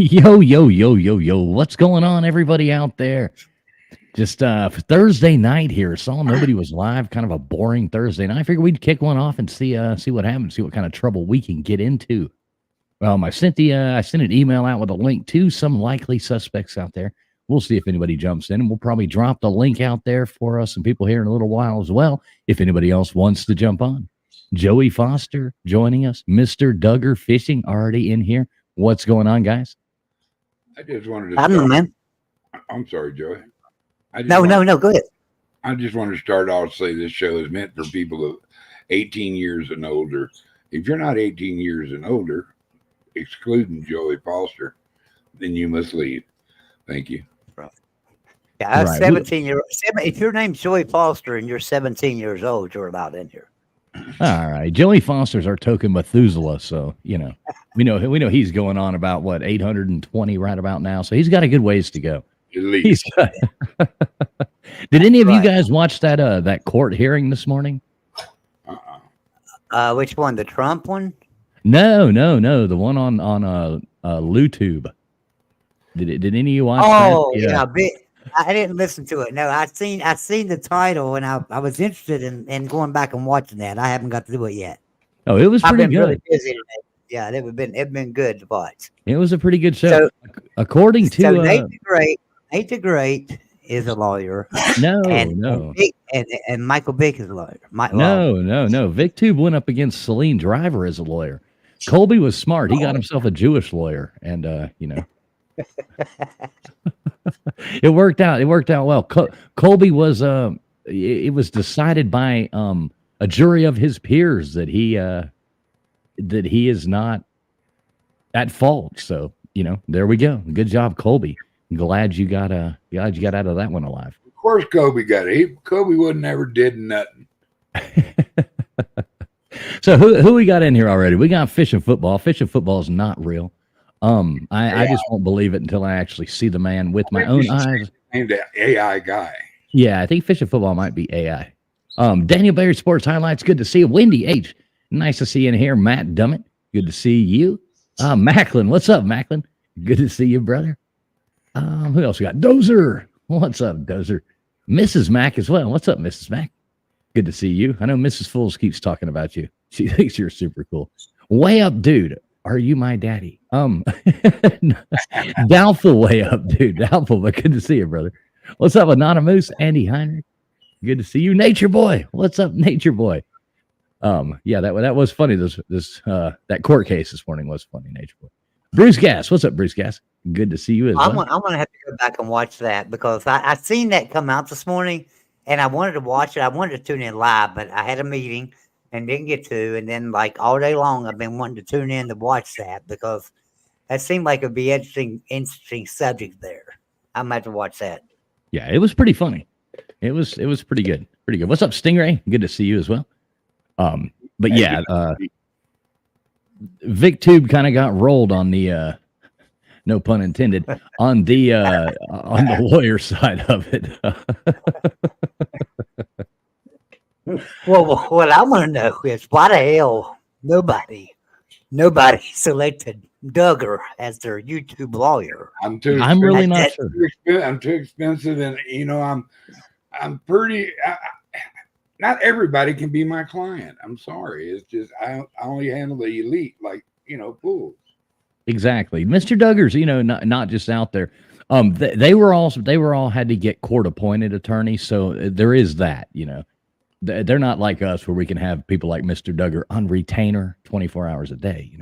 Yo, yo, yo, yo, yo. What's going on, everybody out there? Just Thursday night here. Saw nobody was live. Kind of a boring Thursday night. I figured we'd kick one off and see what happens, see what kind of trouble we can get into. I sent an email out with a link to some likely suspects out there. We'll see if anybody jumps in, and we'll probably drop the link out there for us and people here in a little while as well, if anybody else wants to jump on. Joey Foster joining us. Mr. Duggar Fishing already in here. What's going on, guys? I just wanted to. I don't know, man. I'm sorry, Joey. No. Go ahead. I just want to start off to say this show is meant for people of 18 years and older. If you're not 18 years and older, excluding Joey Foster, then you must leave. Thank you. Yeah, I was 17 years. If your name's Joey Foster and you're 17 years old, you're allowed in here. All right, Joey Foster's our token Methuselah, so we know he's going on about what 820 right about now, so he's got a good ways to go. Did any of you guys watch that court hearing this morning? Which one? The Trump one? No, the one on YouTube. Did any of you watch that? Oh, yeah. I didn't listen to it. No, I seen the title, and I was interested in going back and watching that. I haven't got to do it yet. Oh, it was pretty I've been good. Really busy today. Yeah, it's been good to watch. It was a pretty good show. So, according to Nate the Great is a lawyer. No. And Michael Vick is a lawyer. No. VicTube went up against Celine Driver as a lawyer. Colby was smart. He got himself a Jewish lawyer, and it worked out. It worked out well. Colby was it was decided by a jury of his peers that he is not at fault. So there we go. Good job, Colby. Glad you got out of that one alive. Of course, Colby got it. Colby would never did nothing. So who we got in here already? We got Fishing Football. Fishing Football is not real. I just won't believe it until I actually see the man with my own eyes. Named the AI guy. Yeah, I think Fishing Football might be AI. Daniel Berry Sports Highlights. Good to see you. Wendy H. Nice to see you in here. Matt Dummett. Good to see you. Macklin. What's up, Macklin? Good to see you, brother. Who else we got? Dozer. What's up, Dozer? Mrs. Mack as well. What's up, Mrs. Mack? Good to see you. I know Mrs. Fools keeps talking about you. She thinks you're super cool. Way up, dude. Are you my daddy? Doubtful way up, dude. Doubtful, but good to see you, brother. What's up, Anonymous? Andy Heinrich. Good to see you. Nature Boy. What's up, Nature Boy? Yeah, that was funny. That court case this morning was funny, Nature Boy. Bruce Gass. What's up, Bruce Gass? Good to see you as well. I'm gonna have to go back and watch that because I seen that come out this morning and I wanted to watch it. I wanted to tune in live, but I had a meeting and didn't get to. And then like all day long, I've been wanting to tune in to watch that because that seemed like it'd be interesting subject there. I'm gonna have to watch that. Yeah, it was pretty funny. It was pretty good. Pretty good. What's up, Stingray? Good to see you as well. But yeah, VicTube kind of got rolled on the no pun intended on the lawyer side of it. Well, what I want to know is why the hell nobody selected Duggar as their YouTube lawyer. I'm really not sure. I'm too expensive, and I'm pretty. Not everybody can be my client. I'm sorry. It's just I only handle the elite, like fools. Exactly, Mr. Duggar's. Not just out there. They were all had to get court appointed attorneys, so there is that. They're not like us where we can have people like Mr. Duggar on retainer 24 hours a day.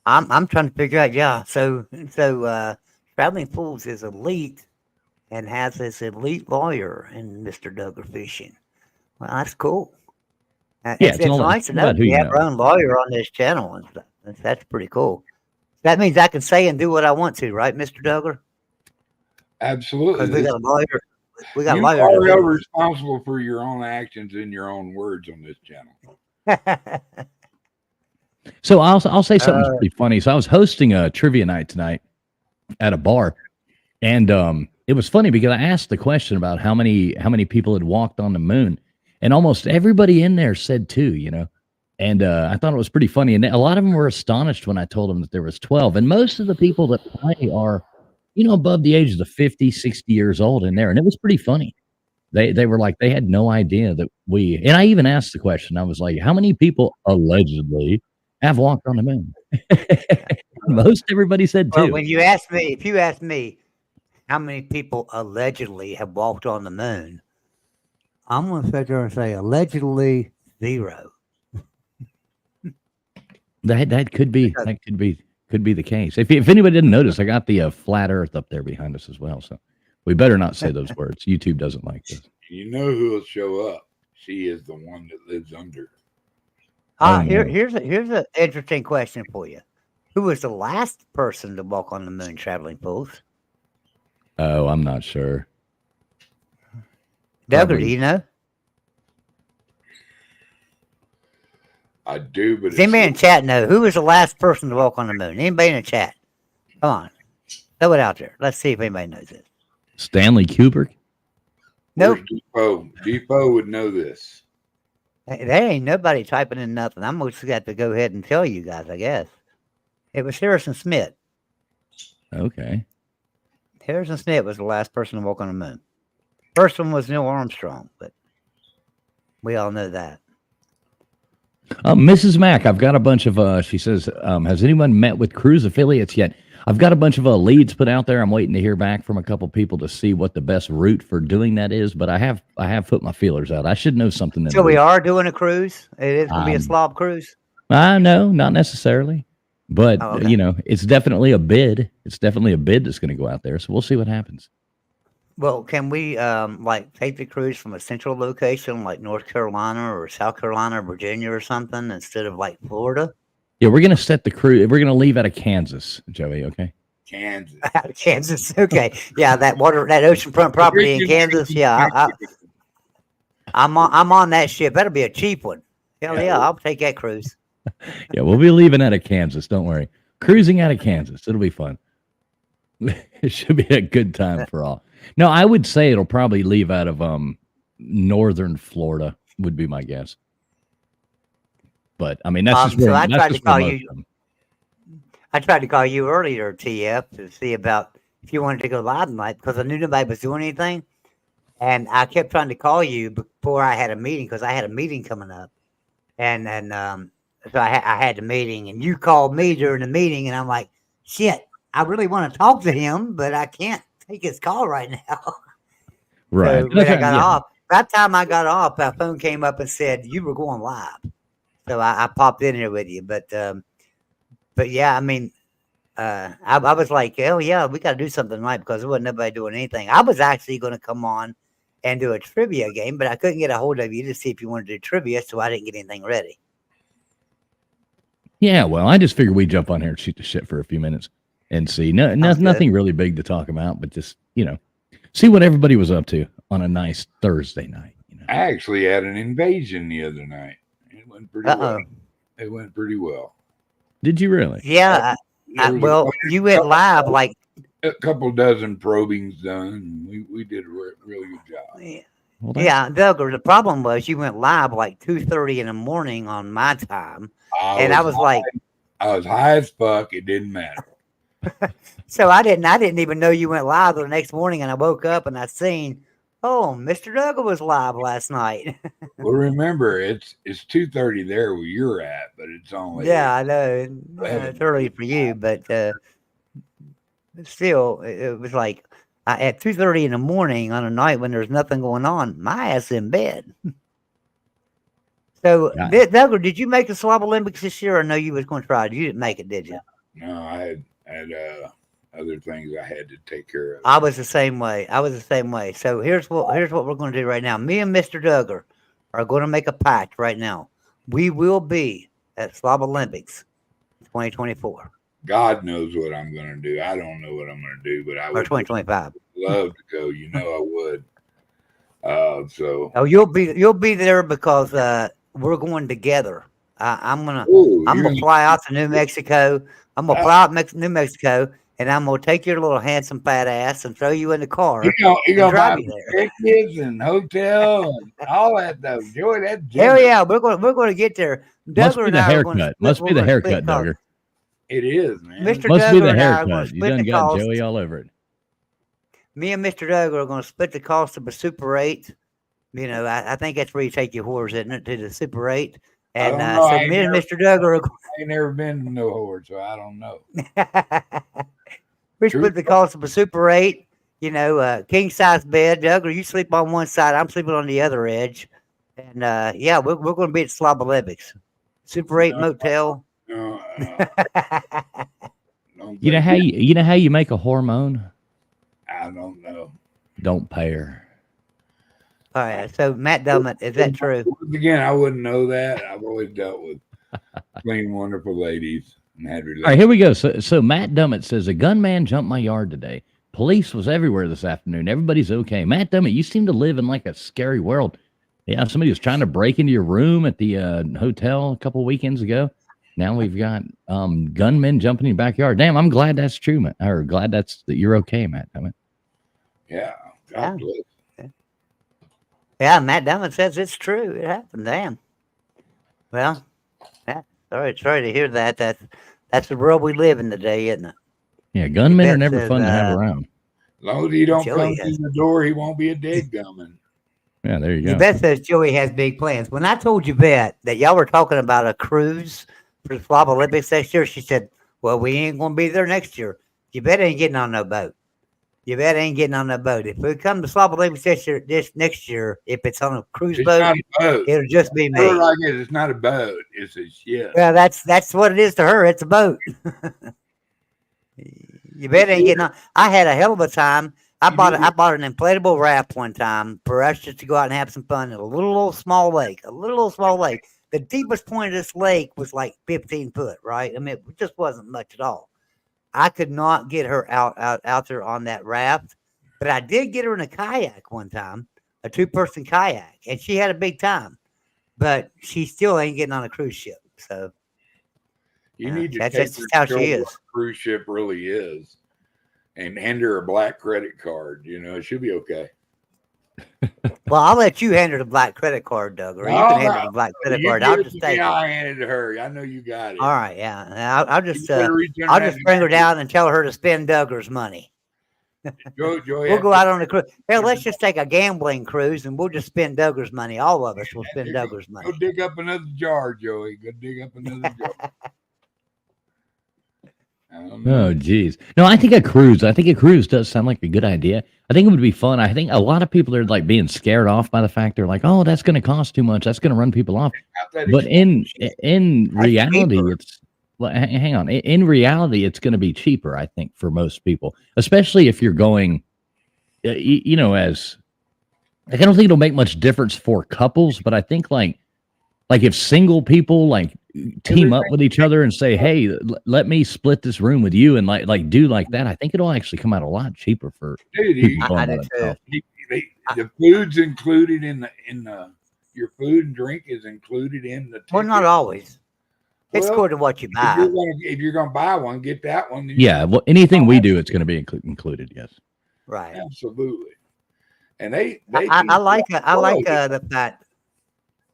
I'm trying to figure out. Yeah, so Traveling Fools is elite and has this elite lawyer in Mr. Duggar Fishing. Well, that's cool. It's nice to know we have our own lawyer on this channel, and that's pretty cool. That means I can say and do what I want to, right, Mr. Duggar? Absolutely. Because we got a lawyer. We got you are responsible for your own actions and your own words on this channel. So I'll say something pretty funny. So I was hosting a trivia night tonight at a bar, and it was funny because I asked the question about how many people had walked on the moon, and almost everybody in there said 2. And I thought it was pretty funny. And a lot of them were astonished when I told them that there was 12. And most of the people that play are, above the ages of 50, 60 years old in there. And it was pretty funny. They were like, they had no idea that and I even asked the question. I was like, how many people allegedly have walked on the moon? Most everybody said Well, two. when you ask me, if you ask me how many people allegedly have walked on the moon, I'm going to sit there and say allegedly 0. That could be the case. If anybody didn't notice, I got the flat Earth up there behind us as well. So we better not say those words. YouTube doesn't like this. You know who will show up? She is the one that lives under. Here's an interesting question for you. Who was the last person to walk on the moon, Traveling Fools? Oh, I'm not sure. Duggar, do you know? I do, but Does anybody in the chat know who was the last person to walk on the moon? Anybody in the chat? Come on. Throw it out there. Let's see if anybody knows it. Stanley Kubrick? Nope. Depot? Depot would know this. There ain't nobody typing in nothing. I'm just got to go ahead and tell you guys, I guess. It was Harrison Smith. Okay. Harrison Smith was the last person to walk on the moon. First one was Neil Armstrong, but we all know that. Mrs. Mack, I've got a bunch of, she says, has anyone met with cruise affiliates yet? I've got a bunch of leads put out there. I'm waiting to hear back from a couple people to see what the best route for doing that is, but I have put my feelers out. I should know something. So we are doing a cruise? It is going to be a slob cruise? No, not necessarily. But, okay. It's definitely a bid. It's definitely a bid that's going to go out there. So we'll see what happens. Well, can we take the cruise from a central location like North Carolina or South Carolina or Virginia or something instead of like Florida? Yeah, we're going to set the cruise. We're going to leave out of Kansas, Joey, okay? Kansas. Kansas, okay. Yeah, that oceanfront property in Kansas. Yeah, I'm on that ship. That'll be a cheap one. Hell yeah, I'll take that cruise. Yeah, we'll be leaving out of Kansas. Don't worry. Cruising out of Kansas. It'll be fun. It should be a good time for all. No, I would say it'll probably leave out of northern Florida would be my guess. But I mean, that's just where, so I tried to call you. I tried to call you earlier, TF, to see about if you wanted to go live tonight because I knew nobody was doing anything, and I kept trying to call you before I had a meeting because I had a meeting coming up, and so I had the meeting, and you called me during the meeting, and I'm like, shit, I really want to talk to him, but I can't take his call right now. Right. So when I got off, that time I got off, my phone came up and said you were going live. So I popped in here with you, but yeah, I mean, I was like, oh yeah, we got to do something tonight because there wasn't nobody doing anything. I was actually going to come on and do a trivia game, but I couldn't get a hold of you to see if you wanted to do trivia, so I didn't get anything ready. Yeah, well, I just figured we'd jump on here and shoot the shit for a few minutes and see. Nothing really big to talk about, but just see what everybody was up to on a nice Thursday night. I actually had an invasion the other night. It went pretty well. It went pretty well. Did you really? Yeah. Well, you went live like a couple dozen probings done. We did a really good job. Yeah. Well, Doug, the problem was you went live like 2:30 in the morning on my time. I was high as fuck. It didn't matter. So I didn't even know you went live the next morning, and I woke up and I seen, oh, Mr. Doug was live last night. Well, remember, it's 2:30 there where you're at, but it's only I know it's early for you, but still, it was like at 2:30 in the morning on a night when there's nothing going on. My ass in bed. So, Doug, did you make the Slob Olympics this year? Or no, you was going to try it. You didn't make it, did you? No, I had other things I had to take care of. I was the same way. So here's what we're going to do right now. Me and Mr. Duggar are going to make a pact right now. We will be at Slob Olympics 2024. God knows what I'm going to do. I don't know what I'm going to do, but I would 2025. Love to go. I would. So. Oh, you'll be there because we're going together. I'm gonna fly out to New Mexico. I'm gonna fly out New Mexico, and I'm gonna take your little handsome fat ass and throw you in the car. You gonna buy tickets and hotel and all that though. Joy, that's hell yeah, we're gonna get there. Must Duggar be and the I are going to haircut. split. Must We're be the gonna split haircut, costs. Duggar. It is, man. Mr. Must be Duggar the and I are going haircut. to You split done the got cost. Joey all over it. Me and Mr. Duggar are going to split the cost of a Super 8. You know, I think that's where you take your whores, isn't it, to the Super 8? I And don't know. so me and Mr. Duggar I ain't never been to no horde, so I don't know. we True. split the cost of a Super 8. You know, king size bed. Duggar, you sleep on one side. I'm sleeping on the other edge. And yeah, we're going to be at Slobolibics. Super 8 motel. No, don't You know think- how you know how you make a hormone? I don't know. Don't pay her. All right. So Matt Dummett, is that true? Once again, I wouldn't know that. I've always dealt with clean, wonderful ladies and had All right, relationships. here we go. So Matt Dummett says a gunman jumped my yard today. Police was everywhere this afternoon. Everybody's okay. Matt Dummett, you seem to live in like a scary world. Yeah, somebody was trying to break into your room at the hotel a couple weekends ago. Now we've got gunmen jumping in your backyard. Damn, I'm glad that's true, man. Or glad that you're okay, Matt Dummett. Yeah. Yeah. God bless. Yeah, Matt Dummett says it's true. It happened. Damn. Well, yeah, sorry to hear that. That's the world we live in today, isn't it? Yeah, gunmen are Bet never says, fun to have around. As long as he don't Joey come has- through the door, he won't be a dead gunman. Yeah, there you go. Yvette says Joey has big plans. When I told Yvette that y'all were talking about a cruise for the Flop Olympics next year, she said, well, we ain't going to be there next year. Yvette ain't getting on no boat. Yvette ain't getting on no boat. If we come to Flop Olympics this next year, if it's on a cruise It's boat, not a boat. it'll just be Put it me. like it, it's not a boat. It's a ship. Well, that's what it is to her. It's a boat. Yvette ain't getting on. I had a hell of a time. I bought an inflatable raft one time for us just to go out and have some fun in a little old small lake. The deepest point of this lake was like 15 foot, right? I mean, it just wasn't much at all. I could not get her out there on that raft, but I did get her in a kayak one time, a 2-person kayak, and she had a big time. But she still ain't getting on a cruise ship. So You need to that's take just her how show she what is. a cruise ship really is and hand her a black credit card. You know, she'll be okay. Well, I'll let you hand her the black credit card, Doug, or you No, can hand her no. the black credit You card. give I'll it just to take me, it. I'll hand it to her. I know you got it. All right, yeah. I'll just You better reach in I'll that just bring her and- down and tell her to spend Duggar's money. Joey We'll go out on a cruise. Hell, let's just take a gambling cruise and we'll just spend Duggar's money. All of us will spend Duggar's Go money. dig up another jar, Joey. Go dig up another jar. I don't know. Oh, geez. No, I think a cruise does sound like a good idea. I think it would be fun. I think a lot of people are like being scared off by the fact they're like, oh, that's going to cost too much. That's going to run people off. Not that But expensive. in reality, cheaper. it's well, hang on. In reality, it's going to be cheaper, I think, for most people, especially if you're going, you know, as like, I don't think it'll make much difference for couples, but I think like if single people like team up with each other and say, hey, let me split this room with you and like do like that, I think it'll actually come out a lot cheaper for Dude, people you- going I by do too. themselves. the food's included in the your food and drink is included in the Well, not ticket. always. It's Well, according to what you If buy. if you're gonna buy one, get that one. then you- Yeah, well, anything we do, it's going to be included. Yes. Right. absolutely. And they I like Well, the fact.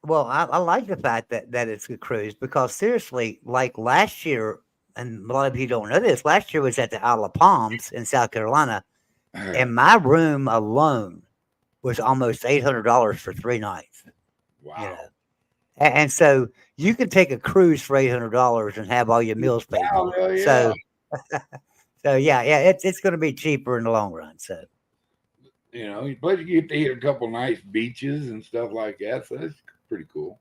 Well, I like the fact that it's a cruise because seriously, like last year, and a lot of you don't know this. Last year was at the Isle of Palms in South Carolina, and my room alone was almost $800 for 3 nights. wow. You know? And so you can take a cruise for $800 and have all your meals paid Wow, for. hell yeah. So yeah, it's going to be cheaper in the long run. So You know, plus you get to hit a couple nice beaches and stuff like that. So that's pretty cool.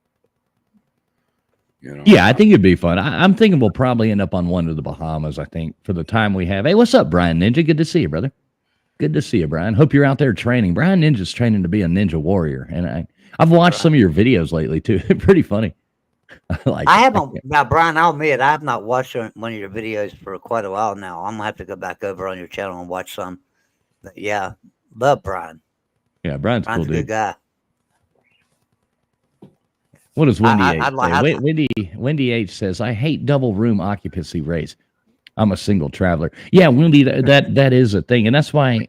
You know. Yeah, I think it'd be fun. I'm thinking we'll probably end up on one of the Bahamas, I think, for the time we have. Hey, what's up, Brian Ninja? Good to see you, brother. Good to see you, Brian. Hope you're out there training. Brian Ninja's training to be a ninja warrior. And I've watched some of your videos lately, too. Pretty funny. I haven't. Now, Brian, I'll admit I have not watched one of your videos for quite a while now. I'm gonna have to go back over on your channel and watch some. But yeah, love Brian. Yeah, Brian's Brian's cool, a good dude. guy. What does Wendy I- H I'd like- say? I'd- Wendy H says, I hate double room occupancy rates. I'm a single traveler. Yeah, Wendy, that is a thing. And that's why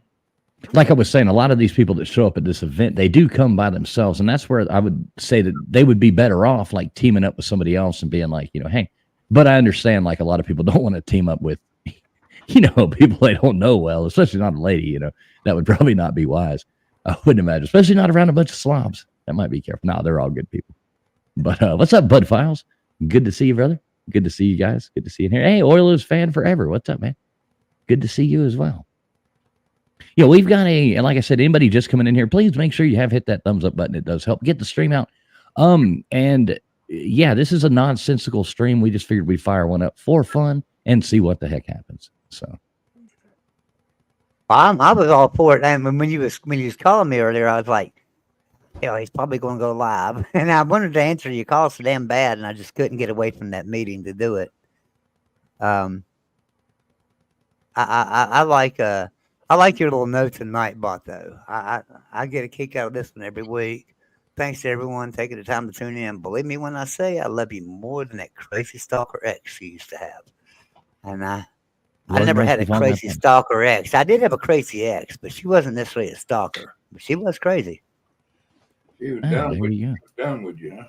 like I was saying, a lot of these people that show up at this event, they do come by themselves. And that's where I would say that they would be better off like teaming up with somebody else and being like, hey, but I understand like a lot of people don't want to team up with, people they don't know well, especially not a lady, that would probably not be wise. I wouldn't imagine, especially not around a bunch of slobs. That might be careful. No, they're all good people. But what's up, Bud Files? Good to see you, brother. Good to see you guys. Good to see you here. Hey, Oilers fan forever. What's up, man? Good to see you as well. We've got and like I said, anybody just coming in here, please make sure you have hit that thumbs up button. It does help get the stream out. And yeah, this is a nonsensical stream. We just figured we'd fire one up for fun and see what the heck happens. So I was all for it. And when you was calling me earlier, I was like, he's probably going to go live. And I wanted to answer your call so damn bad, and I just couldn't get away from that meeting to do it. I like your little notes and Nightbot though. I get a kick out of this one every week. Thanks to everyone taking the time to tune in. Believe me when I say I love you more than that crazy stalker ex you used to have. And I never had a crazy stalker ex. I did have a crazy ex, but she wasn't necessarily a stalker. But she was crazy. He was done with you,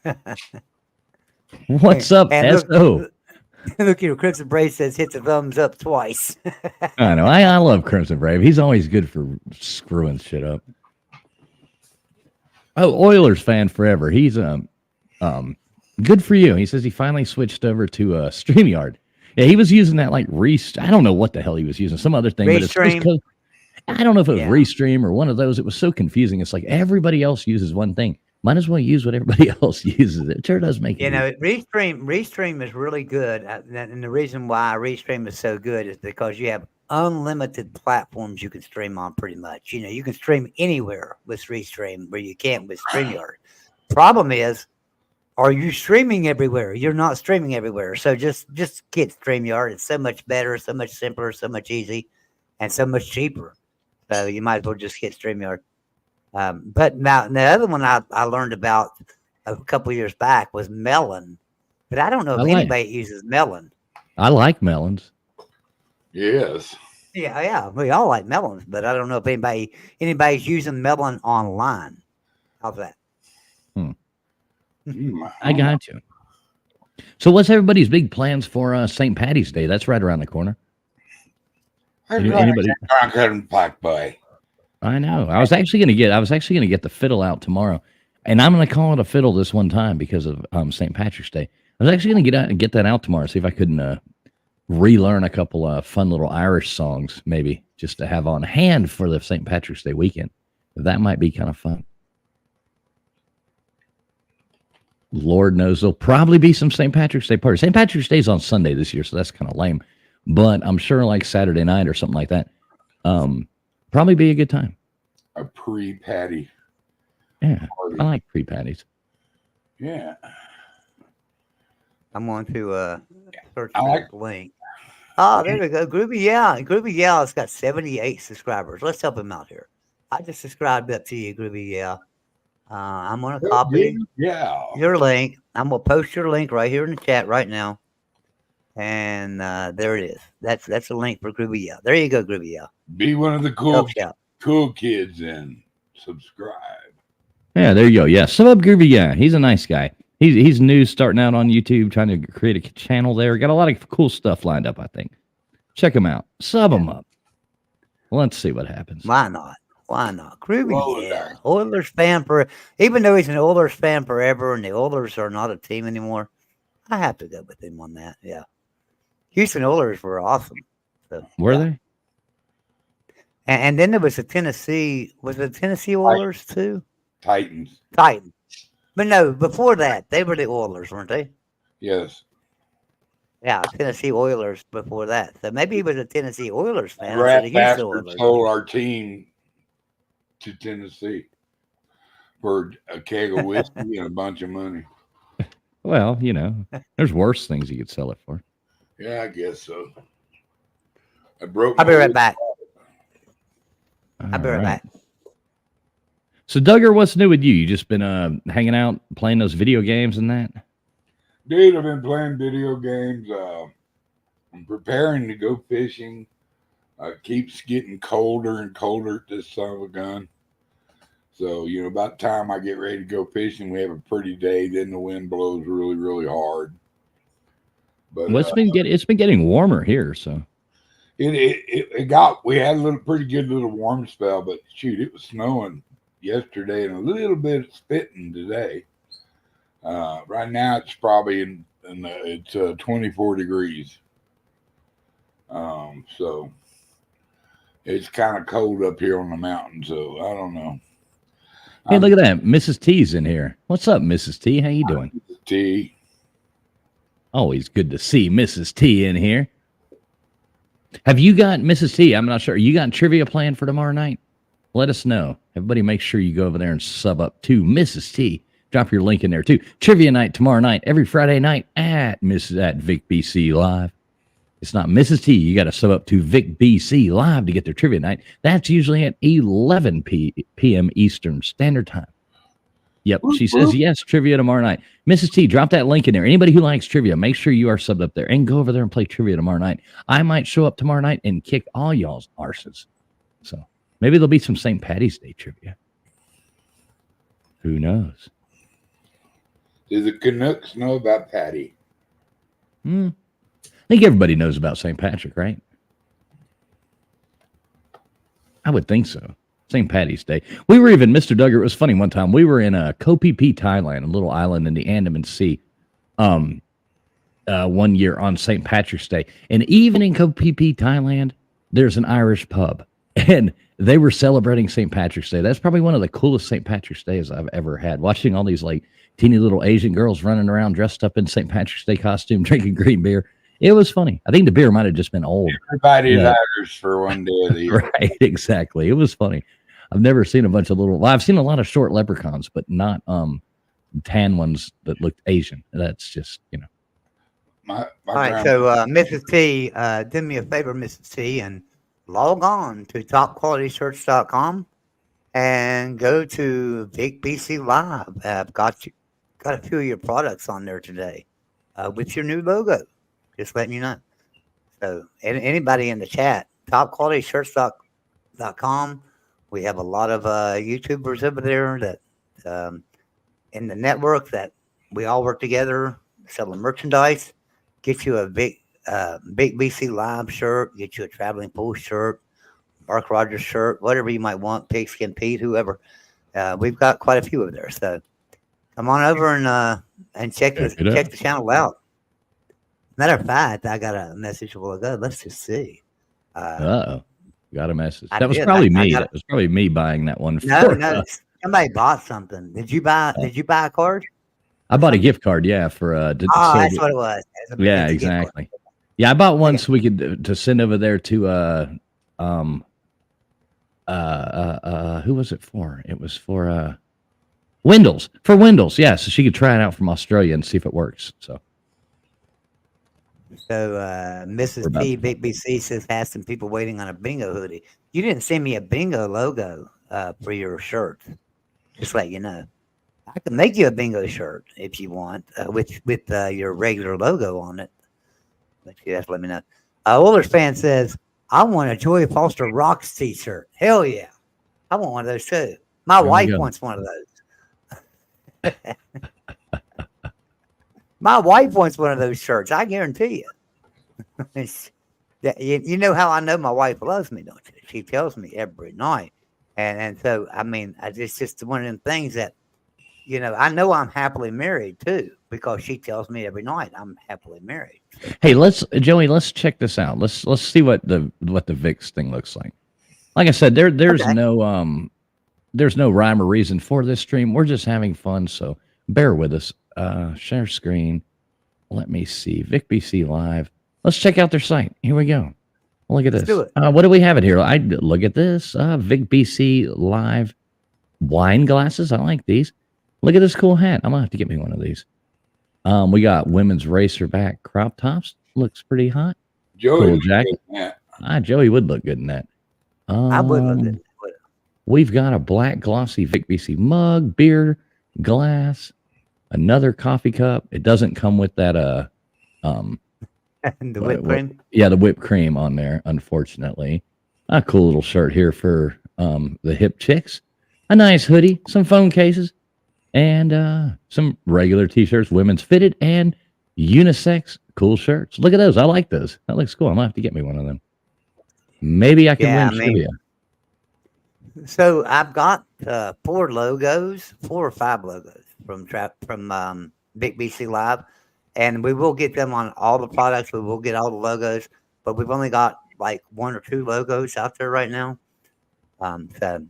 huh? What's up, S.O.? Look here, Crimson Brave says hit the thumbs up twice. I know. I love Crimson Brave. He's always good for screwing shit up. Oh, Oilers fan forever. He's good for you. He says he finally switched over to StreamYard. Yeah, he was using that like I don't know what the hell he was using. Some other thing. Restream. But I don't know if it was Restream or one of those. It was so confusing. It's like everybody else uses one thing. Might as well use what everybody else uses. It sure does make it. Restream is really good. And the reason why Restream is so good is because you have unlimited platforms you can stream on pretty much. You can stream anywhere with Restream where you can't with StreamYard. Problem is, are you streaming everywhere? You're not streaming everywhere. So just get StreamYard. It's so much better, so much simpler, so much easy, and so much cheaper. So you might as well just get StreamYard. But now the other one I learned about a couple years back was Melon. But I don't know if anybody uses Melon. I like melons. Yes. Yeah. We all like melons, but I don't know if anybody's using Melon online. How's that? I got you. So what's everybody's big plans for St. Patty's Day? That's right around the corner. Anybody? Black boy. I know. I was actually gonna get the fiddle out tomorrow, and I'm gonna call it a fiddle this one time because of St. Patrick's Day. I was actually gonna get that out tomorrow, see if I couldn't relearn a couple fun little Irish songs, maybe just to have on hand for the St. Patrick's Day weekend. That might be kind of fun. Lord knows there'll probably be some St. Patrick's Day parties. St. Patrick's Day is on Sunday this year, so that's kind of lame. But I'm sure like Saturday night or something like that. Probably be a good time. A pre-patty. Yeah, party. I like pre-patties. Yeah. I'm going to search the link. Oh, there we go. Groovy Yeah has got 78 subscribers. Let's help him out here. I just subscribed up to you, Groovy Yeah. I'm going to copy your link. I'm going to post your link right here in the chat right now. And there it is. That's a link for Groovy Yeah. There you go, Groovy Yeah. Be one of the cool kids and subscribe. Yeah, there you go. Yeah, sub up Groovy Yeah. He's a nice guy. He's new, starting out on YouTube, trying to create a channel there. Got a lot of cool stuff lined up, I think. Check him out. Sub him up. Let's see what happens. Why not? Groovy Yeah. Oilers fan even though he's an Oilers fan forever and the Oilers are not a team anymore, I have to go with him on that. Yeah. Houston Oilers were awesome. So, were they? And then there was the Tennessee. Was it Tennessee Oilers too? Titans. But no, before that, they were the Oilers, weren't they? Yes. Yeah, Tennessee Oilers before that. So maybe he was a Tennessee Oilers fan. Rat bastard sold our team to Tennessee for a keg of whiskey and a bunch of money. Well, there's worse things you could sell it for. Yeah, I guess so. I'll be right back. I'll be right back. So, Duggar, what's new with you? You just been hanging out, playing those video games and that? Dude, I've been playing video games. I'm preparing to go fishing. It keeps getting colder and colder at this son of a gun. So, about the time I get ready to go fishing, we have a pretty day. Then the wind blows really, really hard. But Well, it's been getting warmer here, so we had a pretty good little warm spell, but shoot, it was snowing yesterday and a little bit of spitting today. Right now it's probably it's 24 degrees. So it's kind of cold up here on the mountain. So I don't know. Hey, look at that. Mrs. T's in here. What's up, Mrs. T? How you doing? T. Always good to see Mrs. T in here. Have you got Mrs. T? I'm not sure. You got trivia planned for tomorrow night? Let us know. Everybody make sure you go over there and sub up to Mrs. T. Drop your link in there too. Trivia night tomorrow night, every Friday night at Vic BC Live. It's not Mrs. T. You got to sub up to Vic BC Live to get their trivia night. That's usually at 11 p.m. Eastern Standard Time. Yep, she says yes, trivia tomorrow night. Mrs. T, drop that link in there. Anybody who likes trivia, make sure you are subbed up there and go over there and play trivia tomorrow night. I might show up tomorrow night and kick all y'all's arses. So maybe there'll be some St. Patty's Day trivia. Who knows? Do the Canucks know about Patty? I think everybody knows about St. Patrick, right? I would think so. St. Patty's Day. We were even, Mr. Duggar, it was funny one time. We were in Koh Phi Phi, Thailand, a little island in the Andaman Sea, 1 year on St. Patrick's Day. And even in Koh Phi Phi, Thailand, there's an Irish pub. And they were celebrating St. Patrick's Day. That's probably one of the coolest St. Patrick's Days I've ever had. Watching all these like teeny little Asian girls running around dressed up in St. Patrick's Day costume, drinking green beer. It was funny. I think the beer might have just been old. Everybody's Irish for one day of the year. Right, exactly. It was funny. I've never seen a bunch of I've seen a lot of short leprechauns, but not tan ones that looked Asian. That's just, My All right, so Mrs. T, do me a favor, Mrs. T, and log on to topqualityshirts.com and go to Vic BC Live. I've got a few of your products on there today with your new logo. Just letting you know. So anybody in the chat, topqualityshirts.com. We have a lot of YouTubers over there that in the network that we all work together selling merchandise. Get you a big BC Live shirt. Get you a Traveling Pool shirt, Mark Rogers shirt, whatever you might want. Pigskin Pete, whoever. We've got quite a few over there. So come on over and check the channel out. Matter of fact, I got a message a while ago. Let's just see. Uh-oh. Got a message. That was probably me. That was probably me buying that one. No, somebody bought something. Did you buy a card? I bought a gift card, yeah, for that's what it was. Yeah, exactly. Yeah, I bought one so we could to send over there to who was it for? It was for Wendell's. For Wendell's, yeah, so she could try it out from Australia and see if it works. So Mrs. P Big BC says has some people waiting on a bingo hoodie. You didn't send me a bingo logo for your shirt. Just let you know. I can make you a bingo shirt if you want with your regular logo on it. But you have to let me know. Older fan says, I want a Joey Foster Rocks t-shirt. Hell yeah. I want one of those too. My wife wants one of those. My wife wants one of those shirts. I guarantee you. You know how I know my wife loves me, don't you? She tells me every night. And so, I mean, it's just one of them things that, I know I'm happily married too, because she tells me every night I'm happily married. Hey, Joey, let's check this out. Let's see what the VIX thing looks like. Like I said, there's no rhyme or reason for this stream. We're just having fun, so bear with us. Share screen. Let me see. Vic BC Live. Let's check out their site. Here we go. Look at this. Do it. What do we have it here? Look at this. Vic BC Live wine glasses. I like these. Look at this cool hat. I'm gonna have to get me one of these. We got women's racerback crop tops. Looks pretty hot. Joey, cool jacket. Joey would look good in that. I would look good. We've got a black glossy Vic BC mug, beer glass, another coffee cup. It doesn't come with that And the What- whipped what- cream. Yeah, the whipped cream on there, unfortunately. A cool little shirt here for the hip chicks. A nice hoodie, some phone cases, and some regular t-shirts, women's fitted and unisex cool shirts. Look at those. I like those. That looks cool. I'm gonna have to get me one of them. Maybe I can Yeah, win I mean, trivia. so I've got 4 logos, 4 or 5 logos from Big BC Live, and we will get them on all the products. We will get all the logos, but we've only got like 1 or 2 logos out there right now. So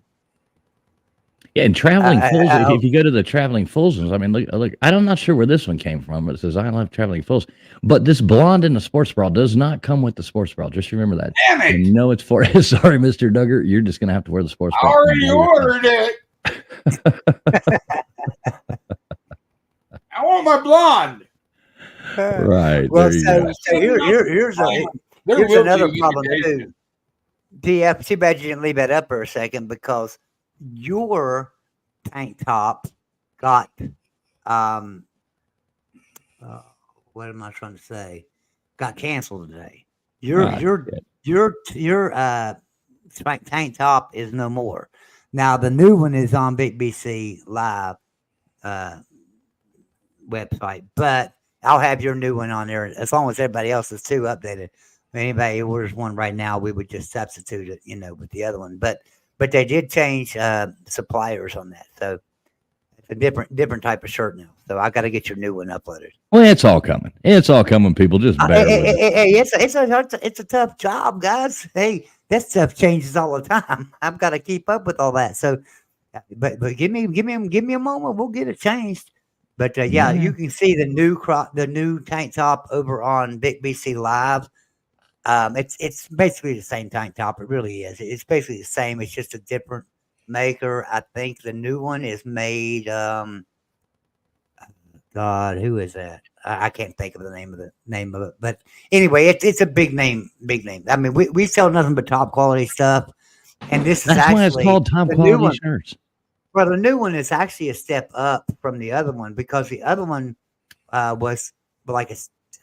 Yeah, and Traveling Fools, I if hope, you go to the Traveling Fools, I mean, look, I'm not sure where this one came from, but it says, I love Traveling Fools. But this blonde in the sports bra does not come with the sports bra. Just remember that. Damn I it! know it's for, sorry, Mr. Duggar, you're just going to have to wear the sports I bra. already ordered it. I want my blonde. Right. well, There you so go. here's There here's will be another a problem limitation. too. DF, too bad you didn't leave that up for a second because your tank top got um what am I trying to say? Got canceled today. Your Ah, your shit. your tank top is no more. Now the new one is on Big BC Live website, but I'll have your new one on there as long as everybody else is too updated. If anybody orders one right now, we would just substitute it, with the other one. But they did change suppliers on that, so it's a different type of shirt now. So I got to get your new one uploaded. Well, it's all coming. It's all coming, people. Just bear with it. Hey, it's a tough job, guys. Hey, that stuff changes all the time. I've got to keep up with all that. So, but give me a moment. We'll get it changed. But yeah, you can see the new tank top over on Big BC Live. It's basically the same tank top. It really is. It's basically the same. It's just a different maker. I think the new one is made. God, who is that? I can't think of the name of it. But anyway, it's a big name. Big name. I mean, we sell nothing but top quality stuff, and this is That's why it's actually called top the new one. quality shirts. Well, the new one is actually a step up from the other one because the other one was like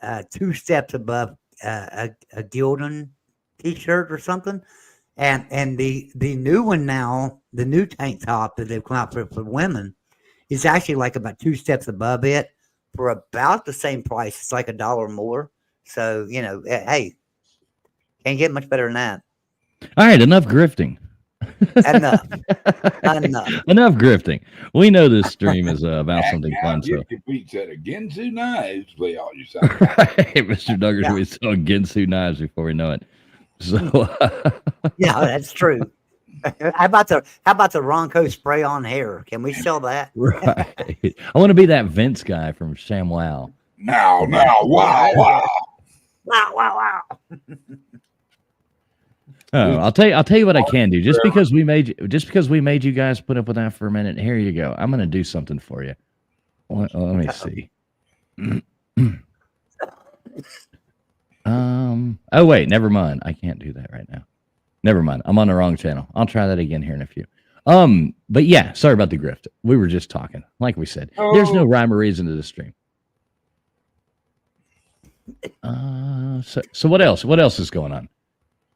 a 2 steps above a Gildan t-shirt or something, and the new one now, the new tank top that they've come out for women, is actually like about 2 steps above it for about the same price. It's like $1 more. So hey, can't get much better than that. All right, enough grifting. Enough. Enough grifting. We know this stream is about something Now, fun. So, get your feet set again tonight. Play all your songs. right, Mr. Duggar, Yeah. we saw Ginsu knives before we know it. So, Yeah, that's true. How about the Ronco spray on hair? Can we sell that? right. I want to be that Vince guy from ShamWow. Now, wow. Wow. Oh, I'll tell you what I can do. Just because we made you guys put up with that for a minute, here you go. I'm gonna do something for you. Let me see. Oh wait, never mind. I can't do that right now. Never mind. I'm on the wrong channel. I'll try that again here in a few. But yeah, sorry about the grift. We were just talking. Like we said, there's no rhyme or reason to the stream. So what else? What else is going on?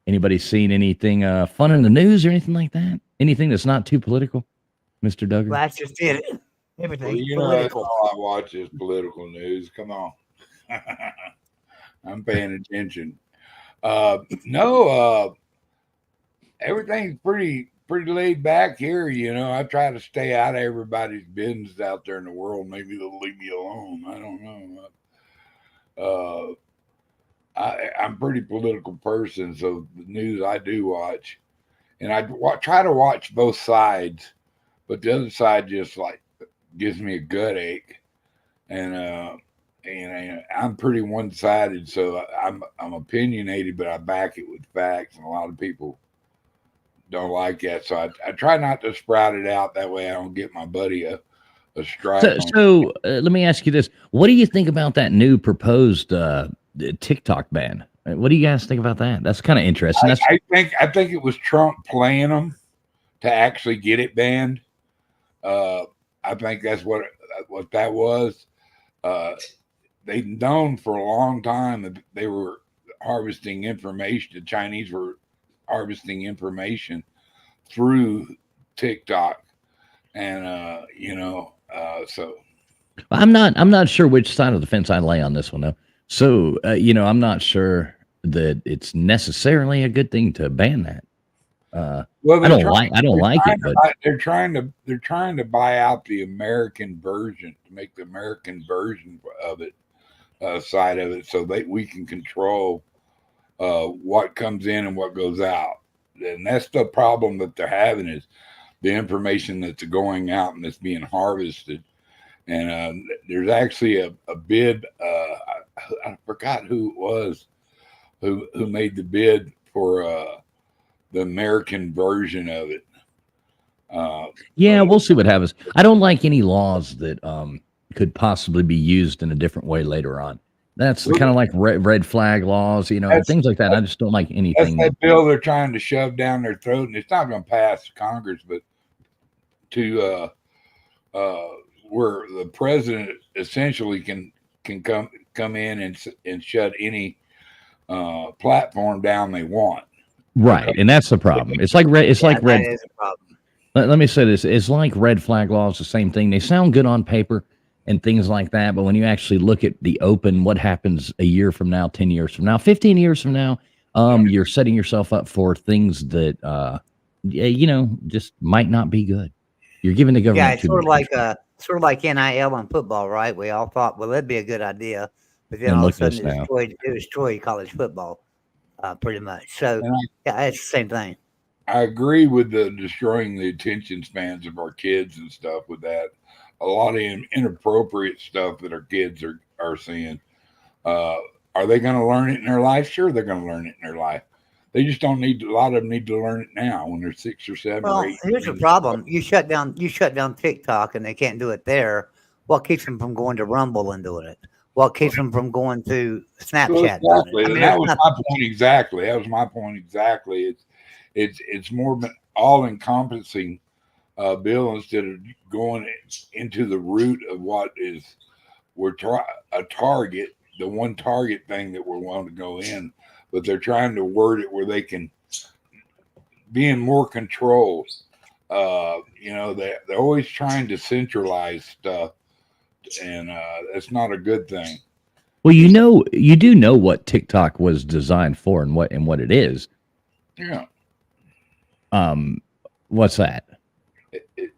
Anybody seen anything fun in the news or anything like that? Anything that's not too political, Mr. Duggar? Well, that's just it. Everything Well, that's political. all I watch is political news. Come on. I'm paying attention. Everything's pretty laid back here. I try to stay out of everybody's business out there in the world. Maybe they'll leave me alone. I don't know. I'm a pretty political person, so the news I do watch, and I try to watch both sides, but the other side just like gives me a gut ache, and I'm pretty one-sided, so I'm opinionated, but I back it with facts, and a lot of people don't like that, so I try not to sprout it out. That way I don't get my buddy a strike. So let me ask you this: what do you think about that new proposed TikTok ban? What do you guys think about that? That's kind of interesting. I think it was Trump playing them to actually get it banned. I think that's what that was. they've known for a long time that they were harvesting information. The Chinese were harvesting information through TikTok, and so I'm not sure which side of the fence I lay on this one though. So I'm not sure that it's necessarily a good thing to ban that. well, I don't like it, but they're trying to buy out the American version, to make the American version of it side of it, so that we can control what comes in and what goes out. And that's the problem that they're having, is the information that's going out and that's being harvested. And there's actually a bid. I forgot who it was who made the bid for the American version of it. yeah, we'll see what happens. I don't like any laws that could possibly be used in a different way later on. That's kind of like red flag laws, things like that. I just don't like That's anything. that bill they're trying to shove down their throat, and it's not going to pass Congress, but to where the president essentially can come in and shut any platform down they want. Right, and that's the problem. It's like red. It's like red. That is a problem. Let me say this: it's like red flag laws. The same thing. They sound good on paper and things like that, but when you actually look at the open, what happens a year from now, 10 years from now, 15 years from now, you're setting yourself up for things that just might not be good. You're giving the government. Yeah, it's sort of like NIL in football, right? We all thought, well, that'd be a good idea, but then And all look of a at us sudden now. it destroyed college football, pretty much. So And yeah, it's the same thing. I agree with the destroying the attention spans of our kids and stuff with that. A lot of inappropriate stuff that our kids are seeing. Are they going to learn it in their life? Sure, they're going to learn it in their life. They just don't need. A lot of them need to learn it now when they're 6 or 7 Well, or 8. here's the problem: you shut down TikTok, and they can't do it there. What keeps them from going to Rumble and doing it? What keeps them from going to Snapchat? Well, Doing exactly. it? I mean, And that there's was nothing. my point exactly. That was my point exactly. It's more of an all encompassing bill, instead of going into the root of what is a target, the one target thing that we're wanting to go in, but they're trying to word it where they can be in more control. They're always trying to centralize stuff, and that's not a good thing. Well, you do know what TikTok was designed for and what it is. Yeah. What's that?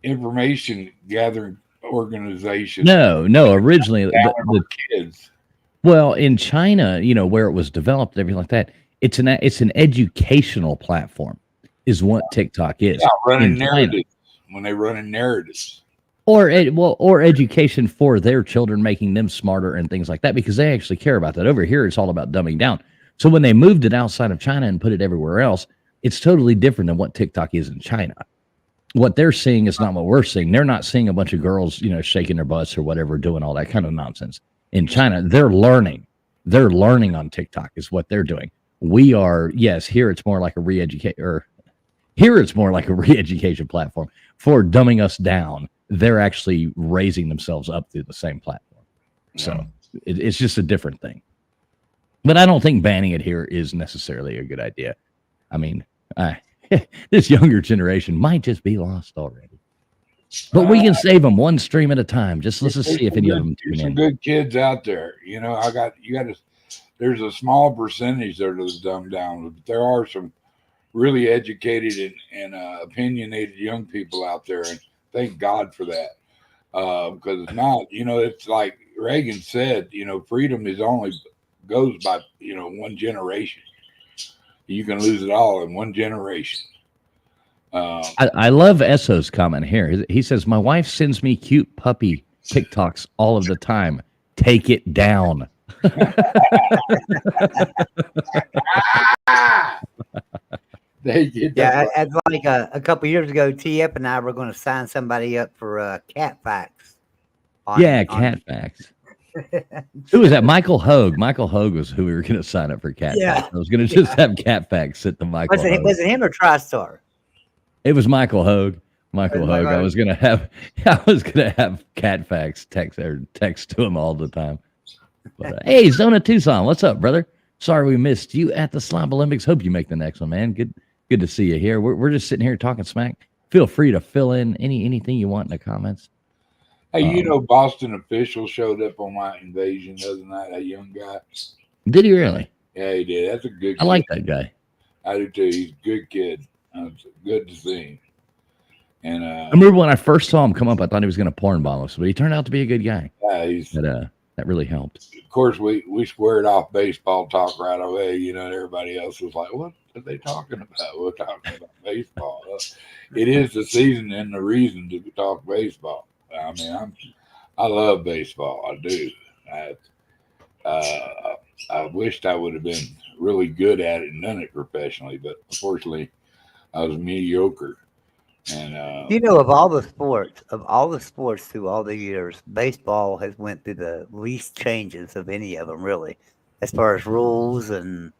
Information gathering organization. No. Originally, the Kids. well, in China, where it was developed, everything like that, it's an educational platform, is what TikTok is. Yeah, running in China. narratives. When they run in narratives. Or education for their children, making them smarter and things like that, because they actually care about that. Over here, it's all about dumbing down. So when they moved it outside of China and put it everywhere else, it's totally different than what TikTok is in China. What they're seeing is not what we're seeing. They're not seeing a bunch of girls, shaking their butts or whatever, doing all that kind of nonsense. In China, they're learning. They're learning on TikTok is what they're doing. We are, yes, here it's more like a re-education platform. For dumbing us down, they're actually raising themselves up through the same platform. So it's just a different thing. But I don't think banning it here is necessarily a good idea. I mean, this younger generation might just be lost already. But we can save them one stream at a time. Just let's just see if any of them There's tune some in. good kids out there. There's a small percentage that are dumbed down, but there are some really educated and opinionated young people out there, and thank God for that. Because it's not, it's like Reagan said, freedom goes by, one generation. You can lose it all in one generation. I love Esso's comment here. He says, my wife sends me cute puppy TikToks all of the time. Take it down. Yeah, as like a couple years ago, TF and I were going to sign somebody up for Cat Facts. Cat Facts. Who was that? Michael Hogue. Michael Hogue was who we were going to sign up for Cat Facts. I was going to just have Cat Facts sit to Michael Hogue. Was it him or TriStar? It was Michael Hogue. Michael Hogue. I was gonna have Cat Facts text to him all the time. But hey, Zona Tucson, what's up, brother? Sorry we missed you at the Slob Olympics. Hope you make the next one, man. Good to see you here. We're just sitting here talking smack. Feel free to fill in anything you want in the comments. Hey, Boston official showed up on my invasion the other night. That young guy. Did he really? Yeah, he did. That's a good kid. I like that guy. I do too. He's a good kid. It's good to see him. And I remember when I first saw him come up, I thought he was going to porn bomb us, but he turned out to be a good guy. Yeah, that really helped. Of course, we squared off baseball talk right away. And everybody else was like, "What are they talking about?" We're talking about baseball. It is the season and the reason to talk baseball. I mean, I love baseball. I do. I wished I would have been really good at it and done it professionally, but unfortunately, I was mediocre. And of all the sports through all the years, baseball has went through the least changes of any of them, really, as far as rules and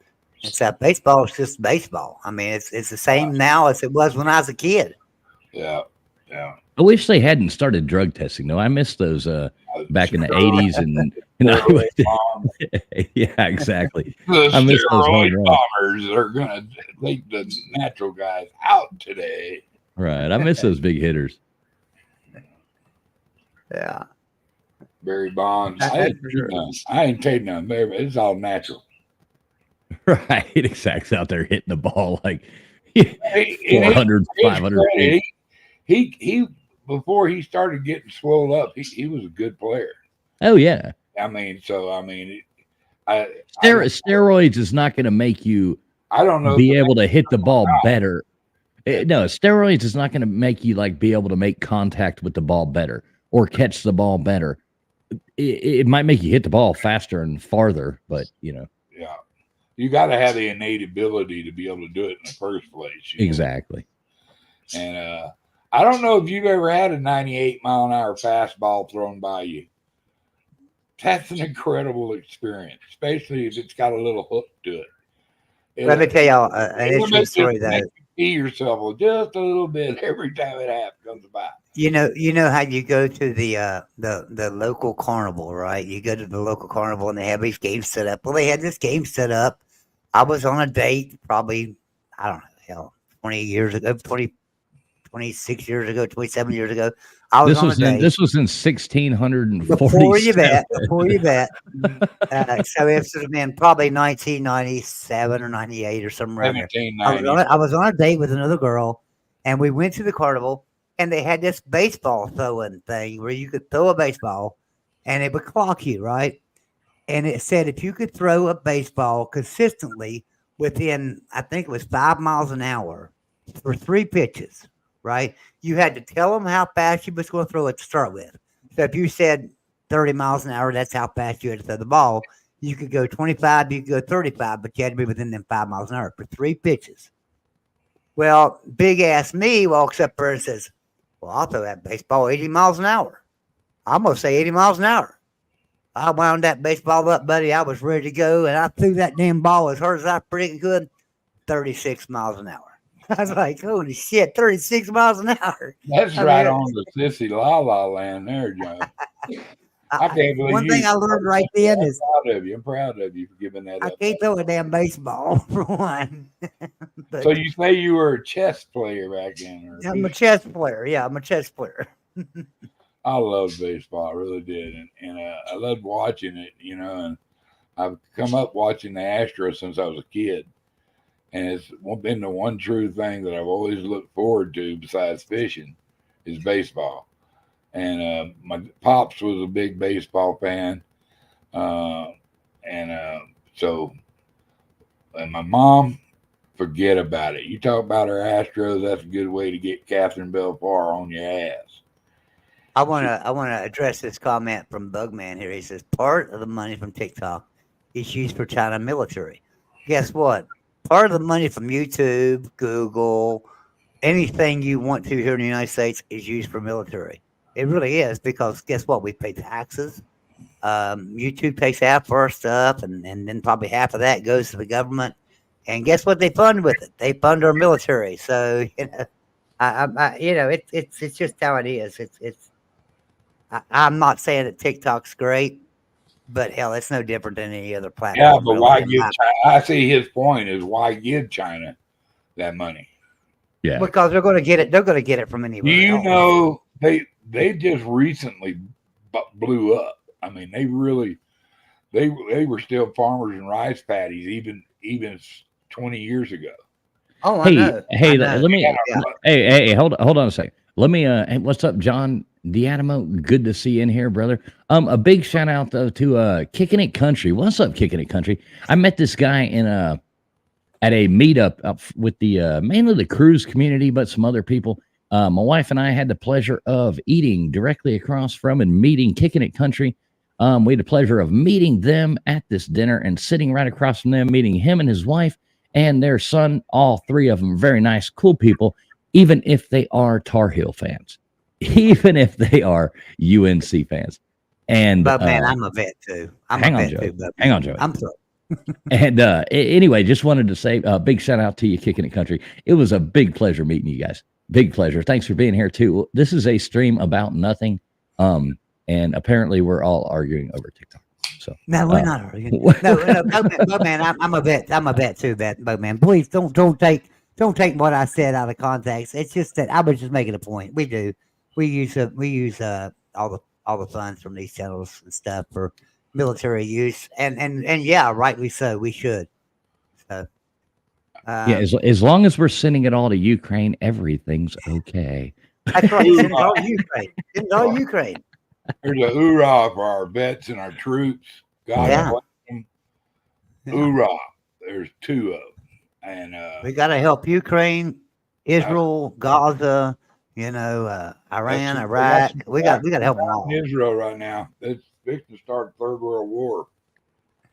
stuff. Baseball is just baseball. I mean, it's the same now as it was when I was a kid. Yeah. I wish they hadn't started drug testing though. I missed those back in the 80s and yeah, exactly. I miss those bombers are gonna take the natural guys out today. Right. I miss those big hitters. Yeah. Barry Bonds. I ain't taking none. It's all natural. Right. Exactly. Out there hitting the ball like 400, 500 feet. He before he started getting swole up, he was a good player. Oh yeah. Steroids is not going to make you. I don't know. Be able to hit the ball better. No, steroids is not going to make you be able to make contact with the ball better or catch the ball better. It might make you hit the ball faster and farther, but Yeah, you got to have the innate ability to be able to do it in the first place. Exactly. And I don't know if you've ever had a 98-mile-an-hour fastball thrown by you. That's an incredible experience, especially if it's got a little hook to it. Let me tell y'all an interesting story that yourself just a little bit every time it comes by. You know how you go to the local carnival, right? You go to the local carnival and they have these games set up. Well, they had this game set up. I was on a date probably, I don't know, 20 years ago, 26 years ago, 27 years ago. This was in 1640. Before you bet. So it should have been probably 1997 or 98 or something around there. I was on a date with another girl, and we went to the carnival, and they had this baseball throwing thing where you could throw a baseball, and it would clock you, right? And it said if you could throw a baseball consistently within, I think it was 5 miles an hour for 3 pitches, right? You had to tell them how fast you was going to throw it to start with. So if you said 30 miles an hour, that's how fast you had to throw the ball. You could go 25, you could go 35, but you had to be within them 5 miles an hour for 3 pitches. Well, big ass me walks up there and says, well, I'll throw that baseball 80 miles an hour. I'm going to say 80 miles an hour. I wound that baseball up, buddy. I was ready to go, and I threw that damn ball as hard as I freaking could, 36 miles an hour. I was like, holy shit, 36 miles an hour. That's right on the sissy la land there, Joe. I can't believe one thing I learned right then is I'm proud of you for giving that up. I can't throw a damn baseball, for one. But, so you say you were a chess player back then? I'm a chess player. Yeah, I'm a chess player. I loved baseball. I really did. And I loved watching it, and I've come up watching the Astros since I was a kid. And it's been the one true thing that I've always looked forward to besides fishing is baseball. And my pops was a big baseball fan. So my mom, forget about it. You talk about her Astros, that's a good way to get Catherine Belfar on your ass. I wanna address this comment from Bugman here. He says part of the money from TikTok is used for China military. Guess what? Part of the money from YouTube, Google, anything you want to here in the United States is used for military. It really is, because guess what? We pay taxes. YouTube takes half for our stuff, and then probably half of that goes to the government. And guess what they fund with it? They fund our military. So it's just how it is. I'm not saying that TikTok's great, But hell, it's no different than any other platform. Yeah, but really, why in give my- China? I see his point is why give China that money? Yeah. Because they're going to get it. They're going to get it from Do anywhere. you else. know they just recently blew up? I mean, they really they were still farmers and rice paddies even 20 years ago. Oh, I know. Hey, I know. let me. Yeah. Hey, hold on a second. Let me. Hey, what's up, John Diadamo? Good to see you in here, brother. A big shout out though to Kicking It Country. What's up, Kicking It Country? I met this guy in at a meetup up with the mainly the cruise community, but some other people. My wife and I had the pleasure of eating directly across from and meeting Kicking It Country. We had the pleasure of meeting them at this dinner and sitting right across from them, meeting him and his wife and their son. All three of them very nice, cool people, even if they are Tar Heel fans, even if they are UNC fans. And But man, I'm a vet too. hang on, Joey. Hang on, Joey. I'm sorry. And anyway, just wanted to say a big shout out to you, Kicking It Country. It was a big pleasure meeting you guys. Big pleasure. Thanks for being here too. This is a stream about nothing. And apparently we're all arguing over TikTok. So No, we're not arguing. No, Bowman, I'm a vet. I'm a vet too, Bowman. Please don't take what I said out of context. It's just that I was just making a point. We do. We use all the funds from these channels and stuff for military use, and yeah, rightly so. We should. So yeah, as long as we're sending it all to Ukraine, everything's okay. that's right. Send all Ukraine. Send all Ukraine. There's a hoorah for our vets and our troops. God Yeah. bless them. Hoorah! There's two of them, and We got to help Ukraine, Israel, Gaza. Iran, That's- Iraq. that's- We got to help them all. in Israel right now. It's fixing to start the Third World War.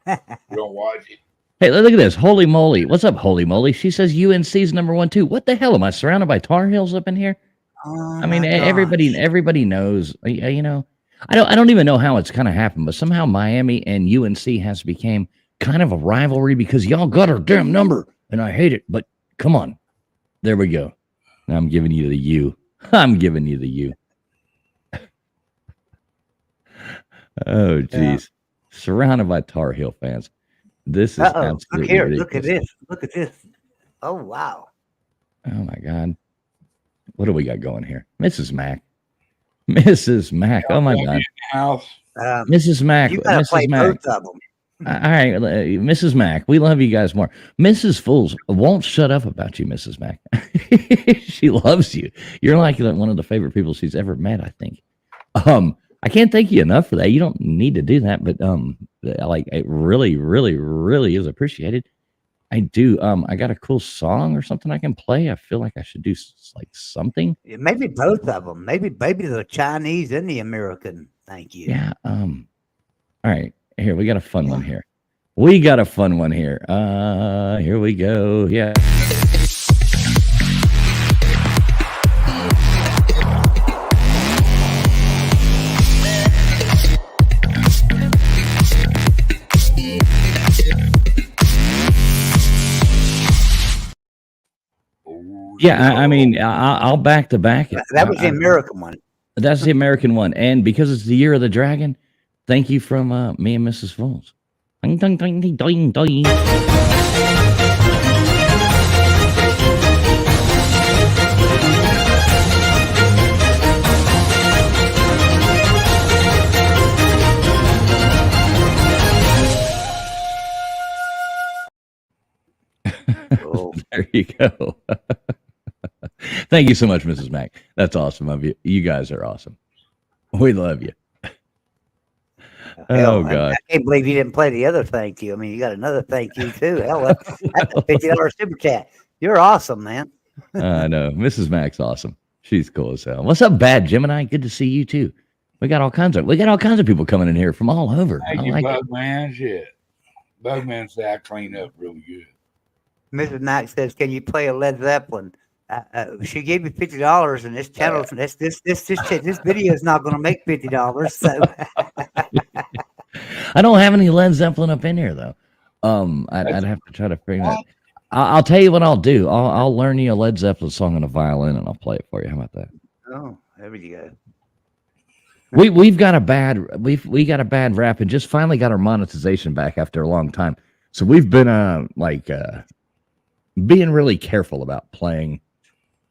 You don't watch it. Hey, look at this. Holy moly. What's up, holy moly? She says UNC's number 1, too. What the hell? Am I surrounded by Tar Heels up in here? Oh I mean, my everybody knows, I don't even know how it's kind of happened, but somehow Miami and UNC has became kind of a rivalry because y'all got our damn number and I hate it. But come on. There we go. Now I'm giving you the U. I'm giving you the U. Oh, geez. Surrounded by Tar Heel fans. This is Uh-oh. absolutely Look here. ridiculous. Look at this. Look at this. Oh, wow. Oh, my God. What do we got going here? Mrs. Mack. Mrs. Mack. Oh, my God. House. Mrs. Mack. You got to play Mrs. Mack. both of them. All right, Mrs. Mack, we love you guys more. Mrs. Fools won't shut up about you, Mrs. Mack. She loves you. You're like one of the favorite people she's ever met, I think. I can't thank you enough for that. You don't need to do that, but it really, really, really is appreciated. I do. I got a cool song or something I can play. I feel like I should do like something. Maybe both of them. Maybe the Chinese and the American. Thank you. Yeah. All right. Here, we got a fun one here. We got a fun one here. Here we go. Yeah. Yeah, I mean, I'll back to back it. That was the American one. That's the American one. And because it's the year of the dragon, thank you from me and Mrs. Foles. Ding, ding, ding, ding, ding, ding. Oh. There you go. Thank you so much, Mrs. Mack. That's awesome of you. You guys are awesome. We love you. Hell, Oh, God. I can't believe you didn't play the other thank you. I mean, you got another thank you too. Hell, that's a $50 super chat. You're awesome, man. I know. Mrs. Mack's awesome. She's cool as hell. What's up, Bad Gemini? Good to see you too. We got all kinds of people coming in here from all over. Thank I you, like it. Bugman. Shit. Bugman said I clean up really good. Mrs. Mack says, "Can you play a Led Zeppelin?" She gave me $50, and this channel, this video is not going to make $50. So I don't have any Led Zeppelin up in here though. I'd have to try to figure that. I'll tell you what I'll do. I'll learn you a Led Zeppelin song on a violin and I'll play it for you. How about that? oh, there we go. we got a bad we got a bad rap and just finally got our monetization back after a long time. So we've been being really careful about playing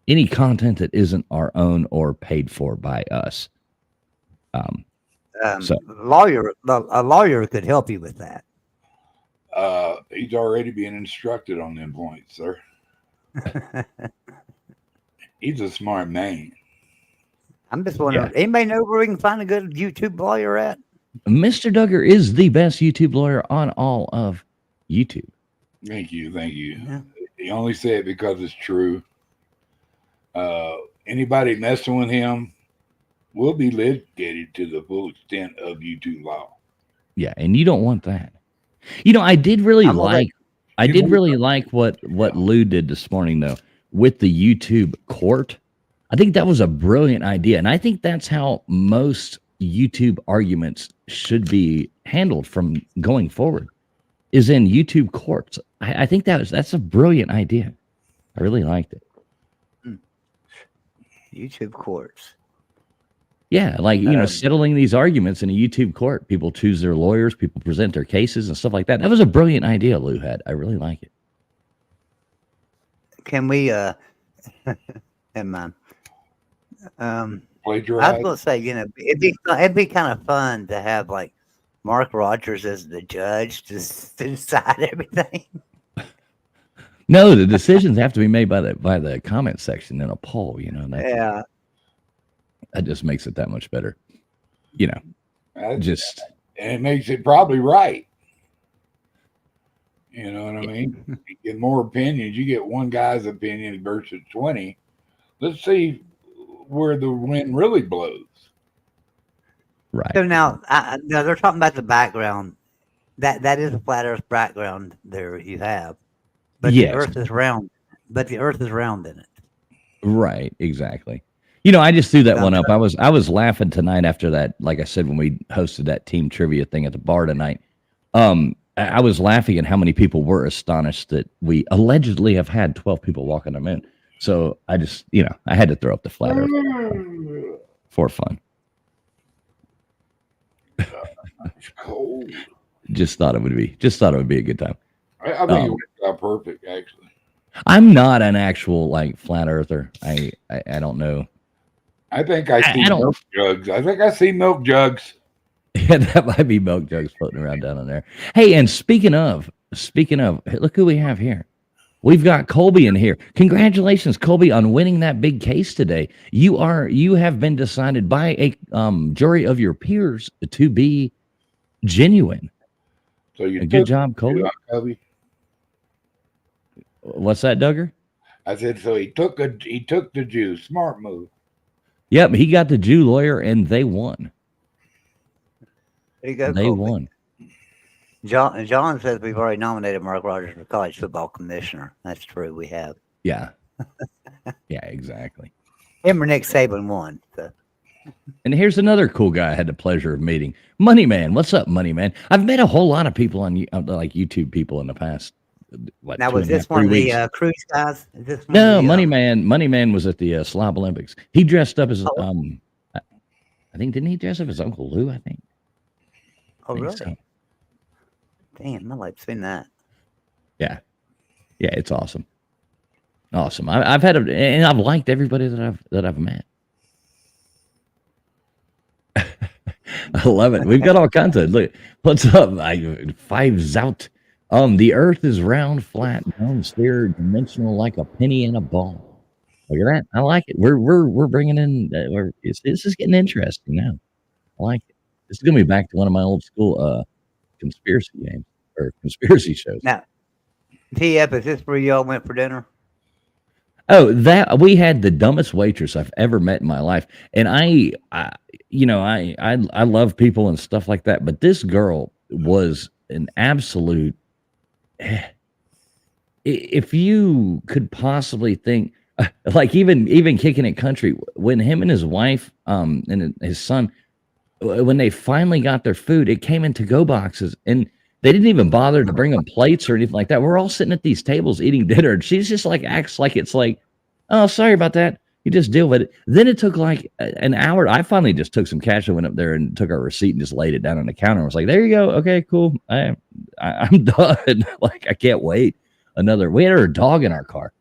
any content that isn't our own or paid for by us. So A lawyer could help you with that. He's already being instructed on them points, sir. He's a smart man. I'm just wondering, anybody know where we can find a good YouTube lawyer at? Mr. Duggar is the best YouTube lawyer on all of YouTube. Thank you. Yeah. He only say it because it's true. Anybody messing with him will be litigated to the full extent of YouTube law. Yeah, and you don't want that. You know, I did really like what Lou did this morning though with the YouTube court. I think that was a brilliant idea, and I think that's how most YouTube arguments should be handled from going forward, is in YouTube courts. I think that's a brilliant idea. I really liked it. YouTube courts. Yeah, like settling these arguments in a YouTube court. People choose their lawyers, people present their cases and stuff like that. That was a brilliant idea Lou had. I really like it. Can we never mind. I was Plagiarize. gonna say, it'd be kind of fun to have like Mark Rogers as the judge to decide everything. No, the decisions have to be made by the comment section in a poll. Yeah. That just makes it that much better. And Just it makes it probably right. You know what I mean? You get more opinions. You get one guy's opinion versus 20. Let's see where the wind really blows. right. So now, now they're talking about the background. That is a flat Earth background there you have, but Yes. the Earth is round. But the Earth is round in it. Right, exactly. I just threw that one up. I was laughing tonight after that, like I said, when we hosted that team trivia thing at the bar tonight. I was laughing at how many people were astonished that we allegedly have had 12 people walk on the moon. So I just, I had to throw up the flat Earth for fun. It's cold. Just thought it would be a good time. I think it worked out perfect, actually. I'm not an actual flat earther. I don't know. I think I see I don't- milk jugs. I think I see milk jugs. Yeah, that might be milk jugs floating around down in there. Hey, and speaking of, look who we have here. We've got Colby in here. Congratulations, Colby, on winning that big case today. You have been decided by a jury of your peers to be genuine. So you Good job, Colby. Cubby. What's that, Duggar? I said so. He took the Jew. Smart move. Yep, he got the Jew lawyer, and they won. There you go. They Colby. won. John says we've already nominated Mark Rogers for college football commissioner. That's true. We have. Yeah. Yeah, exactly. Him or Nick Saban won. So. And here's another cool guy I had the pleasure of meeting. Money Man. What's up, Money Man? I've met a whole lot of people on YouTube people in the past. Now, was this one of the cruise guys? Is this one No, of the, Money Man was at the Slob Olympics. He dressed up as I think, didn't he dress up as Uncle Lou? I think. Oh, I think really? so. Damn, I like seen that. Yeah, it's awesome. Awesome. I've had and I've liked everybody that I've met. I love it. We've got all kinds of look. What's up? Five Zout. The Earth is round, flat, dome, sphere, dimensional, like a penny in a ball. Look at that. I like it. We're bringing in. This is getting interesting now. I like it. This is gonna be back to one of my old school conspiracy games or conspiracy shows. Now, TF, is this where y'all went for dinner? Oh, that we had the dumbest waitress I've ever met in my life, and I love people and stuff like that, but this girl was an absolute. If you could possibly think, like even kicking it country, when him and his wife and his son, when they finally got their food, it came in to-go boxes, and they didn't even bother to bring them plates or anything like that. We're all sitting at these tables eating dinner, and she's just acts like it's like, oh, sorry about that. You just deal with it. Then it took like an hour. I finally just took some cash and went up there and took our receipt and just laid it down on the counter. I was like, there you go. Okay, cool. I'm done. Like, I can't wait. We had our dog in our car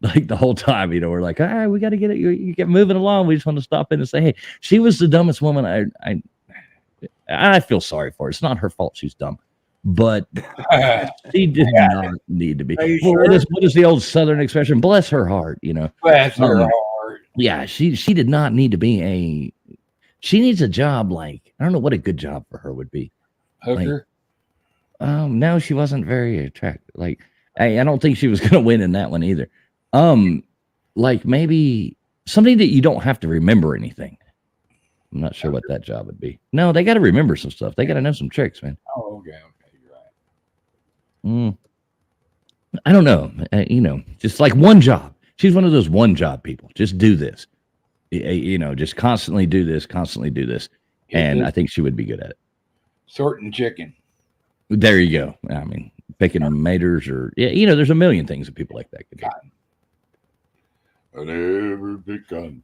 like the whole time. We're like, all right, we got to get it. You get moving along. We just want to stop in and say, hey, she was the dumbest woman. I feel sorry for her. It's not her fault. She's dumb. But she did not need to be. Sure? What is the old Southern expression? Bless her heart, Bless her heart. Yeah, she did not need to be she needs a job like, I don't know what a good job for her would be. Hooker? No, she wasn't very attractive. Like, I don't think she was going to win in that one either. Like maybe something that you don't have to remember anything. I'm not sure what that job would be. No, they got to remember some stuff. They got to know some tricks, man. Oh, okay. You're right. I don't know. Just like one job. She's one of those one job people. Just do this. Just constantly do this, and I think she would be good at it. Sorting chicken. There you go. I mean, picking maters or there's a million things that people like that could do. Whatever pecan.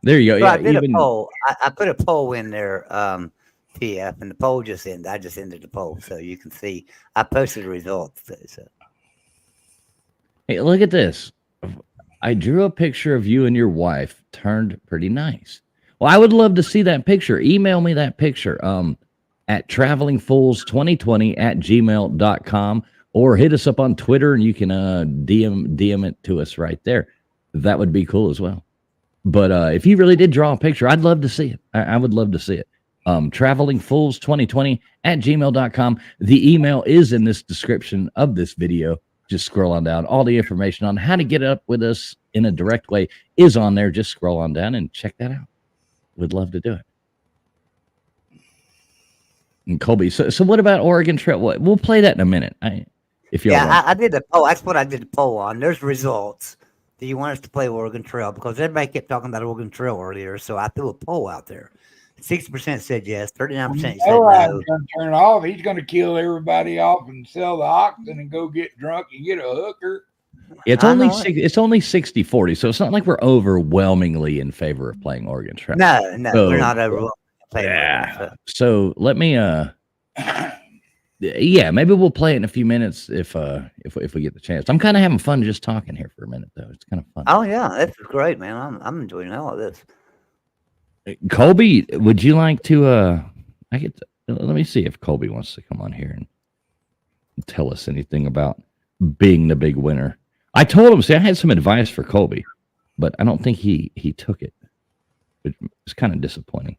There you go. So Yeah, I did a poll. I put a poll in there, PF, and the poll just ended. I just ended the poll, so you can see. I posted the results. So. Hey, look at this. I drew a picture of you and your wife. Turned pretty nice. Well, I would love to see that picture. Email me that picture at travelingfools2020@gmail.com, or hit us up on Twitter and you can DM it to us right there. That would be cool as well. But if you really did draw a picture, I'd love to see it. I would love to see it. Travelingfools2020@gmail.com. The email is in this description of this video. Just scroll on down. All the information on how to get up with us in a direct way is on there. Just scroll on down and check that out. Would love to do it. And Colby, so what about Oregon Trail? We'll play that in a minute. I did the poll. That's what I did the poll on. There's results. Do you want us to play Oregon Trail? Because everybody kept talking about Oregon Trail earlier, so I threw a poll out there. 60% said yes, 39% said no. He's going to turn off. He's going to kill everybody off and sell the oxen and go get drunk and get a hooker. It's only 60-40, so it's not like we're overwhelmingly in favor of playing Oregon Trail. No, we're not overwhelmingly in favor. Yeah. So let me maybe we'll play it in a few minutes if we get the chance. I'm kind of having fun just talking here for a minute though. It's kind of fun. Oh yeah, this is great, man. I'm enjoying all of this. Colby, would you like to let me see if Colby wants to come on here and tell us anything about being the big winner. I told him, I had some advice for Colby, but I don't think he took it. It's kind of disappointing.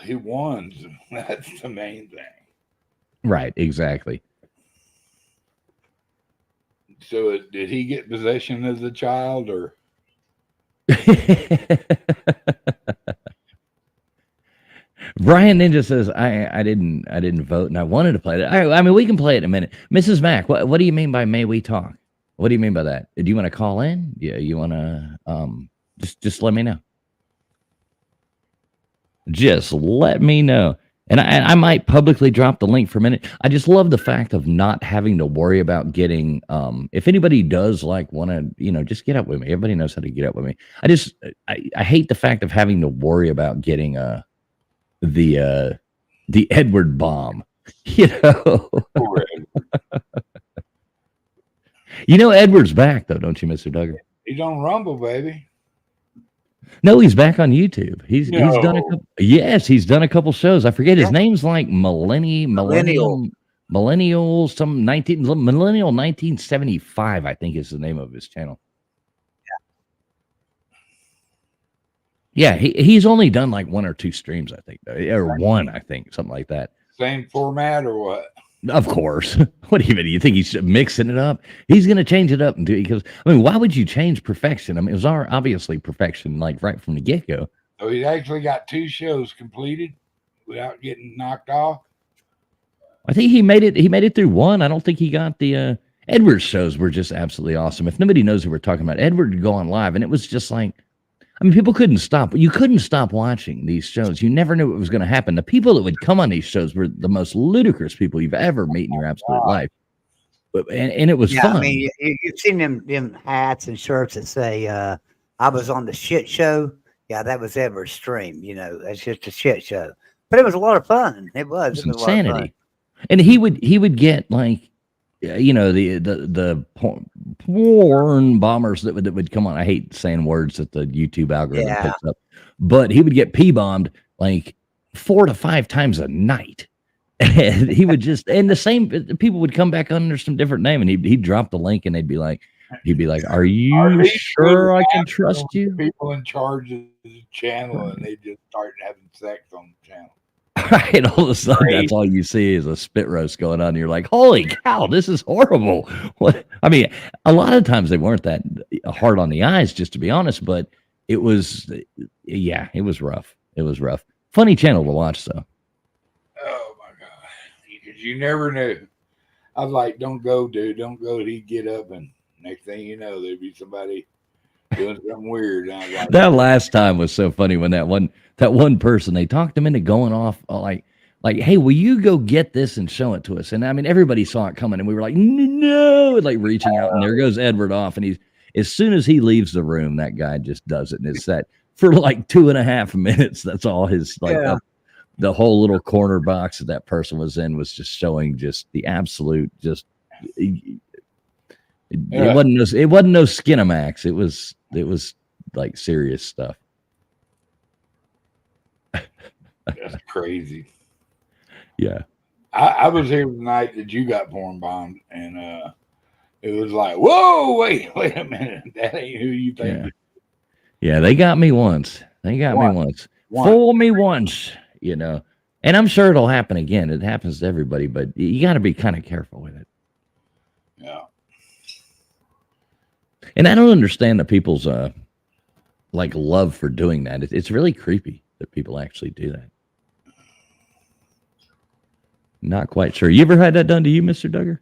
He won. That's the main thing. Right, exactly. So did he get possession of the child or? Brian Ninja says, I didn't vote and I wanted to play it. I mean, we can play it in a minute. Mrs. Mack, what do you mean by may we talk? What do you mean by that? Do you want to call in? Yeah, you want to just let me know. Just let me know. And I might publicly drop the link for a minute. I just love the fact of not having to worry about getting, if anybody does like want to, just get up with me. Everybody knows how to get up with me. I hate the fact of having to worry about getting the Edward bomb, Edward's back though, don't you, Mr. Duggar? He's on Rumble, baby. No, he's back on YouTube. He's done a couple. Yes, he's done a couple shows. I forget his name's like Millennial 1975. I think is the name of his channel. Yeah, he's only done like one or two streams, I think, or one, I think, something like that. Same format or what? Of course. What do you think he's mixing it up? He's going to change it up and do it because why would you change perfection? I mean, it was obviously perfection, like right from the get go. So he actually got 2 shows completed without getting knocked off. I think he made it through one. I don't think he got the Edward shows were just absolutely awesome. If nobody knows who we're talking about, Edward would go on live, and it was just like, people couldn't stop. You couldn't stop watching these shows. You never knew what was going to happen. The people that would come on these shows were the most ludicrous people you've ever met in your absolute life. and it was Yeah, fun. I mean, you've seen them hats and shirts that say, "I was on the shit show." Yeah, that was Edward's stream. You know, it's just a shit show, but it was a lot of fun. It was. It It was was a lot of fun. insanity. And he would get like, you know, the porn bombers that would come on. I hate saying words that the YouTube algorithm Yeah. picks up, but he would get P-bombed like 4 to 5 times a night. And he would just, and the same people would come back under some different name, and he'd drop the link, and he'd be like, "Are you these sure I can the trust you?" people in charge of the channel, and they just start having sex on the channel. Right, all of a sudden, Crazy. that's all you see is a spit roast going on. And you're like, "Holy cow, this is horrible!" What? I mean, a lot of times they weren't that hard on the eyes, just to be honest. But it was, yeah, it was rough. It was rough. Funny channel to watch, though. Oh my god! Because you never knew. I was like, "Don't go, dude. Don't go." He'd get up, and next thing you know, there'd be somebody doing something weird. And I was like, That last time was so funny when that one person, they talked him into going off like, "Hey, will you go get this and show it to us?" And I mean, everybody saw it coming, and we were like, "No!" Like reaching out, and there goes Edward off, and he's, as soon as he leaves the room, that guy just does it, and it's that for like 2.5 minutes. That's all his like. Yeah. The whole little corner box that person was in was just showing just the absolute it wasn't no Skinamax. It was like serious stuff. "That's crazy." Yeah. I was here the night that you got porn bombed, and it was like, "Whoa, wait a minute, that ain't who you think." Yeah, they got me once. Me once. Fool me once, you know. And I'm sure it'll happen again. It happens to everybody, but you got to be kind of careful with it. Yeah. And I don't understand the people's like love for doing that. It's really creepy that people actually do that. Not quite sure. You ever had that done to you, Mr. Duggar?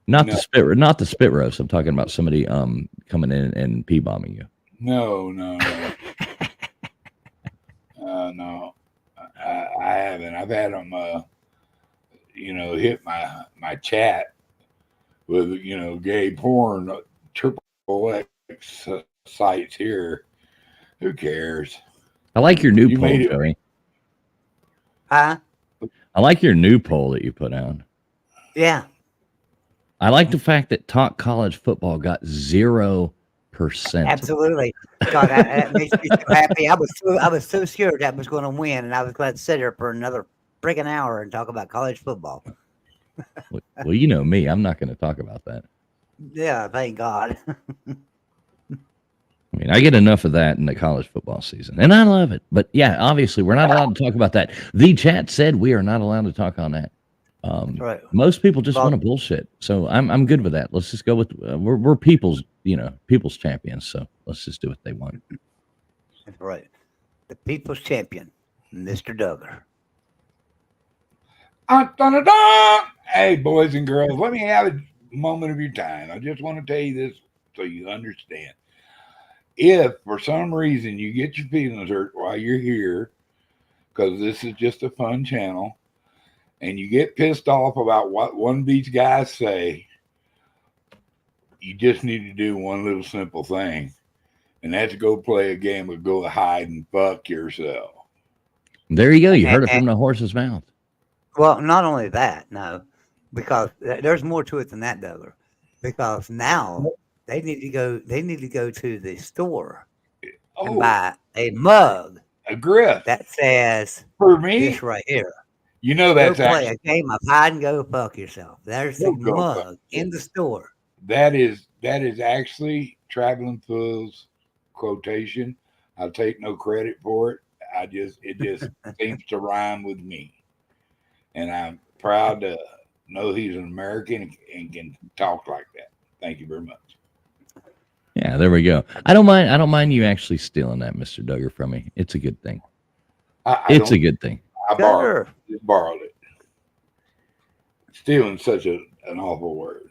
Not No. the spit roast. I'm talking about somebody coming in and pee bombing you. No. No. I haven't. I've had them, hit my chat with, gay porn, triple X sites here. Who cares? I like your new You poll, made it. Joey. Huh? I like your new poll that you put out. Yeah. I like the fact that Talk College Football got 0%. Absolutely. God, that makes me so happy. I was so sure that was going to win, and I was glad to sit here for another freaking hour and talk about college football. Well, you know me. I'm not going to talk about that. Yeah, thank God. I mean, I get enough of that in the college football season, and I love it. But yeah, obviously, we're not allowed to talk about that. The chat said we are not allowed to talk on that. Right. Most people just want to bullshit, so I'm good with that. Let's just go with we're people's champions, so let's just do what they want. That's right. The people's champion, Mr. Duggar. Hey, boys and girls, let me have a moment of your time. I just want to tell you this so you understand. If for some reason you get your feelings hurt while you're here, because this is just a fun channel, and you get pissed off about what one of these guys say, you just need to do one little simple thing, and that's go play a game of go hide and fuck yourself. There you go. You heard it from the horse's mouth. Well, not only that, no, because there's more to it than that, Duggar. Because now they need to go to the store and buy a mug, a grip that says for me this right here. You know Go that's play actually, a game of hide and go fuck yourself. There's the Go fuck mug in the store. that is actually Traveling Fool's quotation. I'll take no credit for it. It just seems to rhyme with me, and I'm proud to know he's an American and can talk like that. Thank you very much. Yeah, there we go. I don't mind you actually stealing that, Mr. Duggar, from me. It's a good thing. It's a good thing. I borrowed it. Stealing such an awful word.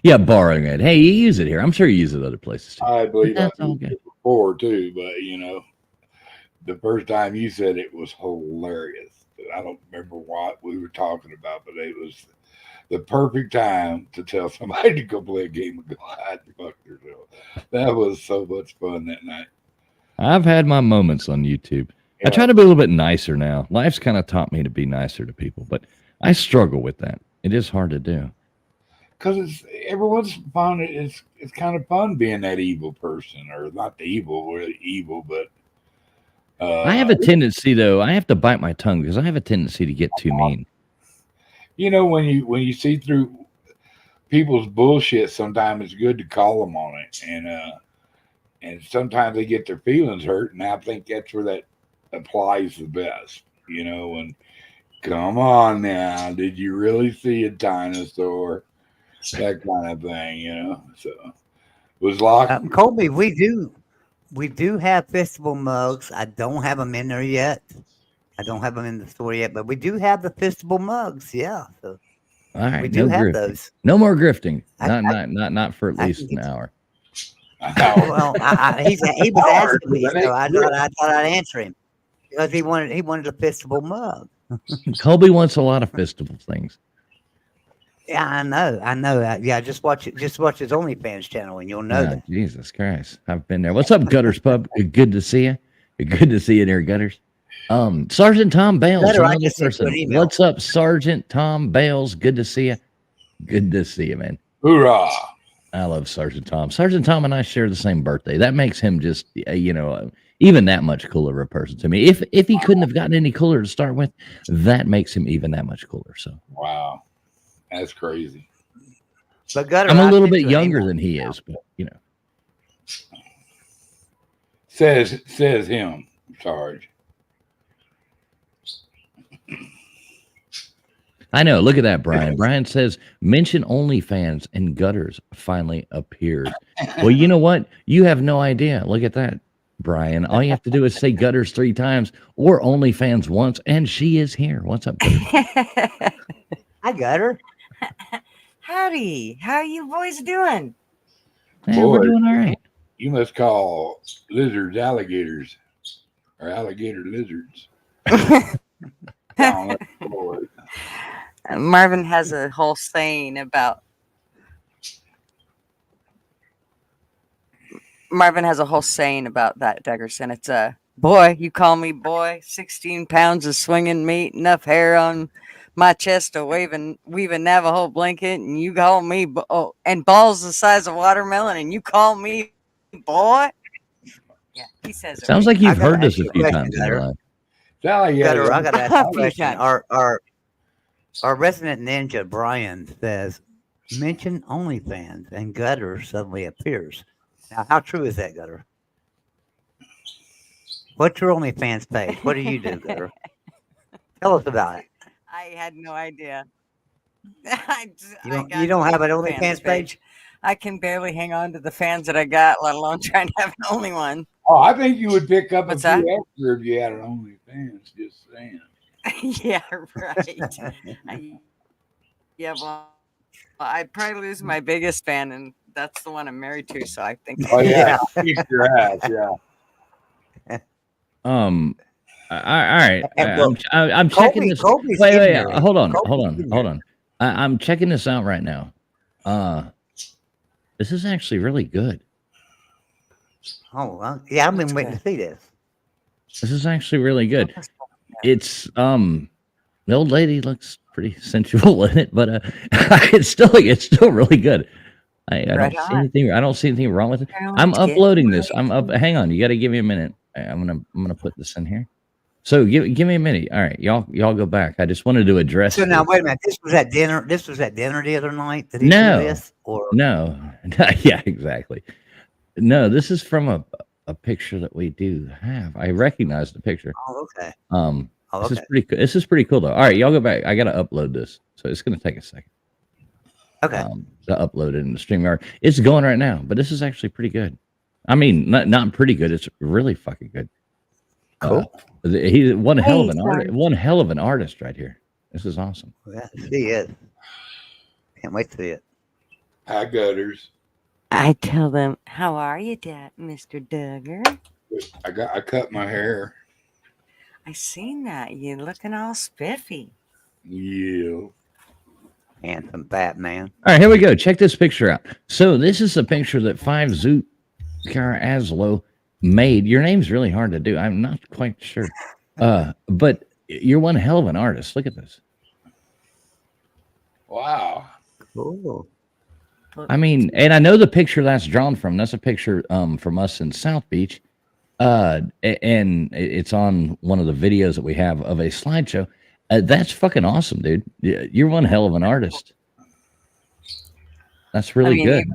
Yeah, borrowing it. Hey, you use it here. I'm sure you use it other places too. I believe I've That's used okay. it before too, but the first time you said it was hilarious. I don't remember what we were talking about, but it was the perfect time to tell somebody to go play a game of God. Fuck yourself. That was so much fun that night. I've had my moments on YouTube. I try to be a little bit nicer now. Life's kind of taught me to be nicer to people, but I struggle with that. It is hard to do. Because it's everyone's fun. It's kind of fun being that evil person, or not the evil, really evil, but I have a tendency, though. I have to bite my tongue because I have a tendency to get too mean. you know, when you see through people's bullshit, sometimes it's good to call them on it, and sometimes they get their feelings hurt, and I think that's where that applies the best. You know, and come on now, did you really see a dinosaur? That kind of thing, you know. So was locked. Colby, we do have festival mugs. I don't have them in there yet. I don't have them in the store yet, but we do have the festival mugs. Yeah, so All right, we do no have grifting. those. No more grifting. I- Not for at I least can an get- hour. Well, he was asking me, That ain't so I thought I'd answer him because he wanted a festival mug. Colby wants a lot of festival things. Yeah, I know. Yeah, just watch it. Just watch his OnlyFans channel, and you'll know Ah, that. Jesus Christ. I've been there. What's up, Gutters Pub? Good to see you. Good to see you there, Gutters. Sergeant Tom Bales, Gutter, I another just sent you person. an email. What's up, Sergeant Tom Bales? Good to see you. Good to see you, man. Hoorah! I love Sergeant Tom. Sergeant Tom and I share the same birthday. That makes him just, even that much cooler of a person to me. If he couldn't have gotten any cooler to start with, that makes him even that much cooler. So Wow, that's crazy. But Gutter, I'm a I little sent bit you an younger email. than he is, but Says him, Sarge. I know. Look at that, Brian. Brian says, mention OnlyFans and Gutters finally appeared. Well, you know what? You have no idea. Look at that, Brian. All you have to do is say Gutters 3 times or OnlyFans once, and she is here. What's up, Gutters? I got her. Howdy. How you boys doing? Hey, we're Boy. doing all right. You must call lizards alligators, or alligator lizards. Oh, Lord. Marvin has a whole saying about that, Deggerson. It's boy, you call me boy, 16 pounds of swinging meat, enough hair on my chest to weave a Navajo blanket, and you call me and balls the size of watermelon, and you call me boy. Yeah, he says it. Sounds right. like you've I gotta heard this ask a you a few question, times in your Gutter. life. Gutter, I got to ask you a Few question. times. Our resident ninja Brian says, mention OnlyFans, and Gutter suddenly appears. Now, how true is that, Gutter? What's your OnlyFans page? What do you do, Gutter? Tell us about it. I had no idea. You don't have an OnlyFans page? I can barely hang on to the fans that I got, let alone trying to have an only one. Oh, I think you would pick up What's a few that? extra if you had an OnlyFans. Just saying. Yeah, right. Well, I'd probably lose my biggest fan, and that's the one I'm married to. So I think. Oh yeah, kick your ass. Yeah. All right. Well, I'm checking this. Colby's Wait, ignorant. hold on. Colby's ignorant. I'm checking this out right now. This is actually really good. Oh, well, yeah, I've been waiting to see this. This is actually really good. It's the old lady looks pretty sensual in it, but it's still really good. I Right don't see on. anything. I don't see anything wrong with it. Sounds I'm good. uploading this. I'm up. Hang on, you got to give me a minute. I'm gonna put this in here. So give me a minute. All right, y'all go back. I just wanted to address. So now, this. wait a minute. This was at dinner. This was at dinner the other night. Did he No. do this? Or No, yeah, exactly. No, this is from a picture that we do have. I recognize the picture. oh, okay. Oh, Okay. this is pretty. This is pretty cool though. All right, y'all go back. I gotta upload this, so it's gonna take a second. Okay. To upload it in the StreamYard. It's going right now, but this is actually pretty good. I mean, not pretty good. It's really fucking good. Cool. He's one hell of Hey, an sorry. artist. One hell of an artist right here. This is awesome. Yeah, see it. Can't wait to see it. Hi, gutters. I tell them, "How are you, Dad, Mr. Duggar?" I cut my hair. I seen that. You looking all spiffy. Yeah. Handsome Batman. All right, here we go. Check this picture out. So this is a picture that Five Zoot Kara Aslow made. Your name's really hard to do. I'm not quite sure. But you're one hell of an artist. Look at this. Wow. Cool. I mean, and I know the picture that's drawn from. That's a picture from us in South Beach. And it's on one of the videos that we have of a slideshow. That's fucking awesome, dude. You're one hell of an artist. That's really good.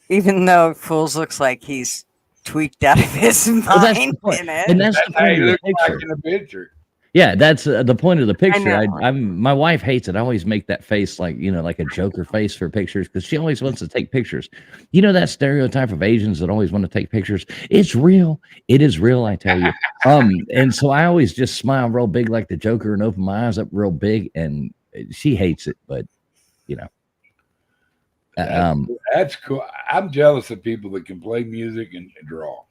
Even though Fools looks like he's tweaked out of his mind Well, that's the point. in it. And that's That's the how point you of the look like picture. in the picture. Yeah, that's the point of the picture. know. My wife hates it. I always make that face like, like a Joker face for pictures because she always wants to take pictures. You know that stereotype of Asians that always want to take pictures? It's real. It is real, I tell you. And so I always just smile real big like the Joker and open my eyes up real big. And she hates it, but That's cool. I'm jealous of people that can play music and draw.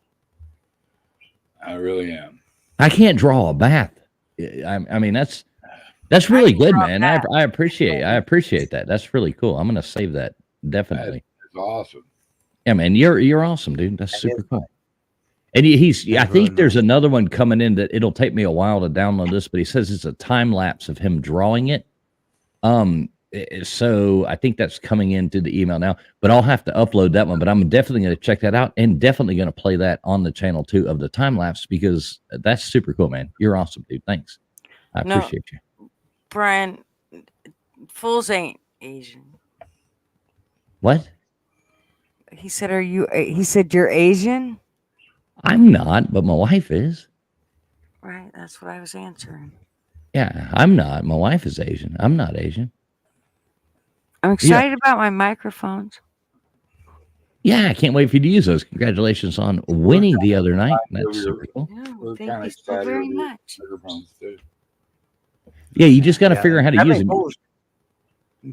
I really am. I can't draw a bath. I mean, that's really can good, draw man. bath. I appreciate that. That's really cool. I'm gonna save that definitely. It's awesome. Yeah, man, you're awesome, dude. That's That super is cool. And he's I That's think really there's another one coming in that it'll take me a while to download this, but he says it's a time lapse of him drawing it. So I think that's coming into the email now, but I'll have to upload that one. But I'm definitely going to check that out and definitely going to play that on the channel too of the time lapse because that's super cool, man. You're awesome, dude. Thanks. I No. appreciate you. Brian, Fools ain't Asian. What? He said, "Are you?" He said, "You're Asian." I'm not, but my wife is. Right. That's what I was answering. Yeah, I'm not. My wife is Asian. I'm not Asian. I'm excited about my microphones. Yeah, I can't wait for you to use those. Congratulations on winning the other night. That's super cool. No, We're thank kinda you so excited very with much. microphones, too. Yeah, you just got to figure out how to use them.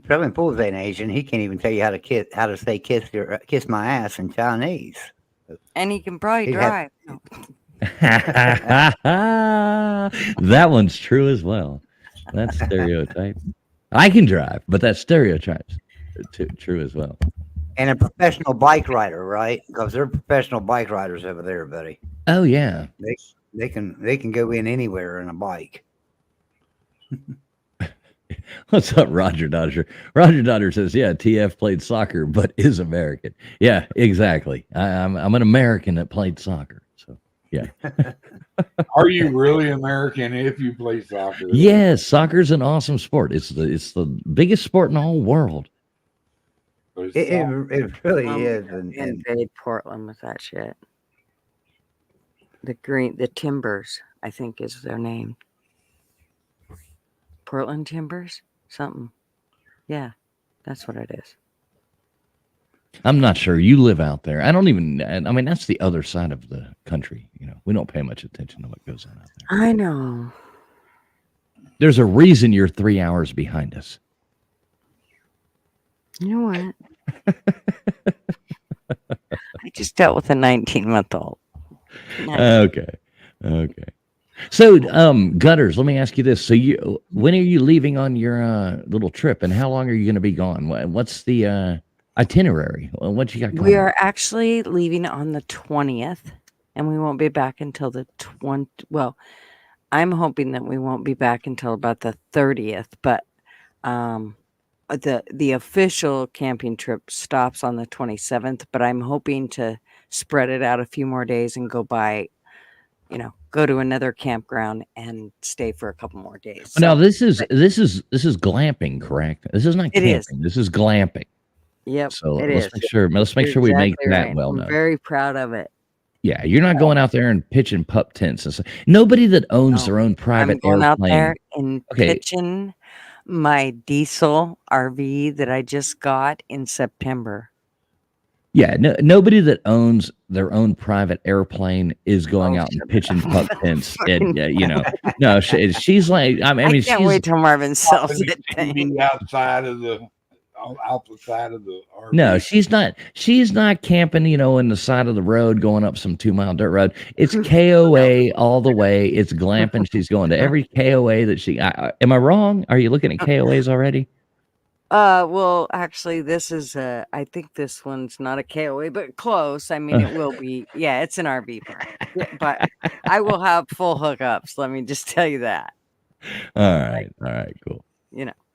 Traveling Fools ain't Asian. He can't even tell you how to say kiss my ass in Chinese. And he can probably He drive. had- That one's true as well. That's stereotype. I can drive, but that's stereotypes true as well. And a professional bike rider, right? Because they're professional bike riders over there, buddy. Oh yeah. They can go in anywhere in a bike. What's up, Roger Dodger? Roger Dodger says, "Yeah, TF played soccer, but is American." Yeah, exactly. I'm an American that played soccer. So yeah. Are you really American if you play soccer? Yes, soccer's an awesome sport. It's the biggest sport in the whole world. But it's It soccer. really Um, is. And Invade Portland with that shit. The Timbers, I think, is their name. Portland Timbers, something. Yeah, that's what it is. I'm not sure. You live out there. I don't even. I mean, that's the other side of the country. We don't pay much attention to what goes on out there. I know. There's a reason you're 3 hours behind us. You know what? I just dealt with a 19-month-old. Okay. So, Gutters, let me ask you this. So, when are you leaving on your little trip, and how long are you going to be gone? What's the itinerary? What you got going? We are actually leaving on the 20th, and we won't be back until the 20. Well, I'm hoping that we won't be back until about the 30th, but the official camping trip stops on the 27th, but I'm hoping to spread it out a few more days and go to another campground and stay for a couple more days. Now, So, this is glamping, correct? This is not It camping. is. This is glamping. yep, So it let's is. make sure. Let's make You're sure we make exactly that right. well I'm known. very proud of it. Yeah, you're not going out there and pitching pup tents and stuff. Nobody that owns No, their own private I'm going out airplane. there and Okay. pitching my diesel RV that I just got in September. Yeah, nobody that owns their own private airplane is going Oh, out and shut pitching up. pup tents. And no, she's like, I mean, I she's can't wait till Marvin sells it. TV outside of the out the side of the RV? No, she's not. She's not camping, in the side of the road going up some 2-mile dirt road. It's KOA all the way. It's glamping. She's going to every KOA that she. Am I wrong? Are you looking at KOAs already? Well, actually, this is I think this one's not a KOA, but close. I mean, it will be. Yeah, it's an RV park. Yeah, but I will have full hookups. Let me just tell you that. All right, cool.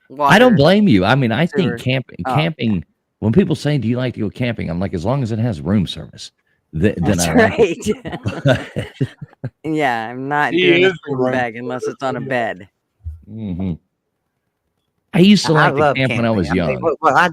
Water, I don't blame you. I mean, I sewer. think camping. When people say, "Do you like to go camping?" I'm like, as long as it has room service, then That's I like right. it. Yeah, I'm not He doing a is the sleeping right bag unless it's on a bed. hmm I used to I like to love camp when I camping. was I mean, young. well, I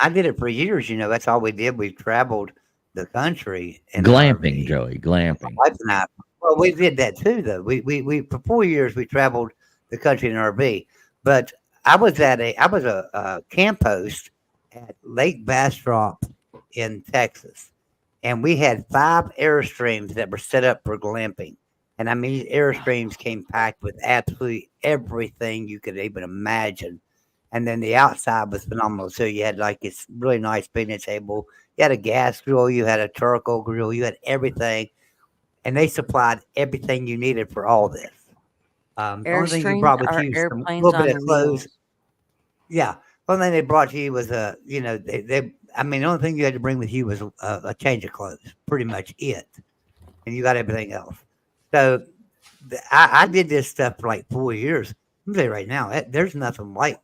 did it for years. That's all we did. We traveled the country in an Glamping, RV. Joey, My glamping. wife and I. Well, we did that too, though. We for 4 years we traveled the country in an RV. But I was a camp host at Lake Bastrop in Texas, and we had 5 airstreams that were set up for glamping. And I mean, these airstreams came packed with absolutely everything you could even imagine. And then the outside was phenomenal. So you had like this really nice picnic table. You had a gas grill. You had a charcoal grill. You had everything, and they supplied everything you needed for all this. The only thing you Airstreams brought with are you was a airplanes little bit on of clothes. wheels. Yeah. The only thing they brought you was I mean, the only thing you had to bring with you was a change of clothes, pretty much it. And you got everything else. So I did this stuff for like 4 years. I'm telling you right now, there's nothing like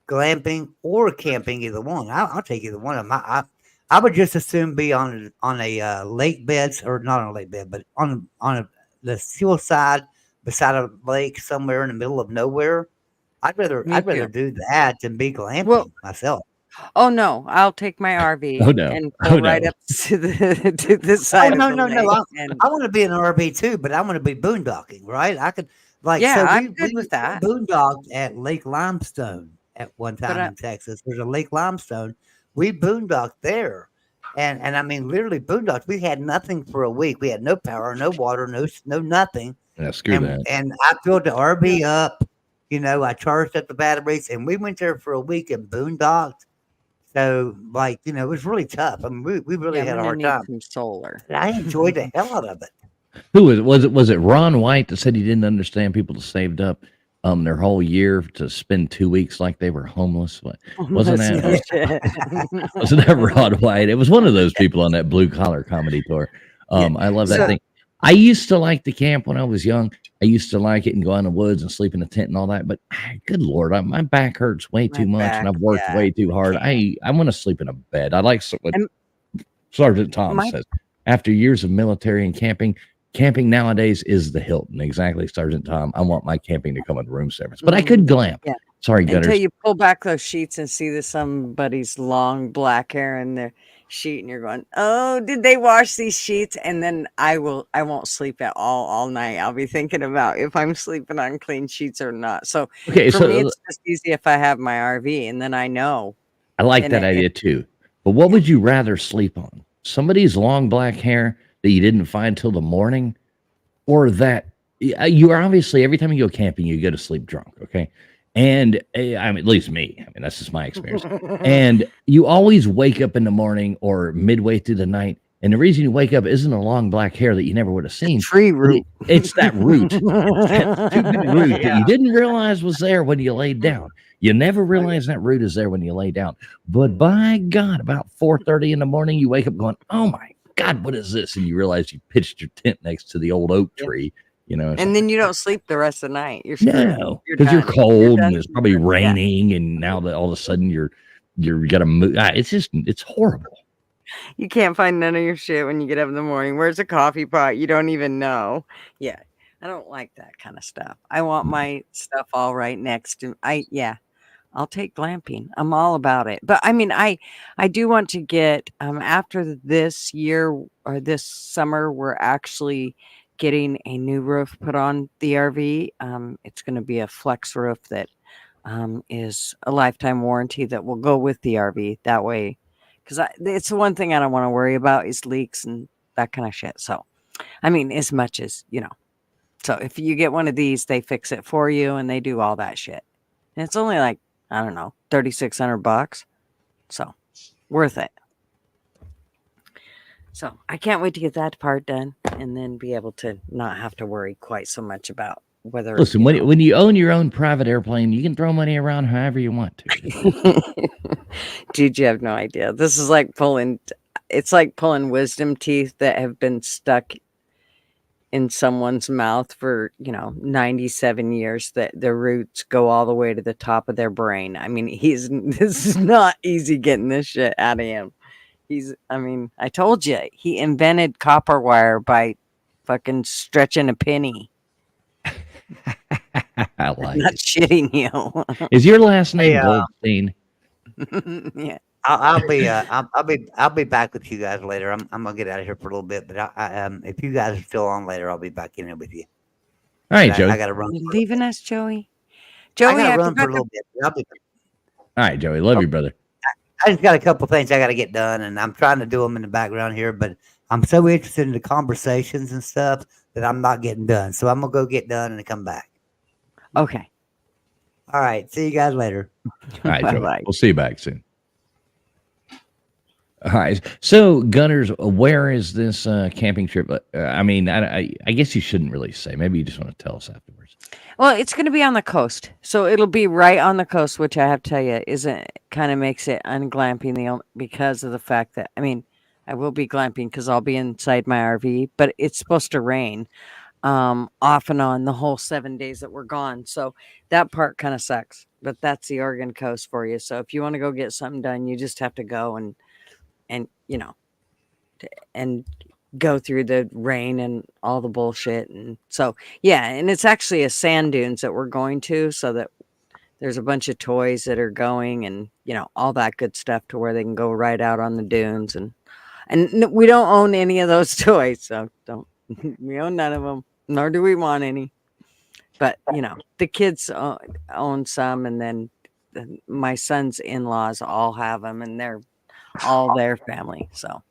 glamping or camping, either one. I'll take either one of them. I would just assume be on a lake bed, or not on a lake bed, but the hillside beside a lake somewhere in the middle of nowhere. I'd Me rather too. do that than be glamping Well, myself. oh no, I'll take my Oh RV no! and Oh pull right no! up to the Oh side of no, the no, no! lake, and I want to be in an RV too, but I want to be boondocking, right? I could yeah, so I'm good with we that. boondocked at Lake Limestone at one But time in Texas. There's a Lake Limestone. We boondocked there, and I mean literally boondocked. We had nothing for a week. We had no power, no water, no nothing. Yeah, screw that. And I filled the RV up. I charged up the batteries, and we went there for a week and boondocked. So, it was really tough. I mean, we really yeah, I'm had a gonna hard need time. some solar. But I enjoyed the hell out of it. Who was it? Was it Ron White that said he didn't understand people that saved up their whole year to spend 2 weeks like they were homeless? Wasn't That's no that shit. wasn't that Ron White? It was one of those people on that blue collar comedy tour. Yeah. I love that So thing. I used to like to camp when I was young. I used to like it and go out in the woods and sleep in a tent and all that. But good Lord, my back hurts way my too much, and back, I've worked yeah, way too hard. can't. I want to sleep in a bed. I like what And Sergeant Tom my says. After years of military and camping nowadays is the Hilton. Exactly, Sergeant Tom. I want my camping to come with room service, but I could glamp. yeah, Sorry, until gutters. you pull back those sheets and see somebody's long black hair in their sheet, and you're going, "Oh, did they wash these sheets?" And then I won't sleep at all night. I'll be thinking about if I'm sleeping on clean sheets or not. So Okay, for me, so it's just easy if I have my RV, and then I know. I like And that idea too. But what would you rather sleep on? Somebody's long black hair that you didn't find till the morning, or that you are obviously every time you go camping, you go to sleep drunk. Okay. And I mean, at least me, I mean, that's just my experience. And you always wake up in the morning or midway through the night. And the reason you wake up isn't a long black hair that you never would have seen. Tree root. It's that root. That stupid root that Yeah. you didn't realize was there when you laid down. You never realize that root is there when you lay down. But by God, about 4:30 in the morning, you wake up going, "Oh my God, what is this?" And you realize you pitched your tent next to the old oak tree. And then you don't sleep the rest of the night. You're screwed. no, You're because you're done. cold done. and it's probably Yeah. raining, and now that all of a sudden you're got to move. It's horrible. You can't find none of your shit when you get up in the morning. Where's the coffee pot? You don't even know. Yeah. I don't like that kind of stuff. I want my stuff all right next to I'll take glamping. I'm all about it. But I mean, I do want to get after this year or this summer, we're actually getting a new roof put on the RV. It's going to be a flex roof that is a lifetime warranty that will go with the RV. That way, because it's the one thing I don't want to worry about is leaks and that kind of shit. So, I mean, as much as so if you get one of these, they fix it for you and they do all that shit. And it's only like I don't know, $3,600. So worth it. So I can't wait to get that part done and then be able to not have to worry quite so much about whether. Listen, when you own your own private airplane, you can throw money around however you want to. Dude, you have no idea. This is like pulling. It's like pulling wisdom teeth that have been stuck in someone's mouth for 97 years. That the roots go all the way to the top of their brain. I mean, this is not easy getting this shit out of him. I told you, he invented copper wire by fucking stretching a penny. I like Not it. shitting you. Is your last name Hey, Goldstein? Yeah. I'll be back with you guys later. I'm gonna get out of here for a little bit, but if you guys are still on later, I'll be back in there with you. All right, I Joey. gotta run. You leaving us, Joey? I Joey, gotta I run for a forgot little bit. But I'll be back. All right, Joey. Love you, brother. I just got a couple things I got to get done, and I'm trying to do them in the background here. But I'm so interested in the conversations and stuff that I'm not getting done. So I'm gonna go get done and come back. Okay. All right. See you guys later. All right, Joey. Bye-bye. We'll see you back soon. All right. So, Gunners, where is this camping trip? I guess you shouldn't really say. Maybe you just want to tell us afterwards. Well, it's going to be on the coast, so it'll be right on the coast, which I have to tell you kind of makes it unglamping because of the fact that I will be glamping because I'll be inside my RV, but it's supposed to rain off and on the whole 7 days that we're gone, so that part kind of sucks. But that's the Oregon coast for you. So if you want to go get something done, you just have to go and go through the rain and all the bullshit. And so, yeah, and it's actually a sand dunes that we're going to, so that there's a bunch of toys that are going and, all that good stuff to where they can go right out on the dunes. And we don't own any of those toys. So we own none of them, nor do we want any. But, the kids own some, and then my son's in-laws all have them, and they're all their family. So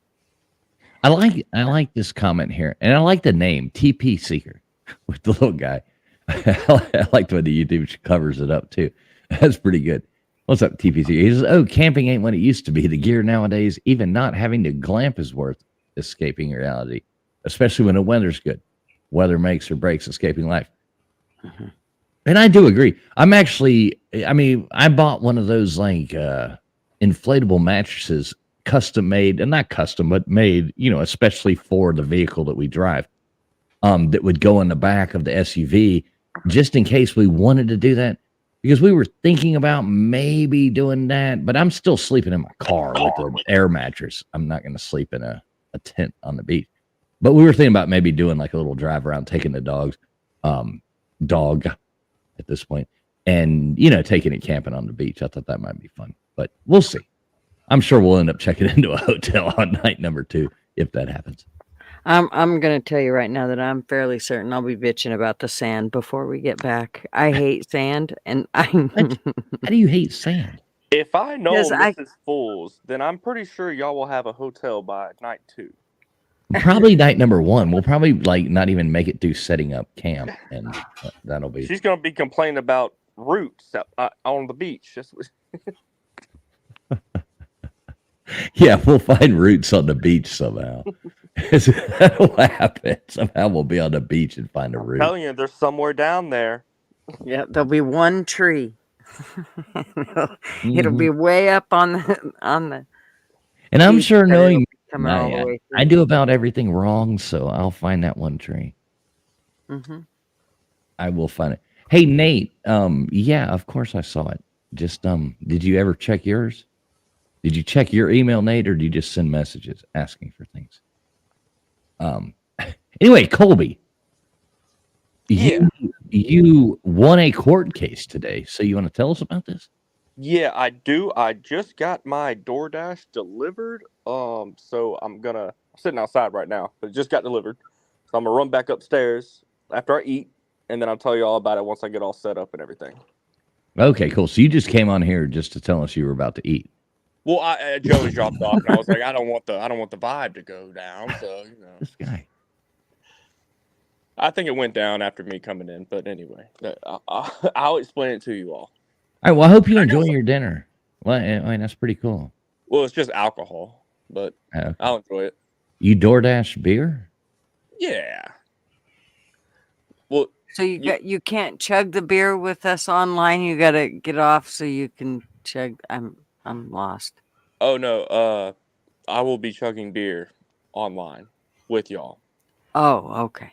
I like this comment here, and I like the name TP Seeker with the little guy. I like the way the YouTube covers it up too. That's pretty good. What's up, TP Seeker? He says, "Oh, camping ain't what it used to be. The gear nowadays, even not having to glamp, is worth escaping reality, especially when the weather's good. Weather makes or breaks escaping life." Mhm. And I do agree. I bought one of those inflatable mattresses, custom made, and not custom, but made, especially for the vehicle that we drive, that would go in the back of the SUV just in case we wanted to do that, because we were thinking about maybe doing that, but I'm still sleeping in my car with an air mattress. I'm not going to sleep in a tent on the beach, but we were thinking about maybe doing like a little drive around, taking the dog at this point, and, taking it camping on the beach. I thought that might be fun, but we'll see. I'm sure we'll end up checking into a hotel on night number 2 if that happens. I'm going to tell you right now that I'm fairly certain I'll be bitching about the sand before we get back. I hate sand, and How do you hate sand? If I know Yes, Mrs. Fools, then I'm pretty sure y'all will have a hotel by night 2. Probably night number 1. We'll probably not even make it through setting up camp, and that'll be. She's gonna be complaining about roots on the beach. That's what... Yeah, we'll find roots on the beach somehow. That'll happen. Somehow we'll be on the beach and find a root. I'm telling you, there's somewhere down there. yeah, there'll be one tree. It'll be Mhm. way up on the. And I'm beach, sure but it'll knowing be coming all the way I through. do about everything wrong, so I'll find that one tree. Mm-hmm. I will find it. Hey, Nate. Yeah, of course I saw it. Just did you ever check yours? Did you check your email, Nate, or do you just send messages asking for things? Anyway, Colby, you won a court case today, so you want to tell us about this? Yeah, I do. I just got my DoorDash delivered. So I'm sitting outside right now, but it just got delivered. So I'm gonna run back upstairs after I eat, and then I'll tell you all about it once I get all set up and everything. Okay, cool. So you just came on here just to tell us you were about to eat. Well, Joey dropped off, and I was like, I don't want the vibe to go down. So This guy. I think it went down after me coming in. But anyway, I'll explain it to you all. All right. Well, I hope you enjoy your dinner. Well, I mean, that's pretty cool. Well, it's just alcohol, but I'll enjoy it. You DoorDash beer? Yeah. Well, So you can't chug the beer with us online. You got to get off so you can chug. I'm lost. oh no, I will be chugging beer online with y'all. Oh, okay.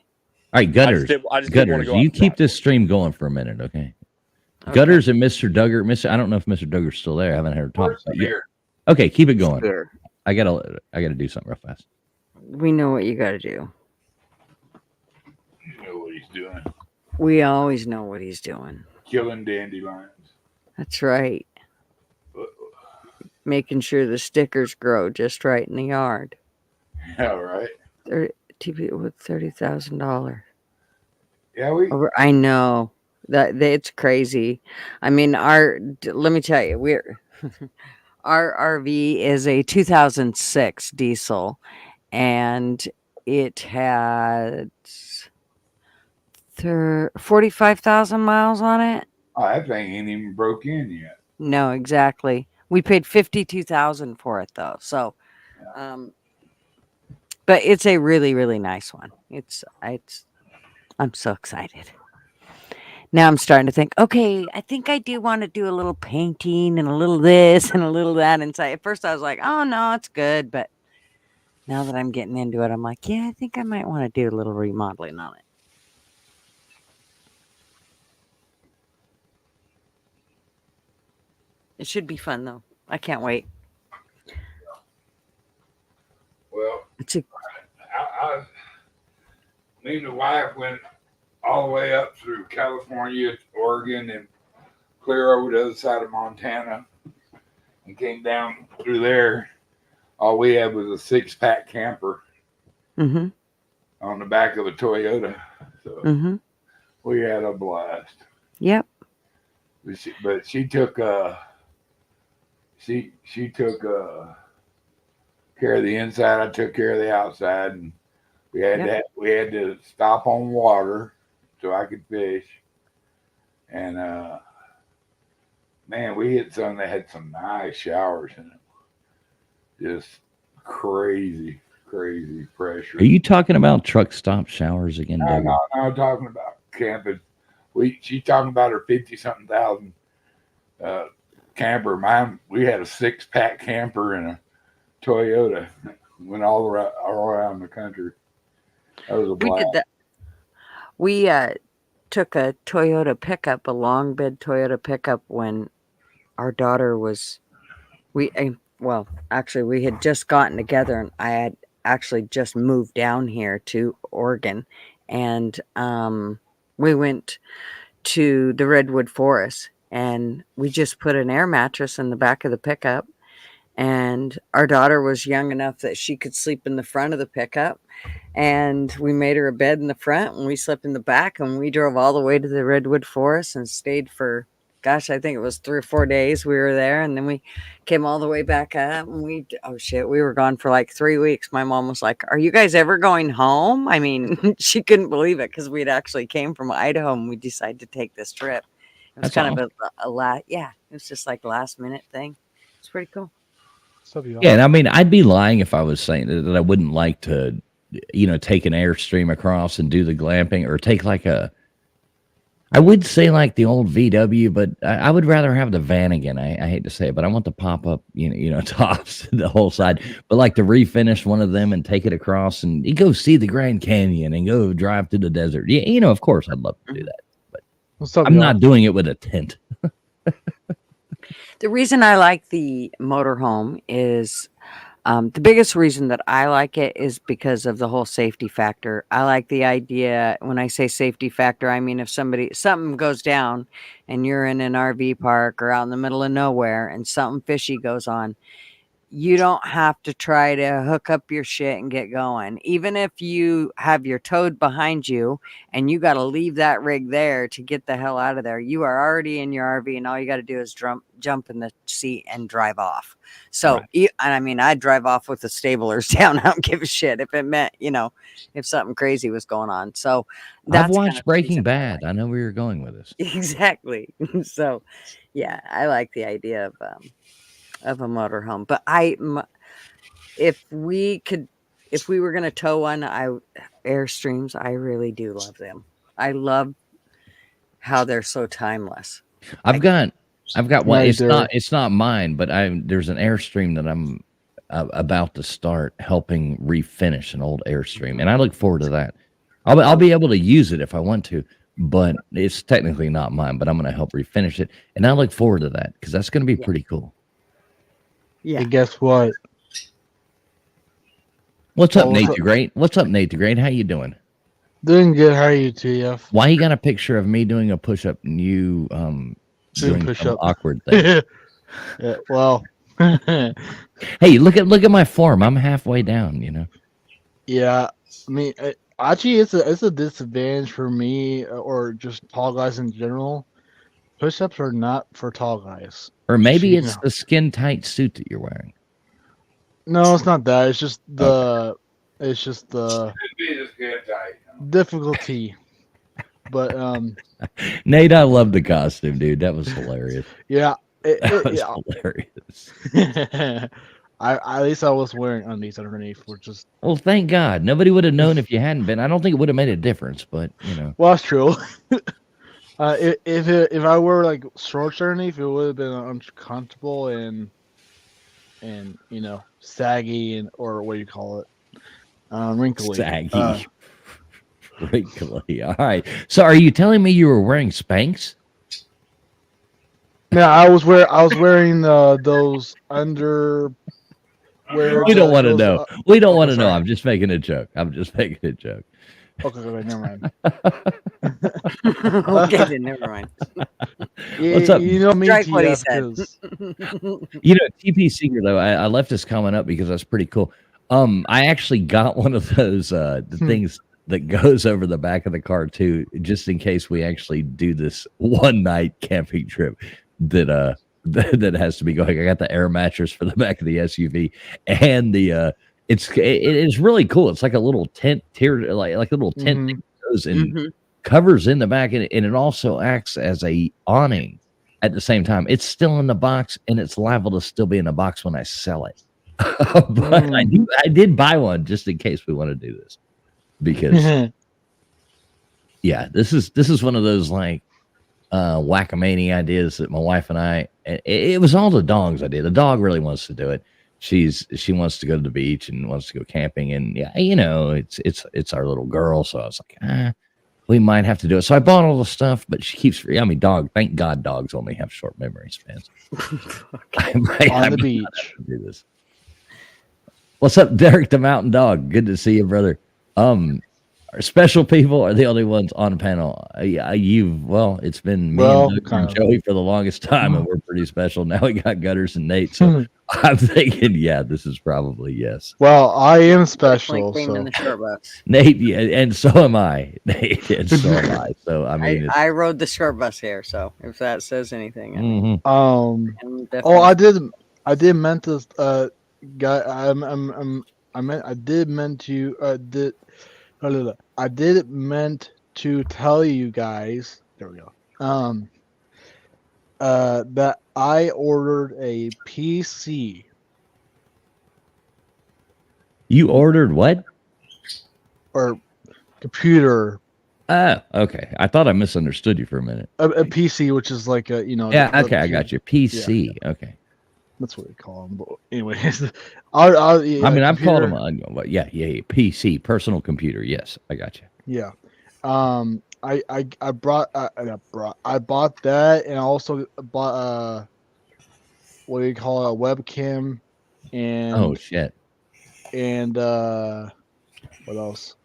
All right, Gutters. I just didn't want Gutters, to go you out keep front. this stream going for a minute, okay? Okay. Gutters and Mr. Duggar. I don't know if Mr. Duggar's still there. I haven't heard talk. Where's the beer? Okay, keep it going. Sure. I gotta do something real fast. We know what you got to do. You know what he's doing. We always know what he's doing. Killing dandelions. That's right. Making sure the stickers grow just right in the yard. Yeah, right. TP with $30,000. Yeah, we. I know that it's crazy. I mean, let me tell you, our RV is a 2006 diesel, and it had 45,000 miles on it. Oh, that thing ain't even broke in yet. No, exactly. We paid 52,000 for it though. So, but it's a really, really nice one. I'm so excited. Now I'm starting to think, okay, I think I do want to do a little painting and a little this and a little that inside. At first I was like, oh no, it's good. But now that I'm getting into it, I'm like, yeah, I think I might want to do a little remodeling on it. It should be fun though. I can't wait. Well, It's a me and the wife went all the way up through California, Oregon, and clear over to the other side of Montana, and came down through there. All we had was a 6-pack camper mm-hmm, on the back of a Toyota, so mm-hmm. we had a blast. Yep. But she took she took care of the inside. I took care of the outside, and we had to stop on water so I could fish. And man, we hit some that had some nice showers in them. Just crazy pressure. Are you talking about truck stop showers again, No, Doug? no, I'm talking about camping. She's talking about her 50-something thousand camper. Mine, we had a 6-pack camper and a Toyota. Went all around the country. That was a blast. We did that. We took a Toyota pickup, a long bed Toyota pickup, when our daughter was. Well, actually, we had just gotten together, and I had actually just moved down here to Oregon, and we went to the Redwood Forest, and we just put an air mattress in the back of the pickup. And our daughter was young enough that she could sleep in the front of the pickup. And we made her a bed in the front, and we slept in the back, and we drove all the way to the Redwood Forest and stayed for, gosh, I think it was 3 or 4 days we were there. And then we came all the way back up, and we were gone for like 3 weeks. My mom was like, are you guys ever going home? I mean, she couldn't believe it, because we'd actually came from Idaho and we decided to take this trip. It was That's kind of it was just like a last minute thing. It's pretty cool. Yeah, and I mean, I'd be lying if I was saying that I wouldn't like to, take an Airstream across and do the glamping, or take like I would say like the old VW, but I would rather have the Vanagon. I hate to say it, but I want the pop up, tops, the whole side, but like to refinish one of them and take it across and you go see the Grand Canyon and go drive to the desert. Yeah, of course I'd love to do that, but I'm not doing it with a tent. The reason I like the motorhome is the biggest reason that I like it is because of the whole safety factor. I like the idea. When I say safety factor, I mean if something goes down and you're in an RV park or out in the middle of nowhere and something fishy goes on, you don't have to try to hook up your shit and get going. Even if you have your toad behind you and you got to leave that rig there to get the hell out of there, you are already in your RV and all you got to do is jump in the seat and drive off. So, Right. and I mean, I'd drive off with the stablers down. I don't give a shit if it meant, if something crazy was going on. So I've that's kind watched of the reason Breaking I like Bad. I know where you're going with this. Exactly. So, yeah, I like the idea of a motorhome. But if we were gonna tow one, Airstreams, I really do love them. I love how they're so timeless. I've got one. Right It's there. not mine, but there's an Airstream that I'm about to start helping refinish an old Airstream, and I look forward to that. I'll be able to use it if I want to, but it's technically not mine. But I'm going to help refinish it, and I look forward to that because that's going to be Yeah. pretty cool. Yeah. And guess what? What's up, Oh, Nate what's the Great? What's up, Nate the Great? How you doing? Doing good. How are you, TF? Why you got a picture of me doing a push up and you Doing doing push some up. awkward thing? Yeah, well, Hey, look at my form. I'm halfway down. yeah. I mean, actually, it's a disadvantage for me or just tall guys in general. Push-ups are not for tall guys. Or maybe You it's know. the skin tight suit that you're wearing. No, it's not that. It's just the Could be this good tight. difficulty. But Nate, I love the costume, dude. That was hilarious. yeah, That was yeah. hilarious. At least I was wearing undies underneath, which is Well, thank God. Nobody would have known if you hadn't been. I don't think it would have made a difference, but well, that's true. If I were like shorts underneath, it would have been uncomfortable and saggy and or what do you call it, wrinkly. saggy. Wrinkly. All right. So, are you telling me you were wearing Spanx? Yeah, I was wearing those under. We don't want to know. We don't want to know. sorry. I'm just making a joke. Okay, never mind. Okay, then never mind. What's up? You know me, Strike what he TF, said. 'cause- TP Secret though, I left this comment up because that's pretty cool. I actually got one of those the things that goes over the back of the car too, just in case we actually do this one night camping trip that that has to be going. I got the air mattress for the back of the SUV and the it is really cool. It's like a little tent tier, like a little tent that goes and Mhm. covers in the back, and it also acts as a awning at the same time. It's still in the box, and it's liable to still be in the box when I sell it. But I did buy one just in case we want to do this, because yeah, this is one of those like whack-a-many ideas that my wife and I. It was all the dog's idea. The dog really wants to do it. She wants to go to the beach and wants to go camping, and yeah, it's our little girl. So I was like, we might have to do it. So I bought all the stuff, but she keeps. I mean, thank God, dogs only have short memory spans. I might on the not beach. have to do this. What's up, Derek the Mountain Dog? Good to see you, brother. Our special people are the only ones on the panel. It's been me Well, and kind of. Joey for the longest time, and we're pretty special. Now we got Gutters and Nate, so I'm thinking, yeah, this is probably yes. Well, I am Like special, cream in so the short bus. Nate, yeah, and so am I. Nate, and so am I. So I mean, I rode the short bus here, so if that says anything, mhm. I'm oh, definitely- I did meant to guy I did meant to tell you guys, there we go, that I ordered a PC. You ordered what? Or computer, Oh, okay. I thought I misunderstood you for a minute. a PC, which is like a Yeah, okay, I got you. PC. Okay. That's what we call them. But anyways, I mean, I've called them. Yeah, PC, personal computer. Yes, I got you. Yeah. I bought that, and I also bought what do you call it, a webcam, and Oh shit. and what else?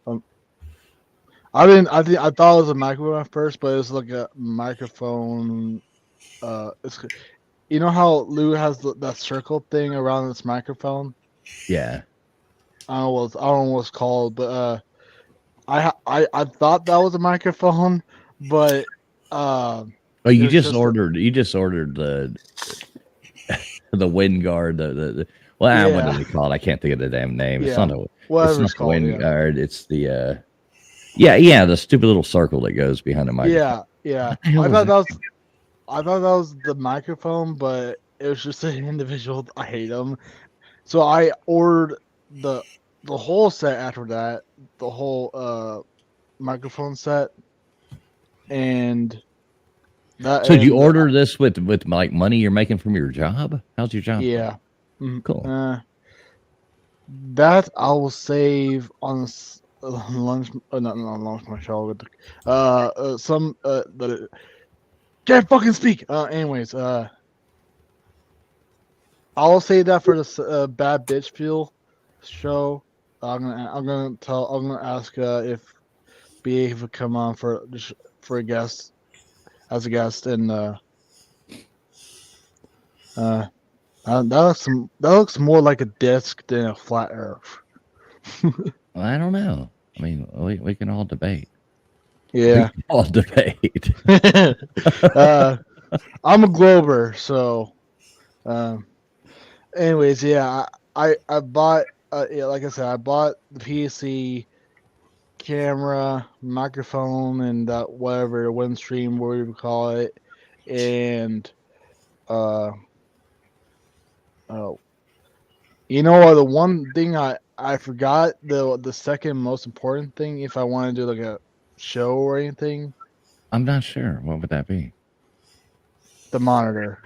I thought it was a microphone at first, but it's like a microphone. you know how Lou has that circle thing around this microphone? Yeah. I don't know what it's called, but I thought that was a microphone, but Oh, it you was just just ordered. You just ordered the wind guard. The well, what do Yeah. they call it? I can't think of the damn name. It's Yeah, not a. It's whatever not it's the called. wind Yeah. guard. It's the. Yeah, the stupid little circle that goes behind the microphone. Yeah. What the hell I is thought that? I thought that was the microphone, but it was just an individual. I hate them. So I ordered the whole set after that, the whole microphone set, and that. So did you and order this with like money you're making from your job? How's your job? Yeah. Mhm. Cool. That I will save on lunch. Not lunch my show. But some that can't fucking speak. Anyways, I'll save that for the bad bitch feel show. I'm gonna ask if BA would come on for a guest as a guest, and that looks more like a disc than a flat Earth. Well, I don't know. I mean, we can all debate. Yeah. We can all debate. I'm a Glober, so. Anyways, yeah, I bought. Yeah, like I said, I bought the PC, camera, microphone, and that whatever Windstream, whatever you call it, and oh, you know what? The one thing I forgot, the second most important thing, if I want to do like a show or anything, I'm not sure. What would that be? the monitor.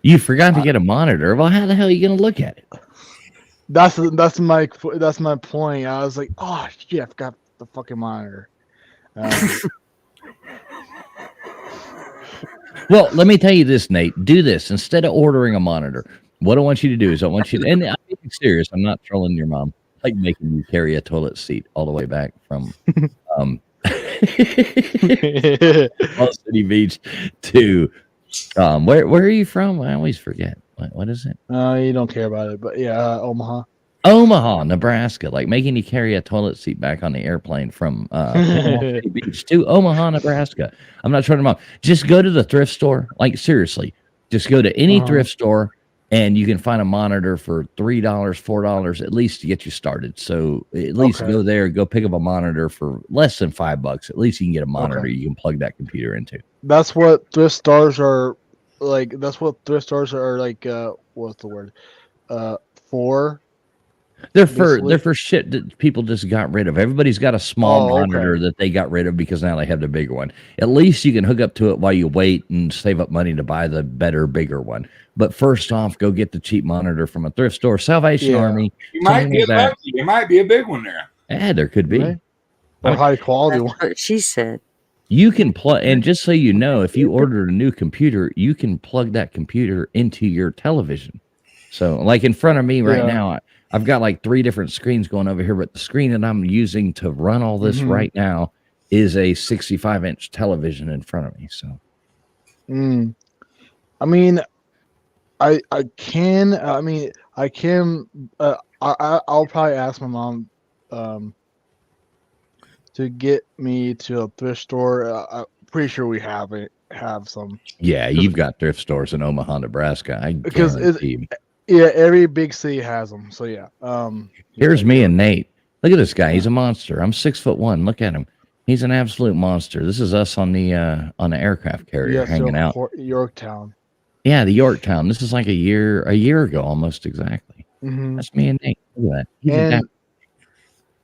You forgot to get a monitor. Well, how the hell are you going to look at it? That's my point. I was like, oh shit, I forgot the fucking monitor. Well, let me tell you this, Nate. Do this instead of ordering a monitor. What I want you to do is I want you to, and I'm being serious. I'm not trolling your mom. Like making you carry a toilet seat all the way back from Falls City Beach to where are you from? I always forget. What is it? You don't care about it, but yeah, Omaha. Omaha, Nebraska. Like making you carry a toilet seat back on the airplane from Falls City Beach to Omaha, Nebraska. I'm not trolling your mom. Just go to the thrift store. Like seriously, just go to any thrift store. And you can find a monitor for $3, $4 at least to get you started. So at least go there, go pick up a monitor for less than $5. At least you can get a monitor you can plug that computer into. That's what thrift stores are like. That's what thrift stores are like. What's the word? For. They're for shit that people just got rid of. Everybody's got a small monitor that they got rid of because now they have the bigger one. At least you can hook up to it while you wait and save up money to buy the better, bigger one. But first off, go get the cheap monitor from a thrift store. Salvation Army. You might get lucky. There might be a big one there. Yeah, there could be. Right? Or high quality one. That's what she said. You can plug, and just so you know, if you ordered a new computer, you can plug that computer into your television. So, like in front of me right now, I've got like 3 different screens going over here, but the screen that I'm using to run all this right now is a 65-inch television in front of me. So, I mean, I can. I'll probably ask my mom to get me to a thrift store. I'm pretty sure we have some. Yeah, you've got thrift stores in Omaha, Nebraska. Because every big city has them. So yeah. Here's me and Nate. Look at this guy. He's a monster. I'm 6'1". Look at him. He's an absolute monster. This is us on the aircraft carrier hanging out. Yorktown. Yeah, the Yorktown. This is like a year ago, almost exactly. That's me and Nate. Look at that.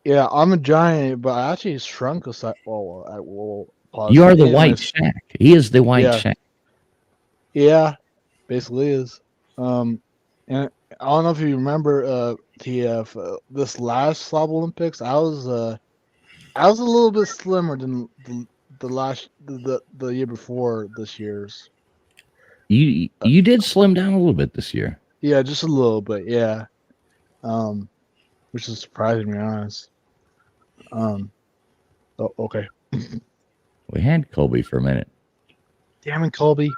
Yeah, I'm a giant, but I actually shrunk a set. You are the white shack. He is the white shack. Yeah, basically is. And I don't know if you remember, TF, this last Slob Olympics, I was a little bit slimmer than the year before this year's. You did slim down a little bit this year. Yeah, just a little bit. Yeah, which is surprising, to be honest. Okay. We had Colby for a minute. Damn it, Colby.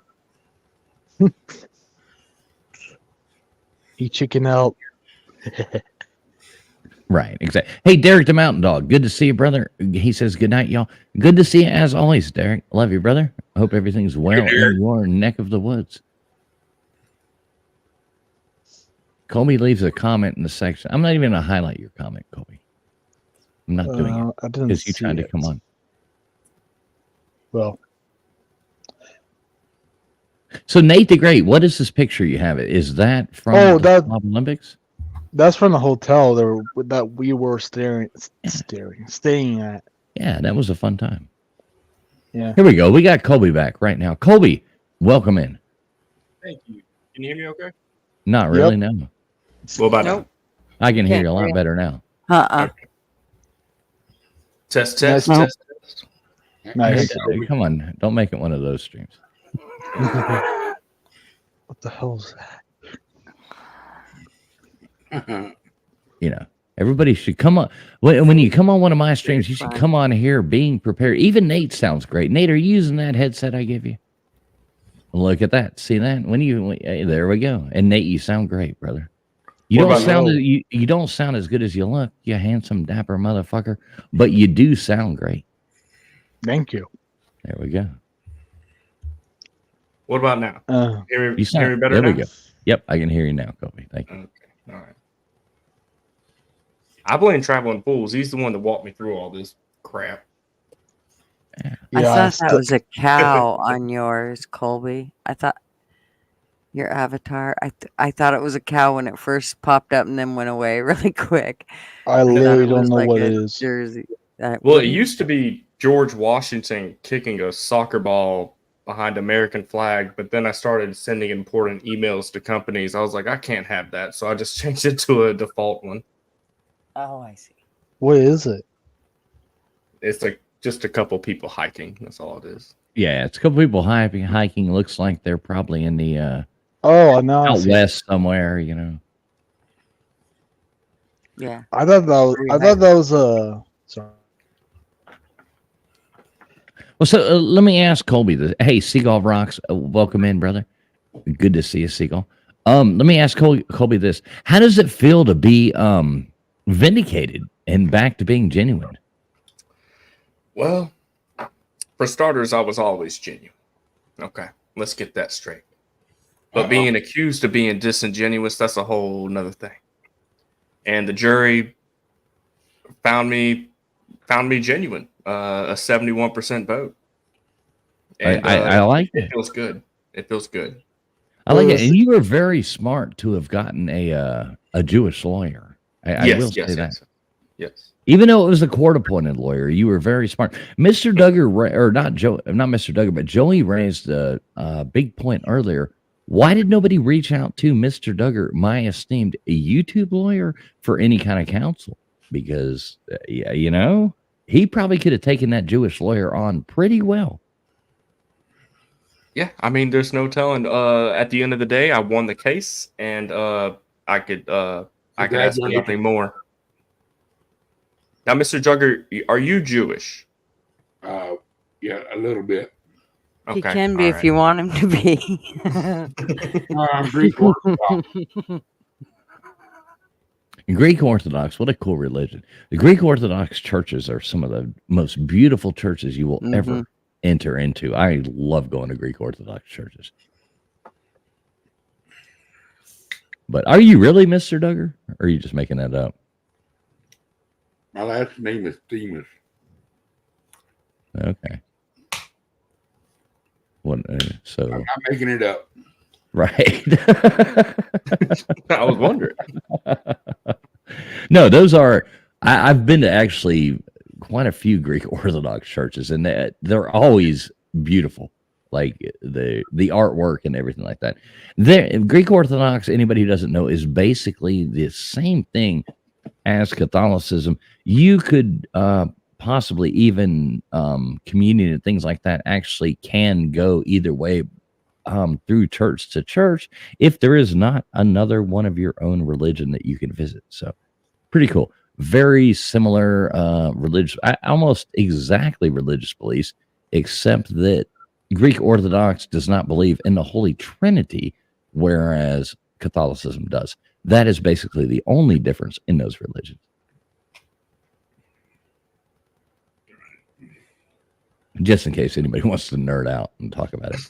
Eat chicken out. Right, exactly. Hey, Derek the Mountain Dog, good to see you, brother. He says good night, y'all. Good to see you as always, Derek. Love you, brother. I hope everything's well in your neck of the woods. Colby leaves a comment in the section. I'm not even going to highlight your comment, Colby. I'm not doing it I didn't because you see tried to it. come on. Well, So Nate the Great, what is this picture you have? Is that from Oh, the that- Club Olympics? that's from the hotel that we were staying at. Yeah, that was a fun time. Yeah. Here we go. We got Colby back right now. Colby, welcome in. Thank you. Can you hear me okay? Not really, no. What about Nope. I can hear Can't you a hear lot you. better now. Uh-uh. now? Test, test, Nice. test, test. Nice. Hey, come on, don't make it one of those streams. What the hell's that? You know, everybody should come on. When you come on one of my streams, you should Fine. come on here being prepared. Even Nate sounds great. Nate, are you using that headset I gave you? Look at that. See that? Hey, there we go. And Nate, you sound great, brother. You What don't about sound Noel? you don't sound as good as you look, you handsome, dapper motherfucker. But you do sound great. Thank you. There we go. What about now? Hear me, You sound hear me better there. now? We go. Yep, I can hear you now, Kobe. Thank you. Okay. All right. I blame Traveling Fools. He's the one that walked me through all this crap. I Yeah, thought that was a cow on yours, Colby. I thought your avatar. I thought it was a cow when it first popped up and then went away really quick. I I thought literally it don't was know like what a it is. Jersey. Well, it wouldn't- used to be George Washington kicking a soccer ball behind American flag, but then I started sending important emails to companies. I was like, I can't have that, so I just changed it to a default one. Oh, I see. What is it? It's like just a couple people hiking. That's all it is. Yeah, it's a couple people hiking. Looks like they're probably in the Oh, no. out west somewhere, you know. Yeah. I thought that was sorry. Well, so let me ask Colby this. Hey, Seagull Rocks, welcome in, brother. Good to see you, Seagull. Let me ask Colby this. How does it feel to be vindicated and back to being genuine? Well, for starters, I was always genuine. Okay, let's get that straight. But being accused of being disingenuous, that's a whole nother thing. And the jury found me genuine. A 71% vote. And, I like it. it. Feels good. It feels good. I like it. And you were very smart to have gotten a Jewish lawyer. I will say that. Yes. Even though it was a court-appointed lawyer, you were very smart. Mr. Duggar, or not Mr. Duggar, but Joey raised a big point earlier. Why did nobody reach out to Mr. Duggar, my esteemed YouTube lawyer, for any kind of counsel? Because, you know, he probably could have taken that Jewish lawyer on pretty well. Yeah, I mean, there's no telling. At the end of the day, I won the case, and I could ask for nothing more. Now, Mr. Jugger, are you Jewish? Yeah, a little bit. He can be if you want him to be. Greek Orthodox. Greek Orthodox, what a cool religion. The Greek Orthodox churches are some of the most beautiful churches you will ever enter into. I love going to Greek Orthodox churches. But are you really Mr. Duggar? Or are you just making that up? My last name is Themis. Okay. What? So I'm not making it up. right. I was wondering. No, those are. I've been to actually quite a few Greek Orthodox churches, and they're always beautiful, like the artwork and everything like that. Greek Orthodox, anybody who doesn't know, is basically the same thing as Catholicism. You could possibly even communion and things like that actually can go either way through church to church if there is not another one of your own religion that you can visit. So pretty cool. Very similar religious, almost exactly religious beliefs, except that Greek Orthodox does not believe in the Holy Trinity, whereas Catholicism does. That is basically the only difference in those religions. Just in case anybody wants to nerd out and talk about it.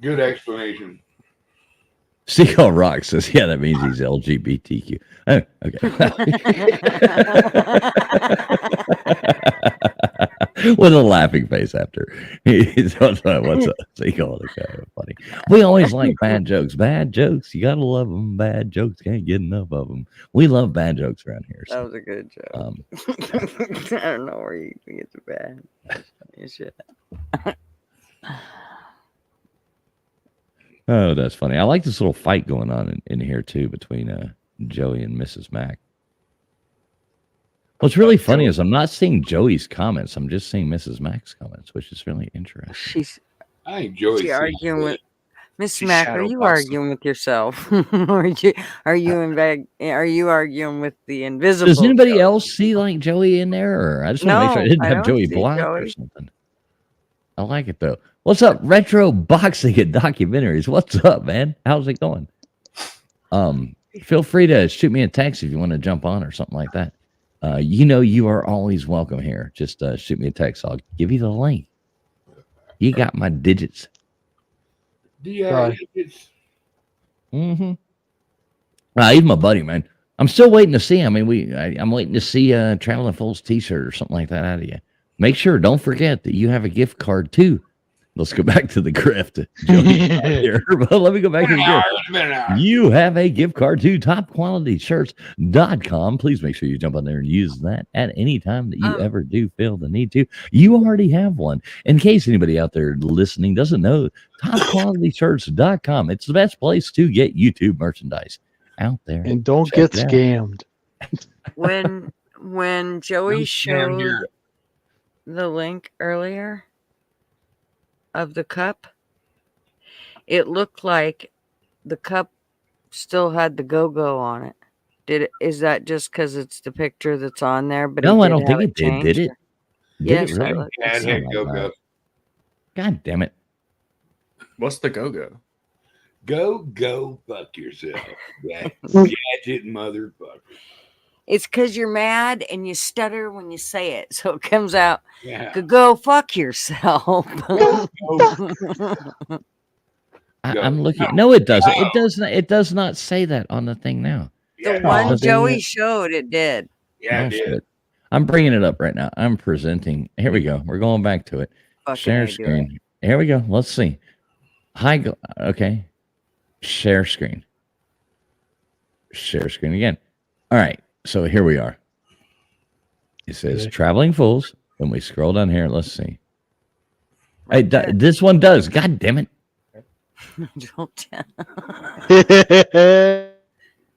Good explanation. Seagull Rock says, yeah, that means he's LGBTQ. Oh, okay. With a laughing face after. What's up, Seagull? Okay, funny. We always like bad jokes. Bad jokes, you gotta love them. Bad jokes, can't get enough of them. We love bad jokes around here. That So, was a good joke. I don't know where you can get the bad. Funny shit. oh, that's funny. I like this little fight going on in here too between Joey and Mrs. Mac. What's really funny is I'm not seeing Joey's comments. I'm just seeing Mrs. Mac's comments, which is really interesting. She's I enjoy she arguing with Miss She's Mac. Are shadow you boxing. arguing with yourself? Are you arguing with the invisible? Does anybody Joey? else see like Joey in there? Or I just want to make sure I No, didn't I have don't Joey see blocked or Joey. something. I like it though. What's up, Retro Boxing and Documentaries? What's up, man? How's it going? Feel free to shoot me a text if you want to jump on or something like that. You are always welcome here. Just shoot me a text. I'll give you the link. You got my digits. Sorry. Mm-hmm. Even my buddy, man. I'm still waiting to see. I mean, I'm waiting to see a Traveling Fools T-shirt or something like that out of you. Make sure, don't forget that you have a gift card too. Let's go back to the grift. Joey's not here, but let me go back to the grift. You have a gift card to topqualityshirts.com. Please make sure you jump on there and use that at any time that you ever do feel the need to. You already have one. In case anybody out there listening doesn't know, topqualityshirts.com. It's the best place to get YouTube merchandise out there. And don't Check get it out. scammed. When Joey showed the link earlier of the cup, it looked like the cup still had the go-go on it. Is that just because it's the picture that's on there? But No, he I don't think have it did. Did changed? it? Did Yes, it really? Yeah, it had go. God damn it. What's the go-go? Go fuck yourself. Gadget motherfucker. It's because you're mad and you stutter when you say it, so it comes out. Yeah. Go fuck yourself. I'm looking. No, it doesn't. It does not. It does not say that on the thing now. The Yeah, one no. Joey showed, it did. yeah, Oh, it did. shit. I'm bringing it up right now. I'm presenting. Here we go. We're going back to it. Fucking Share A, do it. screen. Here we go. Let's see. Hi. Okay. Share screen. Share screen again. All right. So here we are. It says Okay. Traveling Fools. When we scroll down here, let's see. Right Hey, there. this one does. God damn it. Don't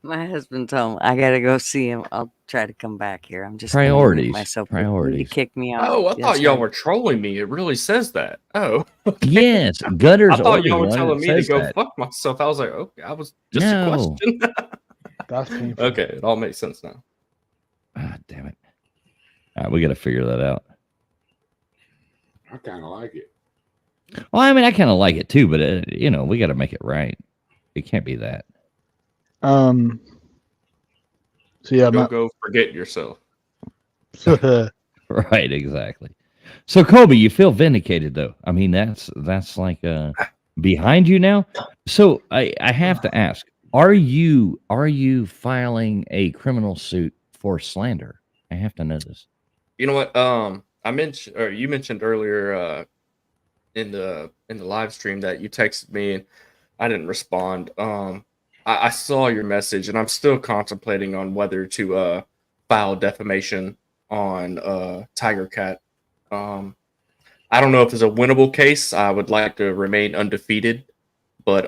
My husband told me I gotta go see him. I'll try to come back here. I'm just gonna mute Priorities. myself. Priorities. You kick me out. Oh, I thought y'all were trolling me. It really says that. Oh, Yes. Gutters. I thought y'all ordered were one telling that me to says go that. fuck myself. I was like, okay, I was just No. a question. That's painful. Okay, it all makes sense now. Ah, damn it. All right, we got to figure that out. I kind of like it. Well, I mean, I kind of like it too, but we got to make it right. It can't be that. So yeah, Go forget yourself. Right, exactly. So Kobe, you feel vindicated though. I mean, that's like behind you now. So I have to ask, are you filing a criminal suit for slander? I have to know this. You know what? I mentioned, or you mentioned earlier, in the live stream that you texted me and I didn't respond. I saw your message and I'm still contemplating on whether to file defamation on Tiger Cat. I don't know if it's a winnable case. I would like to remain undefeated, but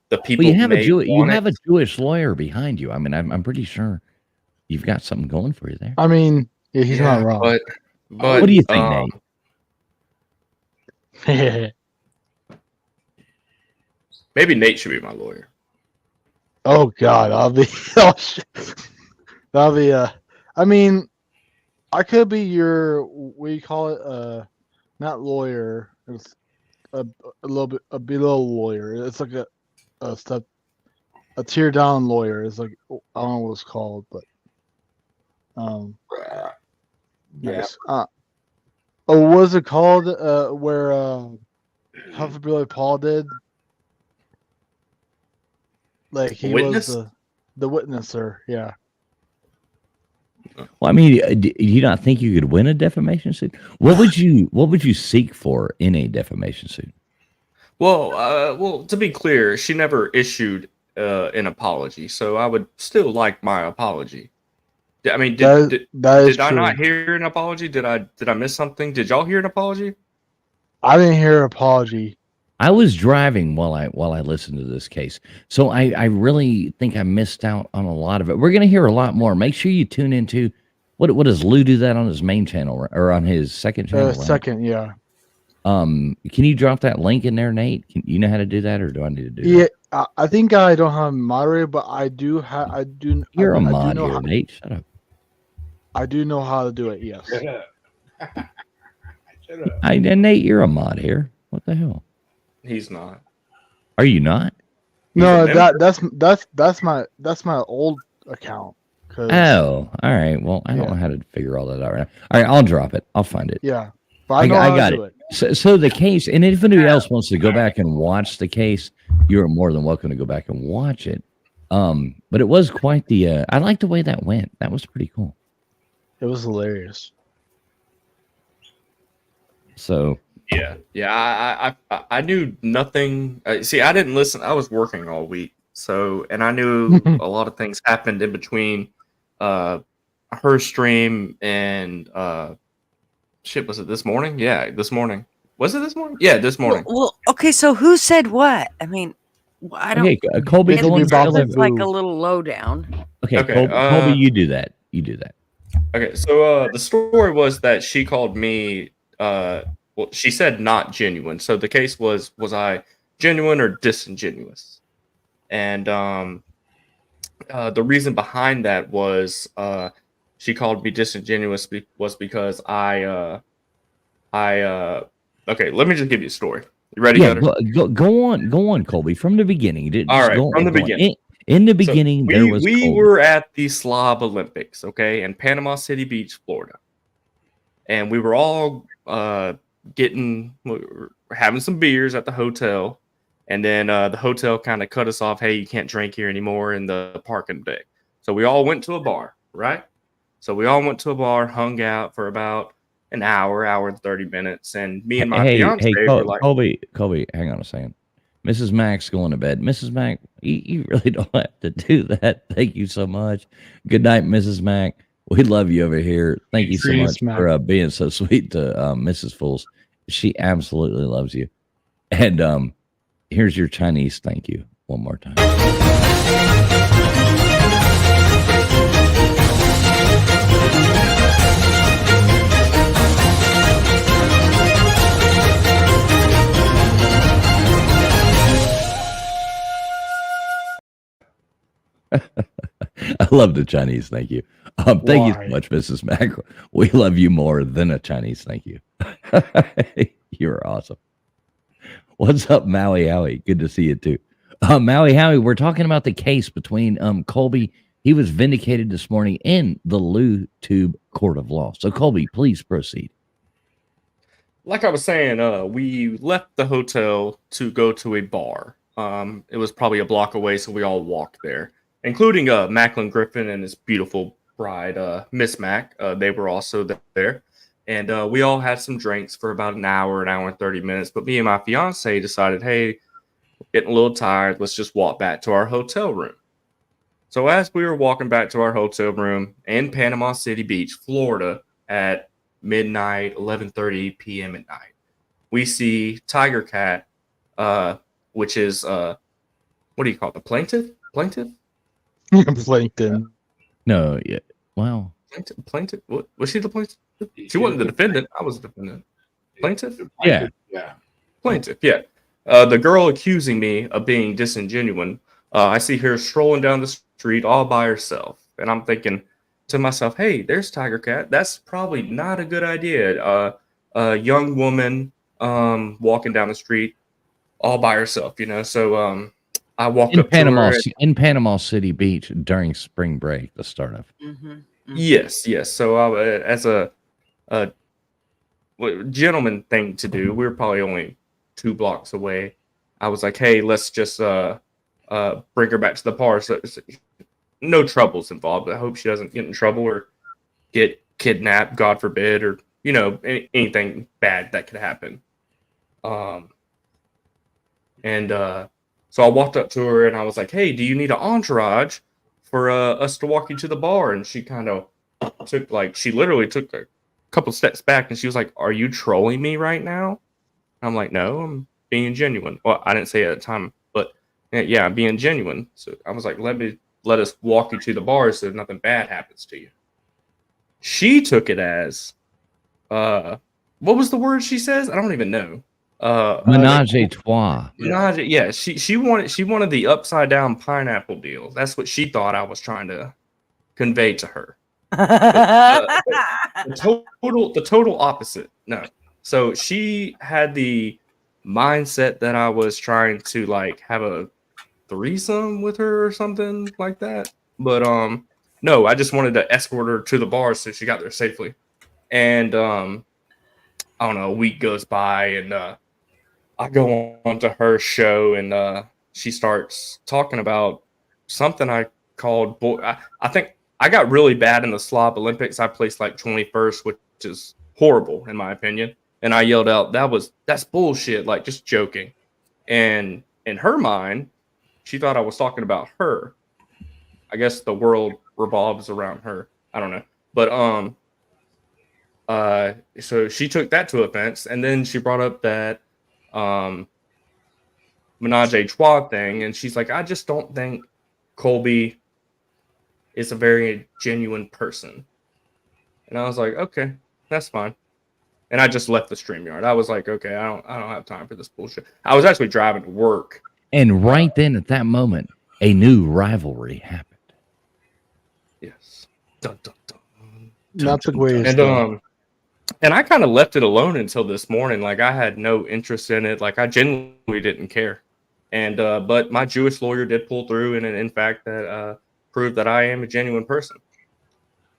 the people Well, you have may a Jewish lawyer behind you. I mean, I'm pretty sure you've got something going for you there. I mean, yeah, he's not wrong. But What do you think, Nate? Maybe Nate should be my lawyer. Oh God, I'll be. Oh shit. That'll be. I mean, I could be your. What do you call it? Not lawyer. It's a little bit a below lawyer. It's like a step a tier down lawyer. It's like I don't know what it's called, but Yeah. nice. Oh, what was it called? Where Humphrey Billy Paul did? Like he Witness? was the witnesser. Yeah. Well, I mean, do you not think you could win a defamation suit? What would you seek for in a defamation suit? Well, to be clear, she never issued an apology, so I would still like my apology. I mean, That is did I true. not hear an apology? Did I miss something? Did y'all hear an apology? I didn't hear an apology. I was driving while I listened to this case, so I really think I missed out on a lot of it. We're going to hear a lot more. Make sure you tune into what does Lou do that on his main channel or on his second channel? Right? Second, yeah. Can you drop that link in there, Nate? You know how to do that, or do I need to do Yeah, that? I think I don't have a moderator, but I do have. You're a I do mod know here, how, Nate. Shut up. I do know how to do it. Yes. Shut up. Shut up. Nate, you're a mod here. What the hell? He's not. Are you not? No, He's a member. that's my old account. 'Cause- Oh, all right. Well, I don't Yeah. know how to figure all that out right now. All right, I'll drop it. I'll find it. yeah, but I know how got to do it. it. So the case, and if anybody else wants to go back and watch the case, you're more than welcome to go back and watch it. But it was quite the. I like the way that went. That was pretty cool. It was hilarious. So Yeah. I knew nothing. See, I didn't listen. I was working all week, and I knew a lot of things happened in between her stream and shit. Was it this morning? Yeah, this morning. Was it this morning? Yeah, this morning. Well, okay. So who said what? I mean, I don't. okay, Colby, Big go on. Big Bob It's like Boo. a little lowdown. Okay, Okay, Colby, you do that. You do that. Okay, so the story was that she called me. Well, she said not genuine. So the case was I genuine or disingenuous? And the reason behind that was she called me disingenuous was because I okay. Let me just give you a story. You ready? Yeah, Gutter? go on, Colby, from the beginning. All right, from the go on. beginning. In the So beginning, there was we Colby. were at the Slob Olympics, okay, in Panama City Beach, Florida, and we were all having some beers at the hotel, and then the hotel kind of cut us off. Hey, you can't drink here anymore in the parking deck. So we all went to a bar, right? So we all went to a bar, hung out for about an hour and 30 minutes, and me and my fiance were like, Colby, hang on a second. Mrs. Mack's going to bed. Mrs. Mack, you really don't have to do that. Thank you so much. Good night, Mrs. Mack. We love you over here. Thank you so Trees, much Mac. for being so sweet to Mrs. Fools. She absolutely loves you. And here's your Chinese thank you one more time. I love the Chinese thank you. Thank you so Why? much, Mrs. Mack. We love you more than a Chinese thank you. You're awesome. What's up, Maui Howie? Good to see you too. Maui Howie, we're talking about the case between Colby. He was vindicated this morning in the Lou Tube Court of Law. So Colby, please proceed. like I was saying, we left the hotel to go to a bar. It was probably a block away, so we all walked there, including Macklin Griffin and his beautiful bride, Miss Mack. They were also there. And we all had some drinks for about an hour and 30 minutes. But me and my fiance decided, hey, we're getting a little tired. Let's just walk back to our hotel room. So as we were walking back to our hotel room in Panama City Beach, Florida, at midnight, 11:30 p.m. at night, we see Tiger Cat, which is, what do you call it? The plaintiff? Plankton. No, yeah. Wow. Plaintiff? What, was she the plaintiff? She wasn't the defendant. I was the defendant. Plaintiff? Yeah. Yeah. Plaintiff, yeah. The girl accusing me of being disingenuous, I see her strolling down the street all by herself. And I'm thinking to myself, hey, there's Tiger Cat. That's probably not a good idea. A young woman walking down the street all by herself, you know. So I walked In up to her. in Panama City Beach during spring break, the start of. Yes. So as a gentleman thing to do, we were probably only 2 blocks away. I was like, hey, let's just bring her back to the bar. So no troubles involved. I hope she doesn't get in trouble or get kidnapped, God forbid, or you know, anything bad that could happen. So I walked up to her and I was like, hey, do you need an entourage for us to walk you to the bar? And she kind of she literally took a couple steps back and she was like, are you trolling me right now? I'm like, no, I'm being genuine. Well, I didn't say it at the time, but yeah, I'm being genuine. So I was like, let us walk you to the bar so nothing bad happens to you. She took it as, what was the word she says? I don't even know. Menage a trois. Menage, yeah. She wanted the upside down pineapple deal. That's what she thought I was trying to convey to her. The total opposite. No. So she had the mindset that I was trying to like have a threesome with her or something like that. But no, I just wanted to escort her to the bar so she got there safely. And I don't know, a week goes by and I go on to her show and she starts talking about something I called I think I got really bad in the Slob Olympics. I placed like 21st, which is horrible in my opinion. And I yelled out, that's bullshit, like just joking. And in her mind, she thought I was talking about her. I guess the world revolves around her. I don't know. But so she took that to offense, and then she brought up that menage a trois thing, and she's like, I just don't think Colby is a very genuine person. And I was like, okay, that's fine. And I just left the StreamYard. I was like, okay, I don't have time for this bullshit. I was actually driving to work. And right then at that moment, a new rivalry happened. Yes. Dun, dun, dun. Not the greatest. And I kind of left it alone until this morning. Like I had no interest in it. Like I genuinely didn't care. And but my Jewish lawyer did pull through, and in fact that proved that I am a genuine person.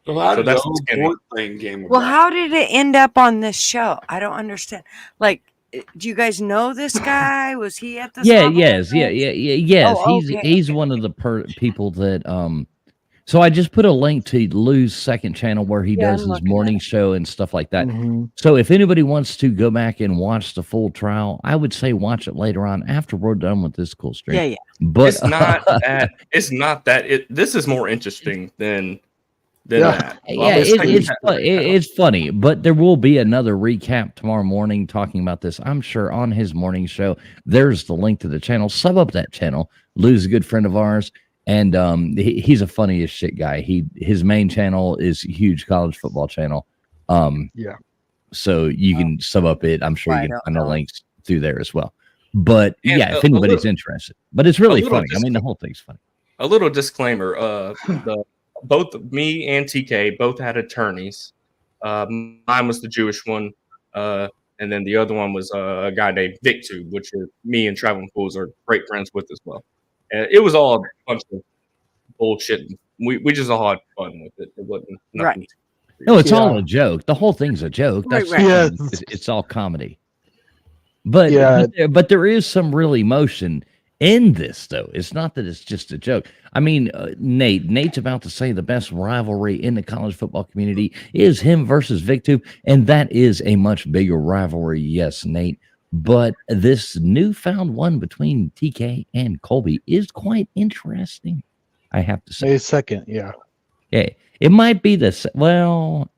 So how did the that's whole what's getting- court thing came about? Well, how did it end up on this show? I don't understand. Like, do you guys know this guy? Was he at the? Yes. Oh, okay, He's one of the people that So I just put a link to Lou's second channel where he does his morning show and stuff like that. So if anybody wants to go back and watch the full trial, I would say watch it later on after we're done with this cool stream. Yeah. But it's not that. It's not that. This is more interesting than that. Yeah, it's funny, but there will be another recap tomorrow morning talking about this. I'm sure on his morning show. There's the link to the channel. Sub up that channel. Lou's a good friend of ours. And he's a funny as shit guy. His main channel is a huge college football channel. So you can sub up it. I'm sure you can find the links through there as well. But yeah, if anybody's interested. But it's really funny. I mean, the whole thing's funny. A little disclaimer: both me and TK both had attorneys. Mine was the Jewish one, and then the other one was a guy named VicTube, which me and Traveling Fools are great friends with as well. And it was all a bunch of bullshit. We just all had fun with it. It wasn't nothing. No, it's all a joke. The whole thing's a joke. That's it's all comedy. But but there is some real emotion in this, though. It's not that it's just a joke. I mean, Nate's about to say the best rivalry in the college football community is him versus VicTube, and that is a much bigger rivalry. Yes, Nate. But this newfound one between TK and Colby is quite interesting, I have to say. Maybe second, yeah. Yeah, it might be well.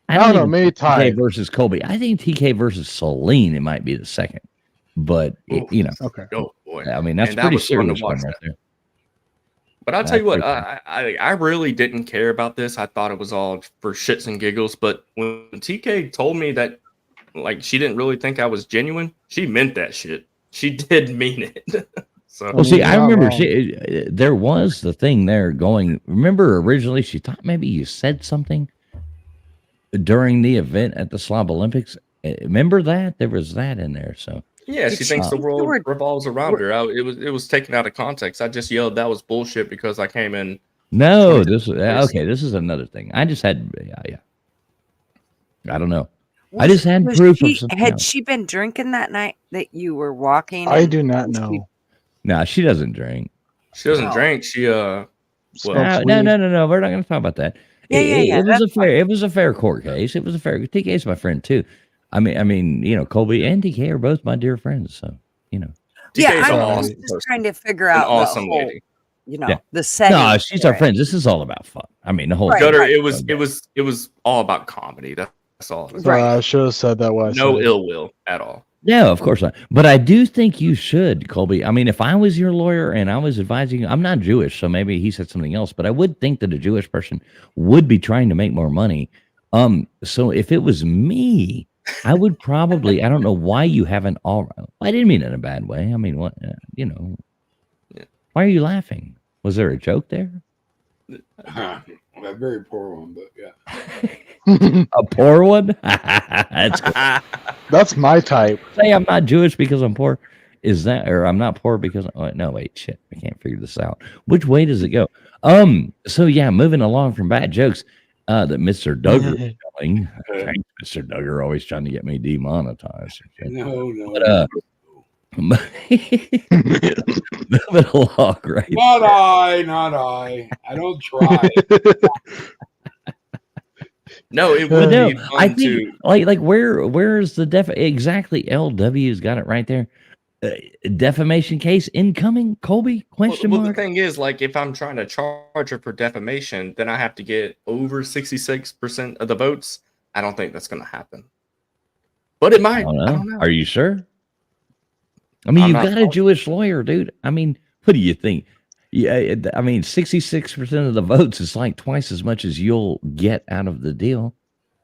I don't know, maybe TK versus Colby. I think TK versus Celine, it might be the second. But you know, okay. Oh boy, I mean that's pretty serious one right there. But I'll tell you what, I really didn't care about this. I thought it was all for shits and giggles. But when TK told me that, like, she didn't really think I was genuine, she meant that shit. She did mean it. So, well, see, I remember there was the thing there going. Remember, originally she thought maybe you said something during the event at the Slob Olympics, Remember that there was that in there. So Yeah, Did she she thinks the use the world word- revolves around her. It was taken out of context. I just yelled that was bullshit because I came in. no, 22 this is years. okay. This is another thing. I just had yeah. I don't know. I Was- just had was proof of she- something Had else. she been drinking that night that you were walking? I and- do not and she- know. No, she doesn't drink. She doesn't Oh. drink. She Smokes No, weed. no. We're not going to talk about that. Yeah, It was that's a fair. It was a fair court case. It was a fair. TK is my friend too. I mean, Colby and TK are both my dear friends. So Yeah, TK is I'm an awesome awesome just person, trying to figure an out the awesome whole, lady. Yeah. the setting. no, she's for our it. friend. This is all about fun. I mean, the whole Right, thing. Gutter, right. it was all about comedy. That's all. Right. I should have said that. What I No said. ill will at all. No, of course not. But I do think you should, Colby. I mean, if I was your lawyer and I was advising you, I'm not Jewish, so maybe he said something else, but I would think that a Jewish person would be trying to make more money. So if it was me, I would probably, I don't know why you haven't I didn't mean it in a bad way. I mean, what, Yeah. why are you laughing? Was there a joke there? A very poor one, but yeah. A poor one? That's good. That's my type. Say I'm not Jewish because I'm poor. Is that, or I'm not poor because no, wait, shit, I can't figure this out. Which way does it go? So yeah, moving along from bad jokes, that Mr. Duggar is telling. Thanks, Mr. Duggar, always trying to get me demonetized. No. But moving along, right? Not I. I don't try. No, it But would no, be fun I to. think like where's the exactly? LW's got it right there. Defamation case incoming, Colby? Question Well, the mark. thing is, like, if I'm trying to charge her for defamation, then I have to get over 66% of the votes. I don't think that's going to happen. But it I might. don't I know. don't know. Are you sure? I mean, I'm you've not got a positive. Jewish lawyer, dude. I mean, what do you think? Yeah, I mean, 66% of the votes is like twice as much as you'll get out of the deal.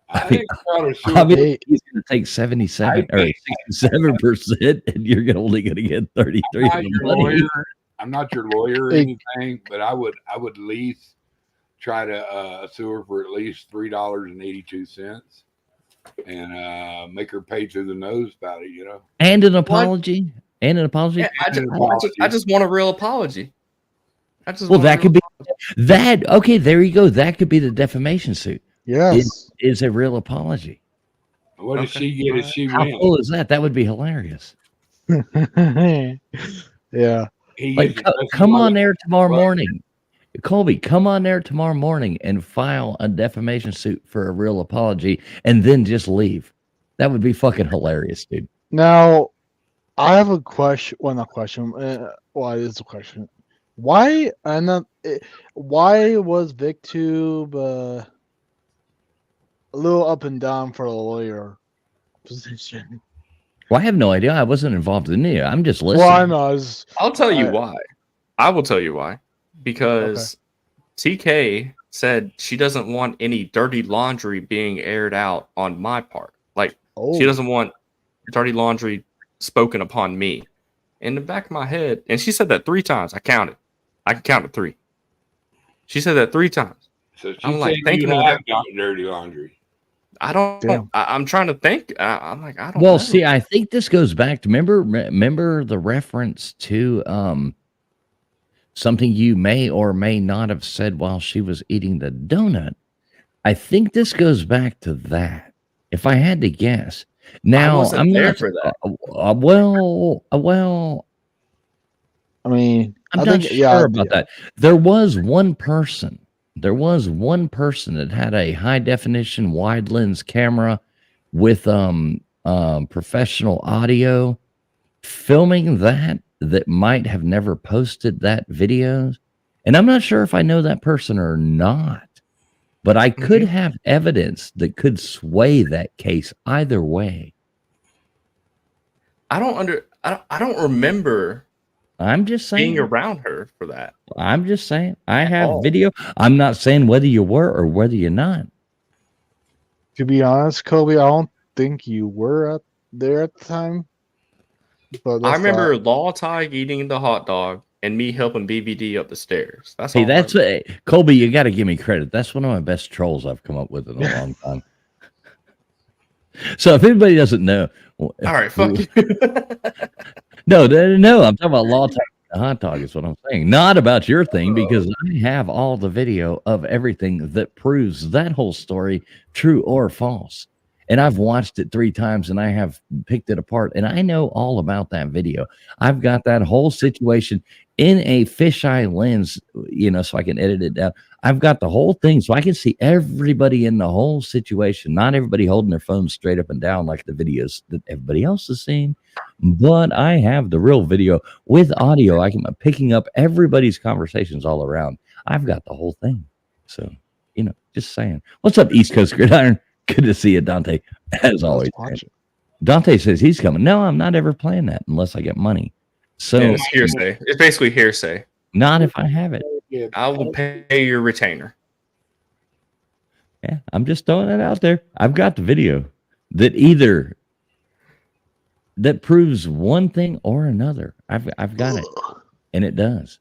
I think we ought to sue I mean, Hey. he's going to take 77 or 67%, and you're only going to get 33 I'm of not the your money. lawyer. I'm not your lawyer or Hey. anything, but I would at least try to sue her for at least $3.82 and make her pay through the nose about it, And an apology. And an apology. Yeah, And an I just want a real apology. I just Well, want a that real could be apology. that. Okay, there you go. That could be the defamation suit. Yes. Is a real apology. What does Okay. she get if she How wins? cool is that? That would be hilarious. Yeah. He Like, gets the come best on one. there tomorrow Well- morning. Colby, come on there tomorrow morning and file a defamation suit for a real apology and then just leave. That would be fucking hilarious, dude. Now, I have a question. Well, not question. Well, it is a question. Why? Why was VicTube a little up and down for a lawyer position? Well, I have no idea. I wasn't involved in it. I'm just listening. Well, I know. I'll tell you I- why. I will tell you why. Because TK said she doesn't want any dirty laundry being aired out on my part. Like, Oh, she doesn't want dirty laundry spoken upon me. In the back of my head, and she said that 3 times. I counted. I can count to 3. She said that 3 times. So she I'm like said thinking you of have that. got dirty laundry. I don't. Damn. I'm trying to think. I'm like, I don't. Well, know. see, I think this goes back to remember the reference to something you may or may not have said while she was eating the donut. I think this goes back to that. If I had to guess. Now, wasn't I'm there not for that. well, I mean, I'm I not think, sure yeah, about that. There was one person that had a high definition wide lens camera with professional audio filming that might have never posted that video. And I'm not sure if I know that person or not, but I could have evidence that could sway that case either way. I don't remember I'm just saying. being around her for that. I'm just saying. I have all. video. I'm not saying whether you were or whether you're not. to be honest, Kobe, I don't think you were there at the time. But I that's remember not- Law Tig eating the hot dog and me helping BBD up the stairs. That's Hey, all I that's remember. Colby. You got to give me credit. That's one of my best trolls I've come up with in a long time. So if anybody doesn't know, All right, fuck you. no, I'm talking about Law Talk Hot Dog is what I'm saying. Not about your thing, because I have all the video of everything that proves that whole story true or false. And I've watched it 3 times and I have picked it apart and I know all about that video. I've got that whole situation in a fisheye lens, so I can edit it down. I've got the whole thing so I can see everybody in the whole situation, not everybody holding their phones straight up and down like the videos that everybody else is seeing. But I have the real video with audio. I'm picking up everybody's conversations all around. I've got the whole thing. So, just saying. What's up, East Coast Gridiron? Good to see you, Dante, as always. Dante says he's coming. No, I'm not ever playing that unless I get money. So Yeah, it's hearsay. It's basically hearsay. not if I have it. I will pay your retainer. Yeah, I'm just throwing it out there. I've got the video that proves one thing or another. I've got it, and it does,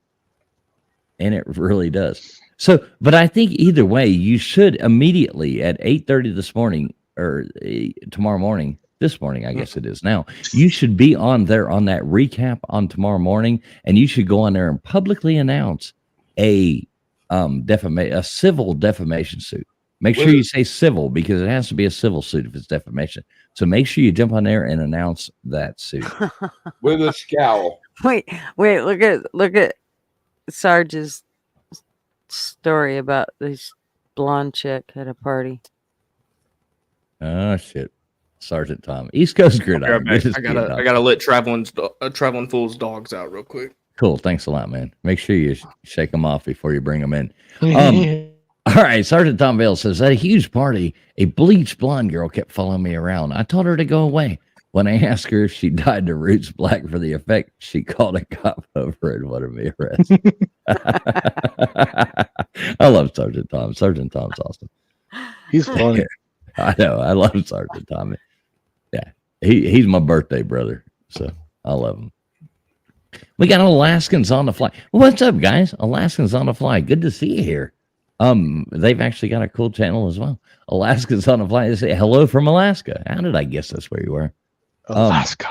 and it really does. So, but I think either way, you should immediately at 8:30 this morning or tomorrow morning. This morning, I guess it is now. You should be on there on that recap on tomorrow morning, and you should go on there and publicly announce a civil defamation suit. Make sure you say civil because it has to be a civil suit if it's defamation. So make sure you jump on there and announce that suit with a scowl. Wait, look at Sarge's story about this blonde chick at a party. Oh shit, Sergeant Tom, East Coast Gridiron. I gotta let traveling fool's dogs out real quick. Cool, thanks a lot, man. Make sure you shake them off before you bring them in. All right, Sergeant Tom Vale says, at a huge party, a bleached blonde girl kept following me around. I told her to go away. When I asked her if she dyed her roots black for the effect, she called a cop over and wanted me arrested. I love Sergeant Tom. Sergeant Tom's awesome. He's funny. I know. I love Sergeant Tom. Yeah, he's my birthday brother, so I love him. We got Alaskans on the fly. What's up, guys? Alaskans on the fly. Good to see you here. They've actually got a cool channel as well. Alaskans on the fly. They say hello from Alaska. How did I guess that's where you were? Alaska.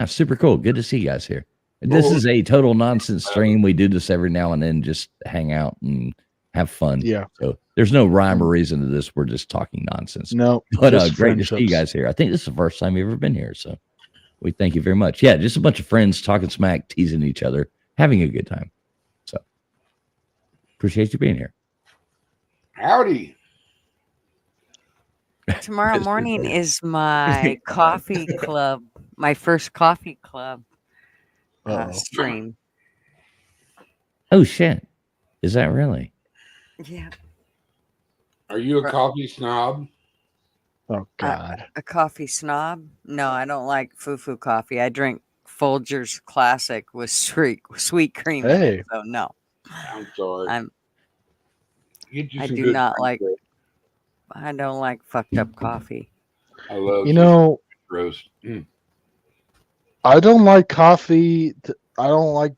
Super cool. Good to see you guys here. This is a total nonsense stream. We do this every now and then, just hang out and have fun. Yeah. So there's no rhyme or reason to this. We're just talking nonsense. No. But great to see you guys here. I think this is the first time you've ever been here. So we thank you very much. Yeah, just a bunch of friends talking smack, teasing each other, having a good time. So appreciate you being here. Howdy. Tomorrow morning is my coffee club, my first coffee club stream. Oh shit! Is that really? Yeah. Are you a coffee snob? Oh God. A coffee snob? No, I don't like foo-foo coffee. I drink Folgers Classic with sweet cream. Hey. So no. I'm sorry. I do not like. I don't like fucked up coffee. I love roast. I don't like coffee. I don't like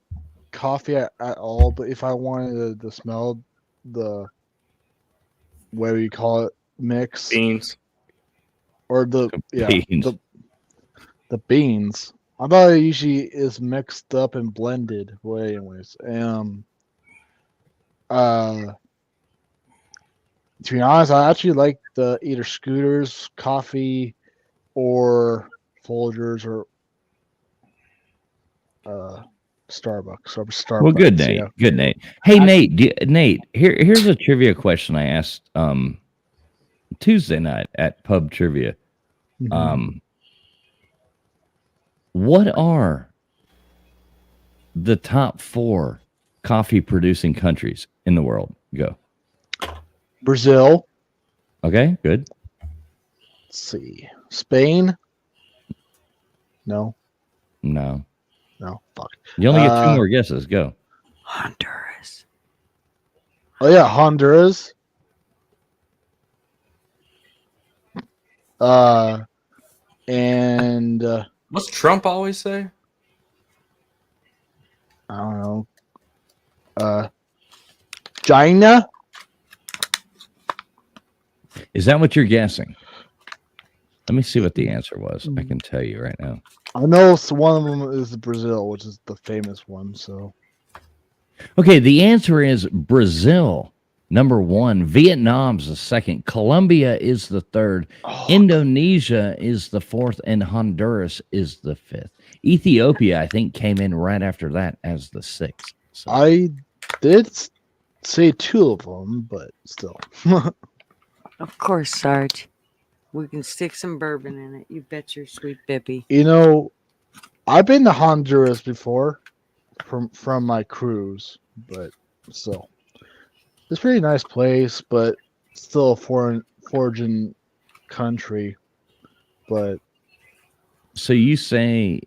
coffee at all. But if I wanted to smell the what do you call it, mix Beans. or the beans. the beans, I thought it usually is mixed up and blended. Well, anyways, to be honest, I actually like the either Scooters coffee or Folgers or Starbucks. Well, good, Nate. Yeah. Good, Nate. Hey, Nate. Here's a trivia question I asked Tuesday night at Pub Trivia. Mm-hmm. What are the top 4 coffee producing countries in the world? Go. Brazil. Okay, good. Let's see. Spain. No. Fuck. You only get 2 more guesses. Go. Honduras. Oh yeah, Honduras. And What's Trump always say? I don't know. China. Is that what you're guessing? Let me see what the answer was. I can tell you right now. I know one of them is Brazil, which is the famous one. So Okay, the answer is Brazil, number one. Vietnam's the second. Colombia is the third. Indonesia is the fourth, and Honduras is the fifth. Ethiopia, I think, came in right after that as the sixth. So. I did say two of them, but still. Of course, Sarge. We can stick some bourbon in it. You bet your sweet Bippy. You know, I've been to Honduras before from my cruise, but still, it's a pretty nice place, but still a foreign country. But So you say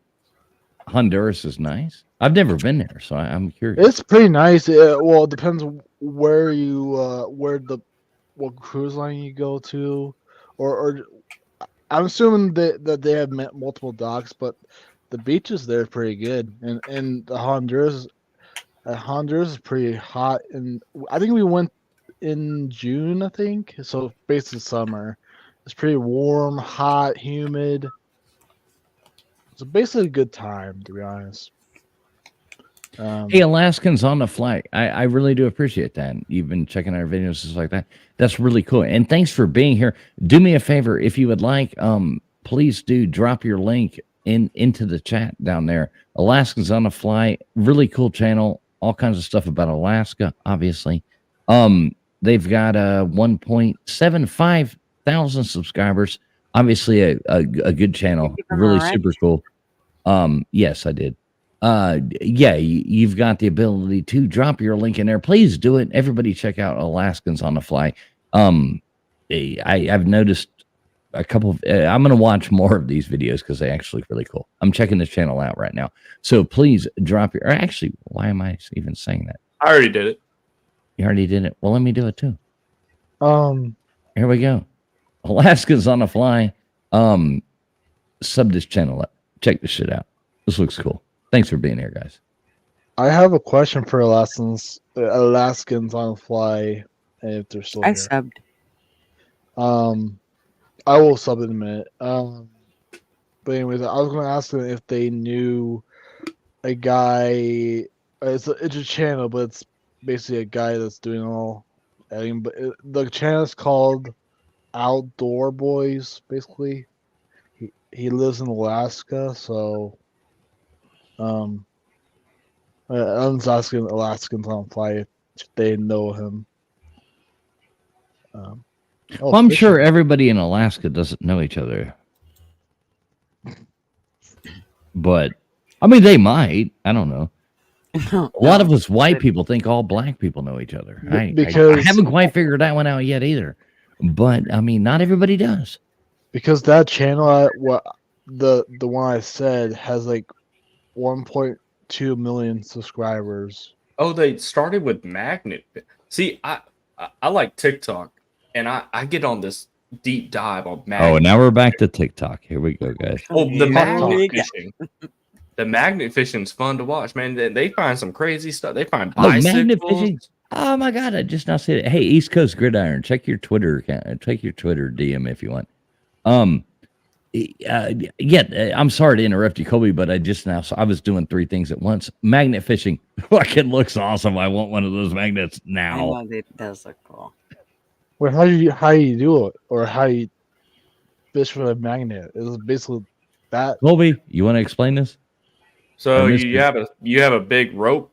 Honduras is nice? I've never been there, so I'm curious. it's pretty nice. Well, it depends where you what cruise line you go to, or I'm assuming that they have multiple docks, but the beaches there are pretty good, and the Honduras is pretty hot, and I think we went in June, I think, so basically summer. It's pretty warm, hot, humid. It's basically a good time, to be honest. Hey, Alaskans on the flight. I really do appreciate that. You've been checking our videos, just like that. That's really cool. And thanks for being here. Do me a favor, if you would like, please do drop your link into the chat down there. Alaskans on the flight, really cool channel. All kinds of stuff about Alaska, obviously. They've got 1.75 thousand subscribers. Obviously, a good channel. Really super cool. Yes, I did. Yeah, you've got the ability to drop your link in there. Please do it. Everybody check out Alaskans on the Fly. I've noticed a couple of, I'm going to watch more of these videos because they actually look really cool. I'm checking this channel out right now. So please drop your, or actually, why am I even saying that? I already did it. You already did it. Well, let me do it too. Here we go. Alaskans on the Fly. Sub this channel up. Check this shit out. This looks cool. Thanks for being here, guys. I have a question for Alaskans on the Fly, if they're still I here. subbed. I will sub in a minute. But anyways, I was going to ask them if they knew a guy. It's a channel, but it's basically a guy that's doing all editing. But the channel is called Outdoor Boys. Basically, he lives in Alaska, so I'm just asking Alaskans on Fly if they know him. Well, I'm sure everybody in Alaska doesn't know each other. But, I mean, they might. I don't know. A lot of us white people think all black people know each other. I haven't quite figured that one out yet either. But, I mean, not everybody does. Because that channel, the one I said, has like 1.2 million subscribers. Oh, they started with Magnet. See, I like TikTok, and I get on this deep dive on Magnet. Oh, now we're back to TikTok. Here we go, guys. Oh, the magnet fishing. The magnet fishing is fun to watch, man. They find some crazy stuff. They find bicycles. Magnet fishing. Oh my God, I just now see it. Hey, East Coast Gridiron, check your Twitter account. Check your Twitter DM if you want. I'm sorry to interrupt you, Kobe, but I was doing three things at once. Magnet fishing, fucking looks awesome. I want one of those magnets now. I know it does look cool. Well, how you do it, or how you fish with a magnet? It's basically that. Kobe, you want to explain this? So you have a big rope,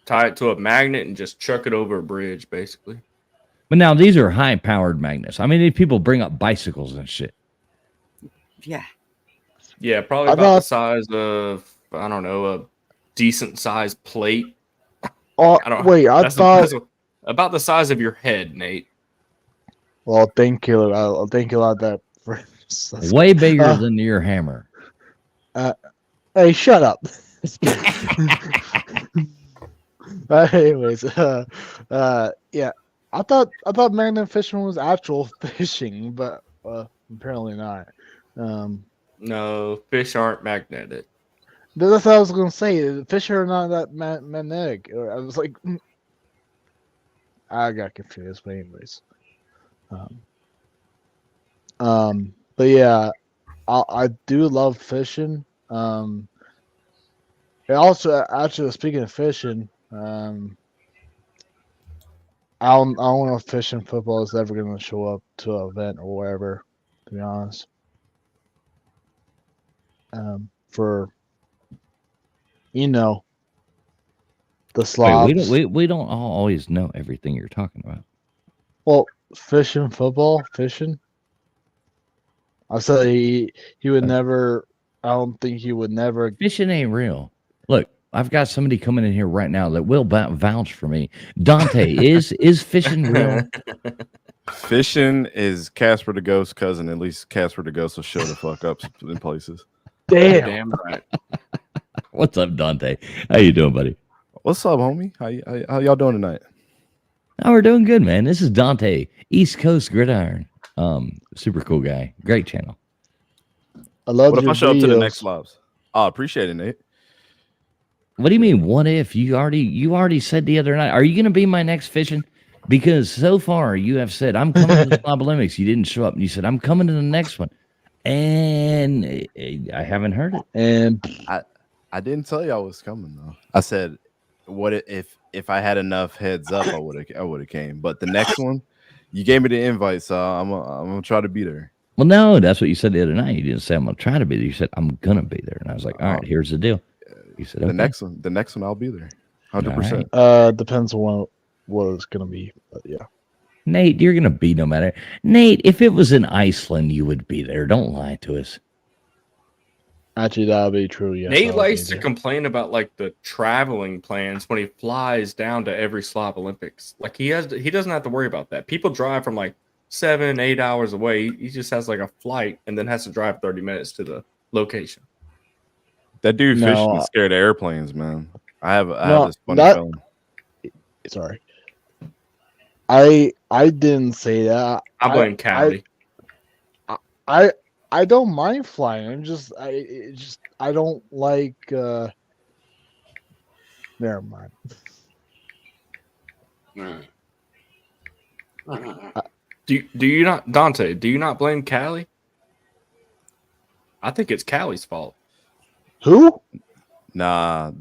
tie it to a magnet, and just chuck it over a bridge, basically. But now these are high-powered magnets. I mean, these people bring up bicycles and shit. Yeah. Yeah, probably about the size of, I don't know, a decent sized plate. Oh, wait, I thought about the size of your head, Nate. Well, thank you. I'll thank you a lot. That way bigger than your hammer. Hey, shut up. Anyways, yeah, I thought magnet fishing was actual fishing, but apparently not. No, fish aren't magnetic. That's what I was gonna say. Fish are not that magnetic. I was like, I got confused. But anyways, but yeah, I do love fishing. And also, actually, speaking of fishing, I don't know if fishing football is ever going to show up to an event or wherever. To be honest, for the Wait, slobs. we don't all always know everything you're talking about. Well, fishing, football, fishing. I said he would never. I don't think he would never. Fishing ain't real. Look, I've got somebody coming in here right now that will vouch for me. Dante, is fishing real? Fishing is Casper the Ghost cousin. At least Casper the Ghost will show the fuck up in places. Damn. Damn right. What's up, Dante? How you doing, buddy? What's up, homie? How y'all doing tonight? Oh, we're doing good, man. This is Dante, East Coast Gridiron. Super cool guy. Great channel. I love What if your I show up to the videos. next lives? Oh, appreciate it, Nate. What do you mean? What if you already said the other night? Are you going to be my next fishing? Because so far you have said I'm coming to the Slob Olympics. You didn't show up, and you said I'm coming to the next one, and I haven't heard it. And I didn't tell you I was coming though. I said, what if I had enough heads up, I would have came. But the next one, you gave me the invite, so I'm gonna try to be there. Well, no, that's what you said the other night. You didn't say I'm going to try to be there. You said I'm going to be there, and I was like, all right, here's the deal. You said The okay. next one, I'll be there, 100%. depends on what it's gonna be. But yeah, Nate, you're going to be no matter. Nate, if it was in Iceland, you would be there. Don't lie to us. actually, that'll be true. Yes, Nate I'll likes be to there. complain about like the traveling plans when he flies down to every Slob Olympics. Like he doesn't have to worry about that. People drive from like 7-8 hours away. He just has like a flight and then has to drive 30 minutes to the location. That dude No, fishing is scared of airplanes, man. I have No, this funny that- feeling. Sorry, I didn't say that. I blame Callie. I don't mind flying. I don't like. Never mind. Do you not, Dante? Do you not blame Callie? I think it's Callie's fault. Who? Nah,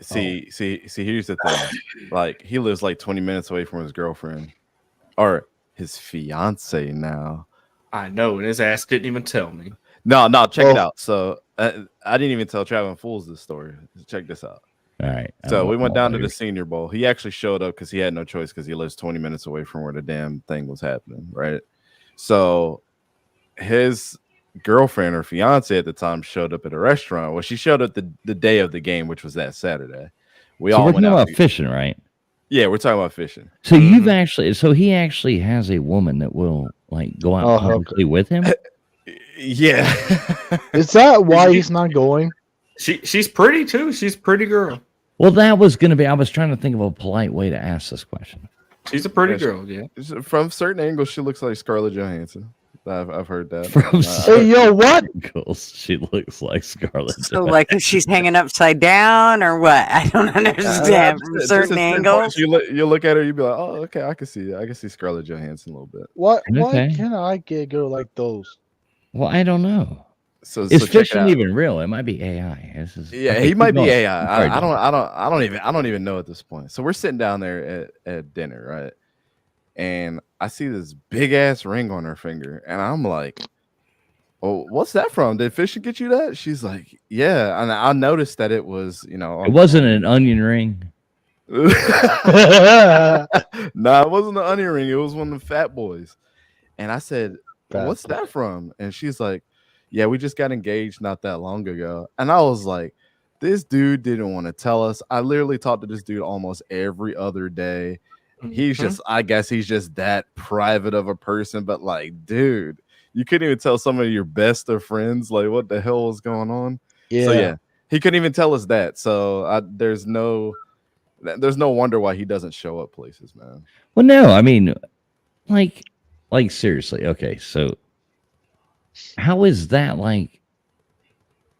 see, here's the thing. Like, he lives like 20 minutes away from his girlfriend. Or his fiance now. I know, and his ass didn't even tell me. No, check it Oh. out. So I didn't even tell Traveling Fools this story. Check this out. All right. So we went down to the the. Senior Bowl. He actually showed up because he had no choice because he lives 20 minutes away from where the damn thing was happening, right? So his girlfriend or fiance at the time showed up at a restaurant. Well, she showed up the day of the game, which was that Saturday. We So all we're went talking out. about fishing, right? Yeah, we're talking about fishing. So you've actually, so he actually has a woman that will like go out Oh, publicly with him. Yeah. Is that why he's not going? She's pretty too. She's a pretty girl. Well, that was going to be. I was trying to think of a polite way to ask this question. She's a pretty Yes. girl. Yeah. From certain angles, she looks like Scarlett Johansson. I've heard that. From Hey, yo, what? angles, she looks like Scarlett. So, like, if she's hanging upside down or what? I don't understand. From Just certain at angles. points, you look at her, you be like, oh, okay, I can see Scarlett Johansson a little bit. Why Okay. can't I get a girl like those? Well, I don't know. So Is check it fishing out. even real? It might be AI. Yeah, okay, he keep might be going. AI. Sorry, I don't even know at this point. So we're sitting down there at dinner, right? And I see this big ass ring on her finger, and I'm like, "Oh, what's that from? Did fishing get you that?" She's like, "Yeah." And I noticed that it was, It wasn't an onion ring. No, it wasn't an onion ring. It was one of the Fat Boys. And I said, "What's that from?" And she's like, "Yeah, we just got engaged not that long ago." And I was like, this dude didn't want to tell us. I literally talked to this dude almost every other day. He's just, I guess he's just that private of a person. But like, dude, you couldn't even tell some of your best of friends like what the hell was going on. Yeah. So yeah, he couldn't even tell us that. So there's no wonder why he doesn't show up places, man. Well, no, I mean, like seriously. Okay, so how is that like?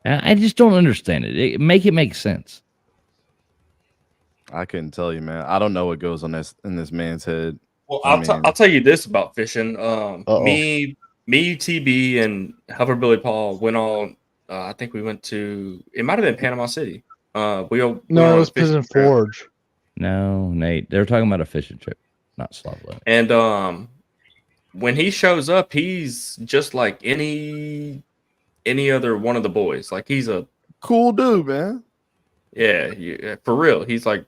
I just don't understand it. Make it make sense. I couldn't tell you, man. I don't know what goes on in this man's head. Well, I mean- I'll tell you this about fishing. Uh-oh. Me me, TB, and Hover Billy Paul went on. I think we went to. It might have been Panama City. We all went No, on it a was fishing Pigeon trip. Forge. No, Nate. They're talking about a fishing trip, not slop limit. And when he shows up, he's just like any other one of the boys. Like he's a Cool dude, man. yeah, for real. He's like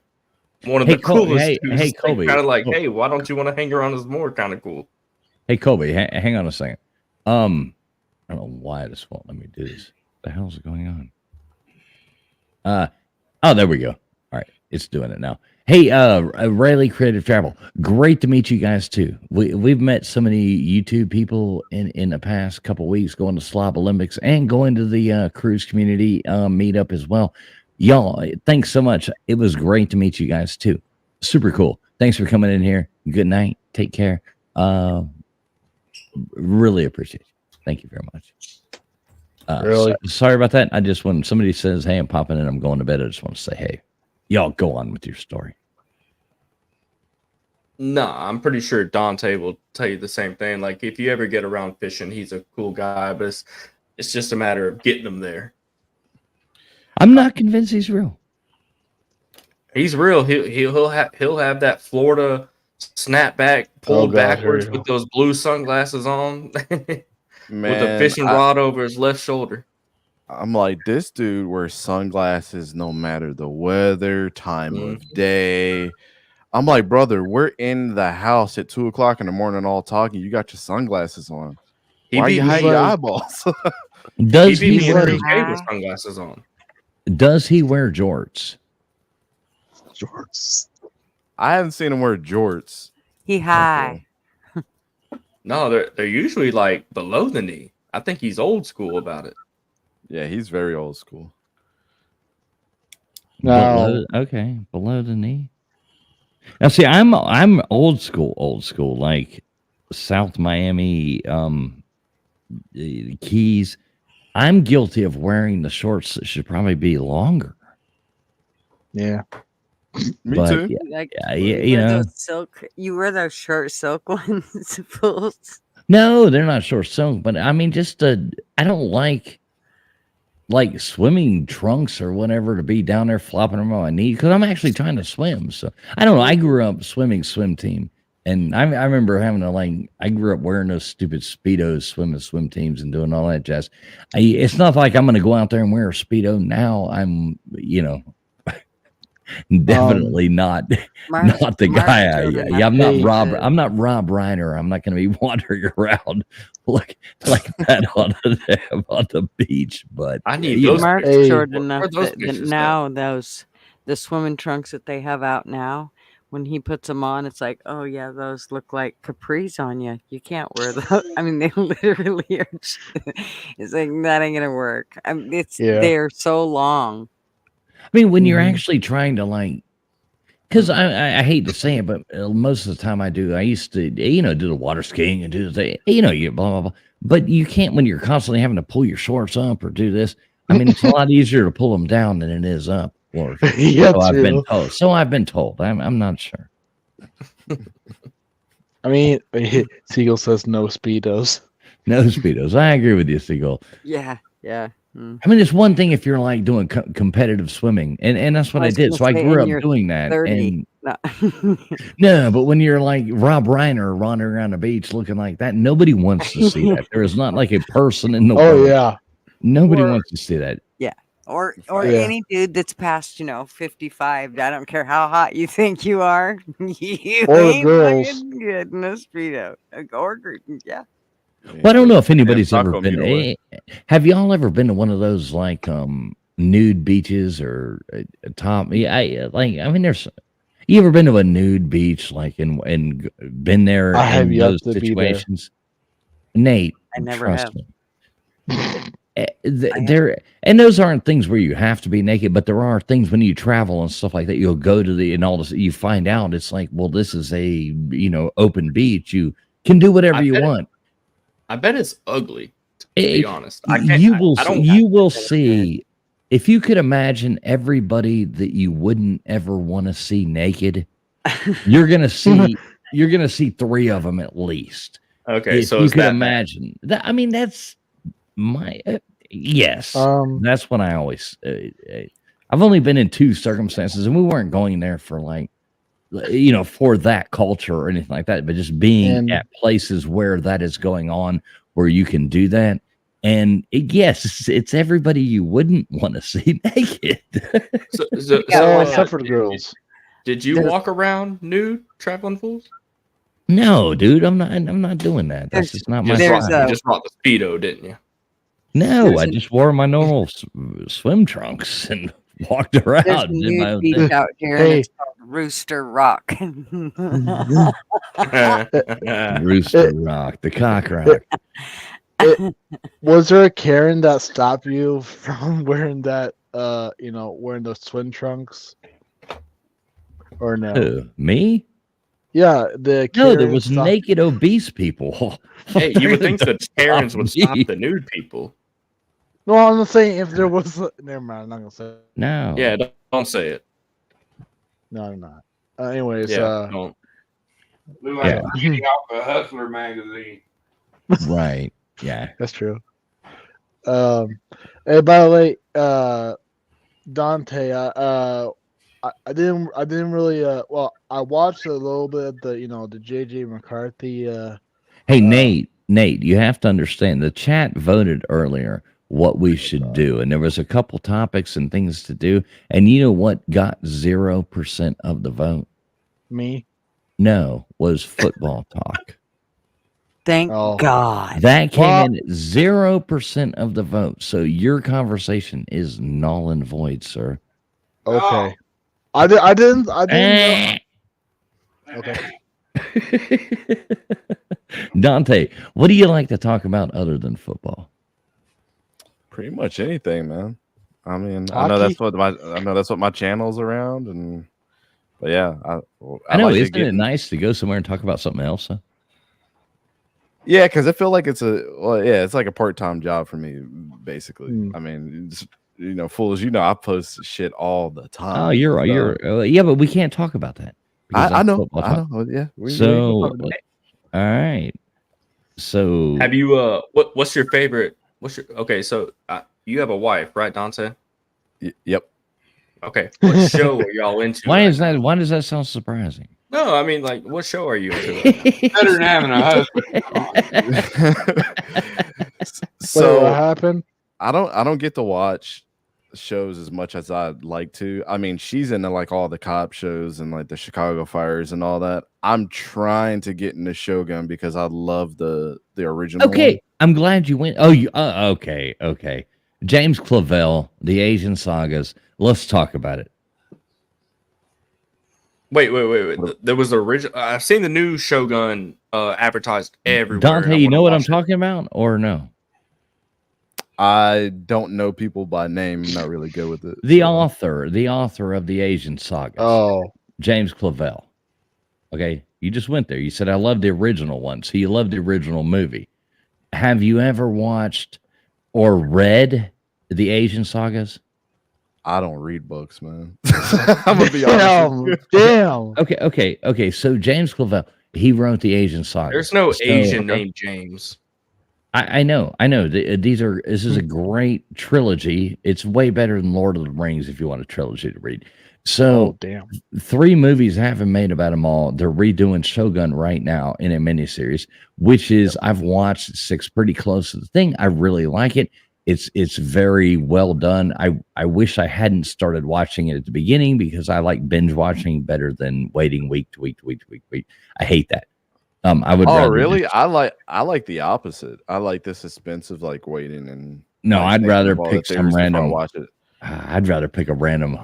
one of Hey, the Colby, coolest hey, dudes. hey, Colby. Kind of like, hey, why don't you want to hang around us more? Kind of cool. Hey, Colby, hang on a second. I don't know why this won't let me do this. What the hell's going on? Oh, there we go. All right, it's doing it now. Hey, Rayleigh Creative Travel. Great to meet you guys too. We've met so many YouTube people in the past couple weeks going to Slob Olympics and going to the cruise community meetup as well. Y'all, thanks so much. It was great to meet you guys too. Super cool. Thanks for coming in here. Good night. Take care. Really appreciate it. Thank you very much. Really? Sorry about that. I just, when somebody says, hey, I'm popping in, I'm going to bed, I just want to say, hey, y'all go on with your story. No, I'm pretty sure Dante will tell you the same thing. Like if you ever get around fishing, he's a cool guy, but it's just a matter of getting him there. I'm not convinced he's real. He's real. He'll have that Florida snapback pulled God, here backwards we with go. those blue sunglasses on, Man, with a fishing rod over his left shoulder. I'm like, this dude wears sunglasses no matter the weather, time of day. I'm like, brother, we're in the house at 2:00 in the morning, all talking. You got your sunglasses on. Why are you hiding your eyeballs? Does He beat he me in wear, 3K with sunglasses on. does he wear jorts? Jorts. I haven't seen him wear jorts. He high. No, they're usually like below the knee. I think he's old school about it. Yeah, he's very old school. No. Below the knee. Now, see, I'm old school, like South Miami, the Keys. I'm guilty of wearing the shorts that should probably be longer. Yeah. Me But, too. yeah, Like you know. those silk. You wear those short silk ones, fools. No, they're not short silk, but I mean, just I don't like swimming trunks or whatever to be down there flopping around my knee because I'm actually trying to swim. So I don't know. I grew up swimming swim team, and I remember having to I grew up wearing those stupid Speedos, swim teams, and doing all that jazz. It's not like I'm going to go out there and wear a Speedo now. I'm, definitely not the guy. I'm not Rob. I'm not Rob Reiner. I'm not going to be wandering around like that on the beach. But I need those. Mark's pictures. short Where enough those that pictures now the swimming trunks that they have out now, when he puts them on, it's like, oh yeah, those look like capris on you. You can't wear those. I mean, they literally are. It's like that ain't gonna work. I mean, they're so long. I mean, when you're actually trying to because I hate to say it, but most of the time I do. I used to, do the water skiing and do the, you blah, blah, blah. But you can't when you're constantly having to pull your shorts up or do this. I mean, it's a lot easier to pull them down than it is up. Or Yeah, so I've true. been told. So I've been told. I'm not sure. I mean, Siegel says no Speedos. No Speedos. I agree with you, Seagull. Yeah. I mean, it's one thing if you're doing competitive swimming, and that's what I did. So I grew up doing that. 30. And no, but when you're like Rob Reiner wandering around the beach looking like that, nobody wants to see that. There is not like a person in the world. Oh yeah. Nobody wants to see that. Yeah. Or Yeah. any dude that's past, 55. I don't care how hot you think you are. You Or ain't girls. fucking good in a Speedo. Yeah. Well, I don't know if anybody's Taco ever been. meat away. Have y'all ever been to one of those nude beaches or top? Yeah, I mean, there's. You ever been to a nude beach and been there I have in yet those to be there. situations? Nate, I never trust have. me. There and those aren't things where you have to be naked, but there are things when you travel and stuff like that. You'll go to and all this. You find out it's like, well, this is a open beach. You can do whatever you want. I bet it's ugly. To be honest, I can't. You will. I don't. You will see. If you could imagine everybody that you wouldn't ever want to see naked, you're gonna see. You're gonna see 3 of them at least. Okay, if so you it's could that bad. imagine that, I mean, that's my yes. That's what I always. I've only been in two circumstances, and we weren't going there for like, for that culture or anything like that, but just being And- at places where that is going on, where you can do that. And yes, it's everybody you wouldn't want to see naked. So, Well, except for the girls. did you walk around nude, traveling fools? No, dude, I'm not doing that. That's just not my You style. just brought the Speedo, didn't you? No, I just wore my normal swim trunks and walked There's a around. Did my new own beach thing. out here, and it's called Rooster Rock. Rooster Rock, the cock rock. Was there a Karen that stopped you from wearing that? Wearing those swim trunks, or no? Who, me? Yeah, the No, there Karen was stopped- naked obese people. Hey, you would think that Karens would stop me. the nude people. No, I'm not saying if there was. Never mind. I'm not gonna say it. No. Yeah, don't say it. No, I'm not. Anyways, Yeah, don't. Look like Yeah. a reading off a Hustler magazine. Right. Yeah. that's true. Hey, by the way, Dante, I didn't really. Well, I watched a little bit of the JJ McCarthy. Hey, Nate, you have to understand the chat voted earlier what we should do, and there was a couple topics and things to do, and you know what got 0% of the vote? Me. No, was football talk. Thank Oh. God. That came Well- in at 0% of the vote. So your conversation is null and void, sir. Okay. I didn't. Know. Okay. Dante, what do you like to talk about other than football? Pretty much anything, man. I mean, I know that's what my channel's around, and but yeah, I know, like to isn't get it in- nice to go somewhere and talk about something else? Huh? Yeah, because I feel like it's like a part-time job for me, basically. Mm. I mean, it's, fools, I post shit all the time. Oh, yeah, but we can't talk about that. because I that's know, football I talk. know. Yeah. So, all right. So, Have you what's your favorite? Okay? So you have a wife, right, Dante? Yep. Okay. What show are y'all into? why right is now? that? Why does that sound surprising? No, I mean, like, what show are you into? Right now? Better than having a husband. So what So happened? I don't get to watch shows as much as I'd like to. I mean, she's into like all the cop shows and like the Chicago fires and all that. I'm trying to get into Shogun because I love the original. Okay, one. I'm glad you went. Oh, you okay. James Clavell, the Asian Sagas. Let's talk about it. Wait. There was the original. I've seen the new Shogun advertised everywhere. Dante, and I you wanna know what I'm watch it. talking about, or no? I don't know people by name. I'm not really good with it. The so. author of the Asian Sagas. Oh, James Clavell. Okay, you just went there. You said I love the original one, so you love the original movie. Have you ever watched or read the Asian Sagas? I don't read books, man. I'm gonna be honest. with damn. Okay. So James Clavell, he wrote the Asian Sagas. There's no So- Asian named James. I know. This is a great trilogy. It's way better than Lord of the Rings if you want a trilogy to read. So Oh, damn. 3 movies haven't made about them all. They're redoing Shogun right now in a miniseries, which is I've watched 6 pretty close to the thing. I really like it. It's very well done. I wish I hadn't started watching it at the beginning because I like binge watching better than waiting week to week. I hate that. I would. Oh, rather really? just- I like the opposite. I like the suspense of like waiting and No, like, I'd thinking rather of all pick the some theories before I random. watch it. I'd rather pick a random.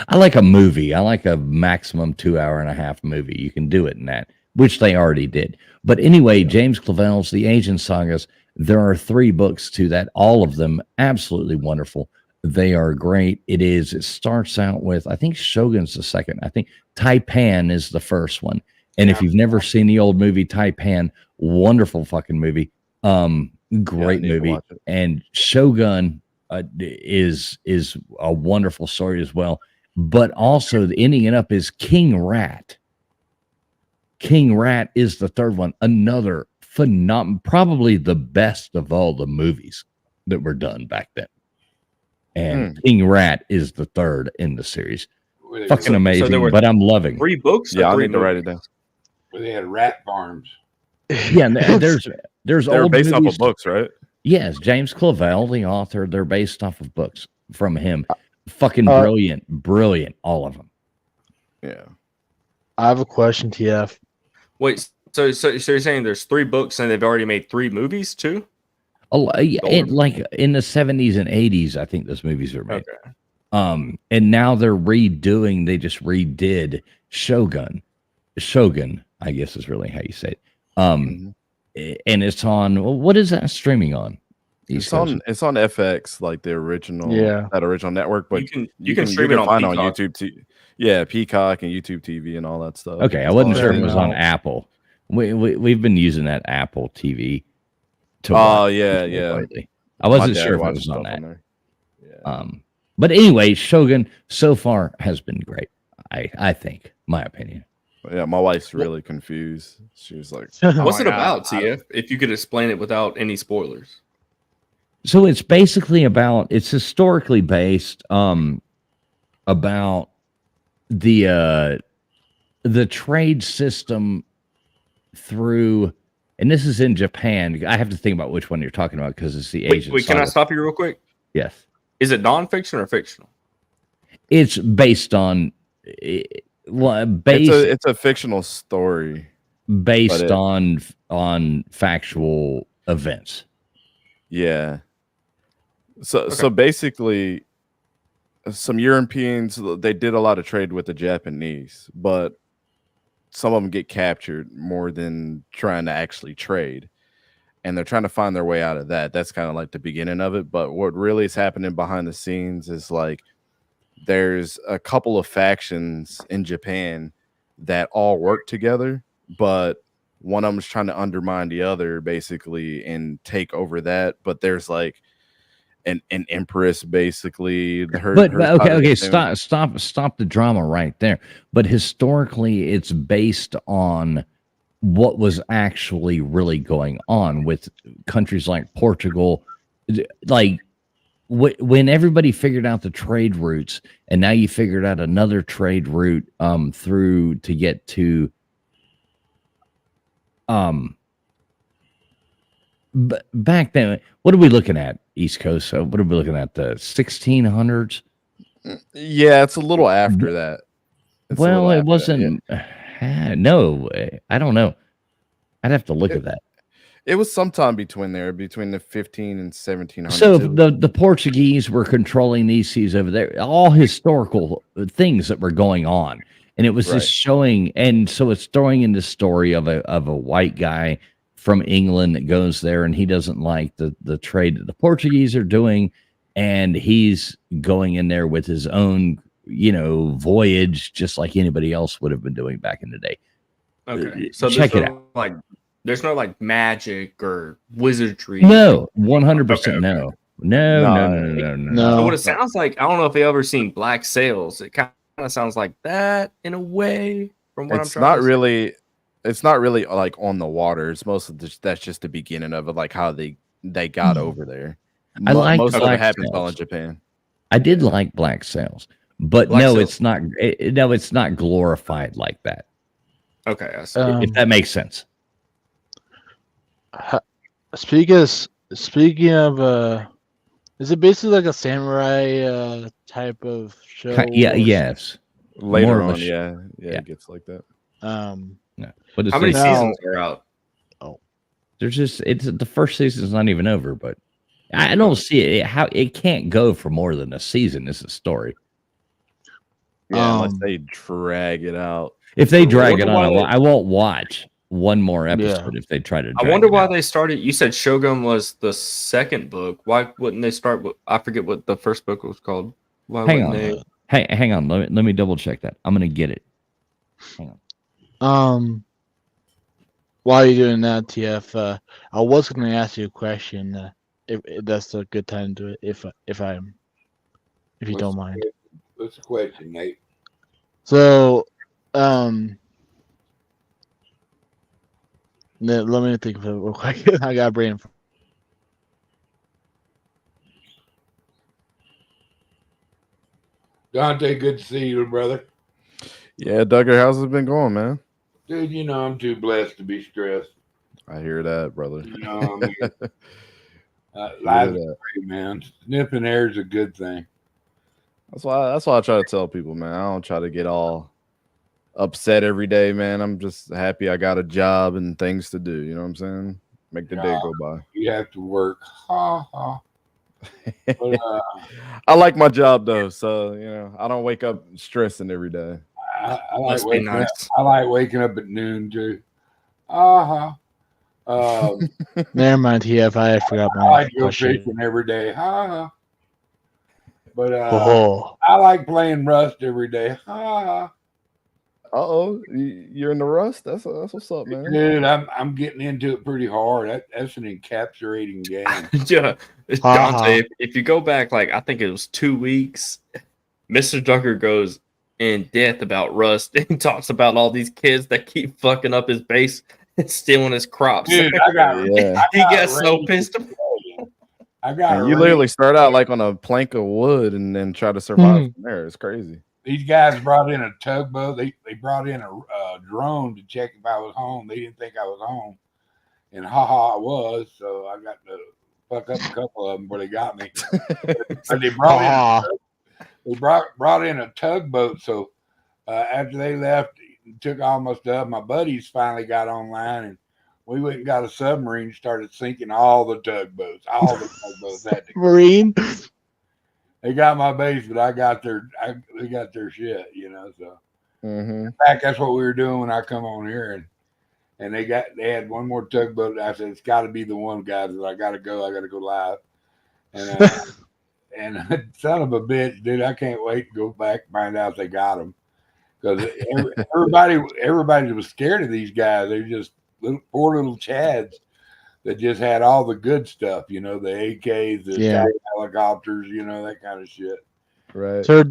I like a movie. I like a maximum 2.5 hour movie. You can do it in that, which they already did. But anyway, James Clavell's The Asian Sagas. There are 3 books to that. All of them absolutely wonderful. They are great. It starts out with, I think Shogun's the second. I think Taipan is the first one. And if you've never seen the old movie Taipan, wonderful fucking movie. Great need to movie. watch it. And Shogun is a wonderful story as well. But also the ending it up is King Rat. King Rat is the third one. Another probably the best of all the movies that were done back then. And King Rat is the third in the series. Where they, Fucking amazing, there were but I'm loving. 3 books. Yeah, or I 3 need to write movies? it down. where they had rat farms. Yeah, and there's They're old based off movies. of books, right? Yes, James Clavell, the author. They're based off of books from him. Fucking Uh, brilliant, all of them. Yeah. I have a question, TF. Wait, so you're saying there's 3 books and they've already made 3 movies too? Like in the 70s and 80s, I think those movies were made. Okay. And now they're redoing. They just redid Shogun. Shogun, I guess is really how you say it. And it's on. What is that streaming on? It's on FX, like the original, that original network. But you can stream it on find Peacock. on YouTube. Yeah, Peacock and YouTube TV and all that stuff. Okay, I wasn't sure if it was on Apple. We've been using that Apple TV. Oh yeah. Lately. I wasn't sure if it was on that. Yeah. But anyway, Shogun so far has been great. I think, my opinion. Yeah, my wife's really confused. She was like, "What's it about, TF? If you could explain it without any spoilers." So it's basically it's historically based about the trade system through, and this is in Japan. I have to think about which one you're talking about because it's the Asian. Wait, can I stop you real quick? Yes. Is it nonfiction or fictional? It's based on it's a fictional story based on factual events. Yeah. So basically, some Europeans, they did a lot of trade with the Japanese, but some of them get captured more than trying to actually trade. And they're trying to find their way out of that. That's kind of like the beginning of it. But what really is happening behind the scenes is like there's a couple of factions in Japan that all work together, but one of them is trying to undermine the other basically and take over that. But there's like an empress basically. Okay, stop the drama right there. But historically, it's based on what was actually really going on with countries like Portugal. Like when everybody figured out the trade routes, and now you figured out another trade route through to get to back then. What are we looking at, East Coast? So what are we looking at, the 1600s? Yeah, it's a little after that. Well, it wasn't. No, I don't know. I'd have to look at that. It was sometime between the 15 and 1700s. So the Portuguese were controlling these seas over there, all historical things that were going on. And it was just showing. And so it's throwing in the story of a white guy from England that goes there, and he doesn't like the trade that the Portuguese are doing. And he's going in there with his own, voyage, just like anybody else would have been doing back in the day. Okay. So check it out. There's no like magic or wizardry. No, 100% no. No. So what it sounds like, I don't know if you ever seen Black Sails. It kind of sounds like that in a way. From what it's not really like on the water. It's most of that's just the beginning of it, like how they got over there. I like most of it Black happens Sails. all in Japan. I did like Black Sails, but it's not. It's not glorified like that. Okay, I see. If that makes sense. Speaking of, is it basically like a samurai type of show? Yes. Later on, it gets like that. No. But how many seasons are out? There's just the first season's not even over, but I don't see it. How it can't go for more than a season. It's a story. Yeah, unless they drag it out. If they drag it on, I won't watch one more episode if they try to. I wonder why they started. You said Shogun was the second book. Why wouldn't they start with? I forget what the first book was called. Why hang on. Hang on. Let me double check that. I'm gonna get it. Hang on. While you're doing that, TF, I was going to ask you a question. If that's a good time to do it, if you don't mind. What's the question, Nate? So, Let me think of it real quick. I got brain. Dante, good to see you, little brother. Yeah, Duggar, how's it been going, man? Dude, you know I'm too blessed to be stressed. I hear that, brother. You know, I mean, Hear life's that. great, man. Sniffing air is a good thing. That's why I try to tell people, man. I don't try to get all upset every day, man. I'm just happy I got a job and things to do. You know what I'm saying? Make the day Yeah. go by. You have to work. Ha ha. But, I like my job though, so you know I don't wake up stressing every day. I like Must be waking up. nice. I like waking up at noon too. Ha ha. Never mind, TF. I forgot I my like to go question. fishing every day. Ha ha. But Oh, I like playing Rust every day. Ha ha. Oh, you're in the rust. That's what's up, man. Dude, I'm getting into it pretty hard. That's an encapsulating game. Yeah, Ha Dante. ha. If you go back, like I think it was 2 weeks, Mr. Duggar goes in depth about Rust and talks about all these kids that keep fucking up his base and stealing his crops. Dude, Yeah. He gets so raised- pissed. I got And you literally start out like on a plank of wood and then try to survive from there. It's crazy. These guys brought in a tugboat. They brought in a drone to check if I was home. They didn't think I was home, and I was. So I got to fuck up a couple of them before they got me. But they brought Ha in brought in a tugboat. So after they left, it took almost up. My buddies finally got online, and we went and got a submarine. And started sinking all the tugboats. All the tugboats had to. Marine. They got my base, but I got they got their shit. You know, so. Mm-hmm. In fact, that's what we were doing when I come on here, and they had one more tugboat. I said it's got to be the one, guys. I got to go live, and son of a bitch, dude, I can't wait to go back and find out if they got them because everybody was scared of these guys. They're just poor little chads that just had all the good stuff, you know, the AKs, the Yeah. helicopters, you know, that kind of shit. Right. So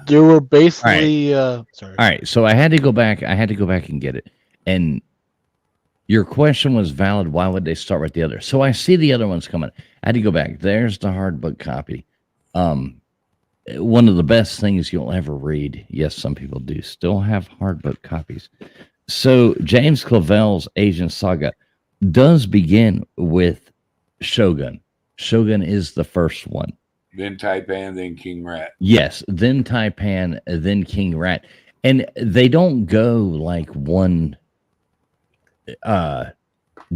they were basically. Sorry. All right, so I had to go back. I had to go back and get it. And your question was valid. Why would they start with the other? So I see the other ones coming. I had to go back. There's the hard book copy. One of the best things you'll ever read. Yes, some people do still have hard book copies. So James Clavell's Agent Saga does begin with Shogun. Shogun is the first one. Then Taipan, then King Rat. Yes, then Taipan, then King Rat. And they don't go like one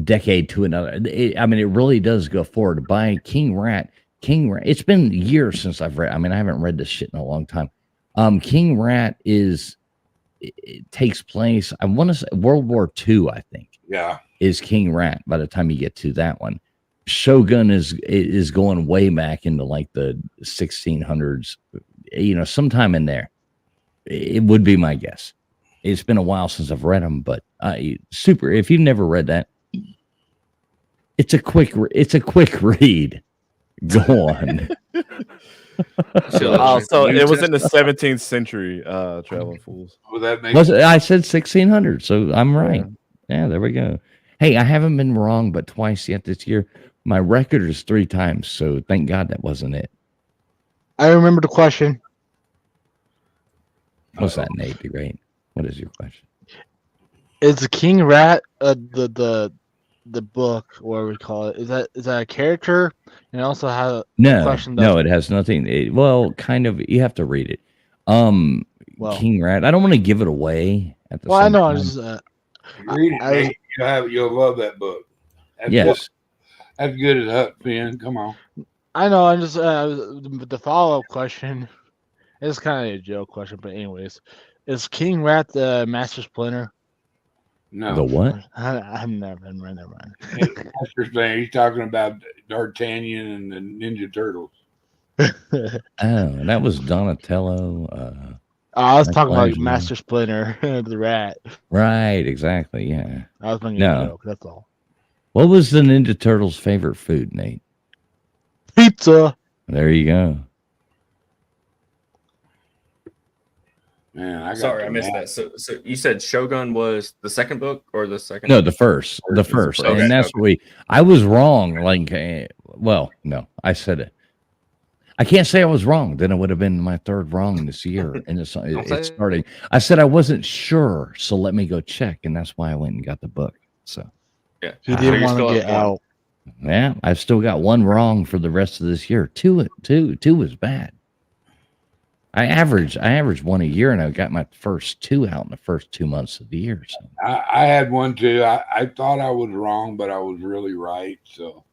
decade to another. I mean, it really does go forward. By King Rat, it's been years since I've read. I mean, I haven't read this shit in a long time. King Rat it takes place, I want to say World War II, I think. Yeah. Is King Rat by the time you get to that one. Shogun is going way back into like the 1600s, you know, sometime in there. It would be my guess. It's been a while since I've read them, but super. If you've never read that, it's a quick read. Go on. Oh, so it was in the 17th century, Traveling Fools. Well, that makes I said 1600, so I'm right. Yeah, there we go. Hey, I haven't been wrong but twice yet this year. My record is 3 times, so thank God that wasn't it. I remember the question. What's that, Nate? The Great. What is your question? Is the King Rat the book, whatever we call it? Is that a character? And also have No, question no, it has nothing. Well, kind of. You have to read it. Well, King Rat. I don't want to give it away at the well, I same know. time. I just, read it. I was- Nate. You'll love that book. That's Yes. That's good as Huck Finn. Come on. I know. I'm just the follow up question. It's kind of a joke question, but anyways, is King Rat the Master Splinter? No. The what? I've never mind. That's your thing. He's talking about D'Artagnan and the Ninja Turtles. Oh, that was Donatello. I was talking about Michelangelo. Master Splinter, the rat. Right, exactly. Yeah. I was making No. a joke. That's all. What was the Ninja Turtles' favorite food, Nate? Pizza. There you go. Man, I got Sorry, I the missed map. that. So you said Shogun was the second book or the second? No, the first, First is the first, first. and that's what I was wrong. Like, well, no, I said it. I can't say I was wrong. Then it would have been my third wrong this year, and it's starting. I said I wasn't sure, so let me go check, and that's why I went and got the book. So Yeah, He didn't you want still to have get one. out. yeah, I've still got one wrong for the rest of this year. Two was bad. I averaged one a year, and I got my first two out in the first 2 months of the year. So I had one too. I thought I was wrong, but I was really right. So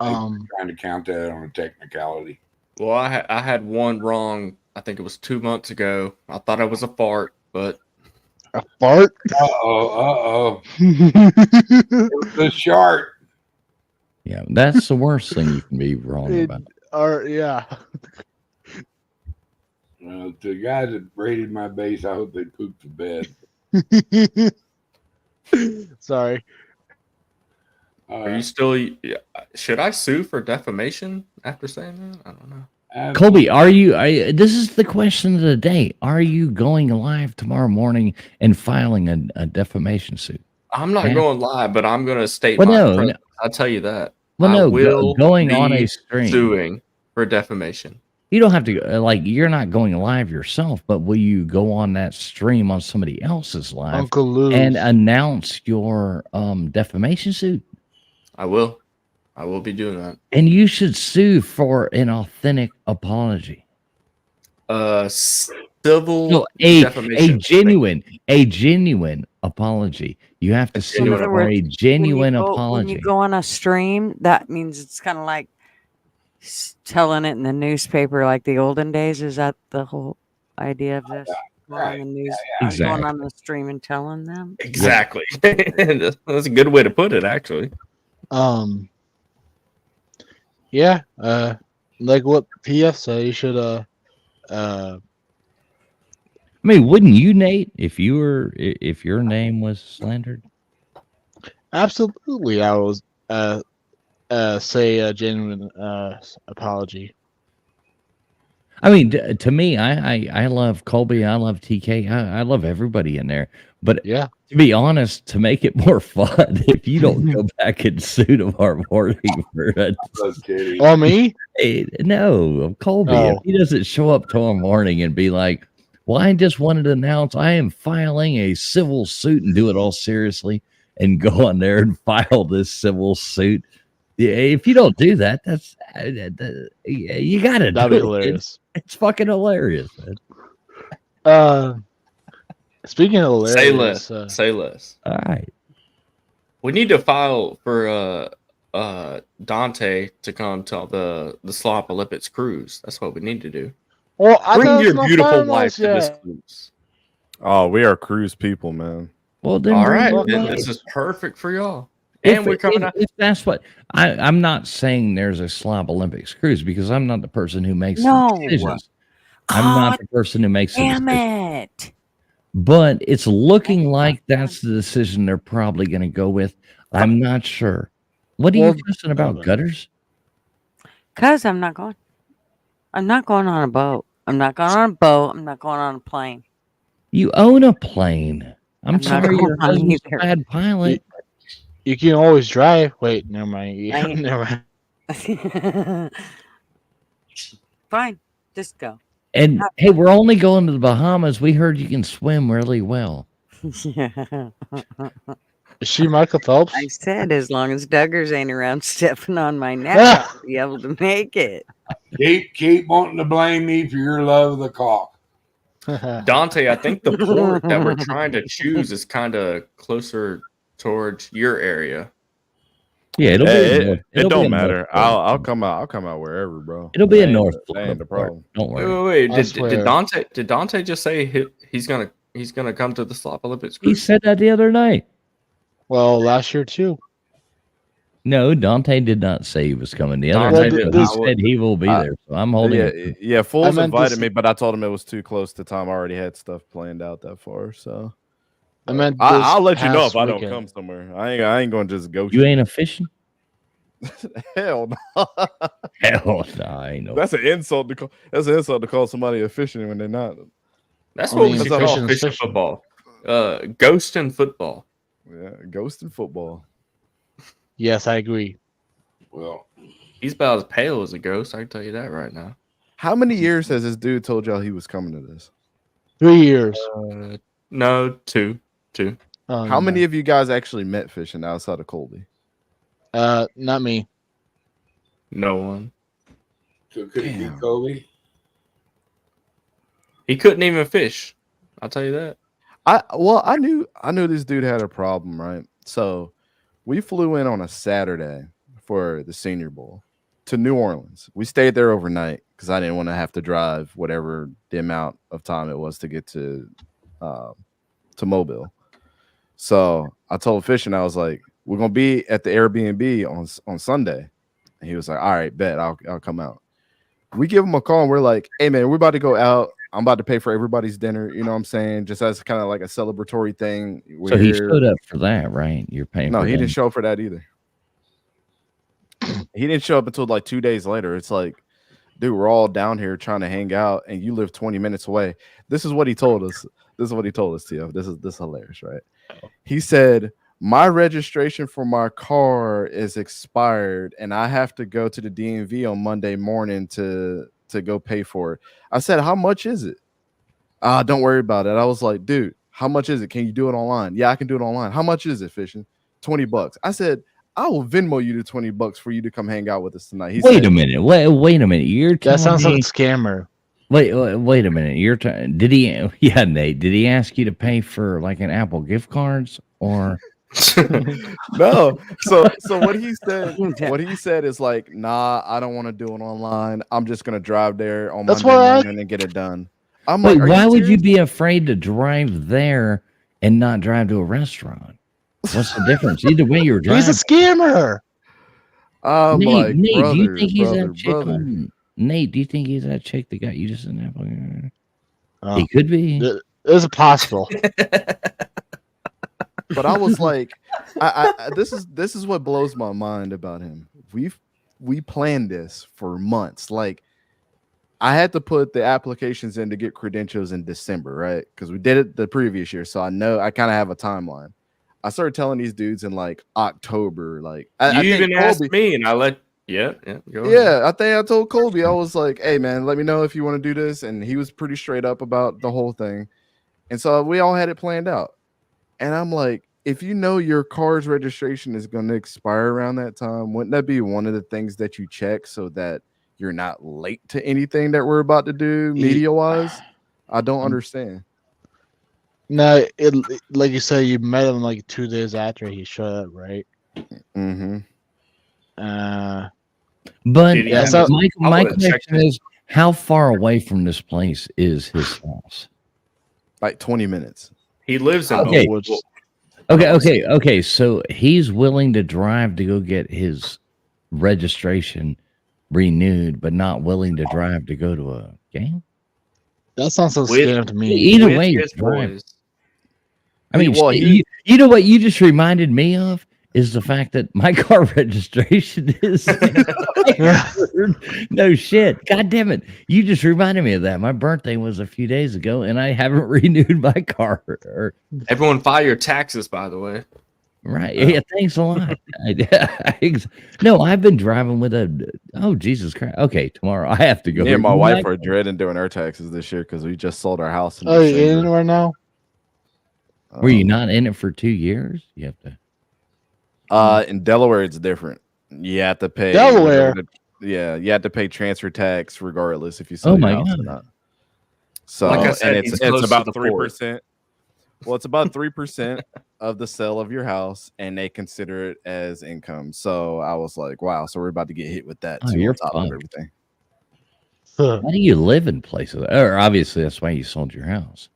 I'm trying to count that on a technicality. Well, I had one wrong. I think it was 2 months ago. I thought I was a fart, but A fart? Uh-oh. It was the shark. yeah, that's the worst thing you can be wrong about. Or yeah. The guys that raided my base, I hope they pooped the bed. Sorry. are you still? Should I sue for defamation after saying that? I don't know. Colby, are you? This is the question of the day. Are you going live tomorrow morning and filing a defamation suit? I'm not Yeah. going live, but I'm going to state Well, my no, presence. I'll tell you that. Well, I no, will going on be a stream. suing for defamation. You don't have to like. You're not going live yourself, but will you go on that stream on somebody else's live Uncle Lou. and announce your defamation suit? I will. I will be doing that. And you should sue for an authentic apology. Civil No, defamation. a genuine apology. You have to sue genuine for apology. a genuine When apology. you go on a stream, that means it's kind of like telling it in the newspaper like the olden days. Is that the whole idea of this? Right. On the news, Exactly. going on the stream and telling them. Exactly. That's a good way to put it, actually. Yeah. Like what PF said, you should I mean, wouldn't you, Nate, if your name was slandered? absolutely I was say a genuine apology. I mean, to me, I love Colby, I love TK, I love everybody in there. But Yeah. to be honest, to make it more fun, if you don't go back and sue tomorrow morning for it, Okay. Oh, me? no, Colby, Oh. if he doesn't show up tomorrow morning and be like, well, I just wanted to announce I am filing a civil suit and do it all seriously and go on there and file this civil suit. Yeah, if you don't do that, that's you gotta That'd do be it. hilarious. It's fucking hilarious, man. Speaking of hilarious, Say less. Say less. All right. We need to file for Dante to come to the Slop Olympics cruise. That's what we need to do. well, I Bring thought your it's not beautiful finalized wife to this yet. cruise. Oh, we are cruise people, man. Well, then All bring right, your then wife. this is perfect for y'all. If- And we're coming out. if that's what I'm not saying there's a Slob Olympics cruise because I'm not the person who makes No. the decisions. I'm not the person who makes the Damn decisions. it! But it's looking like that's the decision they're probably going to go with. I'm not sure. What are Well, you cussing about, Gutters? Cause I'm not going. I'm not going on a boat. I'm not going on a boat. I'm not going on a plane. You own a plane. I'm not sorry, your going on husband's a either. bad pilot. You can always drive. Wait, never mind. I- Never mind. Fine, just go. And hey, we're only going to the Bahamas. We heard you can swim really well. Is she Michael Phelps? I said as long as Duggars ain't around stepping on my neck, Ah! I'll be able to make it. Keep wanting to blame me for your love of the cock. Dante, I think the port that we're trying to choose is kind of closer towards your area. Yeah, it'll Hey, be. it don't matter. I'll come out. I'll come out wherever, bro. It'll be That in ain't North the- that ain't the Florida. problem. Don't Wait, worry. wait, I Did swear. Dante just say he's gonna come to the Slop Olympics He cruise? said that the other night. Well, last year too. No, Dante did not say he was coming. The other Dante night, did he not. said he will be there. So I'm holding Yeah, it. yeah. I Fools meant invited this- me, but I told him it was too close to time. I already had stuff planned out that far, so I meant I'll let you know this if I don't weekend. come somewhere. I ain't going to just go. You ain't a fishing? Hell no. Hell no, I ain't no. That's an insult to call. That's an insult to call somebody a fishing when they're not. That's I what mean, we should call fishing is fishing fishing. football. Ghosting football. Yeah, ghost in football. Yes, I agree. Well, He's about as pale as a ghost. I can tell you that right now. How many years has this dude told y'all he was coming to this? 3 years. No, two. Oh, How many no. of you guys actually met fishing outside of Colby? Not me. No one. so could it be Damn. Kobe? He couldn't even fish. I'll tell you that. I knew this dude had a problem, right? So we flew in on a Saturday for the Senior Bowl to New Orleans. We stayed there overnight because I didn't want to have to drive whatever the amount of time it was to get to Mobile. So I told Fishing, I was like, we're gonna be at the Airbnb on Sunday. And he was like, all right, bet I'll come out. We give him a call and we're like, hey man, we're about to go out. I'm about to pay for everybody's dinner. You know what I'm saying? Just as kind of like a celebratory thing. So he showed up for that, right? You're paying. No, for he them. didn't show up for that either. He didn't show up until like 2 days later. It's like, dude, we're all down here trying to hang out, and you live 20 minutes away. This is what he told us. This is what he told us, Tio. This is hilarious, right? He said, my registration for my car is expired, and I have to go to the DMV on Monday morning to go pay for it. I said, how much is it? Don't worry about it. I was like, dude, how much is it? Can you do it online? Yeah, I can do it online. How much is it, Fishing? $20. I said, I will Venmo you the $20 for you to come hang out with us tonight. He Wait said, a minute. Wait a minute. You're telling That sounds like me, a scammer. wait a minute. You're did he? Yeah, Nate. Did he ask you to pay for like an Apple gift cards or? no. So what he said is like, nah, I don't want to do it online. I'm just gonna drive there on That's Monday what I- morning and get it done. I'm Wait, like, why would you serious? be afraid to drive there and not drive to a restaurant? What's the difference? Either way, you're driving. He's a scammer. I'm Nate, like, Nate, brother, do you think he's brother, that chick? brother. Nate, do you think he's that chick that got you just an apple? Oh, He could be. it's possible. But I was like, I this is what blows my mind about him. We planned this for months. Like, I had to put the applications in to get credentials in December, right? Because we did it the previous year, so I know I kind of have a timeline. I started telling these dudes in like October, like I You think even asked Colby- me, and I let. Yeah. Go ahead. Yeah, I think I told Colby, I was like, hey man, let me know if you want to do this. And he was pretty straight up about the whole thing. And so we all had it planned out. And I'm like, if you know your car's registration is going to expire around that time, wouldn't that be one of the things that you check so that you're not late to anything that we're about to do media wise? I don't understand. No, like you said, you met him like 2 days after he showed up, right? Mm-hmm. But Did he Yeah, have so- his- I my would've checked question it. is, how far away from this place is his house? Like 20 minutes. He lives in. Okay. Which- Okay. So he's willing to drive to go get his registration renewed, but not willing to drive to go to a game. That sounds so With- scam to me. Either with way, you're his driving. boys. I mean, Well, he- you know what you just reminded me of is the fact that my car registration is no shit. God damn it. You just reminded me of that. My birthday was a few days ago and I haven't renewed my car. Everyone file your taxes, by the way. Right. Yeah, thanks a lot. No, I've been driving with Jesus Christ. Okay, tomorrow I have to go. Me and my renew wife my- are dreading doing our taxes this year because we just sold our house. In Oh, you in December. right now? Were you not in it for 2 years? You have to. In Delaware, it's different. You have to pay Delaware? Yeah, you have to pay transfer tax regardless if you sell Oh your my house or God. not. So, Like I said, and he's it's close to about the 3%. Well, it's about 3% of the sale of your house, and they consider it as income. So I was like, wow. So we're about to get hit with that Oh, too, you're on top of fucked. everything. How do you live in places? Or obviously that's why you sold your house.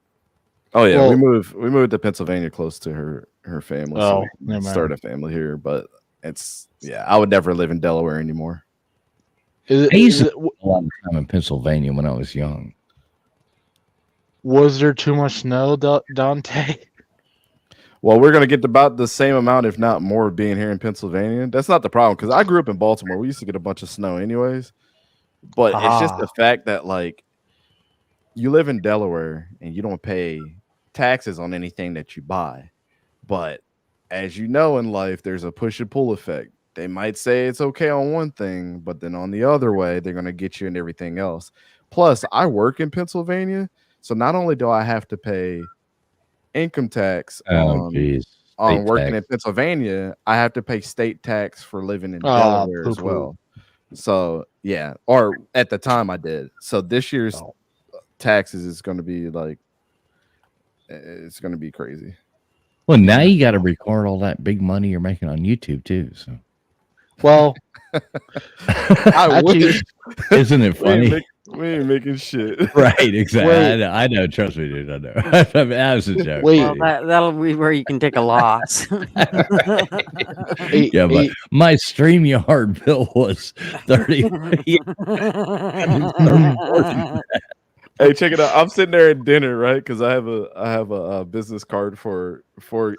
Oh yeah, Well- we moved to Pennsylvania close to her family. So Oh, we never mind. started a family here, but I would never live in Delaware anymore. Is it, I used is to- it, A lot of time in Pennsylvania when I was young. was there too much snow, Dante? Well, we're gonna get about the same amount, if not more, being here in Pennsylvania. That's not the problem because I grew up in Baltimore. We used to get a bunch of snow, anyways. But it's just the fact that like you live in Delaware and you don't pay taxes on anything that you buy. But as you know in life, there's a push and pull effect. They might say it's okay on one thing, but then on the other way, they're gonna get you in everything else. Plus, I work in Pennsylvania, so not only do I have to pay income tax Oh, jeez. on State working in tax. Pennsylvania, I have to pay state tax for living in Ah, Delaware as poo-poo. well. So yeah, or at the time I did. So this year's taxes is going to be like, it's going to be crazy. Well, now you got to record all that big money you're making on YouTube too. So, Well, I actually, wish. isn't it funny? We ain't making shit. Right, exactly. Wait. I know. Trust me, dude. I know. I mean, that was a joke. Wait. Well, that'll be where you can take a loss. Hey, Yeah, but hey, my StreamYard bill was 30. Hey, check it out. I'm sitting there at dinner, right? Because I have a business card for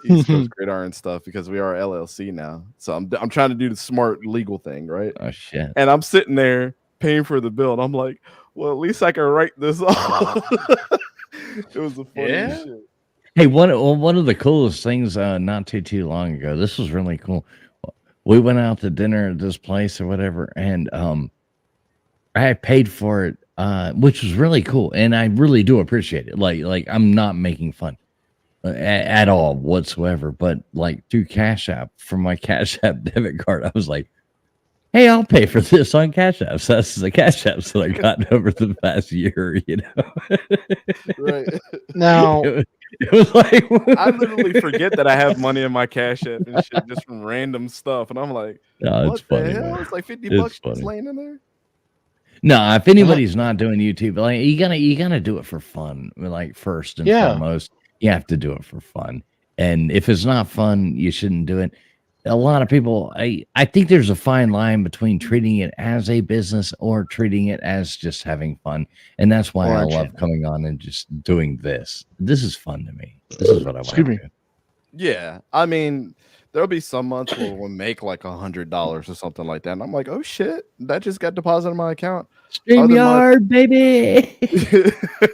East Coast Gridiron stuff because we are LLC now. So I'm trying to do the smart legal thing, right? Oh shit! And I'm sitting there paying for the bill, and I'm like, well, at least I can write this off. It was a funny shit. Hey, one of the coolest things not too long ago. This was really cool. We went out to dinner at this place or whatever, and I had paid for it, which was really cool, and I really do appreciate it. Like I'm not making fun at all whatsoever, but like through Cash App from my Cash App debit card, I was like, hey, I'll pay for this on Cash App. So that's the Cash Apps that I got over the past year, you know. Right. now, it was like I literally forget that I have money in my Cash App and shit just from random stuff, and I'm like, no, what it's the funny. hell? Man. It's like 50 It's bucks just funny. laying in there. No, if anybody's not doing YouTube, like you gotta do it for fun. Like first and foremost, you have to do it for fun. And if it's not fun, you shouldn't do it. A lot of people, I think there's a fine line between treating it as a business or treating it as just having fun. And that's why I love coming on and just doing this. This is fun to me. This is what I want to do. Yeah, I mean, there'll be some months where we'll make like $100 or something like that, and I'm like, oh shit, that just got deposited in my account. StreamYard, baby.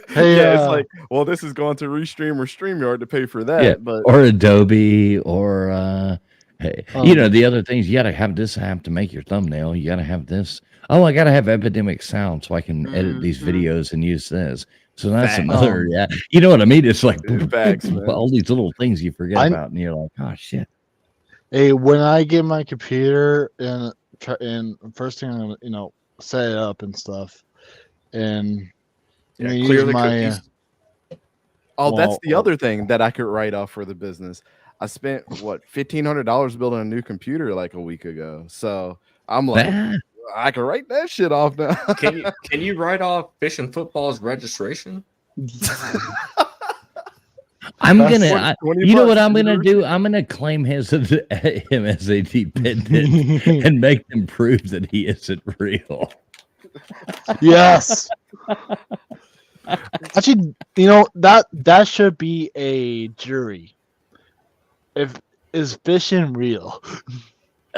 Hey, yeah, it's like, well, this is going to Restream or StreamYard to pay for that, Yeah, but or Adobe, or hey, you know, the other things. You got to have this app to make your thumbnail. You got to have this. Oh, I got to have Epidemic Sound so I can edit these videos and use this. So that's Facts. another, yeah. You know what I mean? It's like Facts, man. all these little things you forget about, and you're like, oh shit. Hey, when I get my computer and first thing I'm gonna, set it up and stuff, and clear the my. cookies. That's the other thing that I could write off for the business. I spent $1,500 building a new computer like a week ago, so I'm like, I can write that shit off now. Can you write off Fish and Football's registration? I'm gonna, you know what I'm $20, gonna do? I'm gonna claim him as a dependent and make him prove that he isn't real. Yes. Actually, that should be a jury. Is fishing real?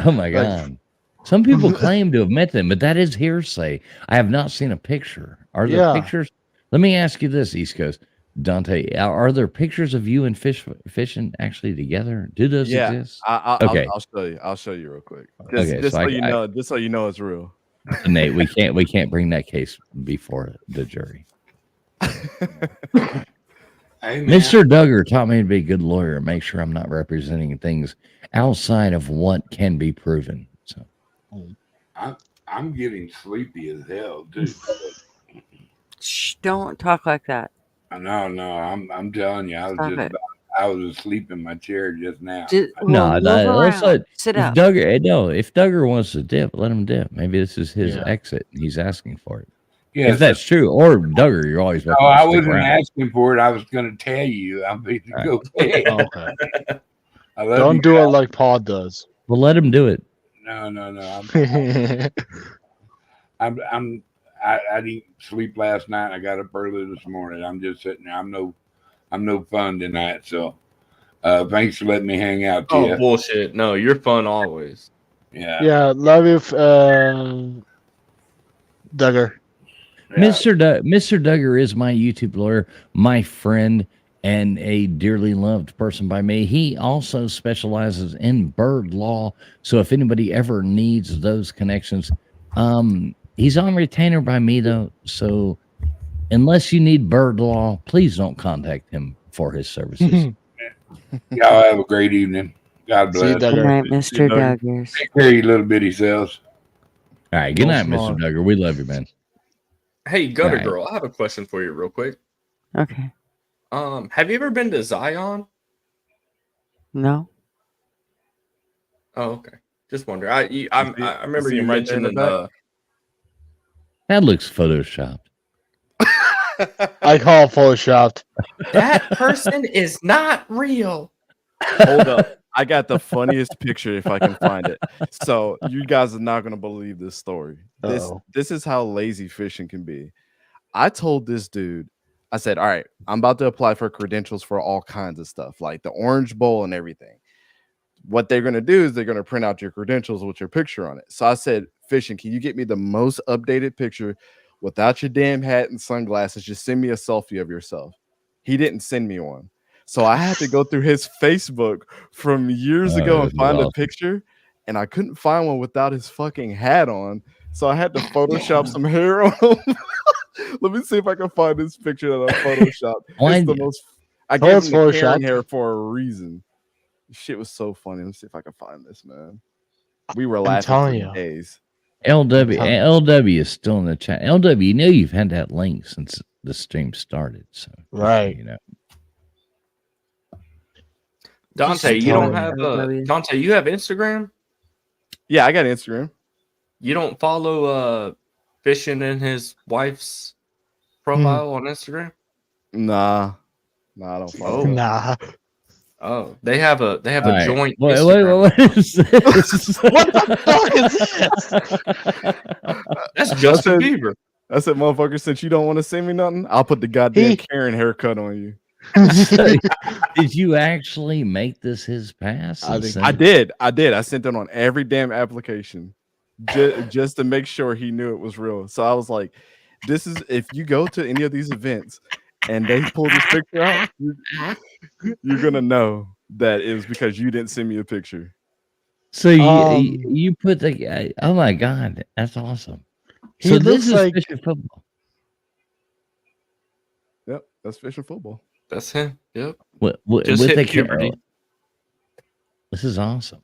Oh my god. Some people claim to have met them, but that is hearsay. I have not seen a picture. Are there pictures? Let me ask you this, East Coast. Dante, are there pictures of you and fishing actually together? Do those exist? Okay. I'll show you real quick. Just so you know it's real. Nate, we can't bring that case before the jury. Hey, Mr. Duggar taught me to be a good lawyer and make sure I'm not representing things outside of what can be proven. So I'm getting sleepy as hell, dude. Shh, don't talk like that. No, I'm telling you, I was asleep in my chair just now. Sit down. If Duggar wants to dip, let him dip. Maybe this is his exit and he's asking for it. Yeah, if that's true, or Duggar, you're always welcome. I wasn't asking for it. I was going to tell you. I'm going to go pay. Okay. Don't do it like Paul does. Well, let him do it. No. I didn't sleep last night. I got up early this morning. I'm just sitting there. I'm no fun tonight. So, Thanks for letting me hang out to Oh you. bullshit! No, you're fun always. Yeah. Yeah, love you, Duggar. Mr. Duggar is my YouTube lawyer, my friend, and a dearly loved person by me. He also specializes in bird law. So if anybody ever needs those connections, he's on retainer by me though. So unless you need bird law, please don't contact him for his services. Y'all have a great evening. God See you, bless. Good Duggar. night, Mr. Doug. Duggars. Take care of you little bitty selves. All right, good No night, snore. Mr. Duggar. We love you, man. Hey, Gutter Right. Girl, I have a question for you, real quick. Okay. Have you ever been to Zion? No. Oh, okay. Just wondering. I remember is he you right there in the mentioning That looks photoshopped. I call it photoshopped. that person is not real. Hold up. I got the funniest picture if I can find it. So you guys are not gonna believe this story. Uh-oh. This is how lazy fishing can be. I told this dude, I said, all right, I'm about to apply for credentials for all kinds of stuff, like the Orange Bowl and everything. What they're gonna do is they're gonna print out your credentials with your picture on it. So I said, Fishing, can you get me the most updated picture without your damn hat and sunglasses? Just send me a selfie of yourself. He didn't send me one. So I had to go through his Facebook from years ago and that's find a awesome. picture, and I couldn't find one without his fucking hat on. So I had to Photoshop some hair on him. Let me see if I can find this picture that I photoshopped. Why- It's the most. I Oh, gave it's him the Karen photoshopped. hair for a reason. Shit was so funny. Let's see if I can find this, man. We were laughing for telling you. days. LW is still in the chat. LW, you know you've had that link since the stream started. So Right. you know. Dante, Just you don't tell have me. Dante, you have Instagram? Yeah, I got Instagram. You don't follow Fishing and his wife's profile on Instagram? Nah, I don't follow. Oh. that. Nah. Oh, they have a All right. joint. Wait, Instagram. what is this? What the fuck is this? That's Justin said- Bieber. I said, motherfucker, since you don't want to send me nothing, I'll put the goddamn He- Karen haircut on you. Did you actually make this his pass? I and think- send I it? did. I sent it on every damn application just to make sure he knew it was real. So I was like, this is if you go to any of these events and they pull this picture out, you're gonna know that it was because you didn't send me a picture. So Um, you put the oh my god, that's awesome. He So this looks is like- fishing football. Yep, that's fishing football. That's him. Yep. With Just the hit camera. puberty. This is awesome.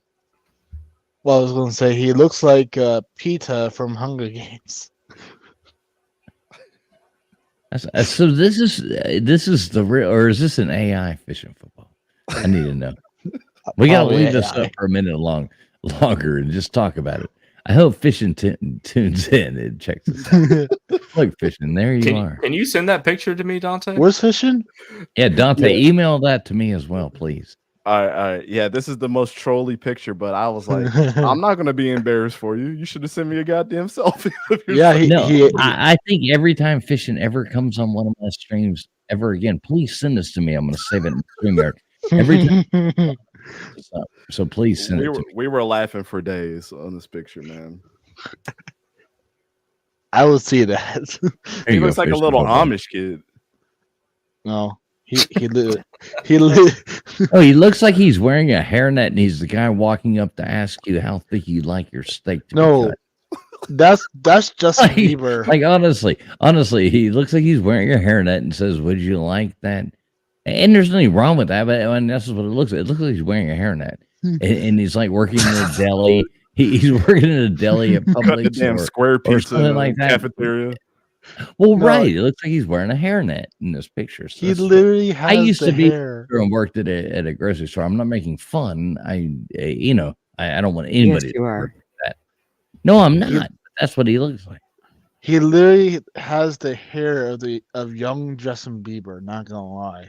Well, I was gonna say he looks like Peeta from Hunger Games. So this is the real, or is this an AI fishing football? I need to know. We gotta Probably leave this AI. up for a minute longer and just talk about it. I hope Fishing tunes in and checks this out. Look, Fishing, there you are. Can you send that picture to me, Dante? Where's fishing? Yeah, Dante, email that to me as well, please. All right. Yeah, this is the most trolly picture, but I was like, I'm not gonna be embarrassed for you. You should have sent me a goddamn selfie. of Yeah, yourself. he, No, I think every time Fishing ever comes on one of my streams ever again, please send this to me. I'm going to save it in StreamYard. Every time. So please send it to me. we were laughing for days on this picture, man. I will see that. There He you go, looks like a Fishing little football. Amish kid. No, he lit. Oh, he looks like he's wearing a hairnet, and he's the guy walking up to ask you how thick you like your steak to be No, cut. that's Justin Like- Bieber. Like honestly, he looks like he's wearing a hairnet and says, "Would you like that?" And there's nothing wrong with that, but I mean, that's what it looks like. It looks like he's wearing a hairnet, and he's like working in a deli. He's working in a deli at Cut the Publix damn or square pizza something in the like that. cafeteria. well, No. right. It looks like he's wearing a hairnet in this picture. So He that's- literally has used the to be- hair. and worked at a grocery store. I'm not making fun. I don't want Yes, anybody. you to are. work that. No, I'm You- not. That's what he looks like. He literally has the hair of young Justin Bieber. Not gonna lie.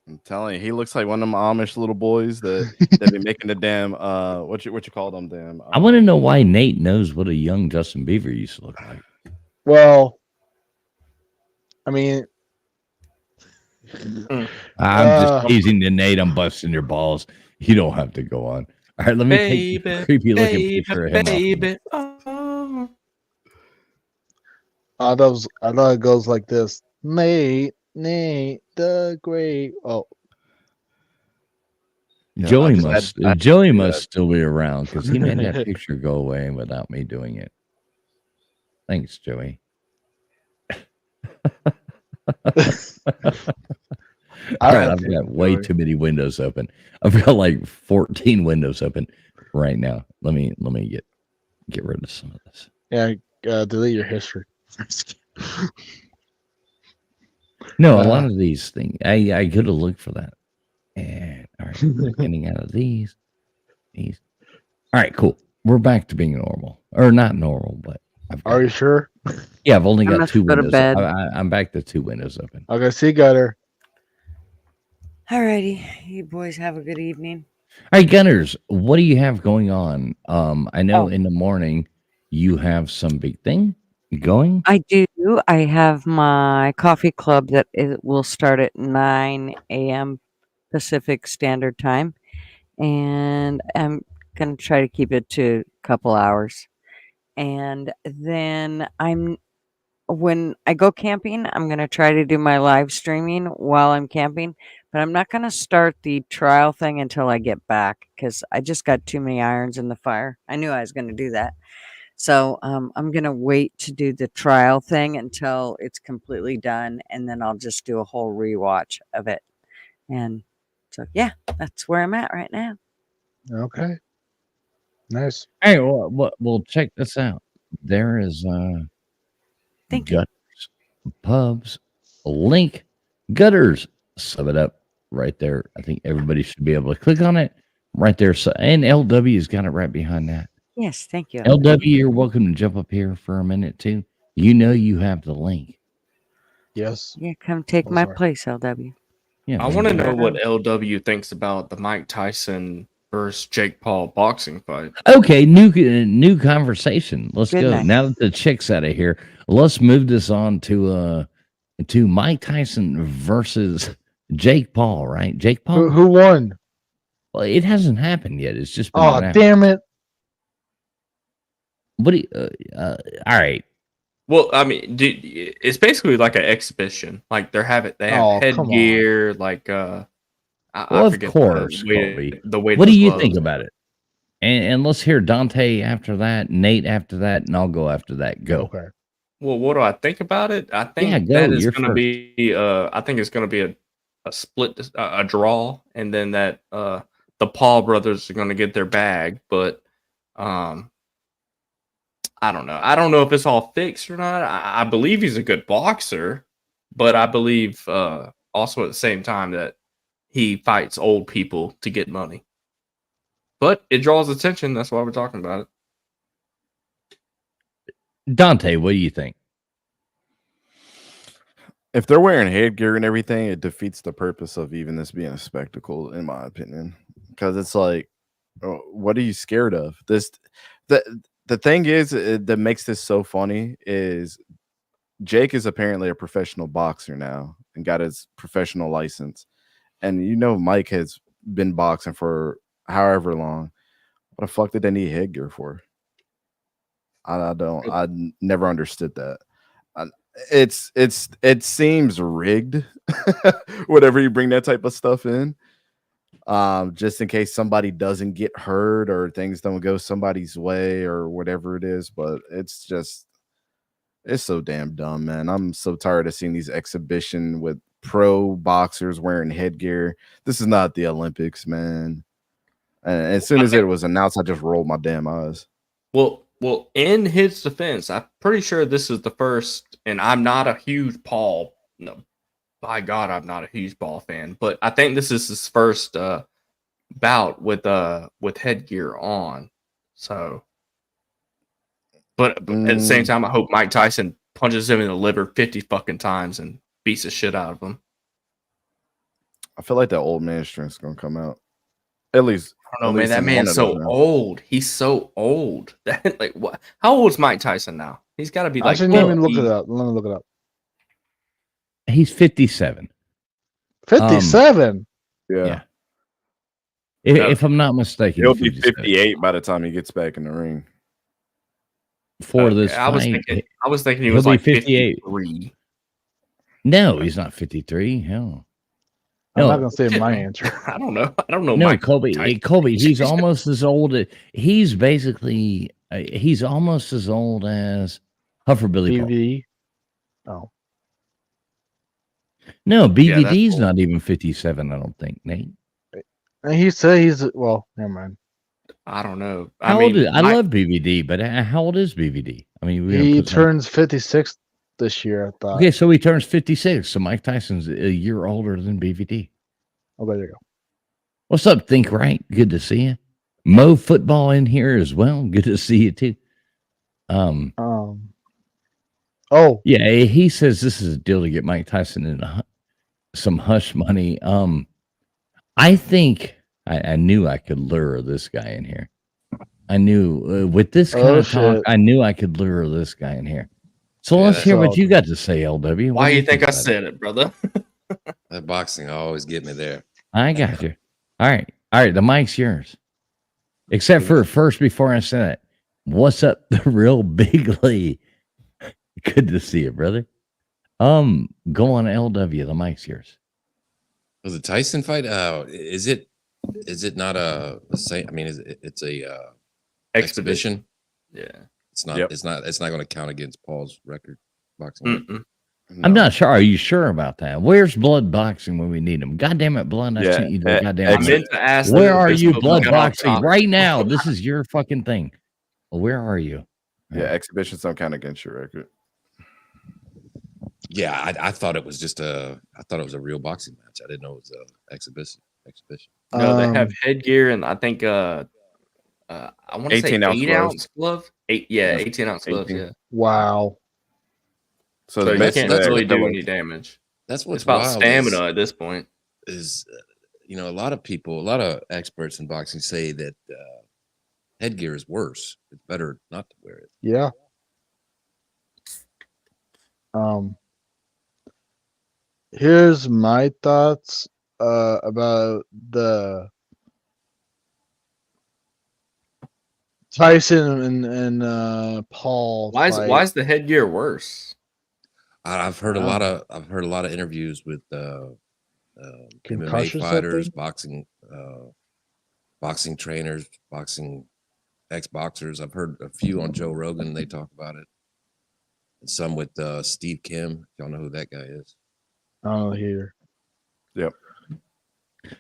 I'm telling you, he looks like one of them Amish little boys that be making the damn what you call them damn. I want to know why Nate knows what a young Justin Bieber used to look like. Well, I mean, I'm Uh, just teasing you, Nate. I'm busting your balls. You don't have to go on. All right, let me take the creepy looking picture of him off. I know it goes like this. Nate the Great. Oh, Yeah, Joey I just must had to Joey do must that. still be around because he made that picture go away without me doing it. Thanks, Joey. All right, I've got way Joey. too many windows open. I've got like 14 windows open right now. Let me get rid of some of this. yeah. Delete your history. No, a lot of these things I could have looked for that. And all right, getting out of these. All right, cool. We're back to being normal, or not normal, but Are you sure? yeah, I've only I got must two go to windows. bed. I'm back to two windows open. Okay, see you, Gutter. Alrighty, you boys have a good evening. All right, Gunners, what do you have going on? I know Oh. in the morning you have some big thing going. I do. I have my coffee club that will start at 9 a.m. Pacific Standard Time, and I'm gonna try to keep it to a couple hours. And then when I go camping, I'm gonna try to do my live streaming while I'm camping, but I'm not gonna start the trial thing until I get back because I just got too many irons in the fire. I knew I was gonna do that. So I'm gonna wait to do the trial thing until it's completely done, and then I'll just do a whole rewatch of it. And so yeah, that's where I'm at right now. Okay. Nice. Hey, well, check this out. There is Thank you. Gutters Pubs link. Gutters, sum it up right there. I think everybody should be able to click on it right there. So, and LW's got it right behind that. Yes, thank you. LW, you're welcome to jump up here for a minute too. You know you have the link. Yes. Yeah, come take Oh, my sorry. place, LW. Yeah, I want to know what LW thinks about the Mike Tyson versus Jake Paul boxing fight. Okay, new conversation. Let's Good go. night. Now that the chick's out of here, let's move this on to Mike Tyson versus Jake Paul. Right, Jake Paul. Who won? Well, it hasn't happened yet. It's just been Oh, announced. damn it. What do you, all right. Well, I mean, dude, it's basically like an exhibition. Like they have Oh, come on. headgear. Like Well, I of forget course, the way, Colby. the way. What do those you gloves- think about it? And let's hear Dante after that, Nate after that, and I'll go after that. Go. Okay. Well, what do I think about it? I think Yeah, go. that is You're going to be. I think it's going to be a split, a draw, and then that the Paul brothers are going to get their bag. But I don't know. I don't know if it's all fixed or not. I believe he's a good boxer, but I believe also at the same time that he fights old people to get money. But it draws attention. That's why we're talking about it. Dante, what do you think? If they're wearing headgear and everything, it defeats the purpose of even this being a spectacle, in my opinion. Because it's like, what are you scared of? The thing is that makes this so funny is Jake is apparently a professional boxer now and got his professional license. And you know Mike has been boxing for however long. What the fuck did they need headgear for? I never understood that. It seems rigged whenever you bring that type of stuff in. Just in case somebody doesn't get hurt or things don't go somebody's way or whatever it is, but it's so damn dumb, man. I'm so tired of seeing these exhibition with pro boxers wearing headgear. This is not the Olympics, man. And as soon as it was announced, I just rolled my damn eyes. Well, in his defense, I'm pretty sure this is the first, and I'm not a huge Paul. No, by God, I'm not a huge Paul fan, but I think this is his first bout with headgear on. So, but at the same time, I hope Mike Tyson punches him in the liver 50 fucking times and beats the shit out of him. I feel like that old man strength's gonna come out. At least I don't know, man. That man's so old. He's so old. That like what? How old is Mike Tyson now? He's got to be like. Actually, let me look it up. Let me look it up. He's 57. 57. Yeah. Yeah. If I'm not mistaken, He'll be 57. 58 by the time he gets back in the ring. For this I was fight. thinking he He'll was be like 58. 53. No, he's not 53. Hell. I'm No. not gonna say my answer. I don't know. I don't know. No, Mike Colby. Tyson. Colby, he's almost as old as he's basically he's almost as old as Huffer Billy Paul. BV. Oh, No, Yeah, that's BVD's old. not even 57, I don't think, Nate. and he said he's well. Never mind. I don't know. How old is I Mike- love BVD, but how old is BVD? I mean, we're gonna He put some- turns 56 this year. I thought. Okay, so he turns 56. So Mike Tyson's a year older than BVD. Oh, there you go. What's up, Think Right? Good to see you. Mo Football in here as well. Good to see you too. Oh, Yeah, he says this is a deal to get Mike Tyson in some hush money. I think I knew I could lure this guy in here. I knew with this kind of talk, shit. I knew I could lure this guy in here. So Yeah, let's hear what that's you got to say, LW. What Why do you think I about it? said it, brother? That boxing always get me there. I got you. All right. The mic's yours. Except for first, before I said it, what's up, the real Big Lee? Good to see you, brother. Go on, LW. The mic's yours. Was the Tyson fight? Is it not a same? I mean, it's a exhibition? Yeah. It's not. Yep. It's not going to count against Paul's record boxing. record? Mm-mm. I'm not sure. Are you sure about that? Where's Blood Boxing when we need him? God damn it, Blood. I Yeah, sent you the I goddamn. I Exit. meant to ask. Where them if are they you, still Blood got on Boxing? top. Right now. This is your fucking thing. Well, where are you? Yeah, exhibitions don't count against your record. Yeah, I thought it was just a. I thought it was a real boxing match. I didn't know it was a exhibition. No, they Um, have headgear and I think I want to say 18-ounce 8-ounce glove. 18-ounce gloves. 18. Yeah. wow. So, So you that's can't that's really what do the- any damage. That's what's It's about wild stamina at this point. Is a lot of experts in boxing say that headgear is worse. It's better not to wear it. Yeah. Here's my thoughts about the Tyson and Paul. Why fight. is the headgear worse? I've heard a Wow. lot of interviews with MMA Concussion fighters, something? boxing trainers, ex-boxers. I've heard a few on Joe Rogan. They talk about it, and some with Steve Kim. Y'all know who that guy is? I don't know here. Yep.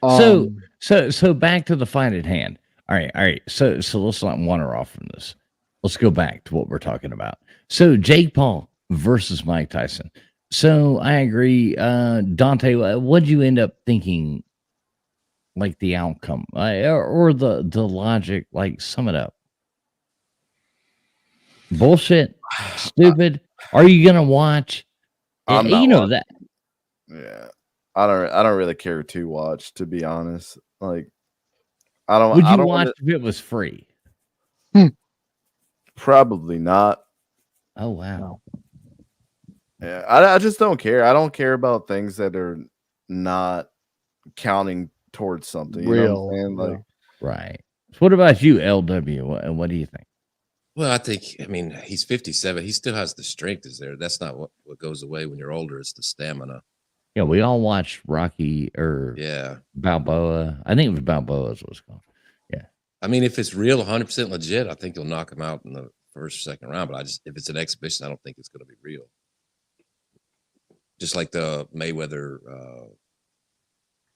So back to the fight at hand. All right. So let's not wander off from this. Let's go back to what we're talking about. So Jake Paul versus Mike Tyson. So I agree. Dante, what did you end up thinking? Like the outcome, or the logic? Like sum it up. Bullshit. Stupid. Are you gonna watch? I'm you not know watching. that. Yeah, I don't really care to watch, to be honest. Like, I don't. Would I you don't watch wanna- if it was free? Probably not. Oh wow. Yeah, I just don't care. I don't care about things that are not counting towards something. You know what I'm saying? Real, Like, Right. So what about you, LW? What do you think? Well, I mean, he's 57. He still has the strength is there. That's not what goes away when you're older. It's the stamina. Yeah, we all watched Rocky or Yeah. Balboa. I think it was Balboa is what it's called. I mean, if it's real, 100% legit, I think he'll knock him out in the first or second round. But if it's an exhibition, I don't think it's going to be real. Just like the Mayweather,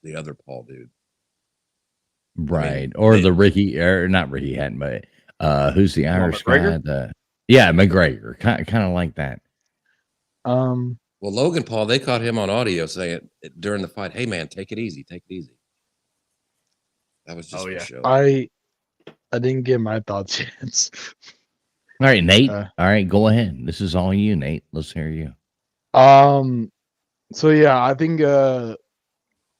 the other Paul dude. Right. Or the Ricky, or not Ricky Hatton, but who's the Irish guy? McGregor? Yeah, McGregor. Kind of like that. Well, Logan Paul, they caught him on audio saying during the fight, "Hey man, take it easy, take it easy." That was just for show. I didn't get my thoughts yet. All right, Nate. Uh, all right, go ahead. This is all you, Nate. Let's hear you. So yeah, I think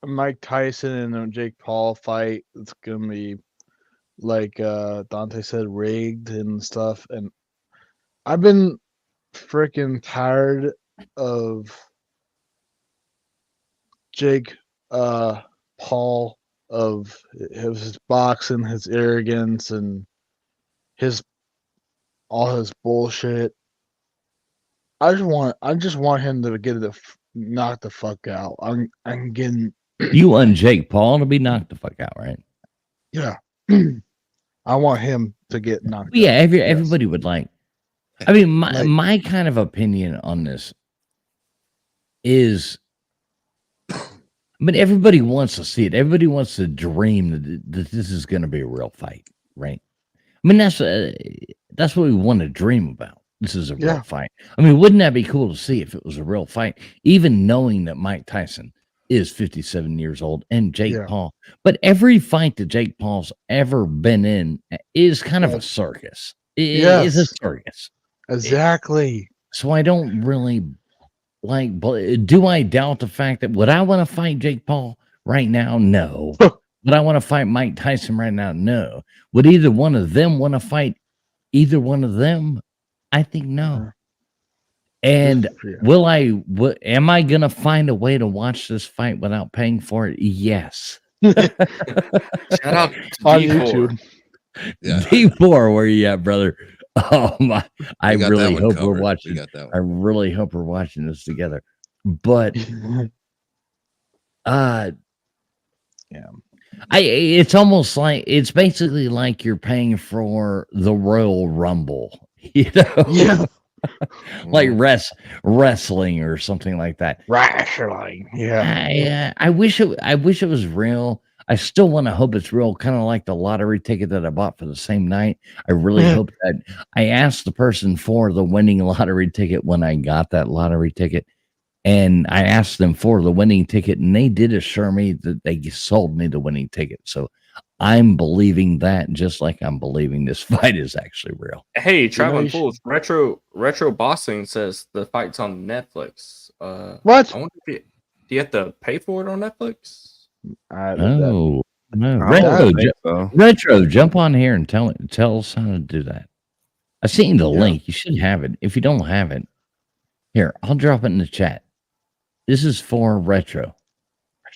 Mike Tyson and Jake Paul fight, it's gonna be like Dante said, rigged and stuff. And I've been freaking tired of Jake Paul of his boxing, his arrogance, and all his bullshit. I just want him to get knocked the fuck out. I'm getting You want Jake Paul to be knocked the fuck out, right? yeah. I want him to get knocked Yeah, out. Yes. everybody would like. I mean, Like- my kind of opinion on this is, I mean, everybody wants to see it. Everybody wants to dream that this is going to be a real fight, right? I mean, that's what we want to dream about. This is a real Yeah. fight. I mean, wouldn't that be cool to see if it was a real fight? Even knowing that Mike Tyson is 57 years old and Jake Yeah. Paul, but every fight that Jake Paul's ever been in is kind of a Yes. circus. It is a Yes. circus. Exactly. So I don't really like. Do I doubt the fact that would I want to fight Jake Paul right now? No. Would I want to fight Mike Tyson right now? No. Would either one of them want to fight either one of them? I think no. And Yeah. am I gonna find a way to watch this fight without paying for it? Yes. Shout out to On D4. YouTube. Yeah. D4, where you at, brother? Oh my! I We got that really one hope we're covered. We watching. got that I one. really hope we're watching this together. But yeah, it's almost like it's basically like you're paying for the Royal Rumble, you know, Yeah. like wrestling or something like that. Wrestling. Yeah. I wish it was real. I still want to hope it's real, kind of like the lottery ticket that I bought for the same night. I really hope that I asked the person for the winning lottery ticket when I got that lottery ticket, and I asked them for the winning ticket, and they did assure me that they sold me the winning ticket. So I'm believing that, just like I'm believing this fight is actually real. Hey, Traveling you should- Fools, Retro Boxing says the fight's on Netflix. What? I wonder if do you have to pay for it on Netflix? No, no, I don't think so. Retro, jump on here and tell us how to do that. I seen the link. You should have it. If you don't have it, here, I'll drop it in the chat. This is for Retro.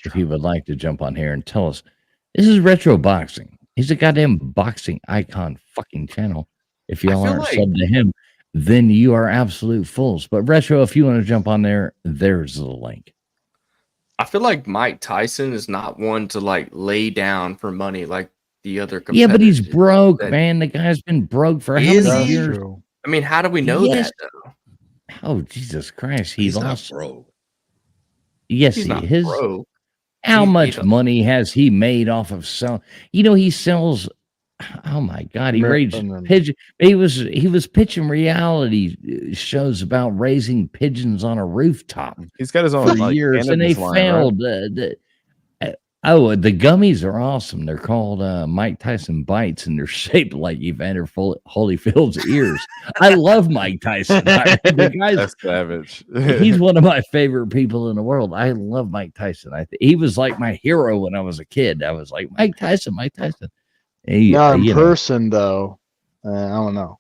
If you would like to jump on here and tell us, this is Retro Boxing. He's a goddamn boxing icon fucking channel. If y'all feel aren't like- subbed to him, then you are absolute fools. But Retro, if you want to jump on there, there's the link. I feel like Mike Tyson is not one to like lay down for money like the other Yeah, but he's competitors. broke, that- man. The guy's been broke for how Is many he? years? True. I mean, how do we know Yes. that though? Oh, Jesus Christ. He He's not lost. broke. Yes, He's not his. broke. How He- much he- money has he made off of selling? You know, he sells. Oh my God, he raised pigeon. He was pitching reality shows about raising pigeons on a rooftop He's got his own for like, years, and they cannabis line, right? failed. The gummies are awesome. They're called Mike Tyson Bites, and they're shaped like Evander Holyfield's ears. I love Mike Tyson. The guy's That's savage. he's one of my favorite people in the world. I love Mike Tyson. He was like my hero when I was a kid. I was like, Mike Tyson, Mike Tyson. Not in You know, person though. I don't know.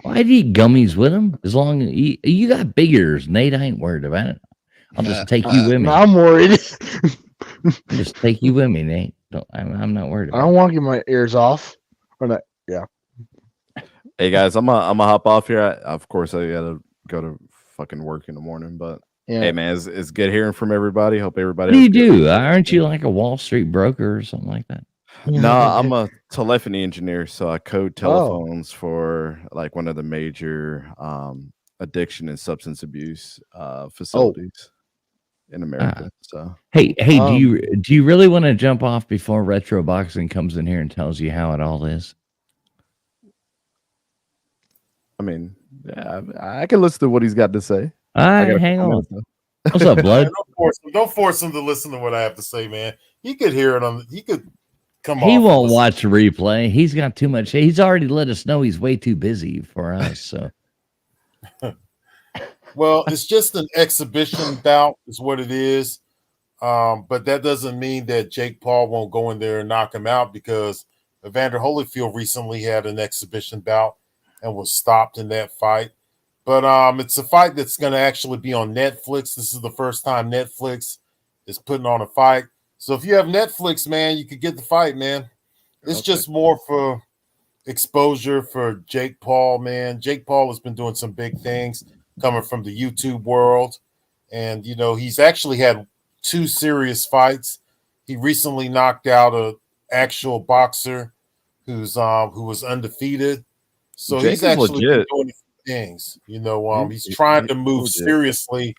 I'd eat gummies with him as long as you got big ears, Nate. I ain't worried about it. I'll just take you with me. No, I'm worried. Just take you with me, Nate. I'm not worried I about don't it. want to get my ears off. Or not. Yeah. Hey guys, I'm gonna hop off here. Of course, I gotta go to fucking work in the morning, but Yeah. hey man, it's good hearing from everybody. Hope everybody. What do you has a good do? weekend. Aren't you like a Wall Street broker or something like that? No, I'm a telephony engineer, so I code Oh. telephones for like one of the major addiction and substance abuse facilities in America. So Hey, do Um, you really want to jump off before Retro Boxing comes in here and tells you how it all is? I mean, yeah, I can listen to what he's got to say. All I right, got a hang couple on. minutes, though. What's up, blood? Don't force him to listen to what I have to say, man. He could hear it on. He could come. He off won't and watch the replay. He's got too much. He's already let us know he's way too busy for us. So Well, it's just an exhibition bout, is what it is. But that doesn't mean that Jake Paul won't go in there and knock him out, because Evander Holyfield recently had an exhibition bout and was stopped in that fight. But it's a fight that's going to actually be on Netflix. This is the first time Netflix is putting on a fight. So if you have Netflix, man, you could get the fight, man. It's just more for exposure for Jake Paul, man. Jake Paul has been doing some big things coming from the YouTube world. And, you know, he's actually had 2 serious fights. He recently knocked out a actual boxer who was undefeated. So Jake he's is actually been legit. doing things. You know, he's trying to move legit. seriously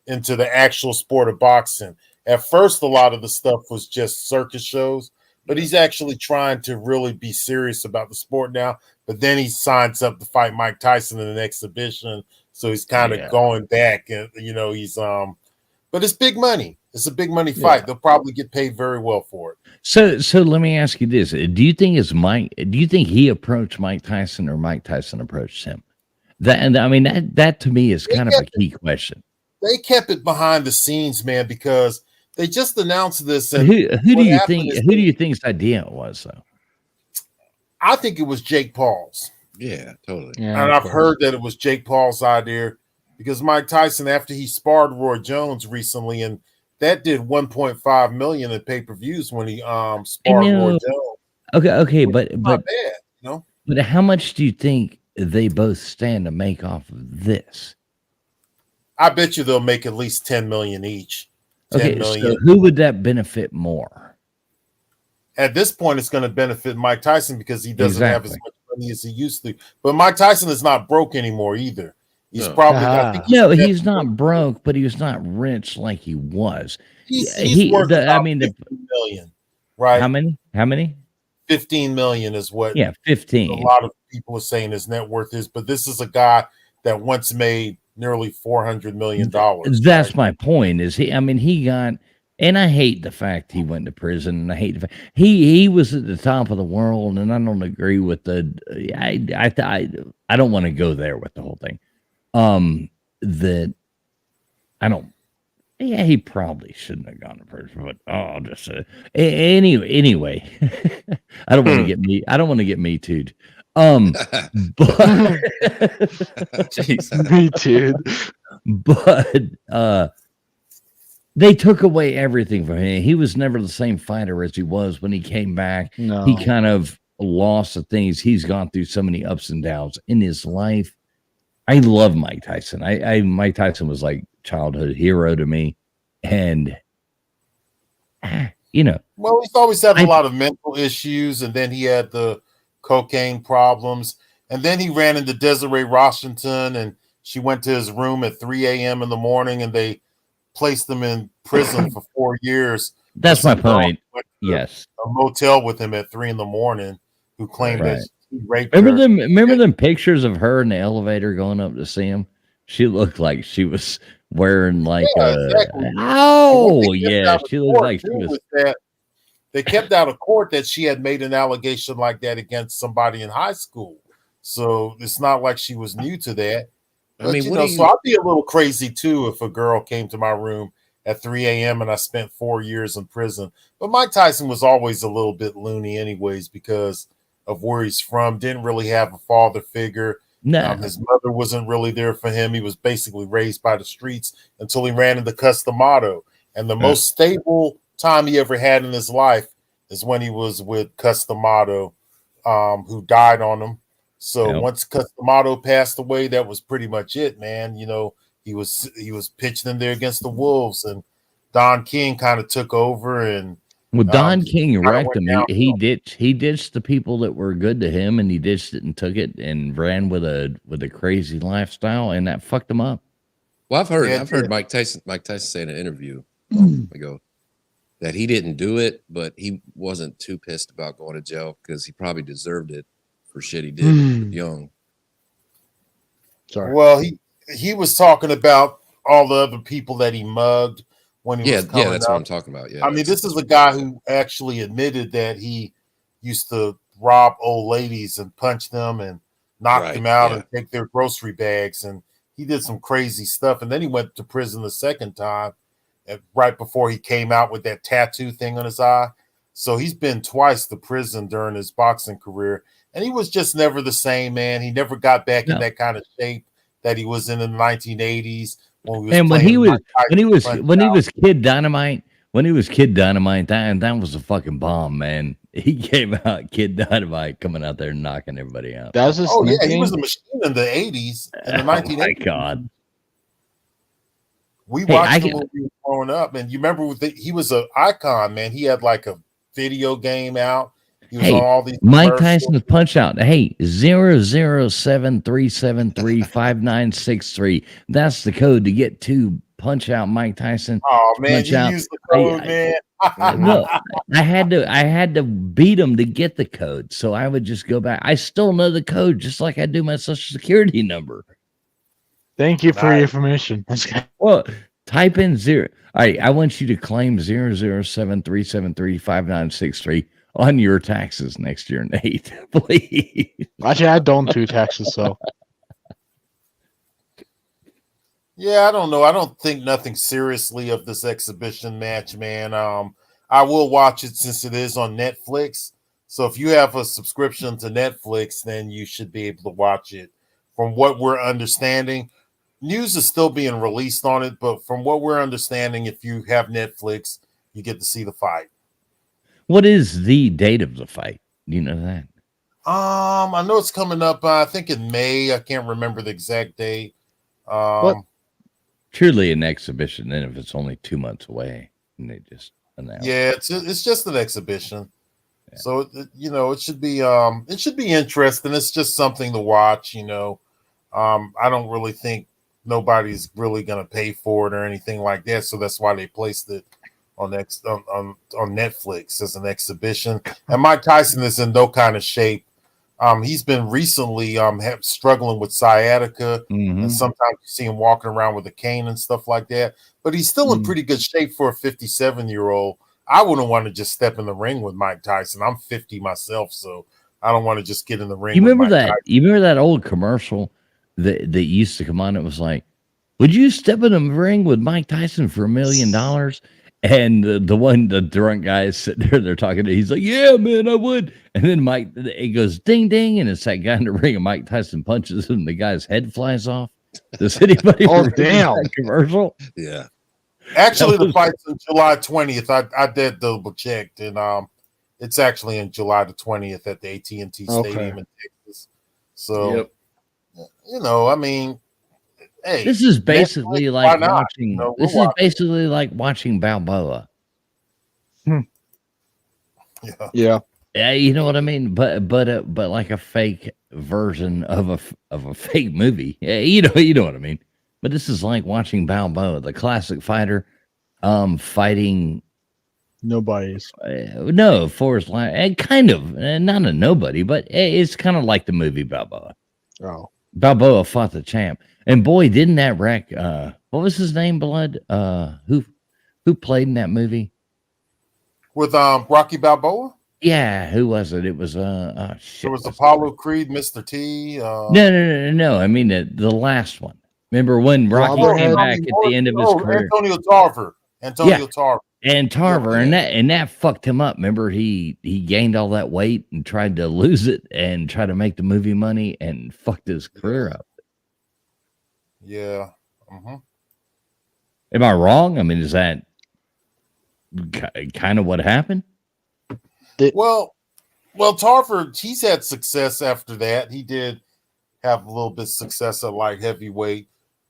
into the actual sport of boxing. At first, a lot of the stuff was just circus shows, but he's actually trying to really be serious about the sport now. But then he signs up to fight Mike Tyson in an exhibition. So he's kind of going back, and you know, he's but it's big money. It's a big money fight. They'll probably get paid very well for it. So let me ask you this: do you think he approached Mike Tyson or Mike Tyson approached him? That to me is kind of a key question. They kept it behind the scenes, man, because they just announced this. And Who do you think's idea it was though? I think it was Jake Paul's. Yeah, totally. Yeah, and I've heard that it was Jake Paul's idea because Mike Tyson, after he sparred Roy Jones recently, and that did 1.5 million in pay-per-views when he sparred Roy Jones. Okay, but bad, you know. But how much do you think they both stand to make off of this? I bet you they'll make at least 10 million each. 10 million. So who would that benefit more? At this point, it's going to benefit Mike Tyson because he doesn't have as much money as he used to. But Mike Tyson is not broke anymore either. He's probably he's not broke, but he's not rich like he was. He's worth about 15 million, right? How many? 15 million is what 15. A lot of people are saying his net worth is, but this is a guy that once made nearly $400 million. That's my point. Is he got, and I hate the fact he went to prison, and I hate the fact he was at the top of the world, and I don't agree with I don't want to go there with the whole thing. That I don't. Yeah, he probably shouldn't have gone to prison, but I'll just say anyway. I don't want to get me. I don't want to get me too'd. But me too. But they took away everything from him. He was never the same fighter as he was when he came back. No. He kind of lost the things. He's gone through so many ups and downs in his life. I love Mike Tyson. Mike Tyson was like childhood hero to me, and you know, well, he's always had a lot of mental issues, and then he had the cocaine problems, and then he ran into Desiree Washington, and she went to his room at 3 a.m. in the morning, and they placed him in prison for 4 years. That's my point. Yes, a motel with him at 3 a.m. who claimed that he raped remember her. Remember them pictures of her in the elevator going up to see him? She looked like she was wearing like exactly. She looked like she was. They kept out of court that she had made an allegation like that against somebody in high school. So it's not like she was new to that. But, so I'd be a little crazy too if a girl came to my room at 3 a.m. and I spent 4 years in prison. But Mike Tyson was always a little bit loony anyways because of where he's from. Didn't really have a father figure. No. His mother wasn't really there for him. He was basically raised by the streets until he ran into Cus D'Amato. And the most stable time he ever had in his life is when he was with Cus D'Amato, who died on him. So once Cus D'Amato passed away, that was pretty much it, man. You know, he was pitching in there against the Wolves, and Don King kind of took over. And Don King wrecked him. He ditched the people that were good to him, and he ditched it and took it and ran with a crazy lifestyle, and that fucked him up. Well, I've heard Mike Tyson say in an interview ago that he didn't do it, but he wasn't too pissed about going to jail because he probably deserved it for shit he did young. Sorry. Well, he was talking about all the other people that he mugged when he was coming that's up. what I'm talking about. Yeah, I mean, this is a guy who actually admitted that he used to rob old ladies and punch them and knock them out and take their grocery bags, and he did some crazy stuff. And then he went to prison the second time, right before he came out with that tattoo thing on his eye. So he's been twice to prison during his boxing career, and he was just never the same, man. He never got back in that kind of shape that he was in the 1980s. When he was Kid Dynamite, when he was Kid Dynamite, that was a fucking bomb, man. He came out Kid Dynamite coming out there and knocking everybody out. That's his Oh yeah, he nickname? was a machine in the 80s and the Oh my 1980s. god. We Hey, watched I him can- when we were growing up, and you remember he was an icon, man. He had like a video game out. He was Hey, on all these Mike commercials. Tyson's punch out. Hey, 007-373-5963. That's the code to get to punch out Mike Tyson. Oh man, punch you out. used the code, man. No, I had to beat him to get the code. So I would just go back. I still know the code just like I do my social security number. Thank you for your Nice. information. Well, type in zero. All right, I want you to claim 007-373-5963 on your taxes next year, Nate. Please. Actually, I don't do taxes, so Yeah, I don't know. I don't think nothing seriously of this exhibition match, man. I will watch it since it is on Netflix. So if you have a subscription to Netflix, then you should be able to watch it. From what we're understanding, news is still being released on it, but from what we're understanding, if you have Netflix, you get to see the fight. What is the date of the fight? Do you know that? I know it's coming up. I think in May. I can't remember the exact date. What? Surely an exhibition, then if it's only 2 months away and they just announce. Yeah, it's just an exhibition. Yeah. So it should be interesting. It's just something to watch, I don't really think nobody's really gonna pay for it or anything like that. So that's why they placed it on Netflix as an exhibition. And Mike Tyson is in no kind of shape. He's been recently struggling with sciatica, Mhm. and sometimes you see him walking around with a cane and stuff like that. But he's still in pretty good shape for a 57-year-old. I wouldn't want to just step in the ring with Mike Tyson. I'm 50 myself, so I don't want to just get in the ring. You with remember Mike that? Tyson. You remember that old commercial that used to come on? It was like, "Would you step in a ring with Mike Tyson for $1 million?" And the drunk guy is sitting there, they're talking to. He's like, "Yeah, man, I would." And then Mike, it goes ding ding, and it's that guy in the ring, and Mike Tyson punches him, and the guy's head flies off. Does anybody? Oh, remember damn. that commercial? Yeah. Actually, That the was- fight's on July 20th. I did double checked, and it's actually in July the 20th at the AT&T Okay. Stadium in Texas. So, Yep. I mean, hey, This is basically Netflix, like why not? watching. We'll This is watch it. basically like watching Balboa. Yeah. yeah. Yeah, you know what I mean. But like a fake version of a fake movie. Yeah, you know what I mean. But this is like watching Balboa, the classic fighter, fighting. Nobody's. No, Forrest Lamb, and kind of not a nobody, but it's kind of like the movie Balboa. Oh. Balboa fought the champ, and boy, didn't that wreck? What was his name? Blood. Who played in that movie? With Rocky Balboa, Yeah, who was it? It was shit, there was what's Apollo Creed, Mr. T. No. I mean the last one. Remember when Rocky Robert came Head- back at the end of his career? Antonio Tarver. Antonio Tarver. And Tarver, and that fucked him up. Remember, he gained all that weight and tried to lose it and try to make the movie money and fucked his career up. Yeah. Mm-hmm. Am I wrong? I mean, is that kind of what happened? Well, Tarver, he's had success after that. He did have a little bit of success at light heavyweight.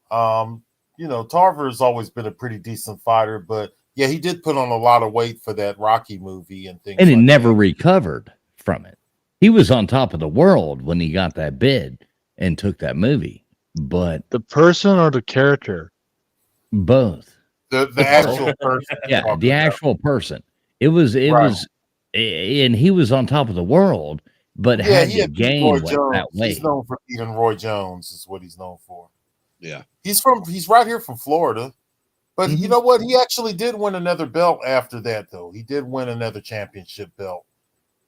Tarver has always been a pretty decent fighter, but yeah, he did put on a lot of weight for that Rocky movie and things. And he like never that. recovered from it. He was on top of the world when he got that bid and took that movie, but The person or the character? both. The actual person. Yeah, talking the about. actual person. It was, and he was on top of the world, but Yeah, had he to had beat gain Roy like Jones. that He's weight. known for beating Roy Jones, is what he's known for. Yeah. He's right here from Florida. But you know what? He actually did win another belt after that, though. He did win another championship belt.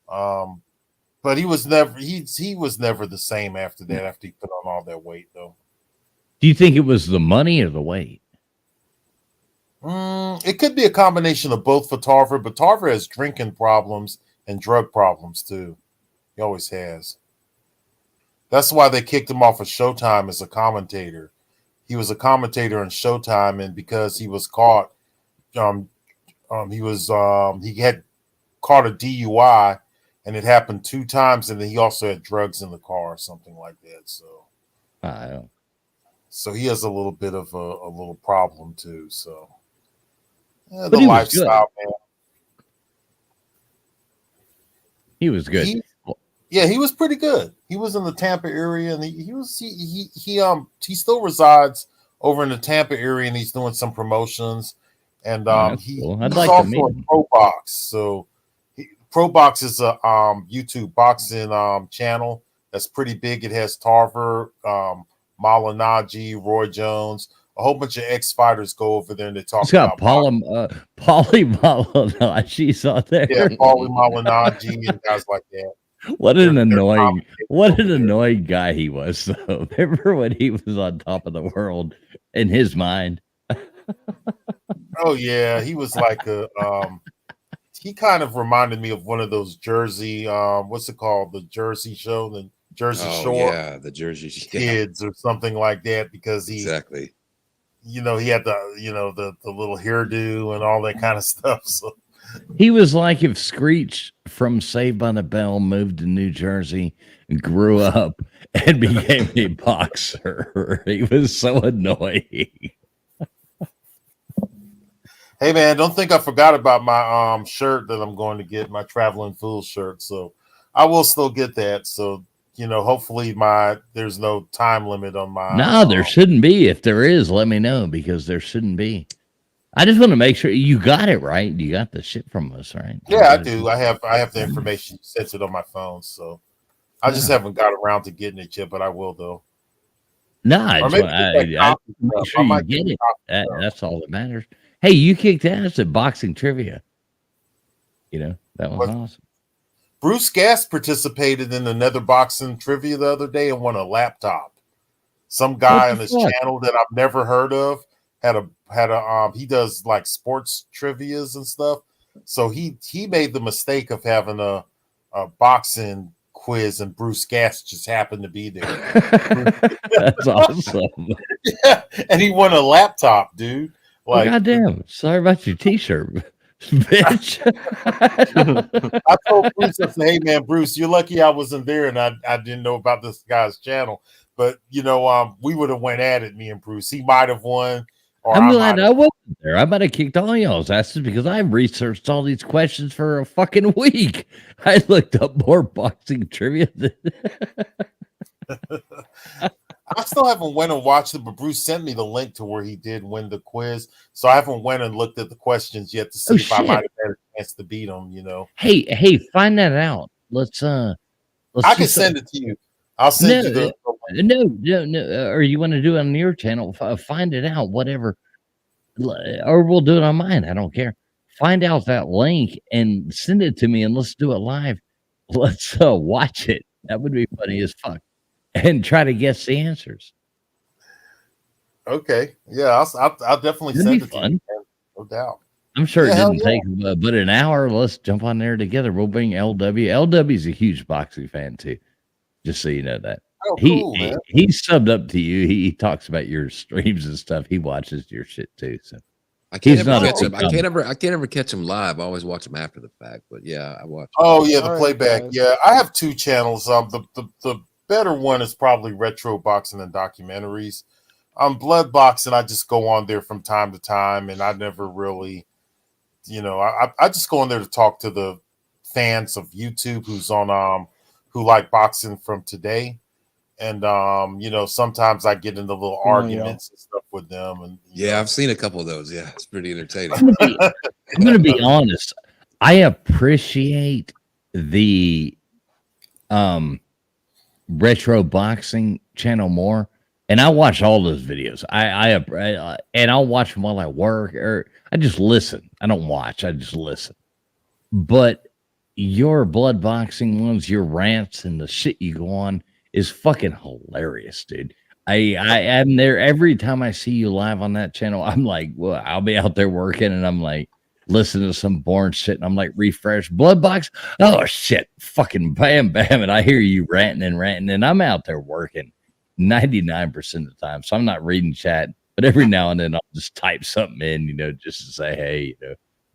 But he was never the same after that, after he put on all that weight, though. Do you think it was the money or the weight? It could be a combination of both for Tarver, but Tarver has drinking problems and drug problems too. He always has. That's why they kicked him off of Showtime as a commentator. He was a commentator on Showtime, and because he was caught He had caught a DUI, and it happened 2 times, and then he also had drugs in the car or something like that. So he has a little bit of a little problem too. So yeah, But the he was good. lifestyle, man. He was good. He was pretty good. He was in the Tampa area, and he still resides over in the Tampa area, and he's doing some promotions. And that's he's cool. I'd like to also meet in him. Pro Box. So Pro Box is a YouTube boxing channel that's pretty big. It has Tarver, Malinaji, Roy Jones, a whole bunch of ex-fighters go over there and they talk It's got about Paulie Malignaggi's on there. yeah, Paulie Malinaji and guys like that. What an They're annoying, what over an there. annoying guy he was. Though. Remember when he was on top of the world in his mind? Oh yeah, he was like a he kind of reminded me of one of those Jersey what's it called, the Jersey show, the Jersey Shore Yeah, the Jersey Kids or something like that, because he exactly. he had the little hairdo and all that kind of stuff. So He was like if Screech from Saved by the Bell moved to New Jersey and grew up and became a boxer. He was so annoying. hey man, don't think I forgot about my shirt that I'm going to get, my Traveling Fool shirt. So I will still get that. So hopefully there's no time limit on my. No, there shouldn't be. If there is, let me know, because there shouldn't be. I just want to make sure you got it right. You got the shit from us, right? Yeah, I do. I have the information. You sent it on my phone, so I just haven't got around to getting it yet, but I will though. No, I Or just maybe want, it's I like make sure I you might get get it. a copy. That's all that matters. Hey, you kicked ass at boxing trivia. That was awesome. Bruce Gass participated in another boxing trivia the other day and won a laptop. Some guy on his channel that I've never heard of had a he does like sports trivias and stuff. So he made the mistake of having a boxing quiz, and Bruce Gass just happened to be there. That's awesome. Yeah, and he won a laptop, dude. Like, goddamn! Sorry about your T-shirt, bitch. I told Bruce, I said, "Hey man, Bruce, you're lucky I wasn't there, and I didn't know about this guy's channel. But we would have went at it, me and Bruce. He might have won." I'm glad I wasn't there. I might have kicked all y'all's asses because I researched all these questions for a fucking week. I looked up more boxing trivia. I still haven't went and watched it, but Bruce sent me the link to where he did win the quiz. So I haven't went and looked at the questions yet to see if I might have had a chance to beat him. Hey, find that out. Let's I can send it to you. I'll send you the No. Or you want to do it on your channel? Find it out, whatever. Or we'll do it on mine. I don't care. Find out that link and send it to me, and let's do it live. Let's watch it. That would be funny as fuck. And try to guess the answers. Okay. Yeah, I'll definitely send it to you, man. No doubt. I'm sure it didn't take but an hour. Let's jump on there together. We'll bring LW. LW's a huge boxing fan too. Just so you know that. Oh, cool, man. He subbed up to you. He talks about your streams and stuff. He watches your shit too. So I can't ever catch him. I can't ever catch him live. I always watch him after the fact. But yeah, I watch. Oh yeah, the playback. Yeah, I have 2 channels. The better one is probably Retro Boxing and Documentaries. Blood Boxing, I just go on there from time to time, and I never really, I just go on there to talk to the fans of YouTube who's on who like boxing from today. And sometimes I get into little arguments and stuff with them. And yeah, I've seen a couple of those. Yeah, it's pretty entertaining. I'm gonna be honest. I appreciate the Retro Boxing channel more, and I watch all those videos. And I'll watch them while I work, or I just listen. I don't watch. I just listen. But your blood boxing ones, your rants and the shit you go on is fucking hilarious, dude. I am there every time I see you live on that channel. I'm like, well, I'll be out there working, and I'm like listening to some boring shit, and I'm like, refresh blood box. Oh shit, fucking bam, bam, and I hear you ranting, and I'm out there working 99% of the time, so I'm not reading chat, but every now and then I'll just type something in, just to say hey,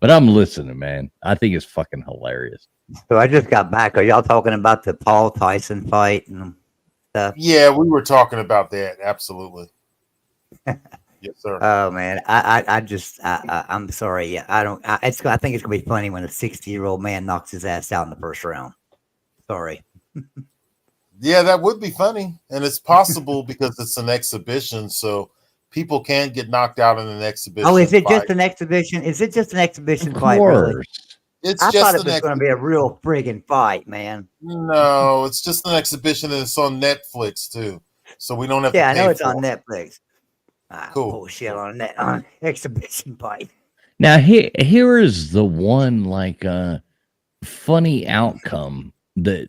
But I'm listening, man. I think it's fucking hilarious. So I just got back. Are y'all talking about the Paul Tyson fight and stuff? Yeah, we were talking about that. Absolutely. Yes, sir. Oh man, I'm sorry. Yeah, I think it's gonna be funny when a 60-year-old man knocks his ass out in the first round. Sorry. Yeah, that would be funny, and it's possible because it's an exhibition, so people can get knocked out in an exhibition. Oh, is it just fight. an exhibition? Is it just an exhibition Of fight? Really? course. It's I just thought it an was going to be a real friggin' fight, man. No, it's just an exhibition, and it's on Netflix too, so we don't have Yeah, to I pay know it's for on it. Netflix. Cool. Bullshit on that on exhibition fight. Now here is the one like funny outcome that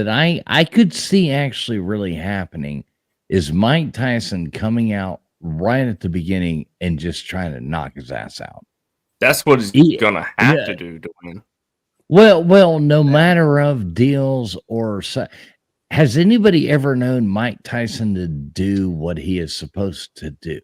I could see actually really happening is Mike Tyson coming out right at the beginning and just trying to knock his ass out. That's what he's He- gonna have yeah. to do to win. Well, no matter of deals or has anybody ever known Mike Tyson to do what he is supposed to do?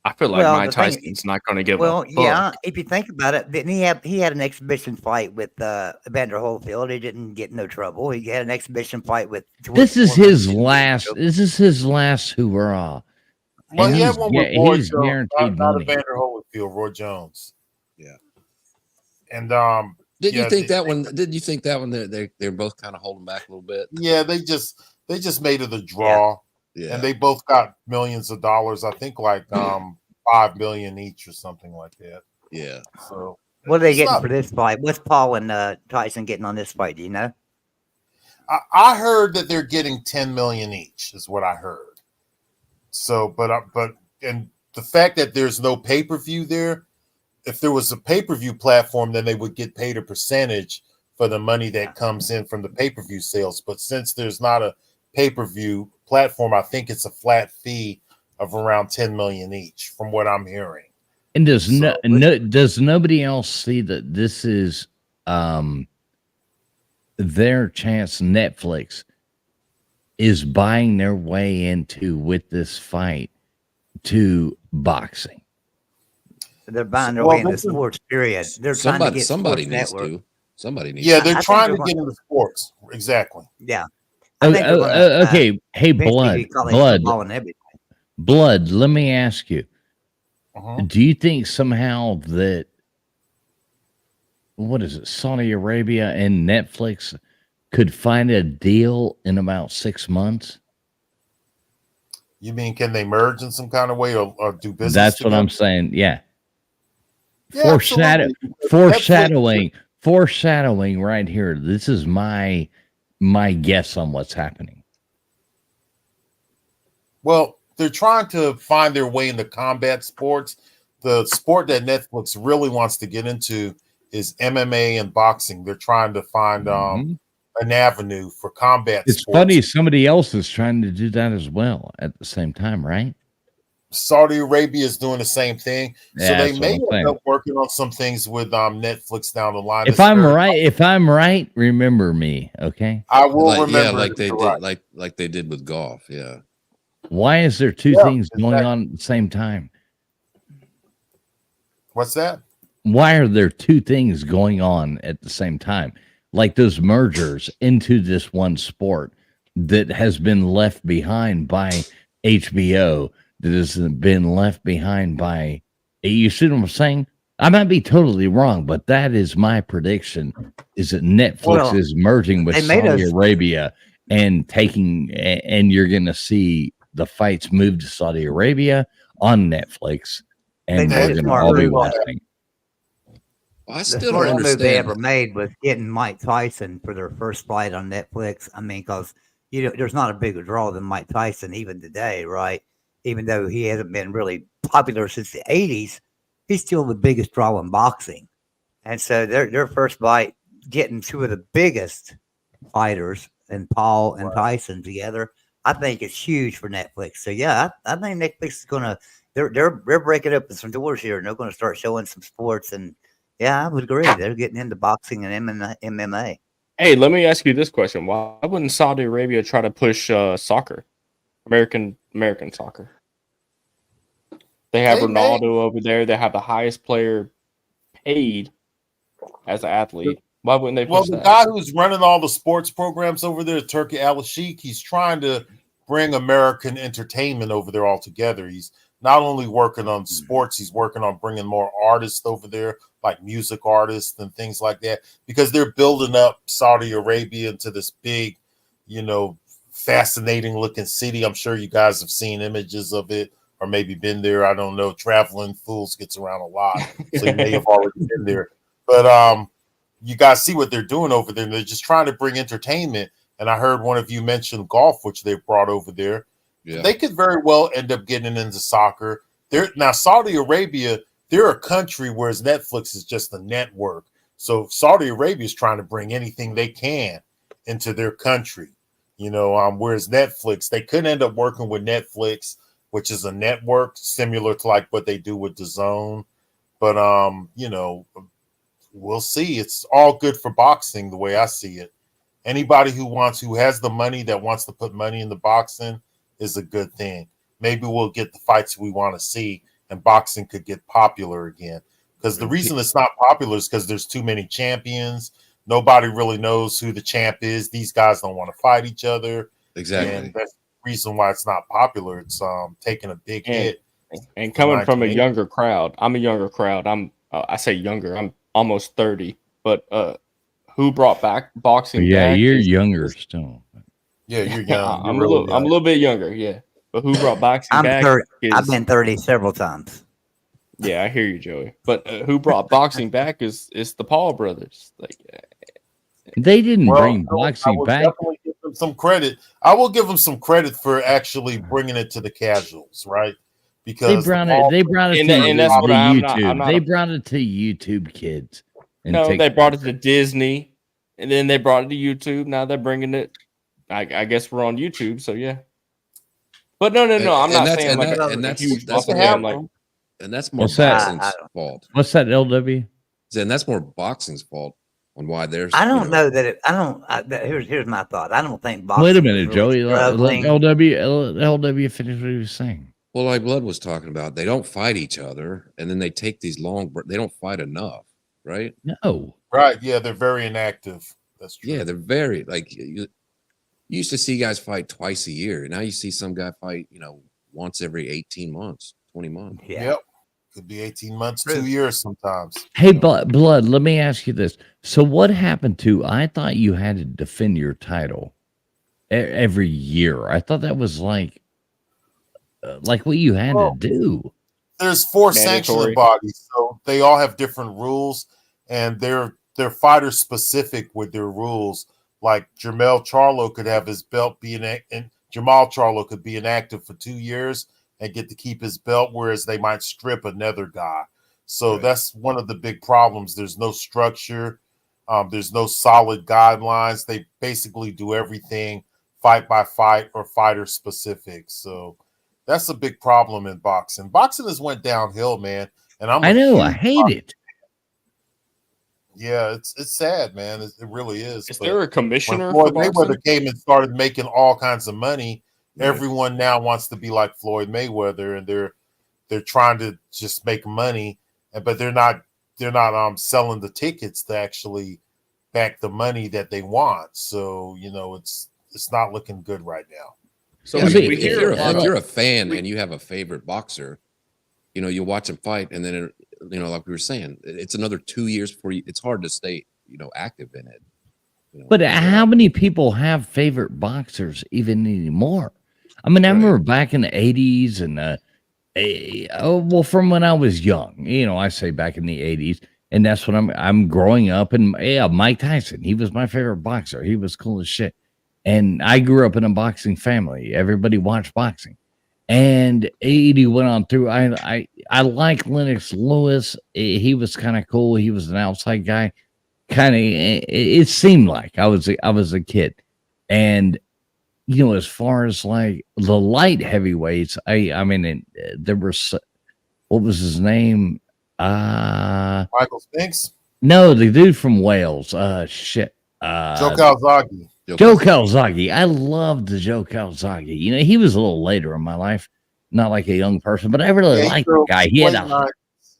I feel like Well, Mike the thing- Tyson's not going to give Well, a fuck. yeah. If you think about it, didn't he had an exhibition fight with Evander Holyfield? He didn't get no trouble. He had an exhibition fight with. This is Foreman. his last. This is his last hurrah. Well, And he had he's one gu- with Roy he's Jones, guaranteed not money. Evander Holyfield, Roy Jones. Yeah. And Didn't yeah, you think that one? Didn't you think that one? They're both kind of holding back a little bit. yeah, they just made it a draw, Yeah. and they both got millions of dollars. I think like $5 million each or something like that. Yeah. So What are they it's getting not- for this fight? What's Paul and Tyson getting on this fight? Do you know? I heard that they're getting 10 million each, is what I heard. So, but and the fact that there's no pay-per-view there, if there was a pay-per-view platform, then they would get paid a percentage for the money that comes in from the pay-per-view sales. But since there's not a pay-per-view platform, I think it's a flat fee of around 10 million each, from what I'm hearing. And does So- does nobody else see that this is their chance? Netflix is buying their way into with this fight to boxing. They're buying their Well, way into this is- sports. Period. They're trying to get Somebody Sports needs Network. to. Somebody needs. Yeah, to. they're I think trying they're to get into sports. Exactly. Yeah. Oh, think they're gonna, okay, hey, eventually blood, do college blood, football and everything. blood. Let me ask you: Uh-huh. do you think somehow that what is it, Saudi Arabia and Netflix could find a deal in about 6 months? You mean can they merge in some kind of way or do business? That's what together? I'm saying. Yeah. Yeah, Foreshadow- absolutely. foreshadowing right here. This is my guess on what's happening. Well, they're trying to find their way into combat sports. The sport that Netflix really wants to get into is MMA and boxing. They're trying to find Mhm. an avenue for combat It's sports. funny somebody else is trying to do that as well at the same time, right? Saudi Arabia is doing the same thing. So Yeah, they that's what may I'm end saying. up working on some things with Netflix down the line. If It's I'm very- right, remember me, okay? I will Like, remember. yeah, like it. they You're did, right. like they did with golf. Yeah. Why is there two Yeah, things going exactly. on at the same time? What's that? Why are there two things going on at the same time? Like those mergers into this one sport that has been left behind by HBO, that has been left behind by, you see what I'm saying? I might be totally wrong, but that is my prediction, is that Netflix Well, is merging with they made Saudi us- Arabia and and you're going to see the fights move to Saudi Arabia on Netflix, and They we're made a going to smart all be move on that. watching. Well, I The still don't smartest move they understand. ever made was getting Mike Tyson for their first fight on Netflix. I mean, because there's not a bigger draw than Mike Tyson even today, right? Even though he hasn't been really popular since the '80s, he's still the biggest draw in boxing. And so their first fight, getting two of the biggest fighters and Paul and Tyson together, I think it's huge for Netflix. So yeah, I think Netflix is gonna they're breaking open some doors here, and they're gonna start showing some sports. And yeah, I would agree. They're getting into boxing and MMA. Hey, let me ask you this question: why wouldn't Saudi Arabia try to push soccer, American soccer? They have They may. Ronaldo over there. They have the highest player paid as an athlete. Why wouldn't they Well, push the that? guy who's running all the sports programs over there, Turkey Al-Sheikh, he's trying to bring American entertainment over there altogether. He's not only working on sports, he's working on bringing more artists over there, like music artists and things like that, because they're building up Saudi Arabia into this big, fascinating looking city. I'm sure you guys have seen images of it or maybe been there. I don't know. Traveling Fools gets around a lot, so you may have already been there. But you guys see what they're doing over there. They're just trying to bring entertainment. And I heard one of you mention golf, which they brought over there. Yeah. They could very well end up getting into soccer. Now, Saudi Arabia, they're a country, whereas Netflix is just a network. So Saudi Arabia is trying to bring anything they can into their country. Whereas Netflix, they could end up working with Netflix, which is a network similar to like what they do with DAZN. But we'll see. It's all good for boxing the way I see it. Anybody who has the money that wants to put money into boxing is a good thing. Maybe we'll get the fights we want to see and boxing could get popular again. Because the reason it's not popular is because there's too many champions. Nobody really knows who the champ is. These guys don't want to fight each other. Exactly. And that's the reason why it's not popular. It's taking a big hit. And coming from a younger crowd, I'm a younger crowd. I say younger. I'm almost 30. But who brought back boxing? Yeah, back you're is- younger still. Yeah, you're young. I'm You're really I'm a young. little bit younger. Yeah, but who brought boxing I'm back? 30. is- I've been 30 several times. Yeah, I hear you, Joey. But who brought boxing back is the Paul brothers. Like, They didn't Well, bring I boxing will back. definitely give them some credit. I will give them some credit for actually bringing it to the casuals, right? They Because brought the it. Paul- They brought it And to that- and the that's what I'm not- YouTube. I'm not They a- brought it to YouTube kids. and no, take- they brought it to Disney, and then they brought it to YouTube. Now they're bringing it. I guess we're on YouTube, so yeah. But no. I'm And not that's- saying and like that- a and that's- huge that's bucket what ham, happened. like And that's more What's that? boxing's fault. What's that, LW? And that's more boxing's fault on why there's. I don't know that it. I don't. Here's my thought. I don't think boxing. Wait a is minute, really Joey. Let struggling. LW finish what he was saying. Well, like Blood was talking about, they don't fight each other, and then they take these they don't fight enough, right? No. Right, yeah, they're very inactive. That's true. Yeah, they're very like you used to see guys fight twice a year. Now you see some guy fight, once every 18 months, 20 months. Yeah. Yep. Could be 18 months, True. 2 years sometimes. Hey, Blood, let me ask you this. So what happened to, I thought you had to defend your title every year. I thought that was like what you had Well, to do. There's 4 Mandatory. sanctioning bodies, so they all have different rules, and they're fighter specific with their rules. Like Jermell Charlo could have his belt and Jamal Charlo could be inactive for 2 years and get to keep his belt, whereas they might strip another guy. So Right. that's one of the big problems. There's no structure. There's no solid guidelines. They basically do everything fight by fight or fighter specific. So that's a big problem in boxing. Boxing has went downhill, man. And I know. I hate it. Yeah, it's sad, man. It really is. is But there a when commissioner Floyd for boxing? Mayweather came and started making all kinds of money, Right. everyone now wants to be like Floyd Mayweather, and they're trying to just make money, but they're not selling the tickets to actually back the money that they want. So it's not looking good right now. So Yeah, I I mean, mean, we if hear you're, a lot if of- you're a fan and you have a favorite boxer, you watch him fight, and then like we were saying, it's another 2 years before it's hard to stay active in it. But how many people have favorite boxers even anymore? I mean, I remember back in the 80s and from when I was young, I say back in the 80s, and that's when I'm growing up. And Mike Tyson, he was my favorite boxer. He was cool as shit. And I grew up in a boxing family. Everybody watched boxing. And 80 went on through. I like Lennox Lewis. He was kind of cool. He was an outside guy. Kind of, it seemed like I was a kid. And as far as like the light heavyweights, I mean, there was, what was his name? Michael Spinks, No, the dude from Wales. Joe Joe Calzaghe. Calzaghe. I loved the Joe Calzaghe. He was a little later in my life, not like a young person, but I really Yeah, liked the guy. He had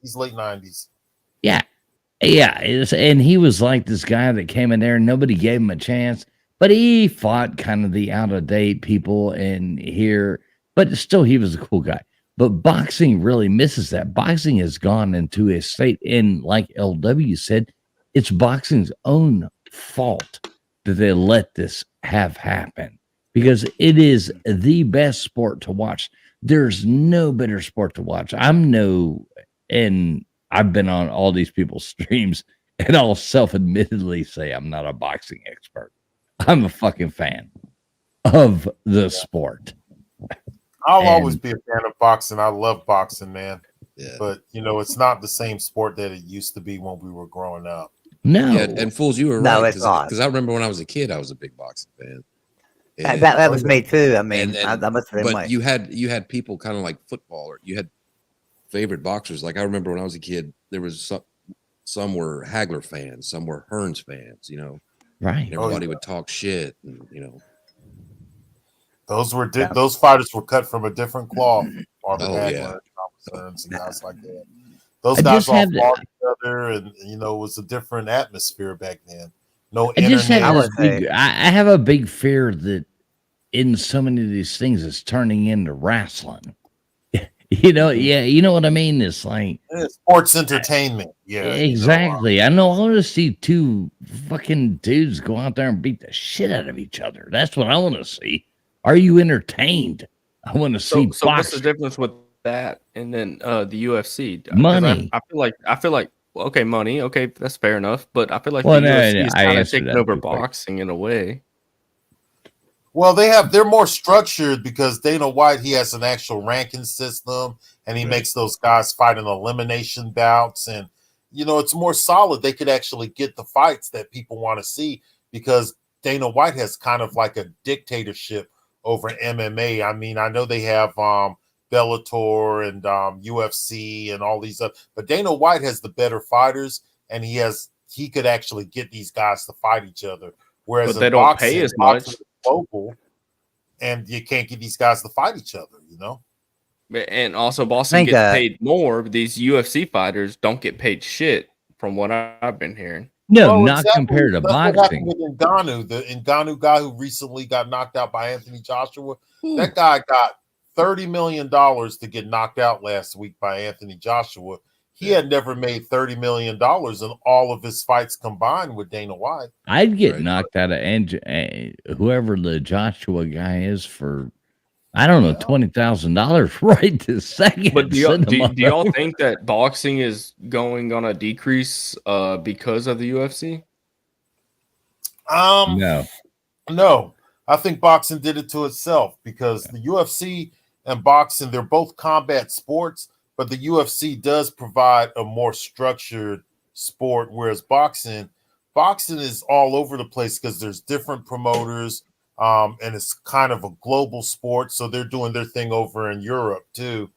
he's late 90s. yeah, Yeah, and he was like this guy that came in there and nobody gave him a chance, but he fought kind of the out of date people in here, but still he was a cool guy. But boxing really misses that. Boxing has gone into a state, and like LW said, it's boxing's own fault that they let this have happen because it is the best sport to watch. There's no better sport to watch. And I've been on all these people's streams, and I'll self-admittedly say I'm not a boxing expert. I'm a fucking fan of the sport. I'll always be a fan of boxing. I love boxing, man. Yeah. But it's not the same sport that it used to be when we were growing up. No. Yeah, and fools, you were No, right it's not. because I remember when I was a kid, I was a big boxing fan. That was me too. I mean, And- I must have been But like, you had people kind of like football, or you had favorite boxers. Like I remember when I was a kid, there was some were Hagler fans, some were Hearns fans. Right. And everybody would talk shit, and Those were those fighters were cut from a different cloth. Marvin Oh, Hagler, yeah. Thomas Hearns, and guys like that. Those I guys just all had to- fought each other, and it was a different atmosphere back then. No I just internet. have I this would big, say- I have a big fear that in so many of these things it's turning into wrestling. You know what I mean? It's like Sports entertainment. Yeah, exactly. I know I want to see two fucking dudes go out there and beat the shit out of each other. That's what I want to see. Are you entertained? I want to see So what's the boxing. difference with that and then the UFC? 'Cause Money. I feel like well, okay, money. Okay, that's fair enough. But I feel like Well, the no, UFC no, is I kind of answered taking that over too quick. boxing in a way. Well, they're more structured because Dana White, he has an actual ranking system, and he makes those guys fight in elimination bouts, and it's more solid. They could actually get the fights that people want to see because Dana White has kind of like a dictatorship over MMA. I mean, I know they have Bellator and UFC and all these other, but Dana White has the better fighters, and he could actually get these guys to fight each other. Whereas But they in don't boxing, pay as boxing much. is global, and you can't get these guys to fight each other. And also, boxing think, gets paid more. But these UFC fighters don't get paid shit, from what I've been hearing. No, Well, not exactly. compared to That's what boxing. happened with Ngannou, the Ngannou guy who recently got knocked out by Anthony Joshua. That guy got $30 million to get knocked out last week by Anthony Joshua. He had never made $30 million in all of his fights combined with Dana White. I'd get Right. knocked out of whoever the Joshua guy is for, I don't know, $20,000 right this second. But do Send him y'all over. think that boxing is going on a decrease because of the UFC? No. No, I think boxing did it to itself because the UFC and boxing, they're both combat sports, but the UFC does provide a more structured sport, whereas boxing is all over the place because there's different promoters, and it's kind of a global sport, so they're doing their thing over in Europe too.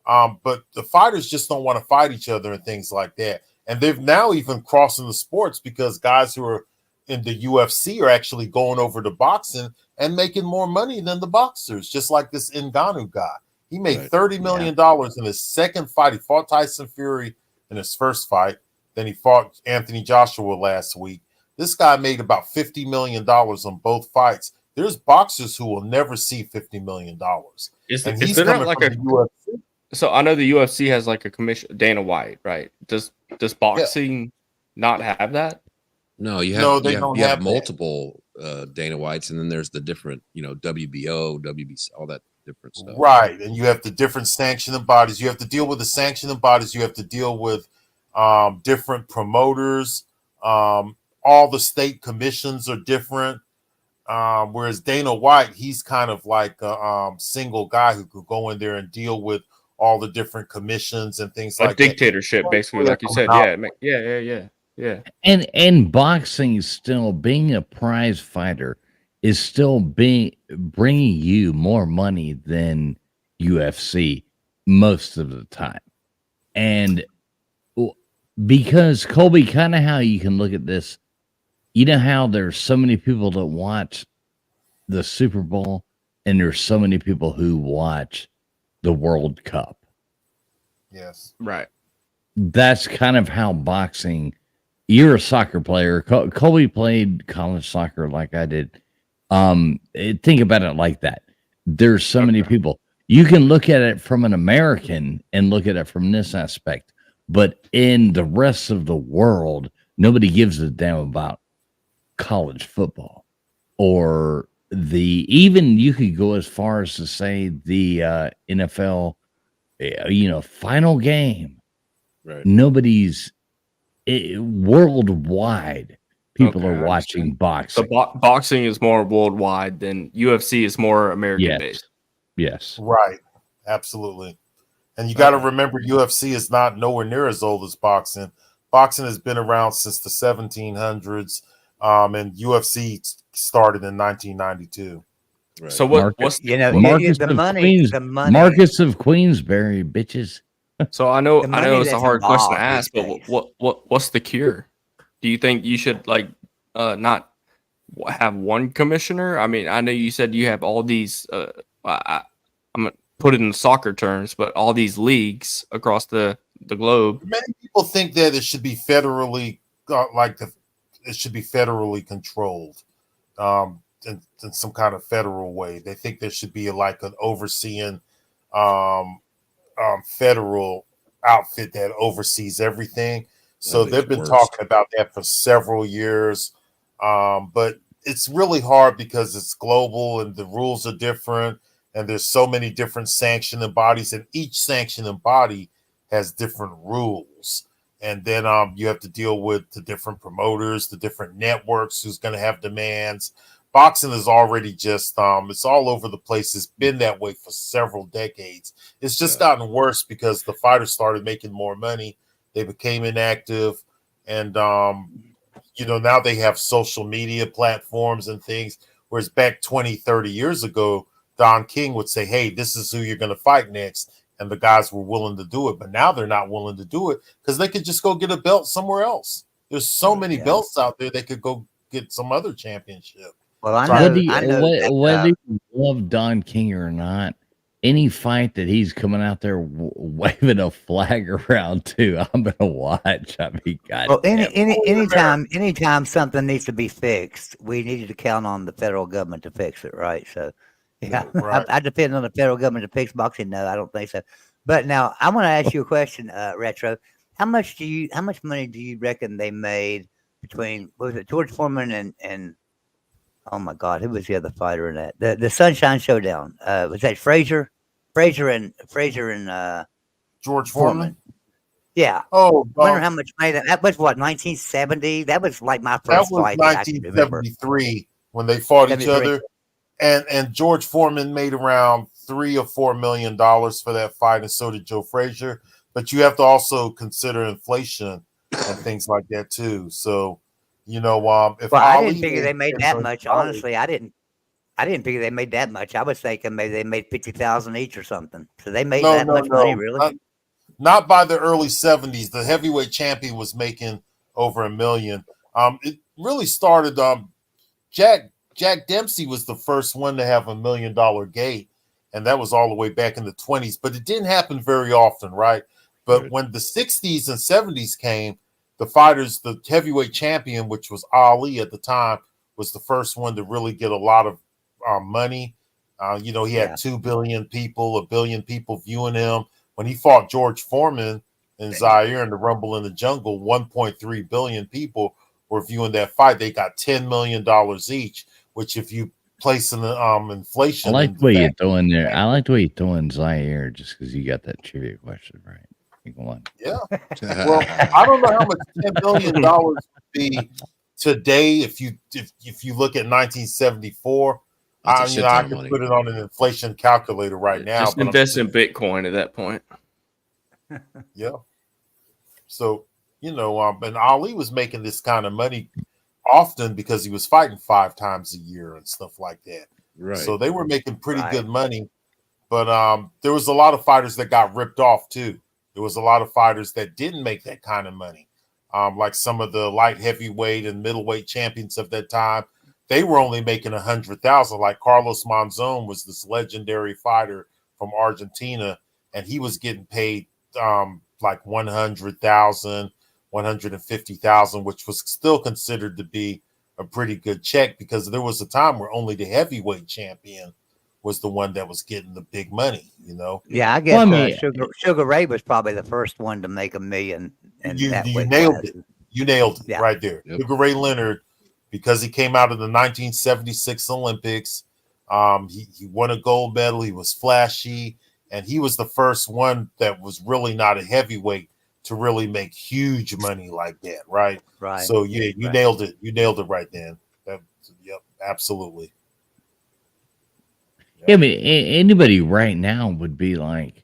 But the fighters just don't want to fight each other and things like that. And they've now even crossing the sports because guys who are in the UFC are actually going over to boxing and making more money than the boxers, just like this Ngannou guy. He made Right. $30 million in his second fight. He fought Tyson Fury in his first fight. Then he fought Anthony Joshua last week. This guy made about $50 million on both fights. There's boxers who will never see $50 million. Is And there he's not coming like from a the UFC. so I know the UFC has like a commission, Dana White, right? Does boxing not have that? No, you No, have they you have, don't you have have that. multiple Dana Whites, and then there's the different, WBO, WBC, all that different stuff. Right. And you have the different sanctioning bodies. You have to deal with the sanctioning bodies. You have to deal with different promoters. All the state commissions are different. Whereas Dana White, he's kind of like a single guy who could go in there and deal with all the different commissions and things A like that. dictatorship, basically, like you said. Yeah. And boxing still being a prize fighter is still bringing you more money than UFC most of the time. And because Colby, kind of how you can look at this, you know how there's so many people that watch the Super Bowl and there's so many people who watch the World Cup. Yes. Right. That's kind of how boxing you're a soccer player. Kobe played college soccer like I did. Think about it like that. There's so many people. You can look at it from an American and look at it from this aspect, but in the rest of the world, nobody gives a damn about college football or even you could go as far as to say the NFL, final game. Right. Nobody's worldwide. People Okay, are I watching understand. boxing. So boxing is more worldwide than UFC is more American Yes. based. Yes. Right. Absolutely. And you got to remember, UFC is not nowhere near as old as boxing. Boxing has been around since the 1700s, and UFC started in 1992. Right. So Marcus- what's You know, Marcus the of money, Queens- the money. Marcus of Queensberry, bitches. so I know The money it's a that's hard question to involved ask, these but days. what's the cure? Do you think you should not have one commissioner? I mean, I know you said you have all these. I'm gonna put it in soccer terms, but all these leagues across the globe. Many people think that it should be federally, it should be federally controlled, in some kind of federal way. They think there should be like an overseeing, federal outfit that oversees everything. So That'd be they've been worse. talking about that for several years, but it's really hard because it's global and the rules are different, and there's so many different sanctioning bodies, and each sanctioning body has different rules. And then you have to deal with the different promoters, the different networks who's going to have demands. Boxing is already just it's all over the place. It's been that way for several decades. It's just gotten worse because the fighters started making more money. They became inactive, and now they have social media platforms and things. Whereas back 20, 30 years ago, Don King would say, hey, this is who you're going to fight next. And the guys were willing to do it. But now they're not willing to do it because they could just go get a belt somewhere else. There's so many belts out there, they could go get some other championship. Well, I So know. Whether you, I know that, whether you love Don King or not, any fight that he's coming out there waving a flag around to, I'm gonna watch. I mean, God. Well, anytime something needs to be fixed, we needed to count on the federal government to fix it, right? So, yeah, Right. I depend on the federal government to fix boxing. No, I don't think so. But now I want to ask you a question, Retro. How much money do you reckon they made between, what was it, George Foreman and oh my God, who was the other fighter in that? The Sunshine Showdown. Was that Frazier and George Foreman? Yeah. Oh, I wonder how much money that was. What, 1970? That was like my that first was fight that I can remember. 1973 when they fought each 73. other. And George Foreman made around $3 or $4 million for that fight, and so did Joe Frazier. But you have to also consider inflation and things like that too. So, if Well, I Ali didn't figure they made $10 that million, much. Honestly, I didn't figure they made that much. I was thinking maybe they made 50,000 each or something. So they made that much money, really? Not by the early 70s. The heavyweight champion was making over $1 million. It really started. Jack Dempsey was the first one to have $1 million gate, and that was all the way back in the 20s. But it didn't happen very often, right? But when the 60s and 70s came, the fighters, the heavyweight champion, which was Ali at the time, was the first one to really get a lot of money. He had 2 billion people, 1 billion people viewing him. When he fought George Foreman in Zaire in the Rumble in the Jungle, 1.3 billion people were viewing that fight. They got $10 million each, which if you place in the inflation. I like the way you're throwing there. I like the way you're throwing Zaire just because you got that trivia question right. Go on. Yeah. Well, I don't know how much $10 billion would be today if you look at 1974. I can put it on an inflation calculator right now. Just invest in Bitcoin at that point. Yeah. So, and Ali was making this kind of money often because he was fighting 5 times a year and stuff like that. Right. So they were making pretty good money. But there was a lot of fighters that got ripped off too. There was a lot of fighters that didn't make that kind of money. Like some of the light heavyweight and middleweight champions of that time, they were only making 100,000. Like Carlos Monzon was this legendary fighter from Argentina, and he was getting paid like 100,000. $150,000, which was still considered to be a pretty good check because there was a time where only the heavyweight champion was the one that was getting the big money, you know. Yeah, I guess Well, I mean, Sugar Ray was probably the first one to make $1 million. And You nailed it. You nailed it right there. Yep. Sugar Ray Leonard, because he came out of the 1976 Olympics, he won a gold medal. He was flashy, and he was the first one that was really not a heavyweight to really make huge money like that, right? Right. So yeah, you nailed it. You nailed it right then. Yep, absolutely. Yeah, I mean, anybody right now would be like,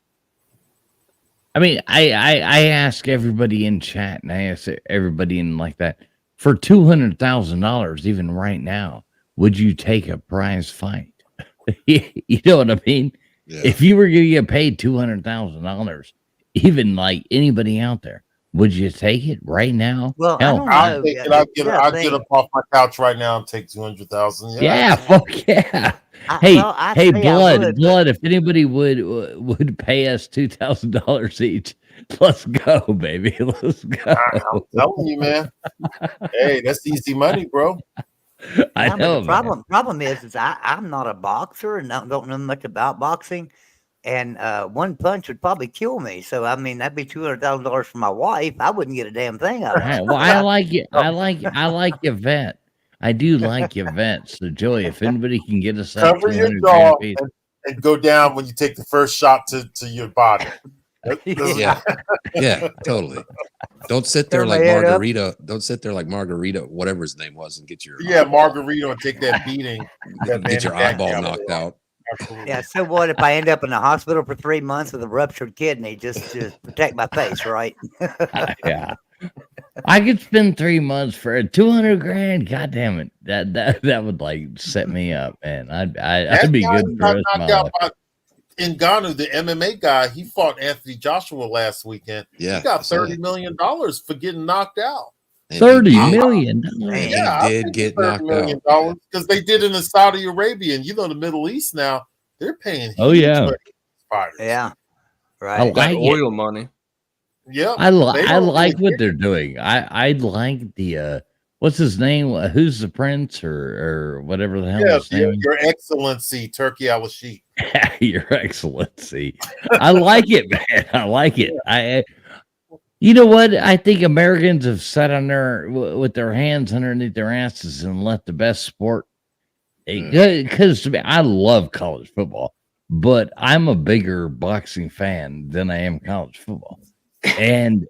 I mean, I ask everybody in chat and I ask everybody in like that for $200,000, even right now, would you take a prize fight? You know what I mean? Yeah. If you were going to get paid $200,000, even like anybody out there, would you take it right now? Well, I Hell, don't know. I'll take it. I'll Yeah, get up off my couch right now and take 200,000. yeah, fuck yeah. I'd Hey, say I would, but- blood. If anybody would pay us $2,000 each, let's go, baby. Let's go. I'm telling you, man. Hey, that's easy money, bro. I Yeah, but know. the man. problem is I'm not a boxer and don't know much about boxing, and one punch would probably kill me. So I mean, that'd be $200,000 for my wife. I wouldn't get a damn thing out of Hey, it. well, I like it. I like Yvette. I do like Yvette. So, Joey, if anybody can get us that Cover your 200 jaw grand piece, and go down when you take the first shot to your body. Yeah, yeah, totally. Don't sit there Turn like my head up. Margarita. Don't sit there like Margarita, whatever his name was, and get your Margarito and take that beating. That get your Manny eyeball Pacquiao knocked did. out. Absolutely. Yeah. So what if I end up in the hospital for 3 months with a ruptured kidney just to protect my face, right? yeah, I could spend 3 months for 200 grand. God damn it, that would like set me up, man. I'd be guy good who for the got rest of my knocked out life. by Ngannou, the MMA guy, he fought Anthony Joshua last weekend. Yeah, He got I saw $30 that. million for getting knocked out. And $30 he did- million. and he Yeah, I did think get $30 knocked million out. because they did it in Saudi Arabia, and you know the Middle East now they're paying. Oh, huge yeah. money for fighters. Yeah. I Right. That like it. oil money. Yep. I They don't like really what care. they're doing. I like the what's his name? Who's the prince or whatever the hell Yeah, his name is? your Excellency, Turkey Al Sheikh. Your Excellency. I like it, man. I like it. You know what? I think Americans have sat on with their hands underneath their asses and let the best sport. Because to me, I love college football, but I'm a bigger boxing fan than I am college football, and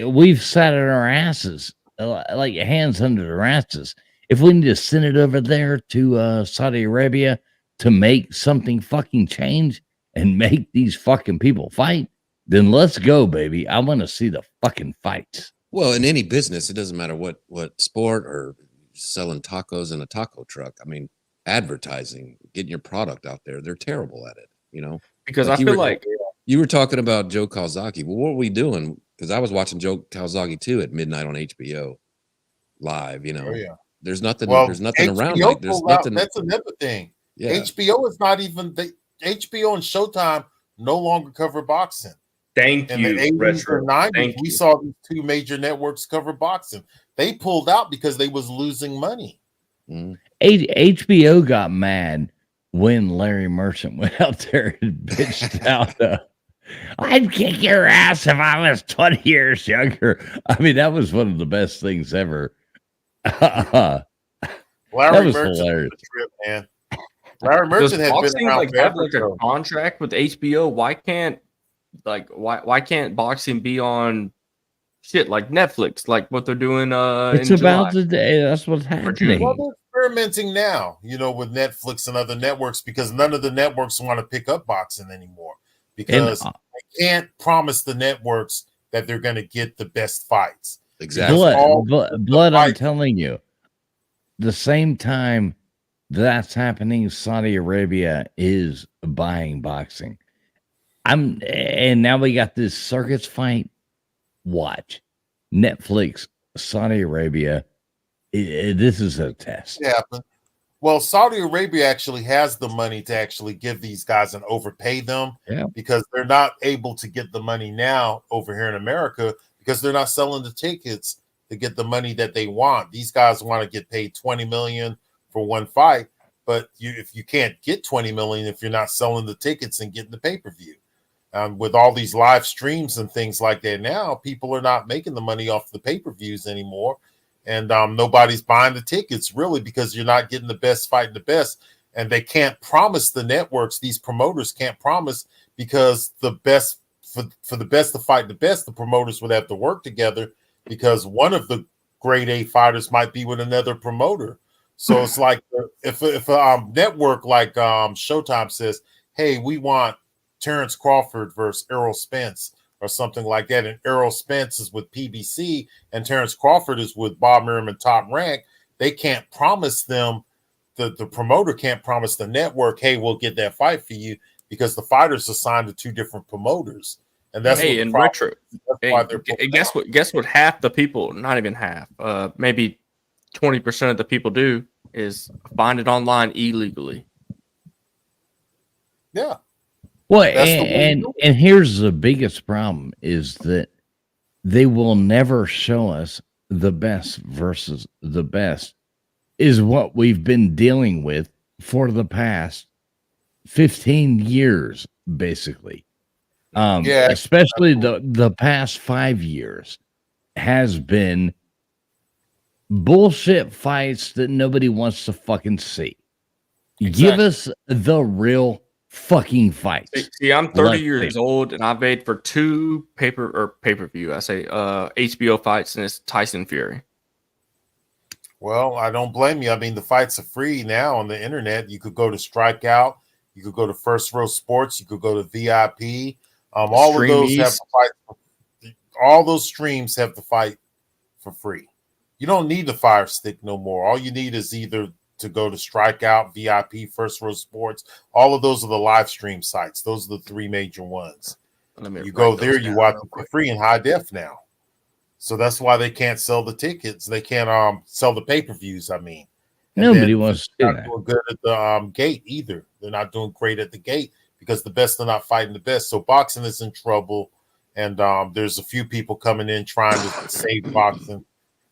we've sat on our asses like hands under our asses. If we need to send it over there to Saudi Arabia to make something fucking change and make these fucking people fight, then let's go, baby. I want to see the fucking fights. Well, in any business, it doesn't matter what sport or selling tacos in a taco truck. I mean, advertising, getting your product out there, they're terrible at it, you know? Because Like I you feel were- like You were talking about Joe Calzaghe. Well, what were we doing? Because I was watching Joe Calzaghe too at midnight on HBO live, you know. Oh yeah. There's nothing Well, there's nothing around HBO like there's pulled out- nothing. That's another thing. Yeah. HBO is not even HBO and Showtime no longer cover boxing. thank In you, the 80s Retro. or 90s, Thank we you. saw these two major networks cover boxing. They pulled out because they was losing money. Mhm. HBO got mad when Larry Merchant went out there and bitched out. I'd kick your ass if I was 20 years younger. I mean, that was one of the best things ever. Larry was Merchant hilarious. was a trip, man. Larry Does Merchant had been boxing around like have forever. like a so- contract with HBO? Why can't boxing be on shit like Netflix, like what they're doing It's in about July? the day. That's what's happening. Well, they're experimenting now, with Netflix and other networks because none of the networks want to pick up boxing anymore because they can't promise the networks that they're going to get the best fights. Exactly. Blood, I'm fight- telling you, the same time that's happening, Saudi Arabia is buying boxing. And now we got this circus fight. Watch Netflix, Saudi Arabia. This is a test. Happen. Well, Saudi Arabia actually has the money to actually give these guys and overpay them Yeah. because they're not able to get the money now over here in America because they're not selling the tickets to get the money that they want. These guys want to get paid $20 million for one fight, but if you can't get $20 million if you're not selling the tickets and getting the pay-per-view. With all these live streams and things like that now, people are not making the money off the pay-per-views anymore. And nobody's buying the tickets really because you're not getting the best fighting the best. And they can't promise the networks, these promoters can't promise, because the best for the best to fight the best, the promoters would have to work together because one of the grade A fighters might be with another promoter. So it's like if a network like Showtime says, hey, we want Terrence Crawford versus Errol Spence or something like that, and Errol Spence is with PBC and Terrence Crawford is with Bob Merriman Top Rank, they can't promise them, the promoter can't promise the network, hey, we'll get that fight for you, because the fighters are signed to two different promoters. And that's hey, what in problem retro. is. That's Hey, why they're guess what? Guess what? Half the people, not even half, maybe 20% of the people do is find it online illegally. Yeah. Well, That's the way to do and here's the biggest problem is that they will never show us the best versus the best is what we've been dealing with for the past 15 years, basically. Yeah, Especially the past 5 years has been bullshit fights that nobody wants to fucking see. Give us the real fucking fights. See, I'm 30 Let's years see. old, and I've made for two pay-per-view. I say HBO fights, and it's Tyson Fury. Well, I don't blame you. I mean, the fights are free now on the internet. You could go to Strikeout, you could go to First Row Sports, you could go to VIP. All Stream of those have East. the fight. All those streams have the fight for free. You don't need the Fire Stick no more. All you need is either to go to Strikeout, VIP, First Row Sports. All of those are the live stream sites. Those are the three major ones. Let me You write go those there, you down watch real it for quick. free in high def now. So that's why they can't sell the tickets. They can't sell the pay-per-views, I mean. And Nobody then wants to they're do not that. doing good at the gate either. They're not doing great at the gate because the best are not fighting the best. So boxing is in trouble, and there's a few people coming in trying to save boxing,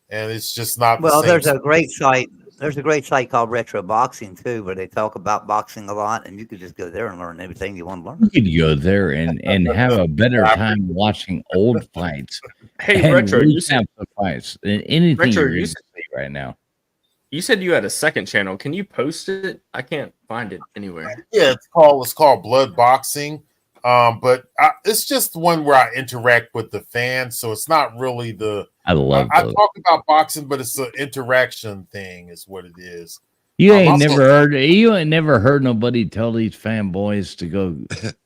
and it's just not Well, the same. there's a great site. There's a great site called Retro Boxing too, where they talk about boxing a lot, and you could just go there and learn everything you want to learn. You could go there and have a better time watching old fights. Hey, and Retro, you recap said, the fights than anything Retro, you're you going to said- see right now. you said you had a second channel. Can you post it? I can't find it anywhere. Yeah, it's called Blood Boxing, but it's just one where I interact with the fans, so it's not really the. I love I those. talk about boxing, but it's an interaction thing, is what it is. You I'm ain't also- never heard nobody tell these fanboys to go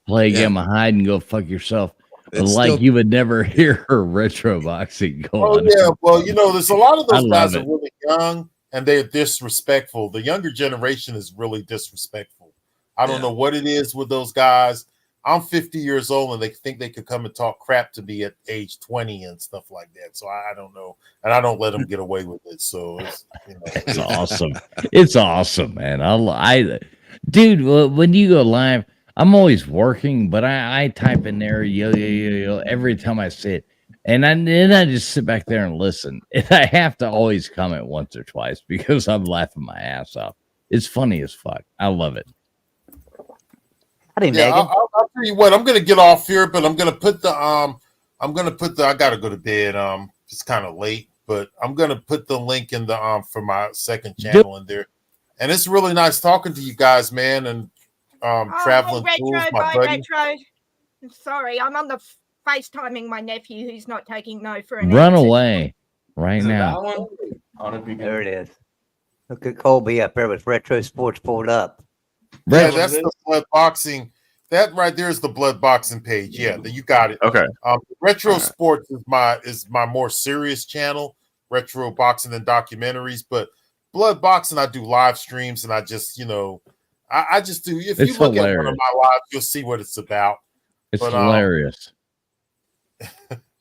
play a Yeah. game of hide and go fuck yourself. It's Like still- you would never hear retro boxing go Oh on. yeah, well, there's a lot of I those love guys are it. really young and they're disrespectful. The younger generation is really disrespectful. I don't Yeah. know what it is with those guys. I'm 50 years old and they think they could come and talk crap to me at age 20 and stuff like that. So I don't know, and I don't let them get away with it. So it's, It's awesome. It's awesome, man. Dude, when you go live, I'm always working, but I type in there yo every time I see it, and then I just sit back there and listen. And I have to always comment once or twice because I'm laughing my ass off. It's funny as fuck. I love it. Howdy, yeah. Megan. I'll tell you what. I'm gonna get off here, but I'm gonna put the I gotta go to bed. It's kind of late, but I'm gonna put the link in the for my second channel in there. And it's really nice talking to you guys, man. And traveling hey, tools, Retro, my bye, buddy. Retro. Sorry, I'm on the FaceTiming my nephew who's not taking no for an Run answer. away right now. There it is. Look at Colby up there with Retro Sports pulled up. Yeah, Retro- that's the blood boxing. That right there is the blood boxing page. Yeah, you got it. Okay. Retro All right. Sports is my more serious channel. Retro boxing and documentaries, but blood boxing I do live streams and I just I just do. If It's you look at one hilarious. of my lives, you'll see what it's about. It's But, hilarious.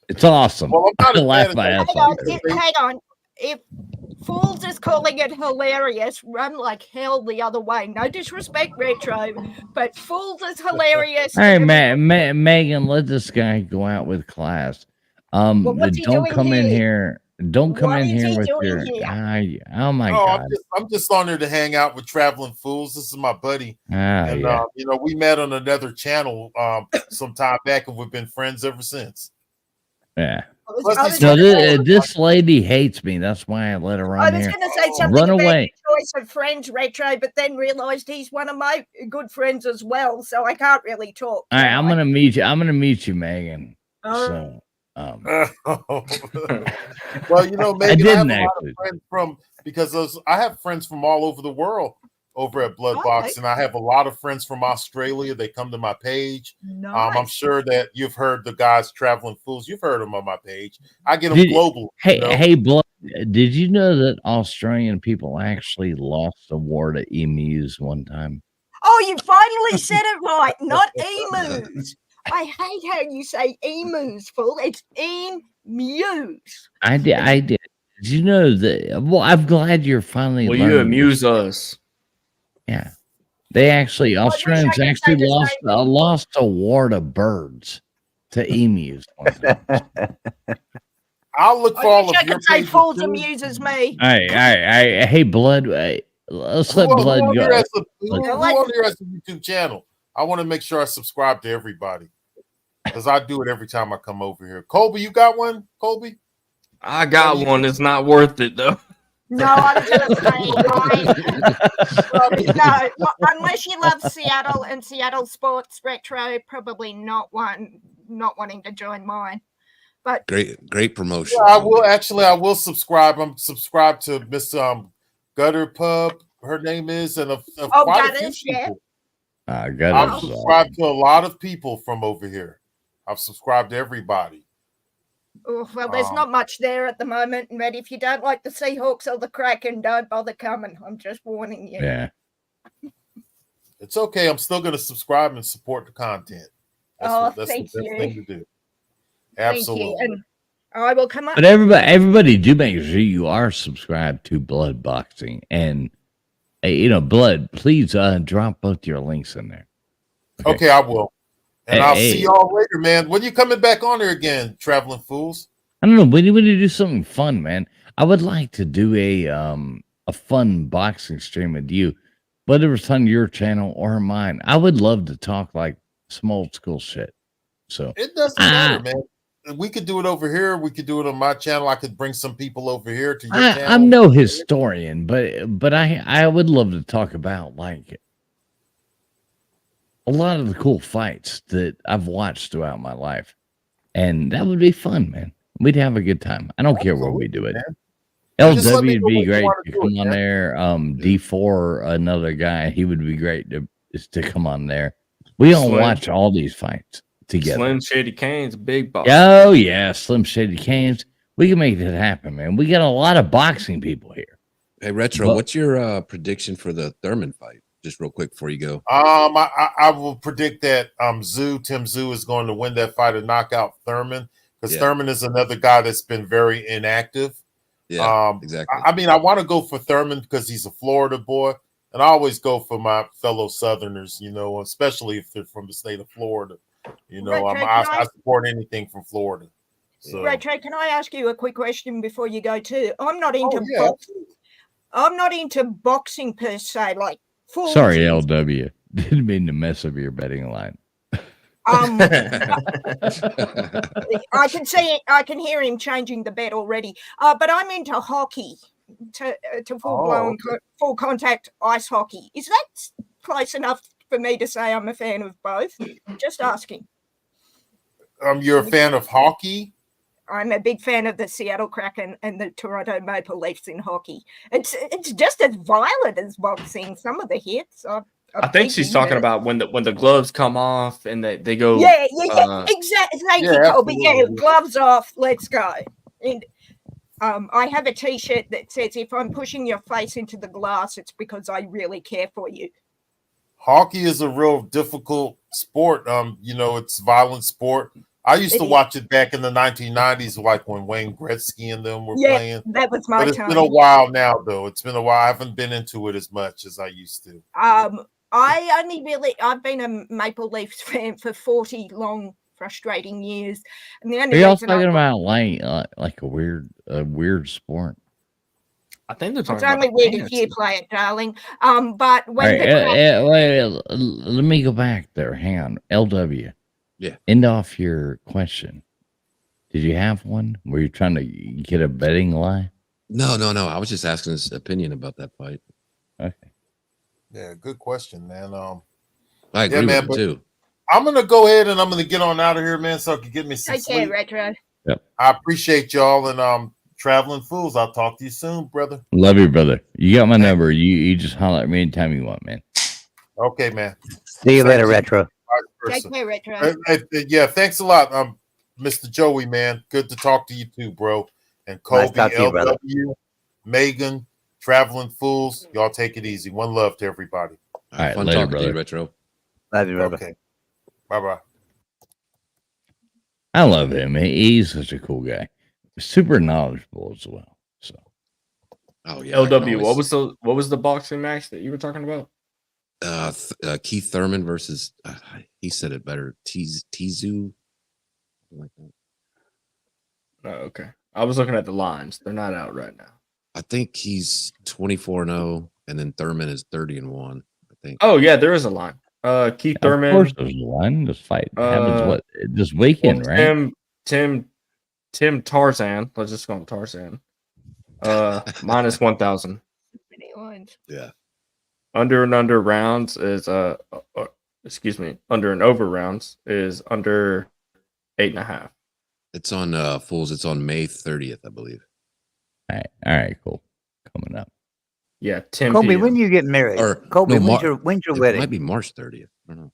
It's awesome. Well, I'm not I as laugh bad my as ass Hang on, off. hang on. If Fools is calling it hilarious, run like hell the other way. No disrespect, Retro, but Fools is hilarious. Hey, and Megan, let this guy go out with class. Well, what's he Don't doing come in here? here. Don't come What in is here he with doing your. here? Oh my Oh, God. I'm just on there to hang out with Traveling Fools. This is my buddy, and Yeah. you know, we met on another channel some time back, and we've been friends ever since. Yeah. Plus, he's No, from this lady hates me. That's why I let her I on was here. going to say something Run about away. your choice of friends, Retro, but then realised he's one of my good friends as well, so I can't really talk. All right, I'm gonna meet you. I'm gonna meet you, Megan. Oh. So, well, you know, I Megan, I have didn't a lot actually. of friends from because I have friends from all over the world over at Bloodbox, Okay. and I have a lot of friends from Australia. They come to my page. I'm Nice. sure that you've heard the guys Traveling Fools. You've heard them on my page. I get them Did- global. Hey, you know? hey, Blood. Did you know that Australian people actually lost a war to emus one time? Oh, you finally said it right. Not emus. I hate how you say emus, fool. It's emus. I did. I did. Did you know that? Well, I'm glad you're finally. Well, you learning amuse this. us. Yeah, they actually I wish I Australians could say actually the lost a war to birds, to emus. One time. I'll look for I all wish of I your could say pages, fools too. amuses me. Hey, Blood. Let's let Who Blood on here go. has who on here has a YouTube channel? I want to make sure I subscribe to everybody because I do it every time I come over here. Colby, you got one? Colby? I got one. It's not worth it though. No, I was going to say, no, unless you love Seattle and Seattle sports retro, probably not wanting to join mine. But Great promotion. Yeah, I will subscribe. I'm subscribed to Miss Gutter Pub. Her name is, and quite a few Gutters, yeah. people. I've Gutters. subscribed to a lot of people from over here. I've subscribed to everybody. Oh, well, there's not much there at the moment, but if you don't like the Seahawks or the Kraken, don't bother coming. I'm just warning you. Yeah. It's okay. I'm still going to subscribe and support the content. That's the thank best you. thing to do. Thank Absolutely. you. And I will come up. But everybody do make sure you are subscribed to Blood Boxing. And, Blood, please drop both your links in there. Okay, I will. And Hey, I'll hey. see y'all later, man. When you coming back on here again, Traveling Fools? I don't know. We need to do something fun, man. I would like to do a fun boxing stream with you, whether it's on your channel or mine. I would love to talk like some old school shit. So It doesn't matter, man. We could do it over here. We could do it on my channel. I could bring some people over here to your channel. I'm no historian, but I would love to talk about like a lot of the cool fights that I've watched throughout my life. And that would be fun, man. We'd have a good time. I don't care where we do it. Just let me LW would know be when you great wanna to do it, come on man. there. D4, another guy, he would be great to come on there. We all Slim. watch all these fights together. Slim Shady Kane's big boss. Oh yeah, Slim Shady Canes. We can make that happen, man. We got a lot of boxing people here. Hey, Retro, But- what's your prediction for the Thurman fight? Just real quick before you go. I will predict that Tim Zhu is going to win that fight and knock out Thurman because Yeah. Thurman is another guy that's been very inactive. Yeah, exactly. I mean, I want to go for Thurman because he's a Florida boy, and I always go for my fellow Southerners, especially if they're from the state of Florida. I support anything from Florida. So. Right, Trey, can I ask you a quick question before you go too? I'm not into yeah. boxing. I'm not into boxing per se, like full. Sorry, LW. Didn't mean to mess up your betting line. I can hear him changing the bet already. But I'm into hockey, to full blown full contact ice hockey. Is that close enough for me to say I'm a fan of both? Just asking. You're a fan of hockey? I'm a big fan of the Seattle Kraken and the Toronto Maple Leafs in hockey. It's just as violent as boxing. Some of the hits. I think she's talking about when the gloves come off and they go. Yeah, exactly. Thank you, Colby. Yeah, gloves off. Let's go. And I have a T-shirt that says, "If I'm pushing your face into the glass, it's because I really care for you." Hockey is a real difficult sport. It's a violent sport. I used to watch it back in the 1990s, like when Wayne Gretzky and them were playing. That was my time. But it's been a while now, though. It's been a while. I haven't been into it as much as I used to. I've been a Maple Leafs fan for 40 frustrating years. And the Are only y'all reason I talking about like a weird sport? I think they're it's talking about only weird if you dancing. play it, darling. But All when right, people wait, let me go back there. Hang on, LW. Yeah. End off your question. Did you have one? Were you trying to get a betting lie? No. I was just asking his opinion about that fight. Okay. Yeah, good question, man. I agree man, with it too. I'm gonna go ahead and I'm gonna get on out of here, man, so I can get me some take care, sleep. Retro. I appreciate y'all and traveling fools. I'll talk to you soon, brother. Love you, brother. You got my number. You just holler at me anytime you want, man. Okay, man. See you later, Thank you. Retro. Take care, Retro. Yeah, thanks a lot, Mr. Joey, man. Good to talk to you too, bro. And Nice Kobe, talk to you, brother. LW, Megan, Traveling Fools. Y'all take it easy. One love to everybody. All right, Fun later, talking to you, brother. Retro. Love you, brother. Okay. Bye-bye. I love him. He's such a cool guy. Super knowledgeable as well. So Oh yeah. I can LW, always- what was the boxing match that you were talking about? Keith Thurman versus he said it better. Tizu. Like that. Oh, okay. I was looking at the lines. They're not out right now. I think he's 24-0, and then Thurman is 30-1. I think. Oh yeah, there is a line. Keith of Thurman. course there's one. This fight happens what this weekend, right? Tim Tarzan. Let's just call him Tarzan. Minus 1,000. Yeah. Under and under rounds is excuse me. Under and over rounds is under 8.5. It's on Fools. It's on May 30th, I believe. All right, cool. Coming up. Yeah, 10 Kobe, p.m. when you get married? Or Kobe, no, when's your it wedding? might be March 30th. I don't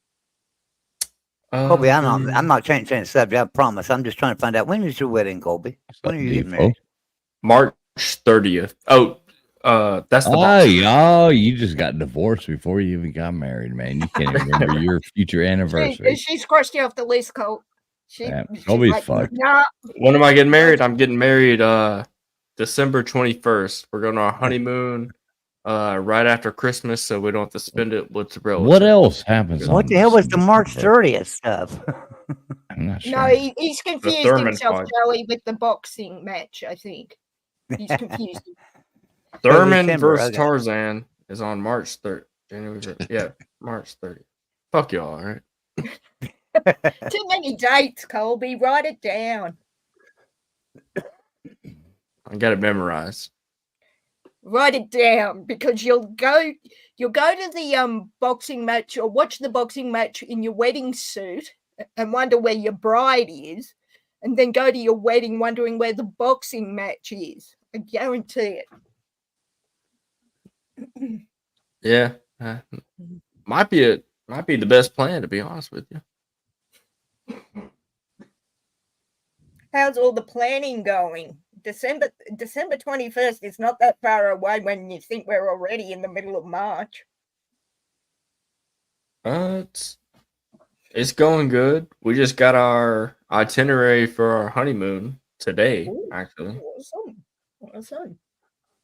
know. Kobe, I'm not changing the subject. I promise. I'm just trying to find out when is your wedding, Kobe? When are you getting married? March 30th. Oh, that's the Oh, you just got divorced before you even got married, man. You can't even remember your future anniversary. She's crossed you off the list, Colt. She's Kobe's like, fucked. nah. When am I getting married? I'm getting married December 21st. We're going on our honeymoon right after Christmas, so we don't have to spend it with the relatives. What else happens? What the hell was the March 30th stuff? I'm not sure. No, he's confused Thurman himself, fight. Joey, with the boxing match, I think. He's confused. Thurman December, versus okay. Tarzan is on March 3rd. January 3rd. Yeah, March 30th. Fuck y'all, all right? Too many dates, Colby. Write it down. I got it memorized. Write it down because you'll go to the boxing match or watch the boxing match in your wedding suit and wonder where your bride is, and then go to your wedding wondering where the boxing match is. I guarantee it. Yeah. Might be the best plan, to be honest with you. How's all the planning going? December 21st is not that far away when you think we're already in the middle of March. It's going good. We just got our itinerary for our honeymoon today, Ooh, actually. Awesome.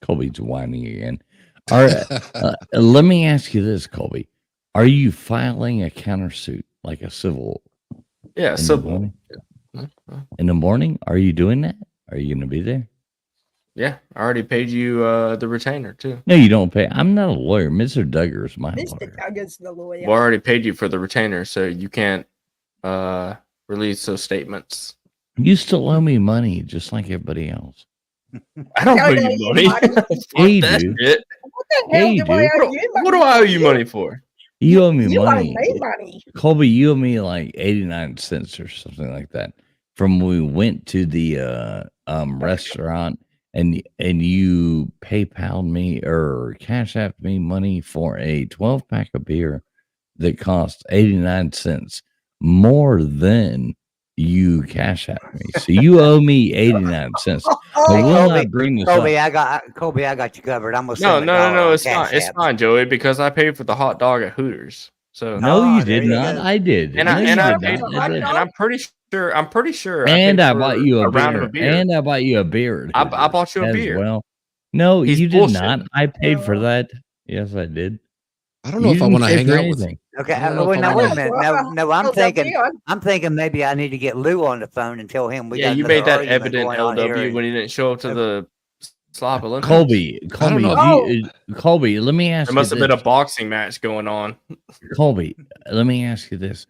Colby's whining again. All right. Let me ask you this, Colby. Are you filing a countersuit like a civil? Yeah, in the civil. morning? In the morning? Are you doing that? Are you going to be there? Yeah, I already paid you the retainer too. No, you don't pay. I'm not a lawyer. Mr. Duggar is my Mr. lawyer. Duggar's the lawyer. Well, I already paid you for the retainer, so you can't release those statements. You still owe me money, just like everybody else. I don't owe you money. Yeah, you Fuck that do. shit. What the Yeah, hell you do I do. owe you money? What do I owe you money for? You owe me You owe money. me money. Colby, you owe me like 89 cents or something like that from when we went to the restaurant and you PayPal me or Cash App me money for a 12-pack of beer that cost 89 cents more than you Cash App me. So you owe me 89 cents. But Hey, we'll Colby, not bring this Kobe, up. I got you covered. I'm gonna No, send a dollar on it's Cash fine. It's App. fine, Joey, because I paid for the hot dog at Hooters. So No, Oh, you there did you not. go. I did. and No, I you and I did paid not. hot and dog? I'm pretty sure And paid I for bought you a round of beer. And I bought you a beer. at I bought you a as beer. well. No, He's you did bullshitting. not. I paid for that. Yes, I did. I don't know You if I didn't want to pay hang for out with. anything. Okay, I don't know well, if I now wanna- wait a minute. No, I'm Well, they'll thinking, be on. I'm thinking maybe I need to get Lou on the phone and tell him we Yeah, got you another made that argument evident, going on here. LW, when he didn't show up to the Slop Olympics. Colby, I don't know. Colby, let me ask There you must have been a this. boxing match going on. Colby, let me ask you this.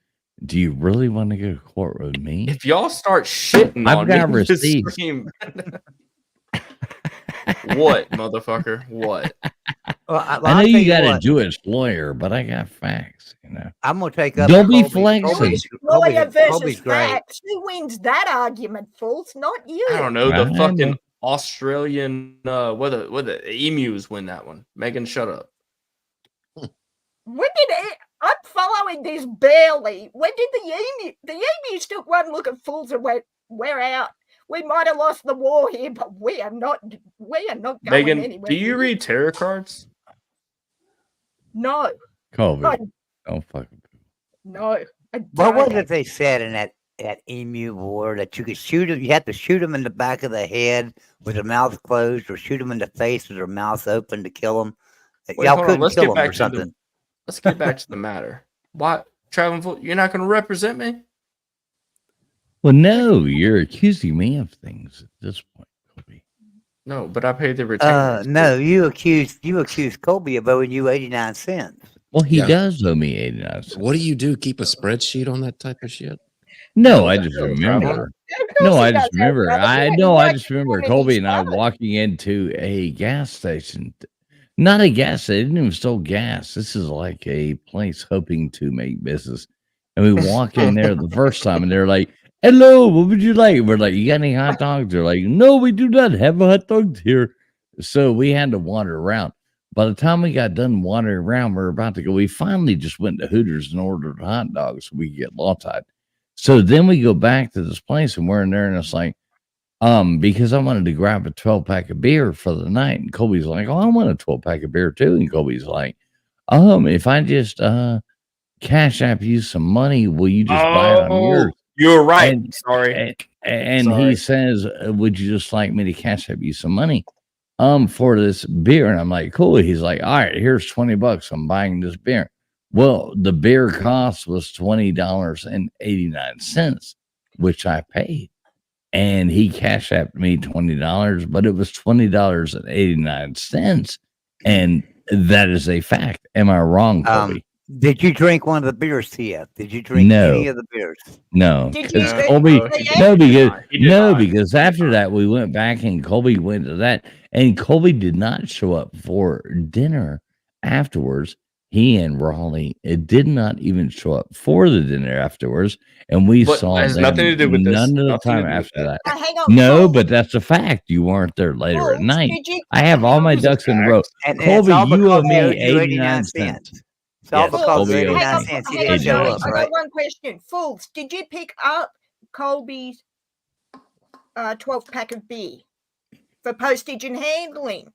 Do you really want to go to court with me? If y'all start shitting I've on got me, this receipts. stream- what, motherfucker? What? Well, I know I'll tell you got a what, Jewish lawyer, but I got facts, you know. I'm gonna take up. Don't be Colby. flexing. Colby's, Lawyer Colby's, versus Colby's great. facts. Who wins that argument, Fools? Not you. I don't know. The I fucking know. Australian, what the emus win that one. Megan, shut up. When did it? I'm following this barely. When did the emus took one look at Fools and went, "We're out. We might have lost the war here, but we are not going Megan, anywhere." do you read tarot cards? No, Colby, I- don't fucking. no. I What was don't. it they said in that emu war that you could shoot them? You had to shoot them in the back of the head with their mouth closed, or shoot them in the face with their mouth open to kill them. Wait, Y'all hold on, couldn't let's kill get them back or to the- something. Let's get back to the matter. Why, Travel? You're not going to represent me? Well, no, you're accusing me of things at this point, Colby. No, but I paid the retainers. No, you accused Colby of owing you 89 cents. Well, he Yeah. does owe me 89 cents. What do you do? Keep a spreadsheet on that type of shit? No, I just No, remember. Of course No, he I does just that, remember. brother. I You know. I ain't just remember working Colby his and I stomach. walking into a gas station. Not a gas. They didn't even sell gas. This is like a place hoping to make business. And we walk in there the first time, and they're like, "Hello, what would you like?" We're like, "You got any hot dogs?" They're like, "No, we do not have hot dogs here." So we had to wander around. By the time we got done wandering around, we were about to go. We finally just went to Hooters and ordered hot dogs so we could get law-tied. So then we go back to this place and we're in there, and it's like, because I wanted to grab a 12-pack of beer for the night. And Colby's like, "Oh, I want a 12-pack of beer too." And Colby's like, if I just cash app you some money, will you just buy it on yours? You're right. And- Sorry. And Sorry. he says, "Would you just like me to cash app you some money for this beer?" And I'm like, "Cool." He's like, "All right, here's $20. I'm buying this beer." Well, the beer cost was $20.89, which I paid. And he cash apped me $20, but it was $20.89. And that is a fact. Am I wrong, Colby? Did you drink one of the beers, TF? Did you drink No. any of the beers? No, Did 'cause you- Colby, No, he no, did because not. He did no, not. because after that we went back and Colby went to that, and Colby did not show up for dinner afterwards. He and Raleigh did not even show up for the dinner afterwards, and we But saw it has them nothing to do with this. none of the Nothing to time do with after that. Now, hang on. No, Fools. but that's a fact. You weren't there later at Fools, night. did you- I have all my It's a ducks in a fact. row. And Colby, it's all you because owe he me owed you 89 cents. It's all Yes, because Colby of owes 89 me. cents. He Hang didn't on, show Joey. up, I right? got one question. Fools, did you pick up Colby's 12-pack of beer for postage and handling?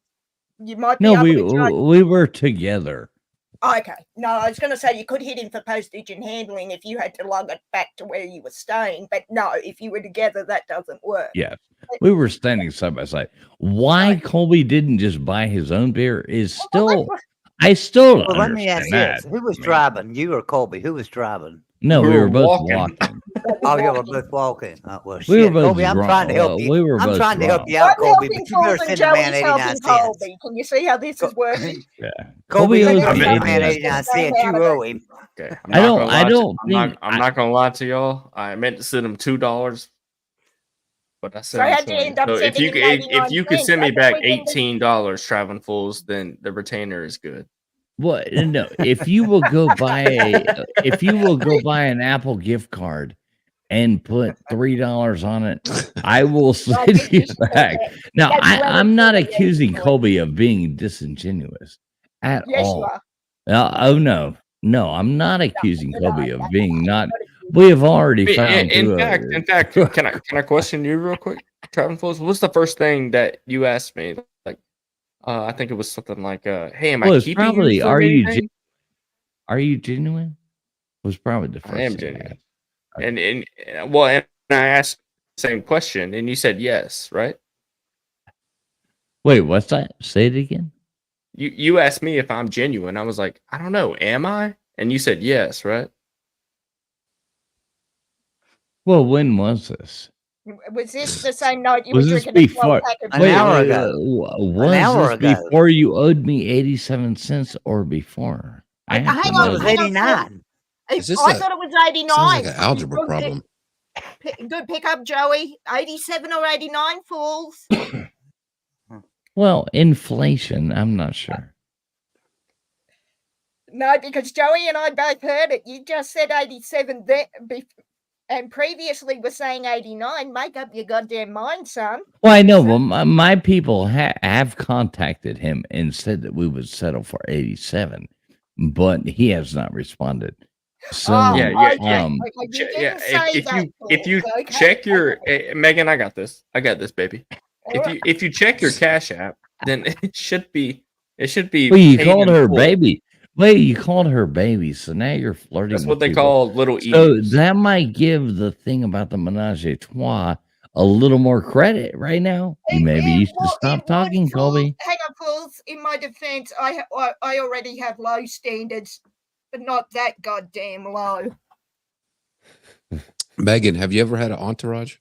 You might be No, able to charge. we were together. Okay. No, I was going to say you could hit him for postage and handling if you had to lug it back to where you were staying. But no, if you were together, that doesn't work. Yes, we were standing side by side. Why Colby didn't just buy his own beer is still, I still don't Well, let me ask understand this: that. Who was I mean, driving? You or Colby? Who was driving? No, We we were were both walking. walking. Oh, you were both walking. Oh, well, We were shit, both Colby. I'm drunk. trying to help Well, you. we were I'm both trying to help drunk. you out, I'm Colby. helping But you better Fools and send the man Joey's 89 helping cents. Colby. Can you see how this is working? Yeah, Colby, Colby you owes better me send the man 89 89 cents. cents. You owe him. Okay. I don't think I'm not gonna lie to y'all. I meant to send him $2, but I So sent him how'd you 20. end up So if sending you him could, if you could 89 send me cents? back That's what we did. $18, traveling fools, then the retainer is good. What? No, if you will go buy an Apple gift card and put $3 on it, I will send you back. Now, I'm not accusing Colby of being disingenuous at Yes, you all. are. Oh no, I'm not accusing Colby of being not. We have already found. In fact, can I question you real quick, traveling fools? What's the first thing that you asked me? Like, I think it was something like, "Hey, am I Well, it's keeping probably you from are you anything?" are you genuine? Was probably the first. I am thing genuine. asked. And I asked the same question, and you said yes, right? Wait, what's that? Say it again. You asked me if I'm genuine. I was like, I don't know. Am I? And you said yes, right? Well, when was this? Was this the same night you Was were this drinking a before? 12-pack of An Wait, hour beer? ago. was hour this ago. before you owed me 87 cents or before? I have Hang to on, It was know. hang on, 89. Is this I a- thought it was Sounds 89. like an algebra Good problem. Good pickup, Joey. 87 or 89, fools. Well, inflation. I'm not sure. No, because Joey and I both heard it. You just said 87 there, and previously were saying 89. Make up your goddamn mind, son. Well, I know, but my people have contacted him and said that we would settle for 87, but he has not responded. So, Yeah, yeah, okay. yeah. Okay, you didn't say If that, you fools, okay? check your Megan, I got this, baby. Alright. If you check your Cash App, then it should be well, you paid called in her full. baby. Wait, you called her baby, so now you're flirting. That's with what they people. call little So E's. that might give the thing about the menage a trois a little more credit right now. You maybe you should stop talking, Colby. Hang on, fools. In my defense, I already have low standards, but not that goddamn low. Megan, have you ever had an entourage?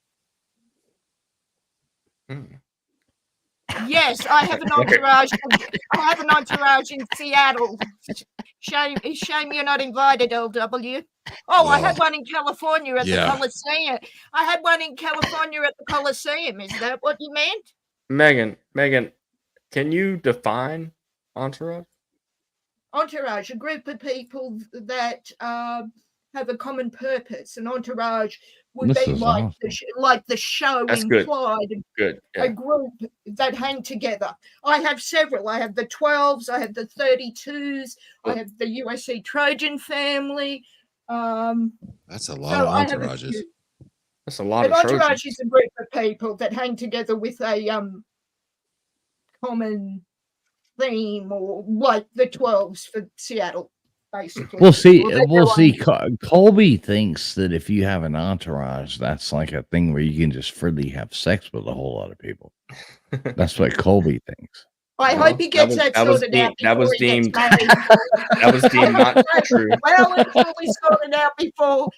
Yes, I have an entourage. I have an entourage in Seattle. Shame you're not invited, LW. Oh, I had Well, one in California at yeah. the Coliseum. I had one in California at the Coliseum. Is that what you meant? Megan, can you define entourage? Entourage, a group of people that have a common purpose. An entourage would This be is like awesome. like the show That's good. implied. Good. A group that hang together. I have several. I have the 12s, I have the 32s, I have the USC Trojan family. That's a lot So of I have a entourages. few. That's a lot An of entourage Trojans. is a group of people that hang together with a common theme, or like the 12s for Seattle, basically. We'll see. Or they We'll go see. on- Colby thinks that if you have an entourage, that's like a thing where you can just freely have sex with a whole lot of people. That's what Colby thinks. I Well, hope he gets that that was sorted out. that was before he gets deemed married. that was deemed not true. Well, it's probably sorted out before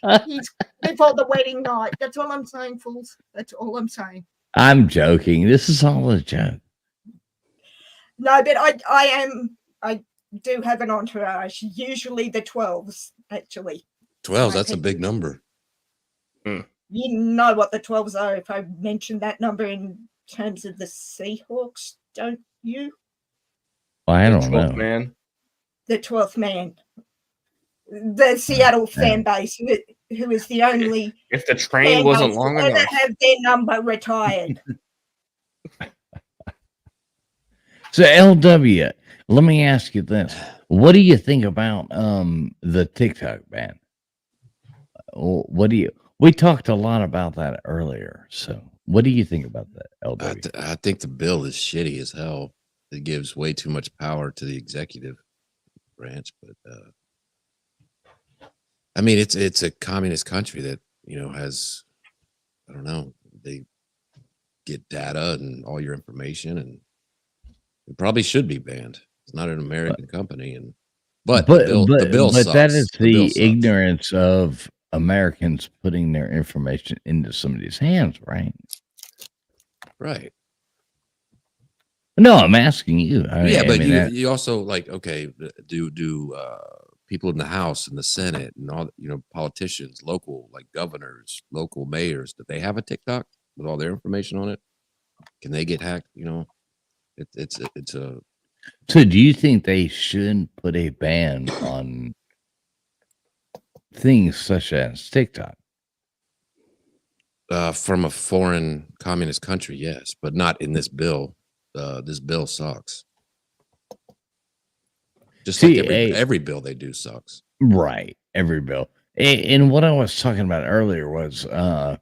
the wedding night. That's all I'm saying, fools. That's all I'm saying. I'm joking. This is all a joke. No, but I do have an entourage. Usually the 12s, actually. 12, that's a big number. You know what the 12s are if I mention that number in terms of the Seahawks, don't you? Well, I don't 12th know. man. The 12th man. The Seattle fan base, who is the only If the train fan wasn't base long to ever enough. have their number retired. So LW, let me ask you this: what do you think about the TikTok ban? What do you? We talked a lot about that earlier. So what do you think about that, LW? I think the bill is shitty as hell. It gives way too much power to the executive branch, but I mean, it's a communist country that has, I don't know, they get data and all your information, and it probably should be banned. It's not an American company, but the bill sucks. that is The bill the sucks. ignorance of Americans putting their information into somebody's hands, right? Right. No, I'm asking you. Yeah, but that- you also like, okay, do people in the House and the Senate and all, politicians, local, like governors, local mayors, do they have a TikTok with all their information on it? Can they get hacked? It's a. So do you think they should put a ban on things such as TikTok? From a foreign communist country, yes, but not in this bill. This bill sucks. Just See, like every bill they do sucks. Right. Every bill. And what I was talking about earlier was I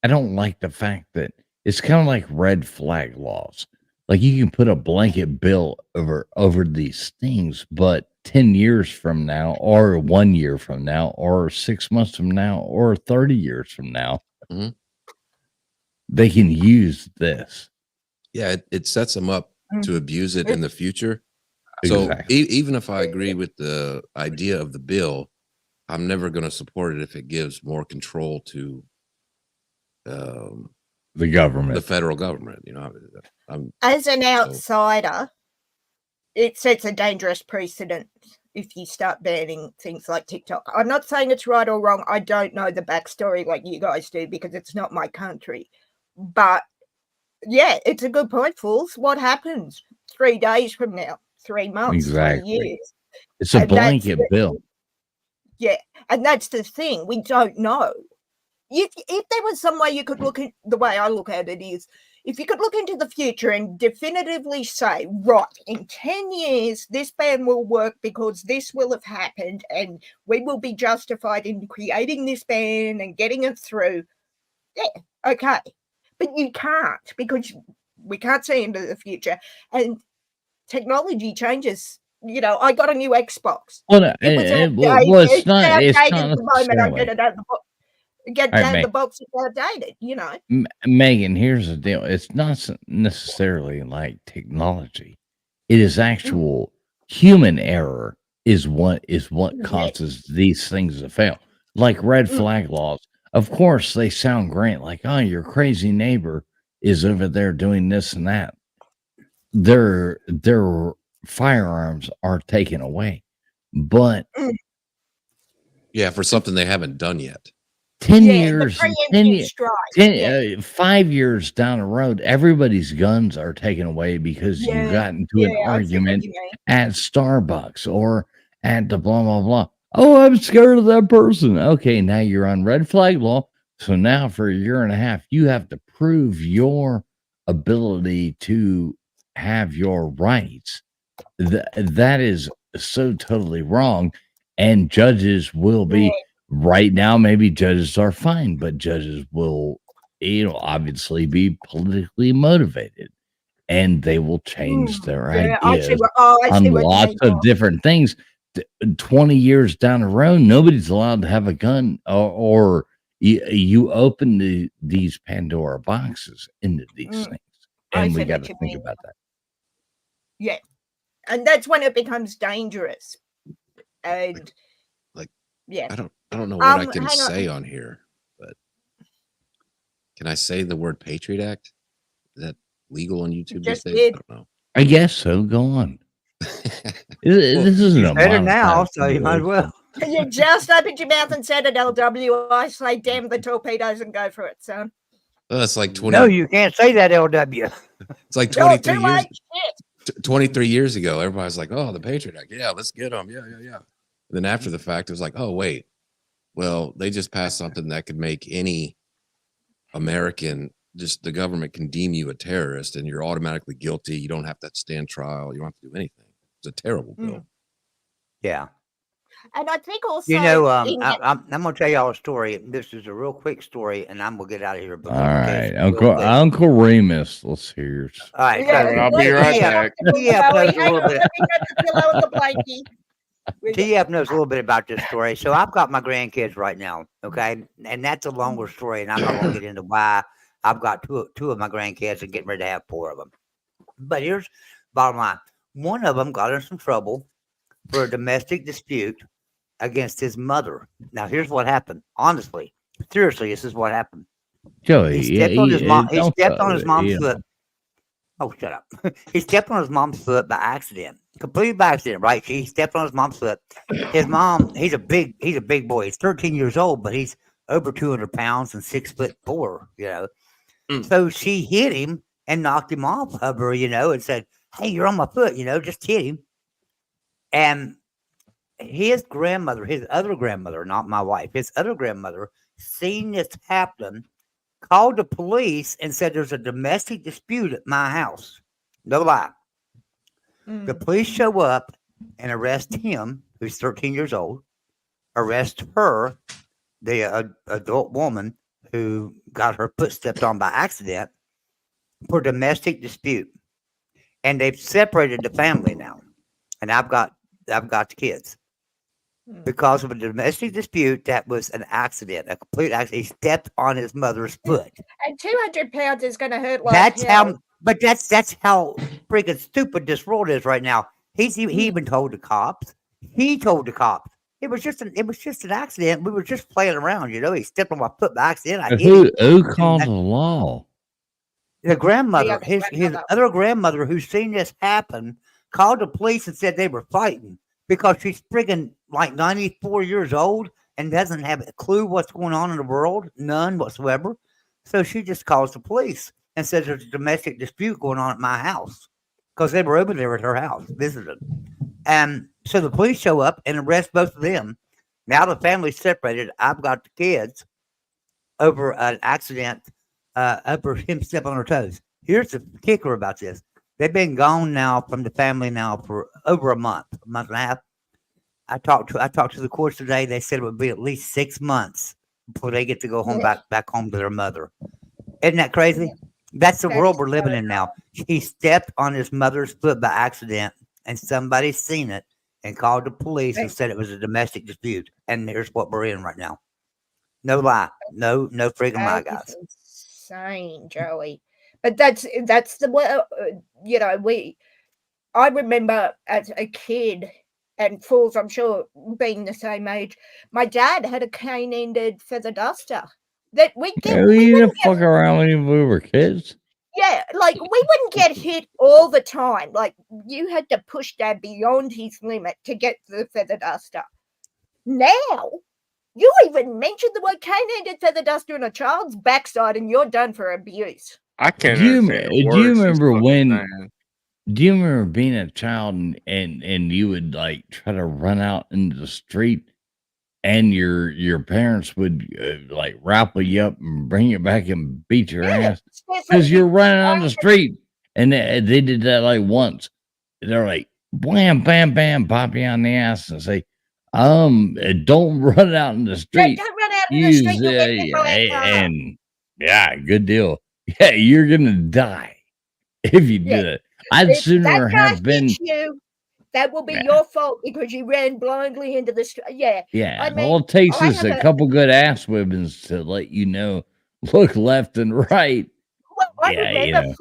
don't like the fact that it's kind of like red flag laws. Like you can put a blanket bill over these things, but 10 years from now, or 1 year from now, or 6 months from now, or 30 years from now, they can use this. Yeah, it sets them up to abuse it in the future. So Exactly. even if I agree with the idea of the bill, I'm never going to support it if it gives more control to The the government. federal government. You know, I'm As an so outsider, it sets a dangerous precedent if you start banning things like TikTok. I'm not saying it's right or wrong. I don't know the backstory like you guys do because it's not my country. But yeah, it's a good point, Fools. What happens 3 days from now, 3 months, 3 Exactly. years? It's a And that's blanket bill. yeah, and that's the thing. We don't know. If there was some way you could look at the way I look at it is if you could look into the future and definitively say, right, in 10 years, this ban will work because this will have happened and we will be justified in creating this ban and getting it through. Yeah, okay. But you can't because we can't see into the future and technology changes. You know, I got a new Xbox. Well, It was outdated. well, it's It's not. It's outdated not at the moment. I'm necessarily. going to get All right, down the Meg. box is outdated, you know. Megan, here's the deal. It's not necessarily like technology. It is actual human error is what Yes. causes these things to fail. Like red flag laws. Of course, they sound great. Like, oh, your crazy neighbor is over there doing this and that. Their firearms are taken away. But yeah, for something they haven't done yet. 10 Yeah, the years, 10 preemptive years, strike. 10, 5 years down the road, everybody's guns are taken away because you Yeah, got into yeah, an I see what argument you mean. at Starbucks or at the blah, blah, blah. Oh, I'm scared of that person. Okay, now you're on red flag law. So now for a year and a half, you have to prove your ability to have your rights. That is so totally wrong. And judges will Yeah, be right now, maybe judges are fine, but judges will, obviously be politically motivated and they will change their yeah, I see ideas what I on see what you lots mean. of Bob. different things. 20 years down the road, nobody's allowed to have a gun, or you open these Pandora boxes into these Mm, things. I And we see got what to you think mean. about that. Yeah, and that's when it becomes dangerous. And Like yeah, I don't know what I can hang say on. on here, but can I say the word Patriot Act? Is that legal on YouTube these Just days? did. I don't know. I guess so. Go on. Well, This isn't You a said it now, monetized so you might as video, well. so You just opened your mouth and said it, LW. I say, damn the torpedoes and go for it, son. well, it's like No, 20. you can't say that, LW. It's like No, 23 too years. late. Shit. 23 years ago, everybody's like, "Oh, the Patriot Act, yeah, let's get them, yeah." And then after the fact, it was like, "Oh, wait, well, they just passed something that could make any American, just the government can deem you a terrorist, and you're automatically guilty. You don't have to stand trial. You don't have to do anything. It's a terrible bill." Yeah. And I think also You know, in I'm going to tell y'all a story. This is a real quick story, and I'm going to get out of here. But all let me tell you right, something real quick. Uncle Remus, let's hear yours. All right, yeah, so I'll be right T.F. back. TF knows a Hang little on, bit. let me get the pillow and the blankie. TF knows a little bit about this story. So I've got my grandkids right now, okay, and that's a longer story, and I'm not going to get into why I've got two of my grandkids and getting ready to have 4 of them. But here's bottom line: one of them got in some trouble for a domestic dispute against his mother. Now, here's what happened. Honestly, seriously, this is what happened. Joey, He stepped on his mom. He don't, stepped on his mom's yeah. foot. Oh, shut up! He stepped on his mom's foot by accident, completely by accident. Right? He stepped on his mom's foot. His mom. He's a big boy. He's 13 years old, but he's over 200 pounds and 6'4". You know. So she hit him and knocked him off of her. You know, and said, "Hey, you're on my foot." You know, just hit him. And his grandmother, his other grandmother, not my wife, his other grandmother, seen this happen, called the police and said there's a domestic dispute at my house. No lie. The police show up and arrest him, who's 13 years old, arrest her, the adult woman who got her foot stepped on by accident, for domestic dispute. And they've separated the family now. And I've got the kids. Because of a domestic dispute that was an accident, a complete accident. He stepped on his mother's foot. And 200 pounds is going to hurt like That's hell. how, but that's how freaking stupid this world is right now. He even told the cops. He told the cops it was just an accident. We were just playing around, you know. He stepped on my foot by accident. I hit him. Who called the law? The grandmother, other his grandmother. other grandmother, who's seen this happen, called the police and said they were fighting because she's friggin' like 94 years old and doesn't have a clue what's going on in the world, none whatsoever. So she just calls the police and says there's a domestic dispute going on at my house because they were over there at her house visiting. And so the police show up and arrest both of them. Now the family's separated. I've got the kids over an accident, over him stepping on her toes. Here's the kicker about this. They've been gone now from the family now for over a month and a half. I talked to the courts today. They said it would be at least 6 months before they get to go home back home to their mother. Isn't that crazy? That's the world we're living in now. He stepped on his mother's foot by accident, and somebody seen it and called the police and said it was a domestic dispute. And here's what we're in right now. No lie. No freaking lie, guys. Insane, Joey. But that's the way, you know, I remember as a kid, and fools, I'm sure, being the same age, my dad had a cane-ended feather duster that we didn't fuck around when we were kids. Yeah, like we wouldn't get hit all the time. Like you had to push Dad beyond his limit to get the feather duster. Now, you even mentioned the word cane-ended feather duster in a child's backside, and you're done for abuse. I can't. Do you remember being a child and you would like try to run out into the street, and your parents would like raffle you up and bring you back and beat your ass because you're running on the street? And they did that like once. They're like, blam, bam, bam, pop you on the ass and say, don't run out in the street. Don't run out in the street. You'll get hit by a car. And yeah, good deal. Yeah, you're gonna die if you do that. I'd If sooner that guy have been. hits you, that will be your fault because you ran blindly into the street. Yeah. Yeah, I mean, all it takes I is have a couple good ass whippings to let you know, look left and right. Well, I Yeah, remember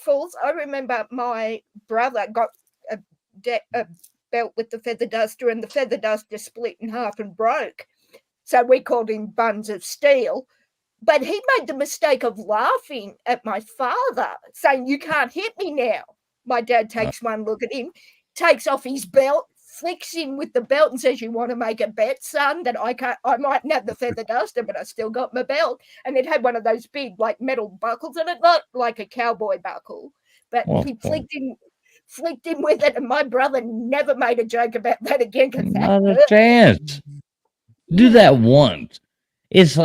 fools. I remember my brother got a belt with the feather duster, and the feather duster split in half and broke. So we called him Buns of Steel. But he made the mistake of laughing at my father, saying, "You can't hit me now." My dad takes one look at him, takes off his belt, flicks him with the belt and says, "You want to make a bet, son, that I mightn't have the feather duster, but I still got my belt." And it had one of those big like metal buckles in it, not like a cowboy buckle, but he flicked him with it, and my brother never made a joke about that again. Not a chance. Do that once. It's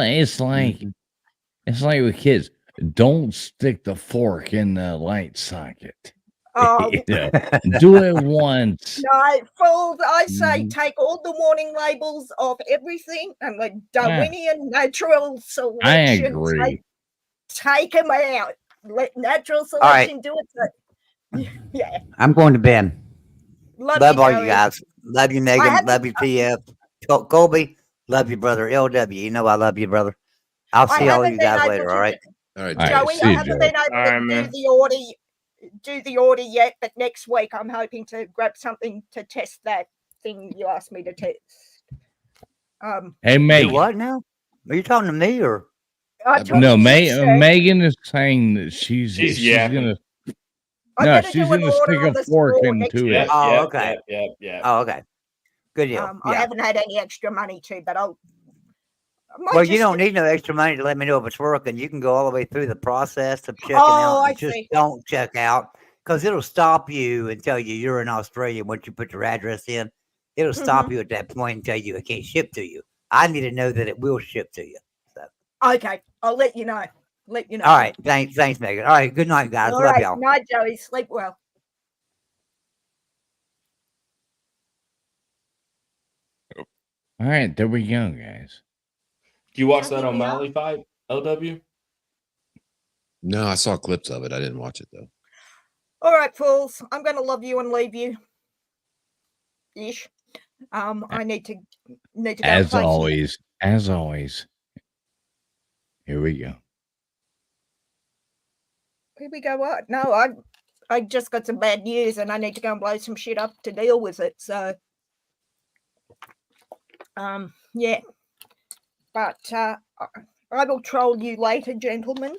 like with kids. Don't stick the fork in the light socket. Oh, Do it once. No, fools, I say take all the warning labels off everything and the Darwinian natural selection. I agree. Take them out. Let natural selection do it. Yeah. I'm going to bed. Love you, all Joey. you guys. Love you, Megan. Love you, TF. Colby. Love you, brother. LW. You know I love you, brother. I'll see all you guys later. All right. All right, Joey, I haven't been able to do the order yet, but next week I'm hoping to grab something to test that thing you asked me to test. Hey, Megan. What now? Are you talking to me or? No, Megan is saying that she's gonna. No, she's gonna stick a fork into it. Oh, okay. Yeah. Oh, okay. Good deal. I haven't had any extra money too, but well, you don't need no extra money to let me know if it's working. You can go all the way through the process of checking out. And just don't check out because it'll stop you and tell you you're in Australia once you put your address in. It'll stop you at that point and tell you it can't ship to you. I need to know that it will ship to you. So. Okay, I'll let you know. All right. Thanks, Megan. All right. Good night, guys. Love y'all. Night, Joey. Sleep well. All right, there we go, guys. Do you watch that O'Malley fight, LW? No, I saw clips of it. I didn't watch it though. All right, fools. I'm going to love you and leave you. Ish. I need to go. As always. Here we go. Here we go. What? No, I just got some bad news and I need to go and blow some shit up to deal with it. So, yeah. But I will troll you later, gentlemen.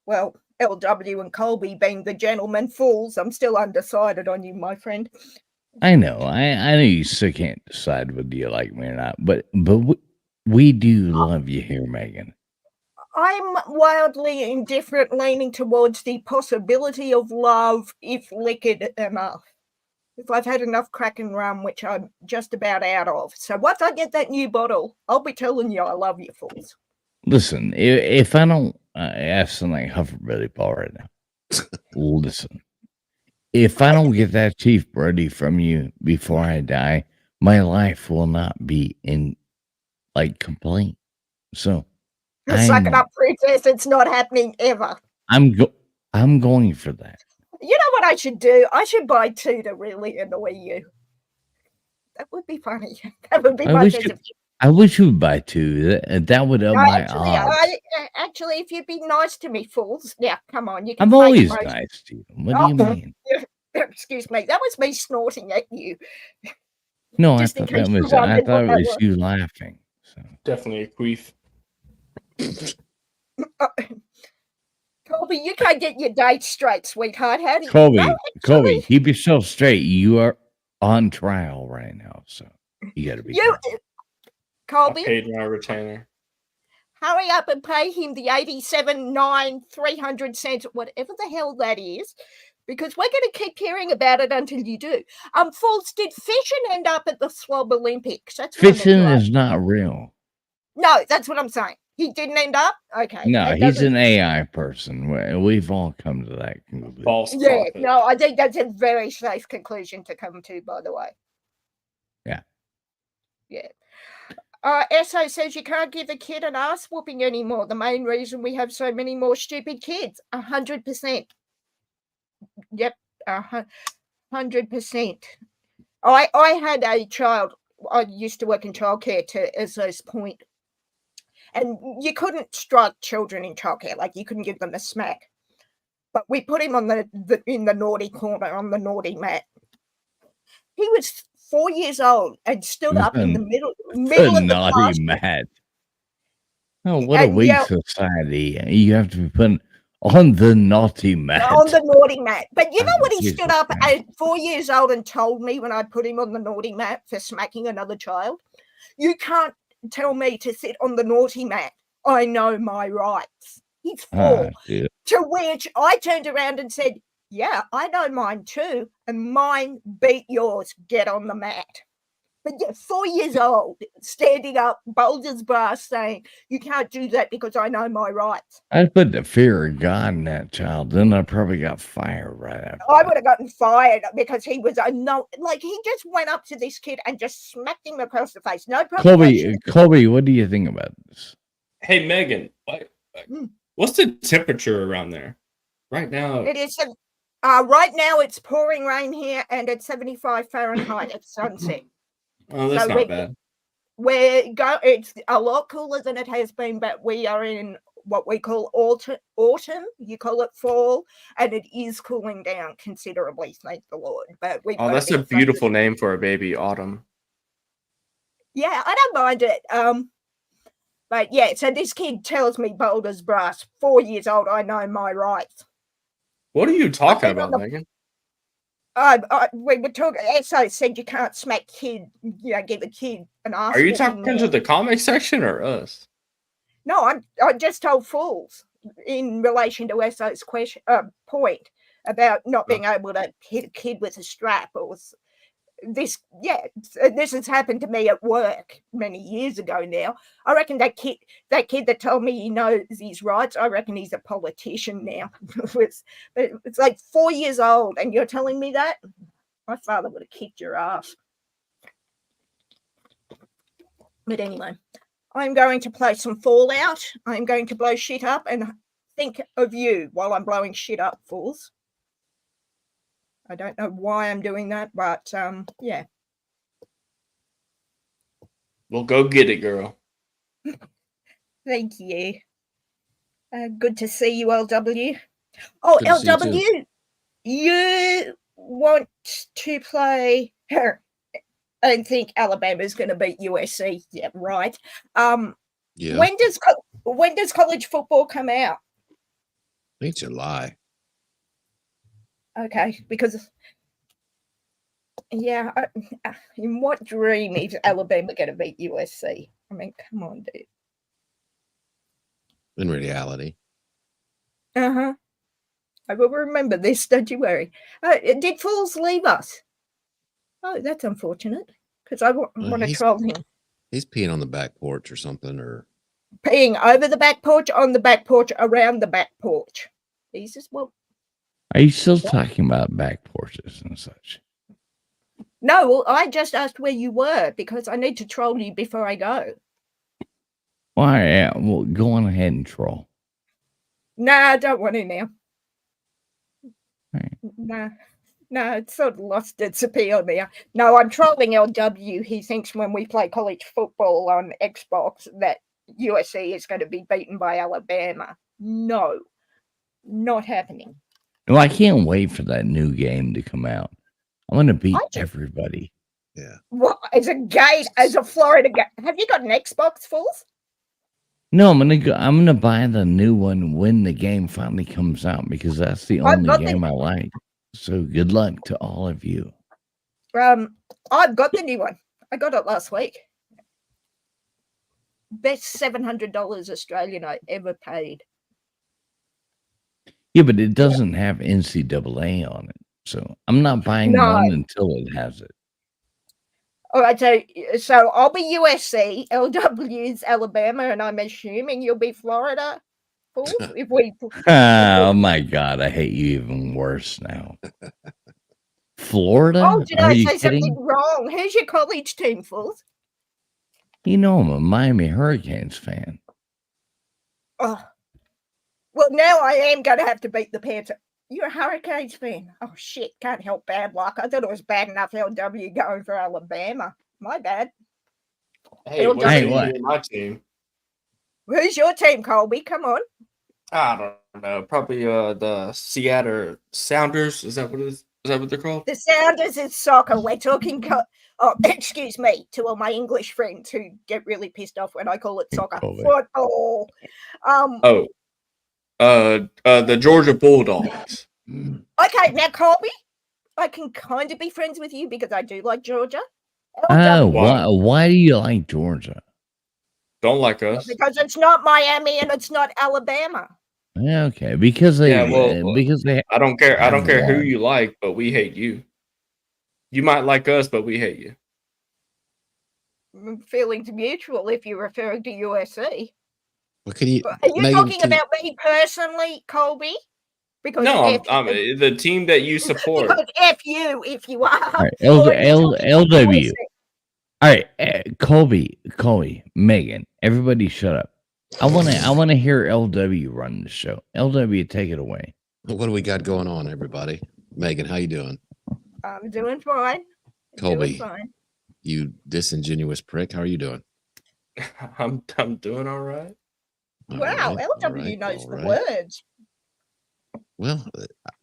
Well, LW and Colby being the gentlemen fools. I'm still undecided on you, my friend. I know. I know you still can't decide whether you like me or not, but we do love you here, Megan. I'm wildly indifferent, leaning towards the possibility of love if liquored enough. If I've had enough Kraken rum, which I'm just about out of. So once I get that new bottle, I'll be telling you I love you fools. Listen, if I don't ask something like Hufflepuff Paul right now, listen. If I don't get that Chief Brody from you before I die, my life will not be in complaint. So Suck it up, princess. It's not happening ever. I'm going for that. You know what I should do? I should buy 2 to really annoy you. That would be funny. That would be my sense of. I wish you would buy 2. That would up my odds. Actually, if you'd be nice to me, fools. Yeah, come on. You can I'm always nice to you. What do you mean? Excuse me. That was me snorting at you. No, I thought it was you laughing. So. Definitely a queef. Colby, you can't get your date straight, sweetheart. How do you? Colby, keep yourself straight. You are on trial right now, so you got to be. Colby, I paid my retainer. Hurry up and pay him the 87,300 cents, whatever the hell that is, because we're going to keep hearing about it until you do. Fools, did Fission end up at the Slob Olympics? That's Fission is not real. No, that's what I'm saying. He didn't end up? Okay. No, he's an AI person. We've all come to that conclusion. False prophet. No, I think that's a very safe conclusion to come to, by the way. Yeah. Yeah. Esso says you can't give a kid an ass whooping anymore. The main reason we have so many more stupid kids. 100%. Yep. 100%. I had a child. I used to work in childcare, to Esso's point. And you couldn't strike children in childcare, like you couldn't give them a smack. But we put him on in the naughty corner on the naughty mat. He was 4 years old and stood up in the middle of the naughty mat. Oh, what a weak society! You have to be put on the naughty mat. On the naughty mat. But you know what he stood up at 4 years old and told me when I put him on the naughty mat for smacking another child? You can't tell me to sit on the naughty mat. I know my rights. He's 4. To which I turned around and said, yeah, I know mine too. And mine beat yours. Get on the mat. But yeah, 4 years old, standing up, bold as brass, saying, you can't do that because I know my rights. I put the fear of God in that child. Then I probably got fired right after. I would have gotten fired because he was he just went up to this kid and just smacked him across the face. No problem. Colby, what do you think about this? Hey, Megan, what's the temperature around there right now? It is. Right now, it's pouring rain here, and it's 75 Fahrenheit at sunset. Oh, that's not bad. It's a lot cooler than it has been, but we are in what we call autumn. You call it fall, and it is cooling down considerably, thank the Lord. But that's a beautiful name for a baby, Autumn. Yeah, I don't mind it. But yeah, so this kid tells me bold as brass, 4 years old, I know my rights. What are you talking about, Megan? We were talking. Esso said you can't smack kid. Give a kid an ass. Are you talking to the comic section or us? No, I just told fools in relation to Esso's question point about not being able to hit a kid with a strap or this. Yeah, this has happened to me at work many years ago now. I reckon that kid that told me he knows his rights, I reckon he's a politician now. It's like 4 years old and you're telling me that? My father would have kicked your ass. But anyway, I'm going to play some Fallout. I'm going to blow shit up and think of you while I'm blowing shit up, fools. I don't know why I'm doing that, but yeah. Well, go get it, girl. Thank you. Good to see you, LW. Oh, LW. you want to play her and think Alabama's going to beat USC. Yeah, right. Yeah. When does college football come out? I think July. Okay, because in what dream is Alabama going to beat USC? I mean, come on, dude. In reality. Uh-huh. I will remember this, don't you worry. Did Fools leave us? Oh, that's unfortunate, because I want to troll him. He's peeing on the back porch or something, or Peeing over the back porch, on the back porch, around the back porch. He's just, well, Are you still talking about back porches and such? no, well, I just asked where you were because I need to troll you before I go. Why? Yeah, well, go on ahead and troll. Nah, I don't want to now. Right. No, it's sort of lost its appeal now. No, I'm trolling LW. He thinks when we play college football on Xbox that USC is going to be beaten by Alabama. No, not happening. Well, I can't wait for that new game to come out. I'm going to beat everybody. Yeah. What, as a Florida game? Have you got an Xbox, Fools? No, I'm gonna buy the new one when the game finally comes out because that's the only game I like. So good luck to all of you. I've got the new one. I got it last week. Best $700 Australian I ever paid. Yeah, but it doesn't have NCAA on it, so I'm not buying one until it has it. All right, so I'll be USC, LW's Alabama, and I'm assuming you'll be Florida. Fools, if we. Oh my God, I hate you even worse now. Florida? Oh, did Are I you say kidding? something wrong? Who's your college team, Fools? You know I'm a Miami Hurricanes fan. Oh, well, now I am going to have to beat the Panthers. You're a Hurricanes fan. Oh, shit. Can't help bad luck. I thought it was bad enough LW going for Alabama. My bad. Hey, LW. Hey, what? My team. Who's your team, Colby? Come on. I don't know. Probably the Seattle Sounders. Is that what it is? Is that what they're called? The Sounders is soccer. We're talking... excuse me to all my English friends who get really pissed off when I call it soccer. Football. The Georgia Bulldogs. Okay, now Colby, I can kind of be friends with you because I do like Georgia. Oh, why do you like Georgia? Don't like us. Because it's not Miami and it's not Alabama. Okay, because they I don't care. I don't care who you like, but we hate you. You might like us, but we hate you. Feelings mutual if you're referring to USC. What can you? Are you talking about me personally, Colby? Because no, the team that you support. Because if you are. All right, LW. All right, Colby, Megan, everybody, shut up. I want to hear LW run the show. LW, take it away. What do we got going on, everybody? Megan, how you doing? I'm doing fine. Colby, you disingenuous prick. How are you doing? I'm doing all right. Wow, LW knows the words. Well,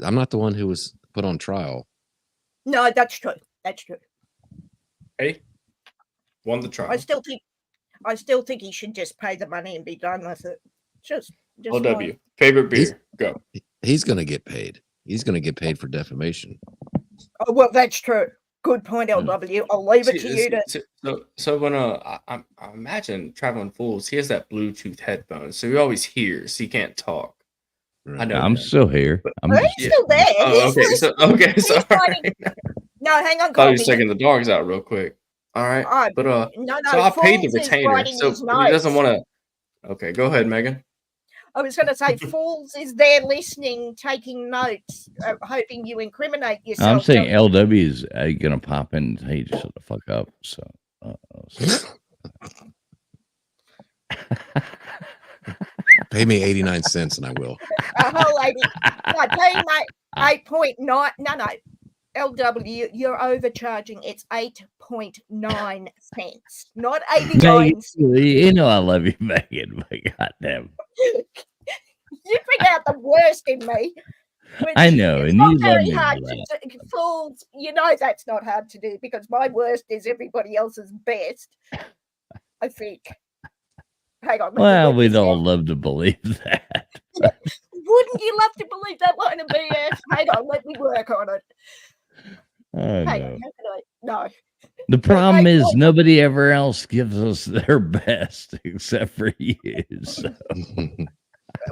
I'm not the one who was put on trial. No, that's true. That's true. Hey, won the trial. I still think he should just pay the money and be done with it. Just LW, favorite beer. Go. He's going to get paid. He's going to get paid for defamation. Oh, well, that's true. Good point, LW. I'll leave it to you to. So when I imagine Traveling Fools, he has that Bluetooth headphone, so he always hears. He can't talk. Right. I know. I'm still here. He's still there. Oh, okay. Sorry. No, hang on. I thought he was taking the dogs out real quick. All right, but no, so I paid the Fools is retainer, writing so his he doesn't notes. want to. Okay, go ahead, Megan. I was going to say, Fools is there listening, taking notes, hoping you incriminate yourself. I'm saying LW is going to pop in and tell you to shut the fuck up. So, Pay me 89 cents and I will. A whole 80. No, pay my 8.9. No. LW, you're overcharging. It's 8.9 cents, not 89 cents. You know I love you, Megan. But goddamn. You bring out the worst in me. I know, It's and not you love very me hard for that. to do. Fools, you know that's not hard to do because my worst is everybody else's best. I think. Hang on. let me Well, work we'd this all out. love to believe that. Wouldn't you love to believe that line of BS? Hang on, let me work on it. Oh, Hang no. on, how can I? No. The But problem I is thought- nobody ever else gives us their best except for you. So.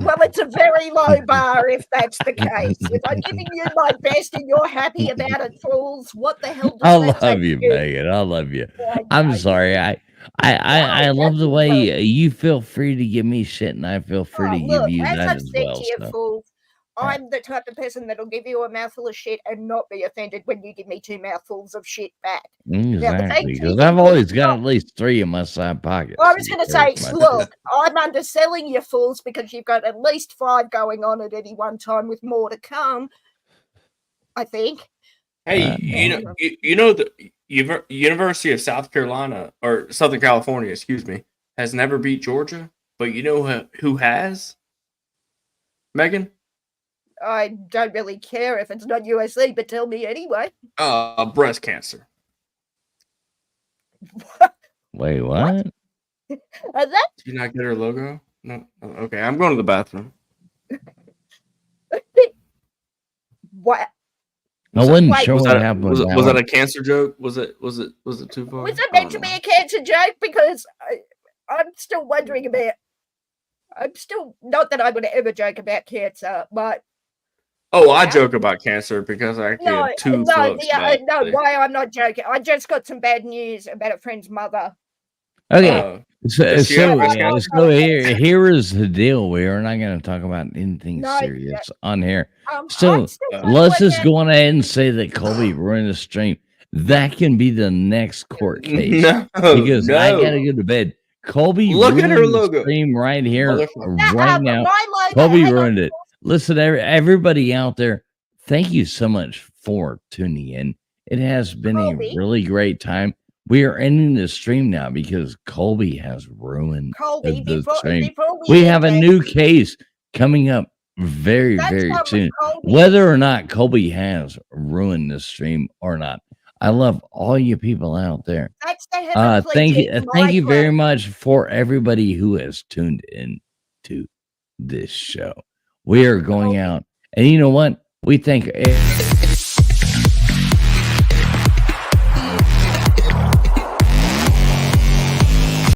Well, it's a very low bar if that's the case. If I'm giving you my best and you're happy about it, fools, what the hell does I that say love you, to you? Megan. I love you. Yeah, I'm no, sorry. I love the that's way you feel free to give me shit, and I feel free Oh, to give look, you as that I've as said well. to you, So. fools, Yeah. I'm the type of person that'll give you a mouthful of shit and not be offended when you give me 2 mouthfuls of shit back. Exactly, because I've always got at least 3 in my side pocket. I was going to say, There's my look, I'm underselling you fools because you've got at least 5 going on at any one time with more to come. I think. Hey, you know the University of South Carolina or Southern California, excuse me, has never beat Georgia, but you know who has? Megan? I don't really care if it's not USC, but tell me anyway. Breast cancer. Wait, what? That Did you not get her logo? No. Oh, okay, I'm going to the bathroom. what? I wasn't Wait, sure Was what that, happened. was, with it, was that that one. a cancer joke? Was it too far? Was it meant to be a cancer joke? Because I'm still wondering about. I'm still not that I would ever joke about cancer, but Oh, I joke about cancer because I actually no, have 2 no, books. no. Why I'm not joking? I just got some bad news about a friend's mother. Okay, so does she have breast cancer? so here is the deal. We are not going to talk about anything No, serious on here. I'm So still trying to let's work just out- go on ahead and say that Colby ruined the stream. That can be the next court case No, because I no. got to go to bed. Colby Look at her ruined the logo. stream right here, Motherfucker. right now. my logo, Colby hang on. ruined it. Listen, everybody out there, thank you so much for tuning in. It has been Colby. a really great time. We are ending the stream now because Colby has ruined Colby, the stream. before We have a end new case coming up very, That's very not soon. Colby. Whether or not Colby has ruined the stream or not, I love all you people out there. That's the heaven Thank you, pleasing thank you very micro. much for everybody who has tuned in to this show. We are going out, and you know what? We thank.